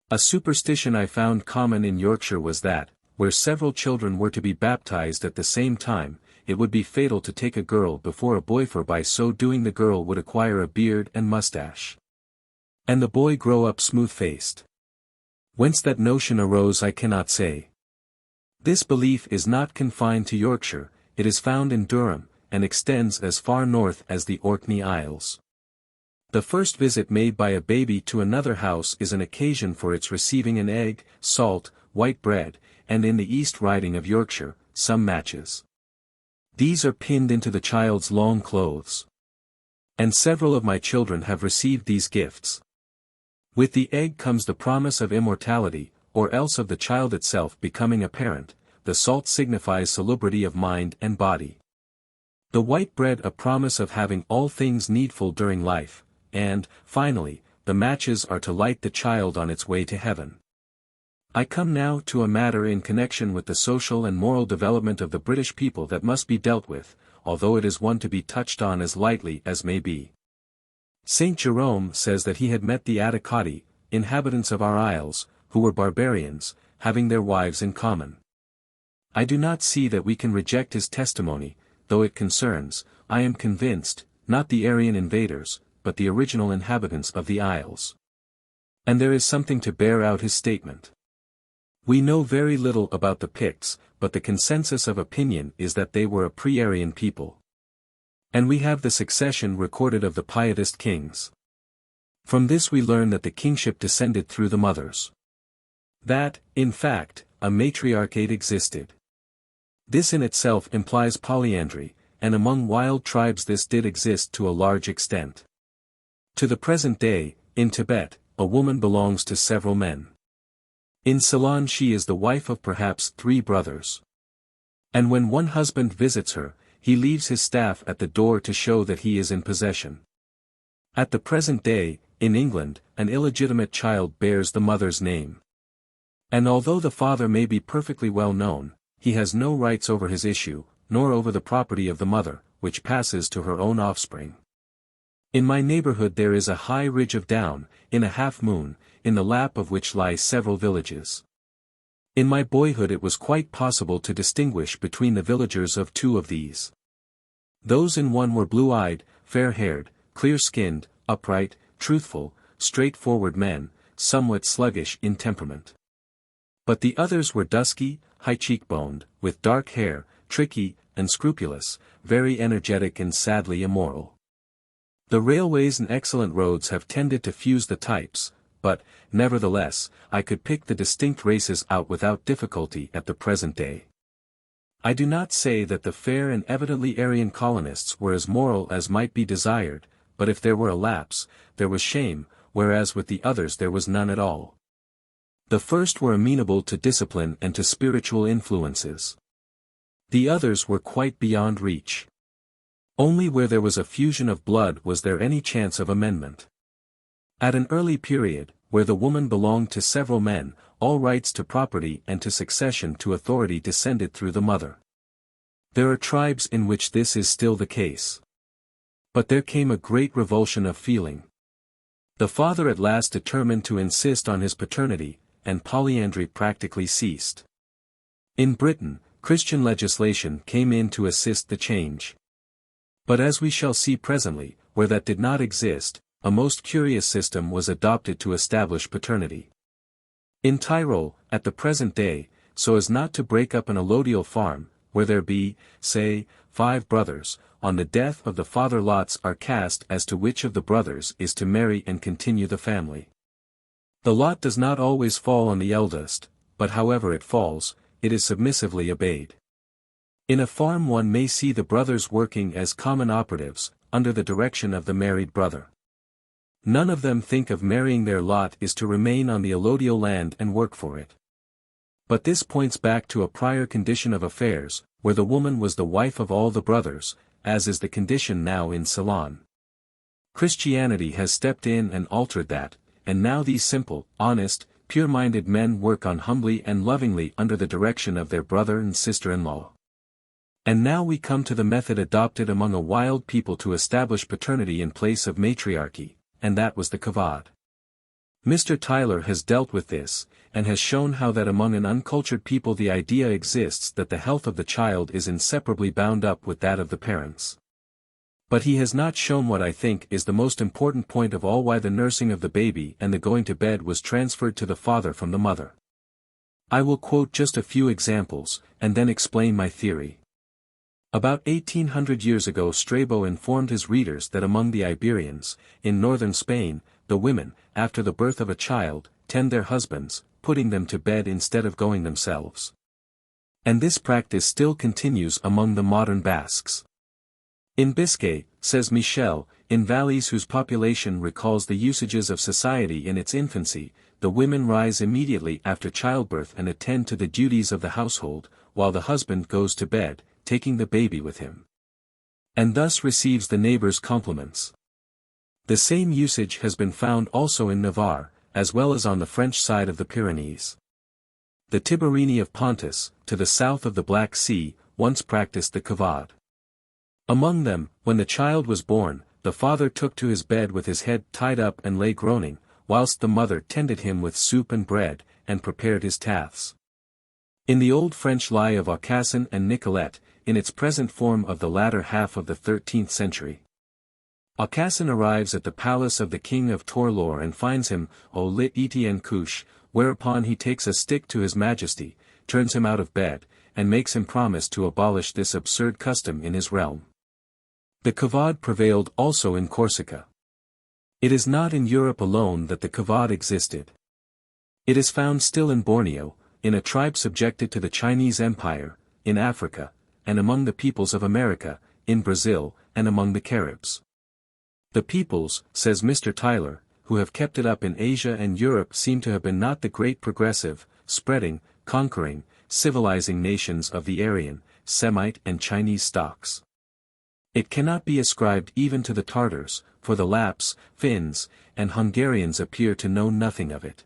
A superstition I found common in Yorkshire was that, where several children were to be baptized at the same time, it would be fatal to take a girl before a boy, for by so doing the girl would acquire a beard and mustache, and the boy grow up smooth-faced. Whence that notion arose I cannot say. This belief is not confined to Yorkshire, it is found in Durham, and extends as far north as the Orkney Isles. The first visit made by a baby to another house is an occasion for its receiving an egg, salt, white bread, and in the East Riding of Yorkshire, some matches. These are pinned into the child's long clothes. And several of my children have received these gifts. With the egg comes the promise of immortality, or else of the child itself becoming a parent. The salt signifies salubrity of mind and body. The white bread a promise of having all things needful during life, and, finally, the matches are to light the child on its way to heaven. I come now to a matter in connection with the social and moral development of the British people that must be dealt with, although it is one to be touched on as lightly as may be. Saint Jerome says that he had met the Atticati, inhabitants of our isles, who were barbarians, having their wives in common. I do not see that we can reject his testimony, though it concerns, I am convinced, not the Aryan invaders, but the original inhabitants of the isles. And there is something to bear out his statement. We know very little about the Picts, but the consensus of opinion is that they were a pre-Aryan people. And we have the succession recorded of the Pietist kings. From this we learn that the kingship descended through the mothers. That, in fact, a matriarchate existed. This in itself implies polyandry, and among wild tribes this did exist to a large extent. To the present day, in Tibet, a woman belongs to several men. In Ceylon she is the wife of perhaps 3 brothers. And when one husband visits her, he leaves his staff at the door to show that he is in possession. At the present day, in England, an illegitimate child bears the mother's name. And although the father may be perfectly well known, he has no rights over his issue, nor over the property of the mother, which passes to her own offspring. In my neighborhood there is a high ridge of down, in a half-moon, in the lap of which lie several villages. In my boyhood it was quite possible to distinguish between the villagers of 2 of these. Those in one were blue-eyed, fair-haired, clear-skinned, upright, truthful, straightforward men, somewhat sluggish in temperament. But the others were dusky, high-cheekboned, with dark hair, tricky, unscrupulous, very energetic and sadly immoral. The railways and excellent roads have tended to fuse the types, but, nevertheless, I could pick the distinct races out without difficulty at the present day. I do not say that the fair and evidently Aryan colonists were as moral as might be desired, but if there were a lapse, there was shame, whereas with the others there was none at all. The first were amenable to discipline and to spiritual influences. The others were quite beyond reach. Only where there was a fusion of blood was there any chance of amendment. At an early period, where the woman belonged to several men, all rights to property and to succession to authority descended through the mother. There are tribes in which this is still the case. But there came a great revulsion of feeling. The father at last determined to insist on his paternity, and polyandry practically ceased. In Britain, Christian legislation came in to assist the change. But as we shall see presently, where that did not exist, a most curious system was adopted to establish paternity. In Tyrol, at the present day, so as not to break up an allodial farm, where there be, say, 5 brothers, on the death of the father lots are cast as to which of the brothers is to marry and continue the family. The lot does not always fall on the eldest, but however it falls, it is submissively obeyed. In a farm one may see the brothers working as common operatives, under the direction of the married brother. None of them think of marrying, their lot is to remain on the allodial land and work for it. But this points back to a prior condition of affairs, where the woman was the wife of all the brothers, as is the condition now in Ceylon. Christianity has stepped in and altered that, and now these simple, honest, pure-minded men work on humbly and lovingly under the direction of their brother and sister-in-law. And now we come to the method adopted among a wild people to establish paternity in place of matriarchy, and that was the kavod. Mr. Tyler has dealt with this, and has shown how that among an uncultured people the idea exists that the health of the child is inseparably bound up with that of the parents. But he has not shown what I think is the most important point of all, why the nursing of the baby and the going to bed was transferred to the father from the mother. I will quote just a few examples, and then explain my theory. About 1800 years ago Strabo informed his readers that among the Iberians, in northern Spain, the women, after the birth of a child, tend their husbands, putting them to bed instead of going themselves. And this practice still continues among the modern Basques. In Biscay, says Michel, in valleys whose population recalls the usages of society in its infancy, the women rise immediately after childbirth and attend to the duties of the household, while the husband goes to bed, taking the baby with him. And thus receives the neighbor's compliments. The same usage has been found also in Navarre, as well as on the French side of the Pyrenees. The Tiberini of Pontus, to the south of the Black Sea, once practiced the kavod. Among them, when the child was born, the father took to his bed with his head tied up and lay groaning, whilst the mother tended him with soup and bread, and prepared his taths. In the old French lie of Aucassin and Nicolette, in its present form of the latter half of the 13th century. Aucassin arrives at the palace of the king of Torlor and finds him, au lit en couche, whereupon he takes a stick to his majesty, turns him out of bed, and makes him promise to abolish this absurd custom in his realm. The kavod prevailed also in Corsica. It is not in Europe alone that the kavod existed. It is found still in Borneo, in a tribe subjected to the Chinese Empire, in Africa, and among the peoples of America, in Brazil, and among the Caribs. The peoples, says Mr. Tyler, who have kept it up in Asia and Europe seem to have been not the great progressive, spreading, conquering, civilizing nations of the Aryan, Semite and Chinese stocks. It cannot be ascribed even to the Tartars, for the Lapps, Finns, and Hungarians appear to know nothing of it.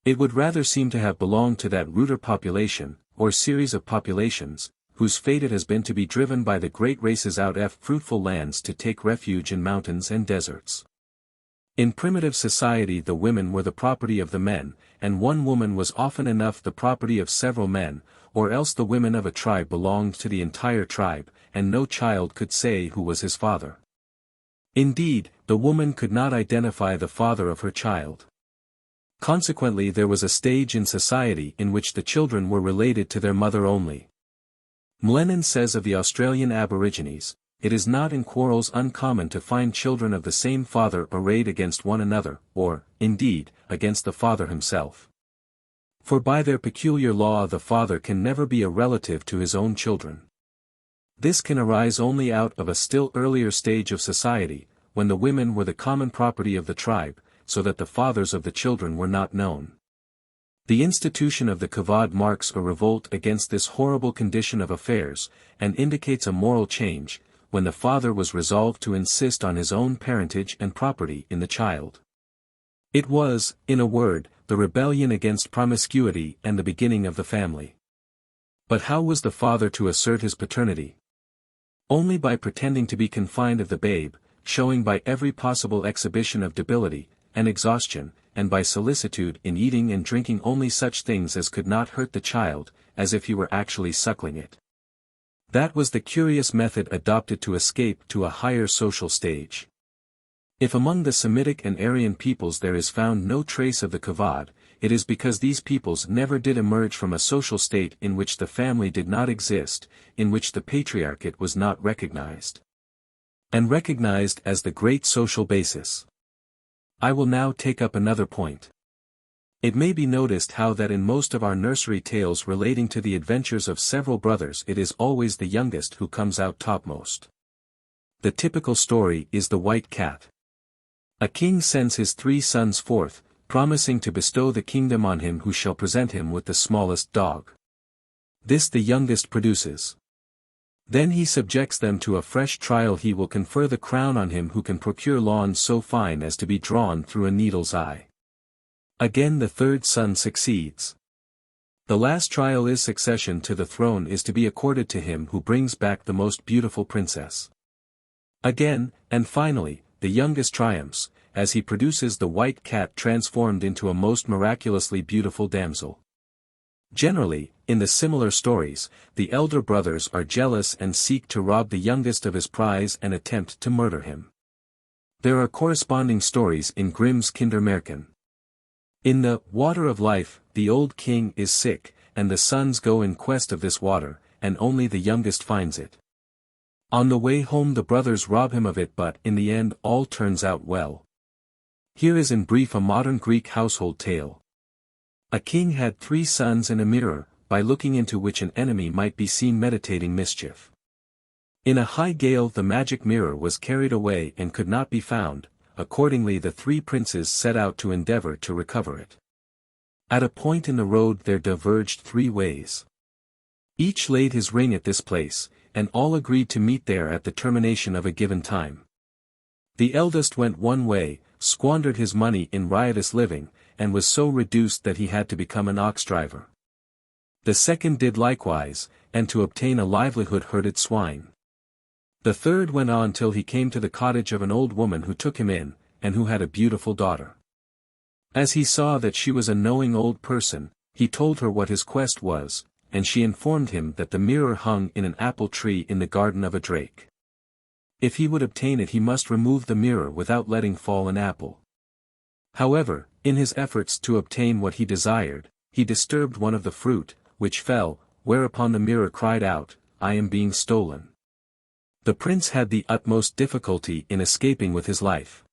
It would rather seem to have belonged to that ruder population, or series of populations, whose fate it has been to be driven by the great races out of fruitful lands to take refuge in mountains and deserts. In primitive society the women were the property of the men, and one woman was often enough the property of several men, or else the women of a tribe belonged to the entire tribe, and no child could say who was his father. Indeed, the woman could not identify the father of her child. Consequently there was a stage in society in which the children were related to their mother only. M'Lennan says of the Australian Aborigines, it is not in quarrels uncommon to find children of the same father arrayed against one another, or, indeed, against the father himself. For by their peculiar law the father can never be a relative to his own children. This can arise only out of a still earlier stage of society, when the women were the common property of the tribe, so that the fathers of the children were not known. The institution of the kavod marks a revolt against this horrible condition of affairs, and indicates a moral change, when the father was resolved to insist on his own parentage and property in the child. It was, in a word, the rebellion against promiscuity and the beginning of the family. But how was the father to assert his paternity? Only by pretending to be confined of the babe, showing by every possible exhibition of debility, and exhaustion, and by solicitude in eating and drinking only such things as could not hurt the child, as if he were actually suckling it. That was the curious method adopted to escape to a higher social stage. If among the Semitic and Aryan peoples there is found no trace of the kavod, it is because these peoples never did emerge from a social state in which the family did not exist, in which the patriarchate was not recognized. And recognized as the great social basis. I will now take up another point. It may be noticed how that in most of our nursery tales relating to the adventures of several brothers it is always the youngest who comes out topmost. The typical story is the white cat. A king sends his 3 sons forth, promising to bestow the kingdom on him who shall present him with the smallest dog. This the youngest produces. Then he subjects them to a fresh trial. He will confer the crown on him who can procure lawns so fine as to be drawn through a needle's eye. Again the third son succeeds. The last trial is succession to the throne is to be accorded to him who brings back the most beautiful princess. Again, and finally, the youngest triumphs, as he produces the white cat transformed into a most miraculously beautiful damsel. Generally, in the similar stories, the elder brothers are jealous and seek to rob the youngest of his prize and attempt to murder him. There are corresponding stories in Grimm's Kindermärchen. In the Water of Life, the old king is sick, and the sons go in quest of this water, and only the youngest finds it. On the way home the brothers rob him of it, but in the end all turns out well. Here is in brief a modern Greek household tale. A king had 3 sons and a mirror, by looking into which an enemy might be seen meditating mischief. In a high gale the magic mirror was carried away and could not be found, accordingly the 3 princes set out to endeavor to recover it. At a point in the road there diverged 3 ways. Each laid his ring at this place, and all agreed to meet there at the termination of a given time. The eldest went one way, squandered his money in riotous living, and was so reduced that he had to become an ox driver. The second did likewise, and to obtain a livelihood herded swine. The third went on till he came to the cottage of an old woman who took him in, and who had a beautiful daughter. As he saw that she was a knowing old person, he told her what his quest was, and she informed him that the mirror hung in an apple tree in the garden of a drake. If he would obtain it he must remove the mirror without letting fall an apple. However, in his efforts to obtain what he desired, he disturbed one of the fruit, which fell, whereupon the mirror cried out, "I am being stolen." The prince had the utmost difficulty in escaping with his life.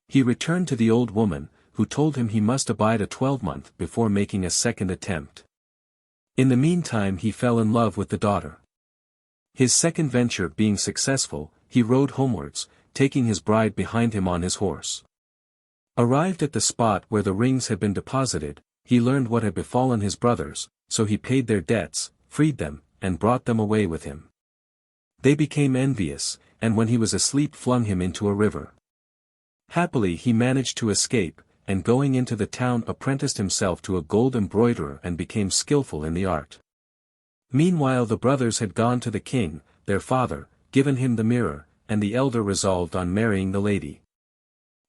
He returned to the old woman, who told him he must abide a 12-month before making a second attempt. In the meantime he fell in love with the daughter. His second venture being successful, he rode homewards, taking his bride behind him on his horse. Arrived at the spot where the rings had been deposited, he learned what had befallen his brothers, so he paid their debts, freed them, and brought them away with him. They became envious, and when he was asleep flung him into a river. Happily he managed to escape, and going into the town apprenticed himself to a gold embroiderer and became skillful in the art. Meanwhile the brothers had gone to the king, their father, given him the mirror, and the elder resolved on marrying the lady.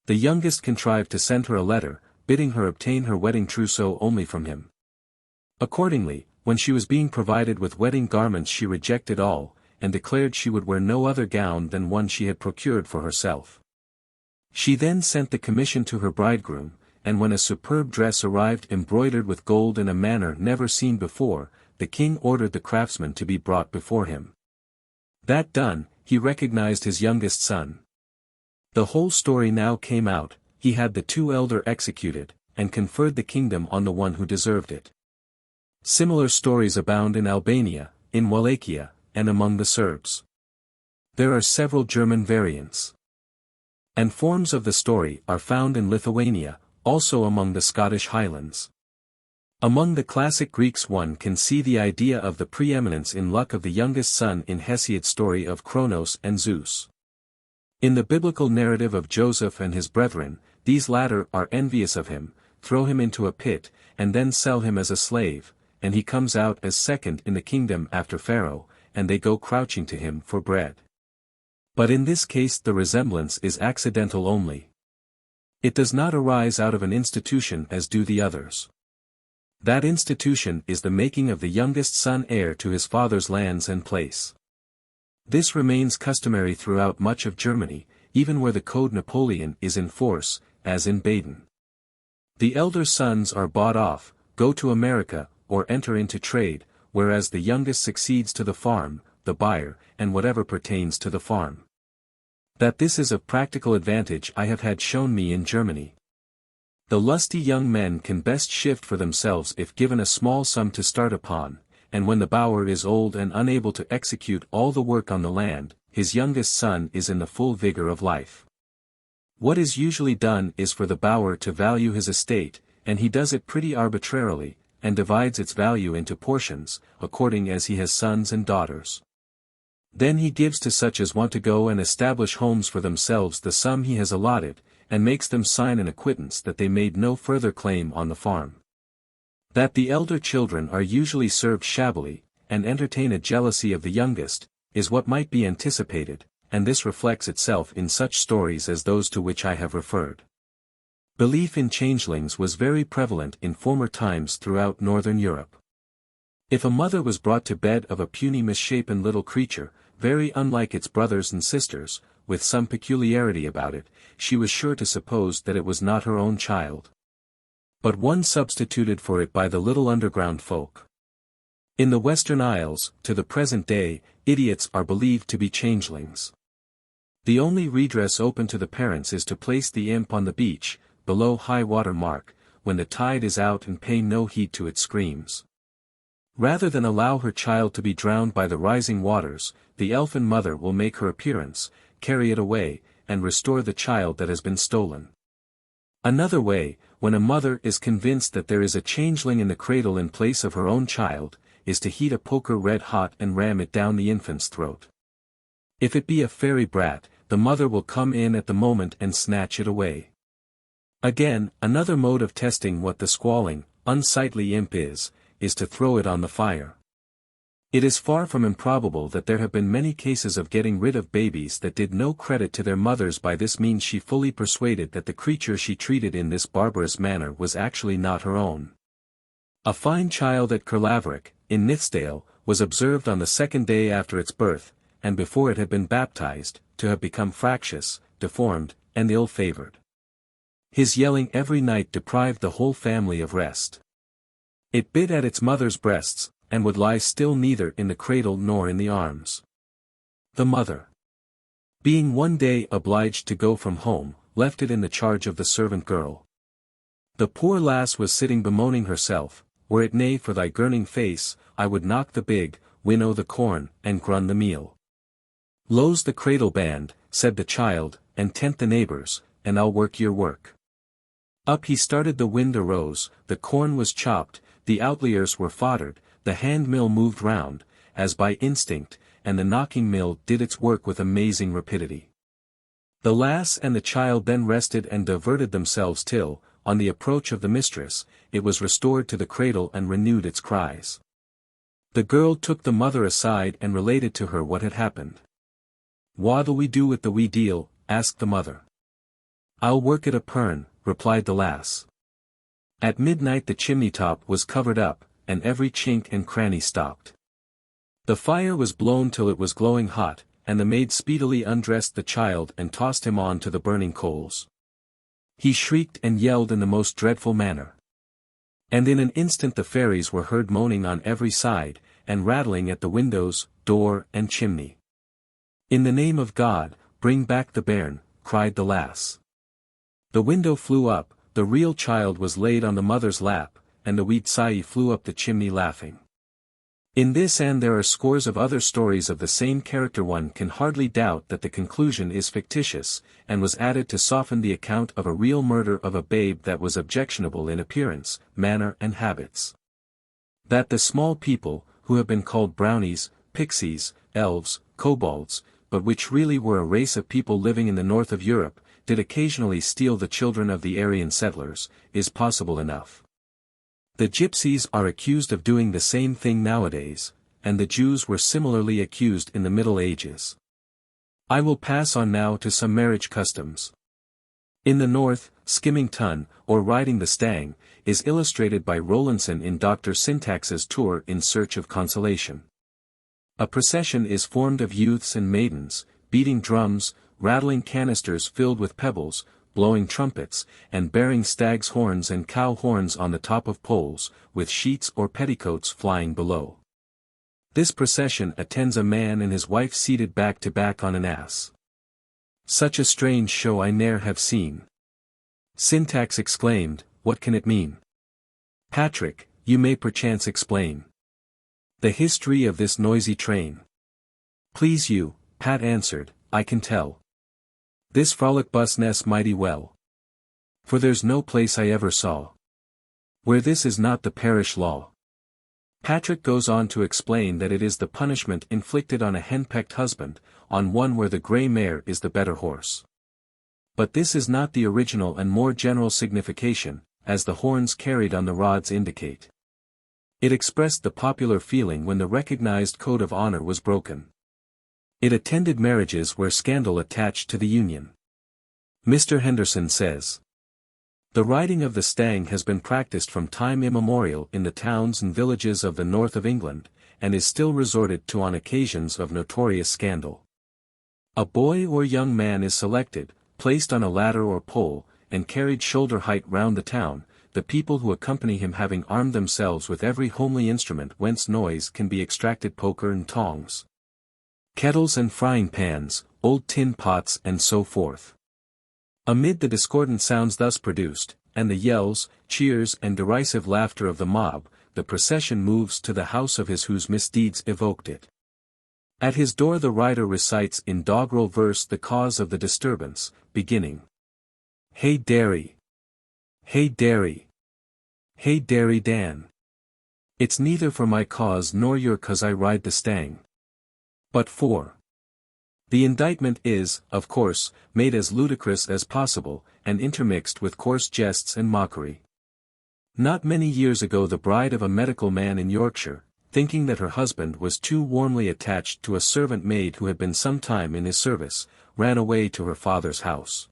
The youngest contrived to send her a letter, bidding her obtain her wedding trousseau only from him. Accordingly, when she was being provided with wedding garments she rejected all, and declared she would wear no other gown than one she had procured for herself. She then sent the commission to her bridegroom, and when a superb dress arrived embroidered with gold in a manner never seen before, the king ordered the craftsman to be brought before him. That done, he recognized his youngest son. The whole story now came out, he had the 2 elder executed, and conferred the kingdom on the one who deserved it. Similar stories abound in Albania, in Wallachia, and among the Serbs. There are several German variants. And forms of the story are found in Lithuania, also among the Scottish Highlands. Among the classic Greeks one can see the idea of the preeminence in luck of the youngest son in Hesiod's story of Kronos and Zeus. In the biblical narrative of Joseph and his brethren, these latter are envious of him, throw him into a pit, and then sell him as a slave, and he comes out as second in the kingdom after Pharaoh, and they go crouching to him for bread. But in this case the resemblance is accidental only. It does not arise out of an institution as do the others. That institution is the making of the youngest son heir to his father's lands and place. This remains customary throughout much of Germany, even where the Code Napoleon is in force, as in Baden. The elder sons are bought off, go to America, or enter into trade, whereas the youngest succeeds to the farm, the buyer, and whatever pertains to the farm. That this is of practical advantage I have had shown me in Germany. The lusty young men can best shift for themselves if given a small sum to start upon, and when the bower is old and unable to execute all the work on the land, his youngest son is in the full vigor of life. What is usually done is for the bower to value his estate, and he does it pretty arbitrarily, and divides its value into portions, according as he has sons and daughters. Then he gives to such as want to go and establish homes for themselves the sum he has allotted, and makes them sign an acquittance that they made no further claim on the farm. That the elder children are usually served shabbily, and entertain a jealousy of the youngest, is what might be anticipated, and this reflects itself in such stories as those to which I have referred. Belief in changelings was very prevalent in former times throughout northern Europe. If a mother was brought to bed of a puny misshapen little creature, very unlike its brothers and sisters, with some peculiarity about it, she was sure to suppose that it was not her own child, but one substituted for it by the little underground folk. In the Western Isles, to the present day, idiots are believed to be changelings. The only redress open to the parents is to place the imp on the beach, below high water mark, when the tide is out, and pay no heed to its screams. Rather than allow her child to be drowned by the rising waters, the elfin mother will make her appearance, carry it away, and restore the child that has been stolen. Another way, when a mother is convinced that there is a changeling in the cradle in place of her own child, is to heat a poker red hot and ram it down the infant's throat. If it be a fairy brat, the mother will come in at the moment and snatch it away. Again, another mode of testing what the squalling, unsightly imp is to throw it on the fire. It is far from improbable that there have been many cases of getting rid of babies that did no credit to their mothers by this means, she fully persuaded that the creature she treated in this barbarous manner was actually not her own. A fine child at Kerlaverick, in Nithsdale, was observed on the second day after its birth, and before it had been baptized, to have become fractious, deformed, and ill-favored. His yelling every night deprived the whole family of rest. It bit at its mother's breasts, and would lie still neither in the cradle nor in the arms. The mother, being one day obliged to go from home, left it in the charge of the servant girl. The poor lass was sitting bemoaning herself, "Were it nae for thy gurning face, I would knock the big, winnow the corn, and grun the meal. Loose the cradle band," said the child, "and tent the neighbours, and I'll work your work." Up he started, the wind arose, the corn was chopped, the outliers were foddered, the hand-mill moved round, as by instinct, and the knocking-mill did its work with amazing rapidity. The lass and the child then rested and diverted themselves till, on the approach of the mistress, it was restored to the cradle and renewed its cries. The girl took the mother aside and related to her what had happened. "What'll we do with the wee deal?" asked the mother. "I'll work it a pern," replied the lass. At midnight the chimney-top was covered up, and every chink and cranny stopped. The fire was blown till it was glowing hot, and the maid speedily undressed the child and tossed him on to the burning coals. He shrieked and yelled in the most dreadful manner. And in an instant the fairies were heard moaning on every side, and rattling at the windows, door, and chimney. "In the name of God, bring back the bairn," cried the lass. The window flew up, the real child was laid on the mother's lap, and the wee Tsai flew up the chimney laughing. In this and there are scores of other stories of the same character. One can hardly doubt that the conclusion is fictitious, and was added to soften the account of a real murder of a babe that was objectionable in appearance, manner and habits. That the small people, who have been called brownies, pixies, elves, kobolds, but which really were a race of people living in the north of Europe, did occasionally steal the children of the Aryan settlers, is possible enough. The gypsies are accused of doing the same thing nowadays, and the Jews were similarly accused in the Middle Ages. I will pass on now to some marriage customs. In the north, skimming tun, or riding the stang, is illustrated by Rowlandson in Dr. Syntax's Tour in Search of Consolation. A procession is formed of youths and maidens, beating drums, rattling canisters filled with pebbles, blowing trumpets, and bearing stags' horns and cow horns on the top of poles, with sheets or petticoats flying below. This procession attends a man and his wife seated back to back on an ass. "Such a strange show I ne'er have seen." Syntax exclaimed, "What can it mean?" "Patrick, you may perchance explain the history of this noisy train." "Please you," Pat answered, "I can tell. This frolic busness mighty well. For there's no place I ever saw where this is not the parish law. Patrick goes on to explain that it is the punishment inflicted on a henpecked husband, on one where the grey mare is the better horse. But this is not the original and more general signification, as the horns carried on the rods indicate. It expressed the popular feeling when the recognized code of honor was broken. It attended marriages where scandal attached to the union. Mr. Henderson says, "The riding of the stag has been practiced from time immemorial in the towns and villages of the north of England, and is still resorted to on occasions of notorious scandal. A boy or young man is selected, placed on a ladder or pole, and carried shoulder height round the town, the people who accompany him having armed themselves with every homely instrument whence noise can be extracted, poker and tongs, kettles and frying pans, old tin pots and so forth. Amid the discordant sounds thus produced, and the yells, cheers and derisive laughter of the mob, the procession moves to the house of his whose misdeeds evoked it. At his door the rider recites in doggerel verse the cause of the disturbance, beginning, Hey Derry! Hey Derry! Hey Derry Dan! It's neither for my cause nor your cause I ride the stang, but for. The indictment is, of course, made as ludicrous as possible, and intermixed with coarse jests and mockery. Not many years ago the bride of a medical man in Yorkshire, thinking that her husband was too warmly attached to a servant maid who had been some time in his service, ran away to her father's house.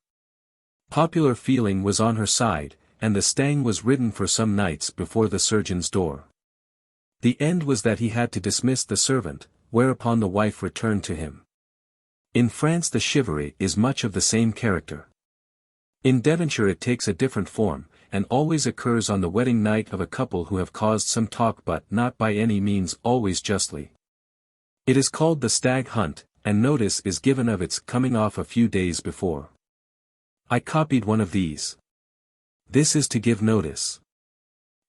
Popular feeling was on her side, and the stang was ridden for some nights before the surgeon's door. The end was that he had to dismiss the servant, whereupon the wife returned to him. In France the chivalry is much of the same character. In Devonshire it takes a different form, and always occurs on the wedding night of a couple who have caused some talk but not by any means always justly. It is called the stag hunt, and notice is given of its coming off a few days before. I copied one of these. This is to give notice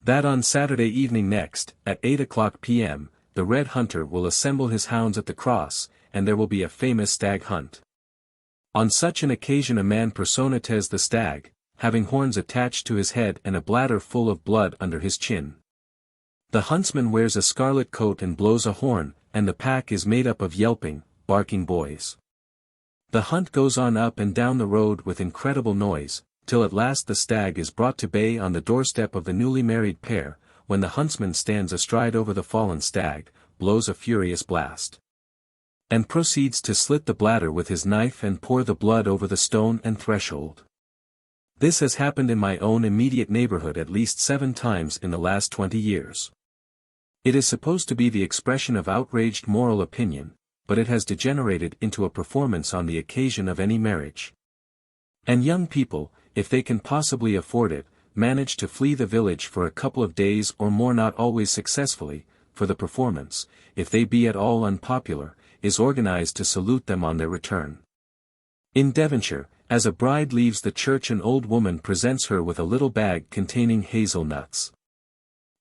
that on Saturday evening next, at 8:00 p.m., the Red Hunter will assemble his hounds at the cross, and there will be a famous stag hunt. On such an occasion a man personates the stag, having horns attached to his head and a bladder full of blood under his chin. The huntsman wears a scarlet coat and blows a horn, and the pack is made up of yelping, barking boys. The hunt goes on up and down the road with incredible noise, till at last the stag is brought to bay on the doorstep of the newly married pair, when the huntsman stands astride over the fallen stag, blows a furious blast, and proceeds to slit the bladder with his knife and pour the blood over the stone and threshold. This has happened in my own immediate neighborhood at least 7 times in the last 20 years. It is supposed to be the expression of outraged moral opinion, but it has degenerated into a performance on the occasion of any marriage. And young people, if they can possibly afford it, manage to flee the village for a couple of days or more, not always successfully, for the performance, if they be at all unpopular, is organized to salute them on their return. In Devonshire, as a bride leaves the church an old woman presents her with a little bag containing hazelnuts.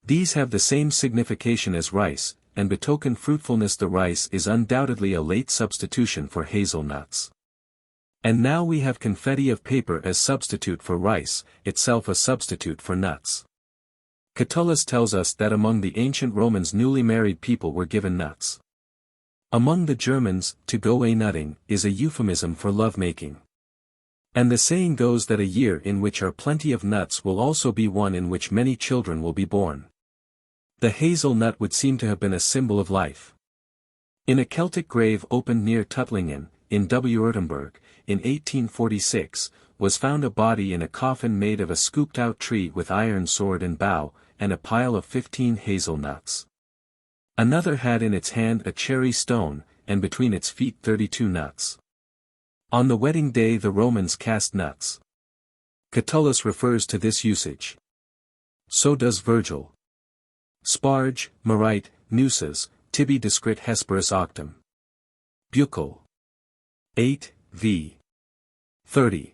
These have the same signification as rice, and betoken fruitfulness. The rice is undoubtedly a late substitution for hazelnuts. And now we have confetti of paper as substitute for rice, itself a substitute for nuts. Catullus tells us that among the ancient Romans newly married people were given nuts. Among the Germans, to go a-nutting, is a euphemism for love-making. And the saying goes that a year in which are plenty of nuts will also be one in which many children will be born. The hazel nut would seem to have been a symbol of life. In a Celtic grave opened near Tuttlingen, in Württemberg, in 1846, was found a body in a coffin made of a scooped-out tree with iron sword and bow, and a pile of 15 hazelnuts. Another had in its hand a cherry stone, and between its feet 32 nuts. On the wedding day the Romans cast nuts. Catullus refers to this usage. So does Virgil. Sparge, Marite, Nuces, tibi descrit Hesperus octum. Bucol. 8, v. 30.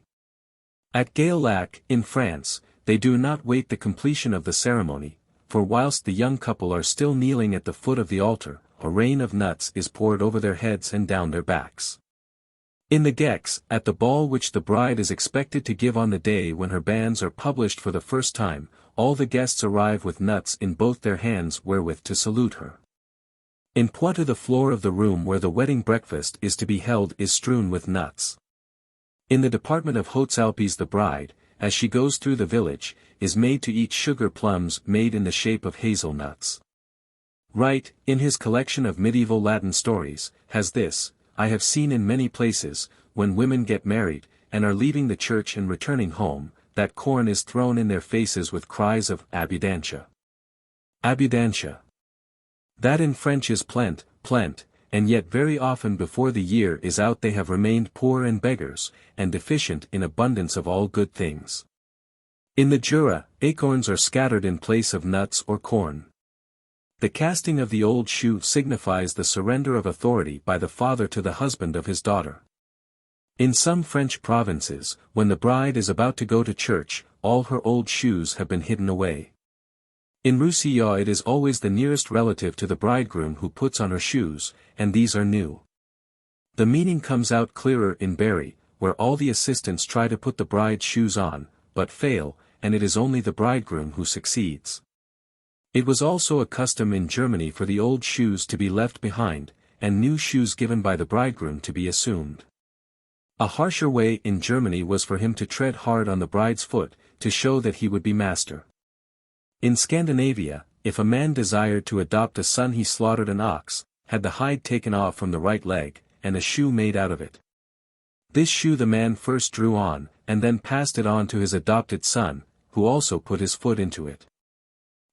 At Gay-Lac, in France, they do not wait the completion of the ceremony, for whilst the young couple are still kneeling at the foot of the altar, a rain of nuts is poured over their heads and down their backs. In the Gex, at the ball which the bride is expected to give on the day when her banns are published for the first time, all the guests arrive with nuts in both their hands wherewith to salute her. In Poitou the floor of the room where the wedding breakfast is to be held is strewn with nuts. In the department of Hautes-Alpes the bride, as she goes through the village, is made to eat sugar plums made in the shape of hazelnuts. Wright, in his collection of medieval Latin stories, has this: I have seen in many places, when women get married, and are leaving the church and returning home, that corn is thrown in their faces with cries of abundancia. Abundancia. That in French is plent, and yet very often before the year is out they have remained poor and beggars, and deficient in abundance of all good things. In the Jura, acorns are scattered in place of nuts or corn. The casting of the old shoe signifies the surrender of authority by the father to the husband of his daughter. In some French provinces, when the bride is about to go to church, all her old shoes have been hidden away. In Roussillon it is always the nearest relative to the bridegroom who puts on her shoes, and these are new. The meaning comes out clearer in Berry, where all the assistants try to put the bride's shoes on, but fail, and it is only the bridegroom who succeeds. It was also a custom in Germany for the old shoes to be left behind, and new shoes given by the bridegroom to be assumed. A harsher way in Germany was for him to tread hard on the bride's foot, to show that he would be master. In Scandinavia, if a man desired to adopt a son he slaughtered an ox, had the hide taken off from the right leg, and a shoe made out of it. This shoe the man first drew on, and then passed it on to his adopted son, who also put his foot into it.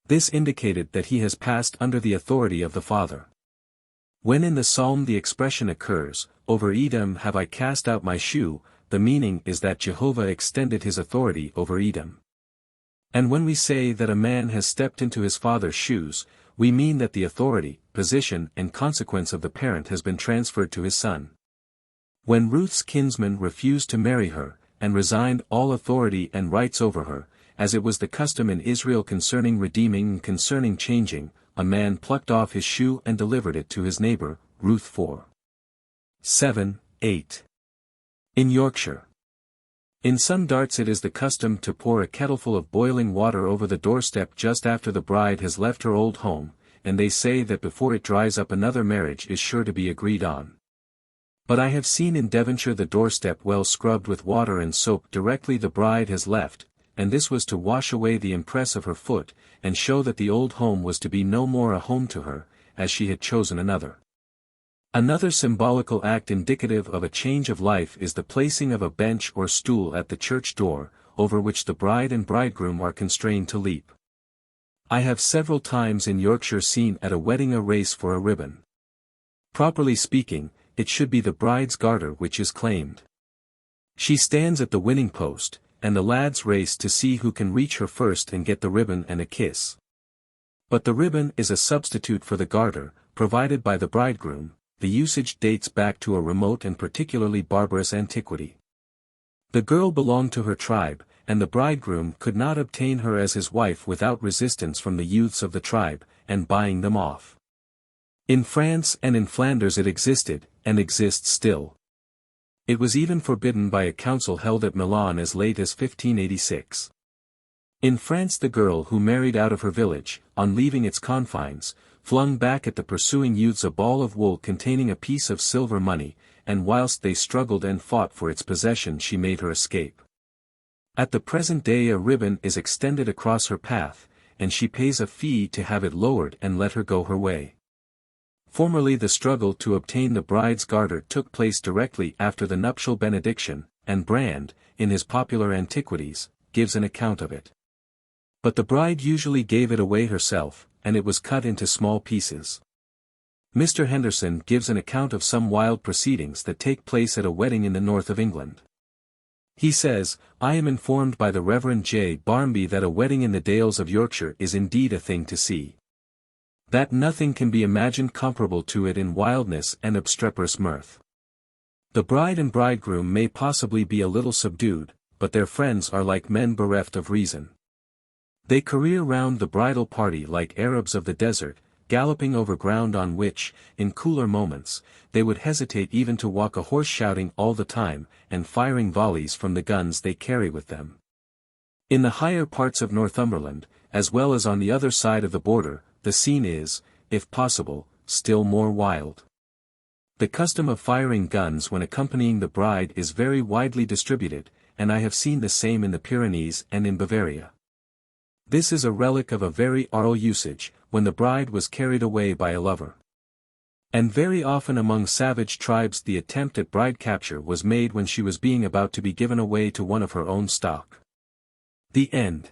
This indicated that he has passed under the authority of the father. When in the psalm the expression occurs, over Edom have I cast out my shoe, the meaning is that Jehovah extended his authority over Edom. And when we say that a man has stepped into his father's shoes, we mean that the authority, position and consequence of the parent has been transferred to his son. When Ruth's kinsman refused to marry her, and resigned all authority and rights over her, as it was the custom in Israel concerning redeeming and concerning changing, a man plucked off his shoe and delivered it to his neighbor, Ruth 4:7, 8. In Yorkshire. In some darts it is the custom to pour a kettleful of boiling water over the doorstep just after the bride has left her old home, and they say that before it dries up another marriage is sure to be agreed on. But I have seen in Devonshire the doorstep well scrubbed with water and soap directly the bride has left, and this was to wash away the impress of her foot, and show that the old home was to be no more a home to her, as she had chosen another. Another symbolical act indicative of a change of life is the placing of a bench or stool at the church door, over which the bride and bridegroom are constrained to leap. I have several times in Yorkshire seen at a wedding a race for a ribbon. Properly speaking, it should be the bride's garter which is claimed. She stands at the winning post, and the lads race to see who can reach her first and get the ribbon and a kiss. But the ribbon is a substitute for the garter, provided by the bridegroom. The usage dates back to a remote and particularly barbarous antiquity. The girl belonged to her tribe, and the bridegroom could not obtain her as his wife without resistance from the youths of the tribe, and buying them off. In France and in Flanders it existed, and exists still. It was even forbidden by a council held at Milan as late as 1586. In France the girl who married out of her village, on leaving its confines, flung back at the pursuing youths a ball of wool containing a piece of silver money, and whilst they struggled and fought for its possession she made her escape. At the present day a ribbon is extended across her path, and she pays a fee to have it lowered and let her go her way. Formerly the struggle to obtain the bride's garter took place directly after the nuptial benediction, and Brand, in his Popular Antiquities, gives an account of it. But the bride usually gave it away herself, and it was cut into small pieces. Mr. Henderson gives an account of some wild proceedings that take place at a wedding in the north of England. He says, I am informed by the Reverend J. Barmby that a wedding in the Dales of Yorkshire is indeed a thing to see. That nothing can be imagined comparable to it in wildness and obstreperous mirth. The bride and bridegroom may possibly be a little subdued, but their friends are like men bereft of reason. They career round the bridal party like Arabs of the desert, galloping over ground on which, in cooler moments, they would hesitate even to walk a horse, shouting all the time, and firing volleys from the guns they carry with them. In the higher parts of Northumberland, as well as on the other side of the border, the scene is, if possible, still more wild. The custom of firing guns when accompanying the bride is very widely distributed, and I have seen the same in the Pyrenees and in Bavaria. This is a relic of a very oral usage, when the bride was carried away by a lover. And very often among savage tribes the attempt at bride capture was made when she was being about to be given away to one of her own stock. The end.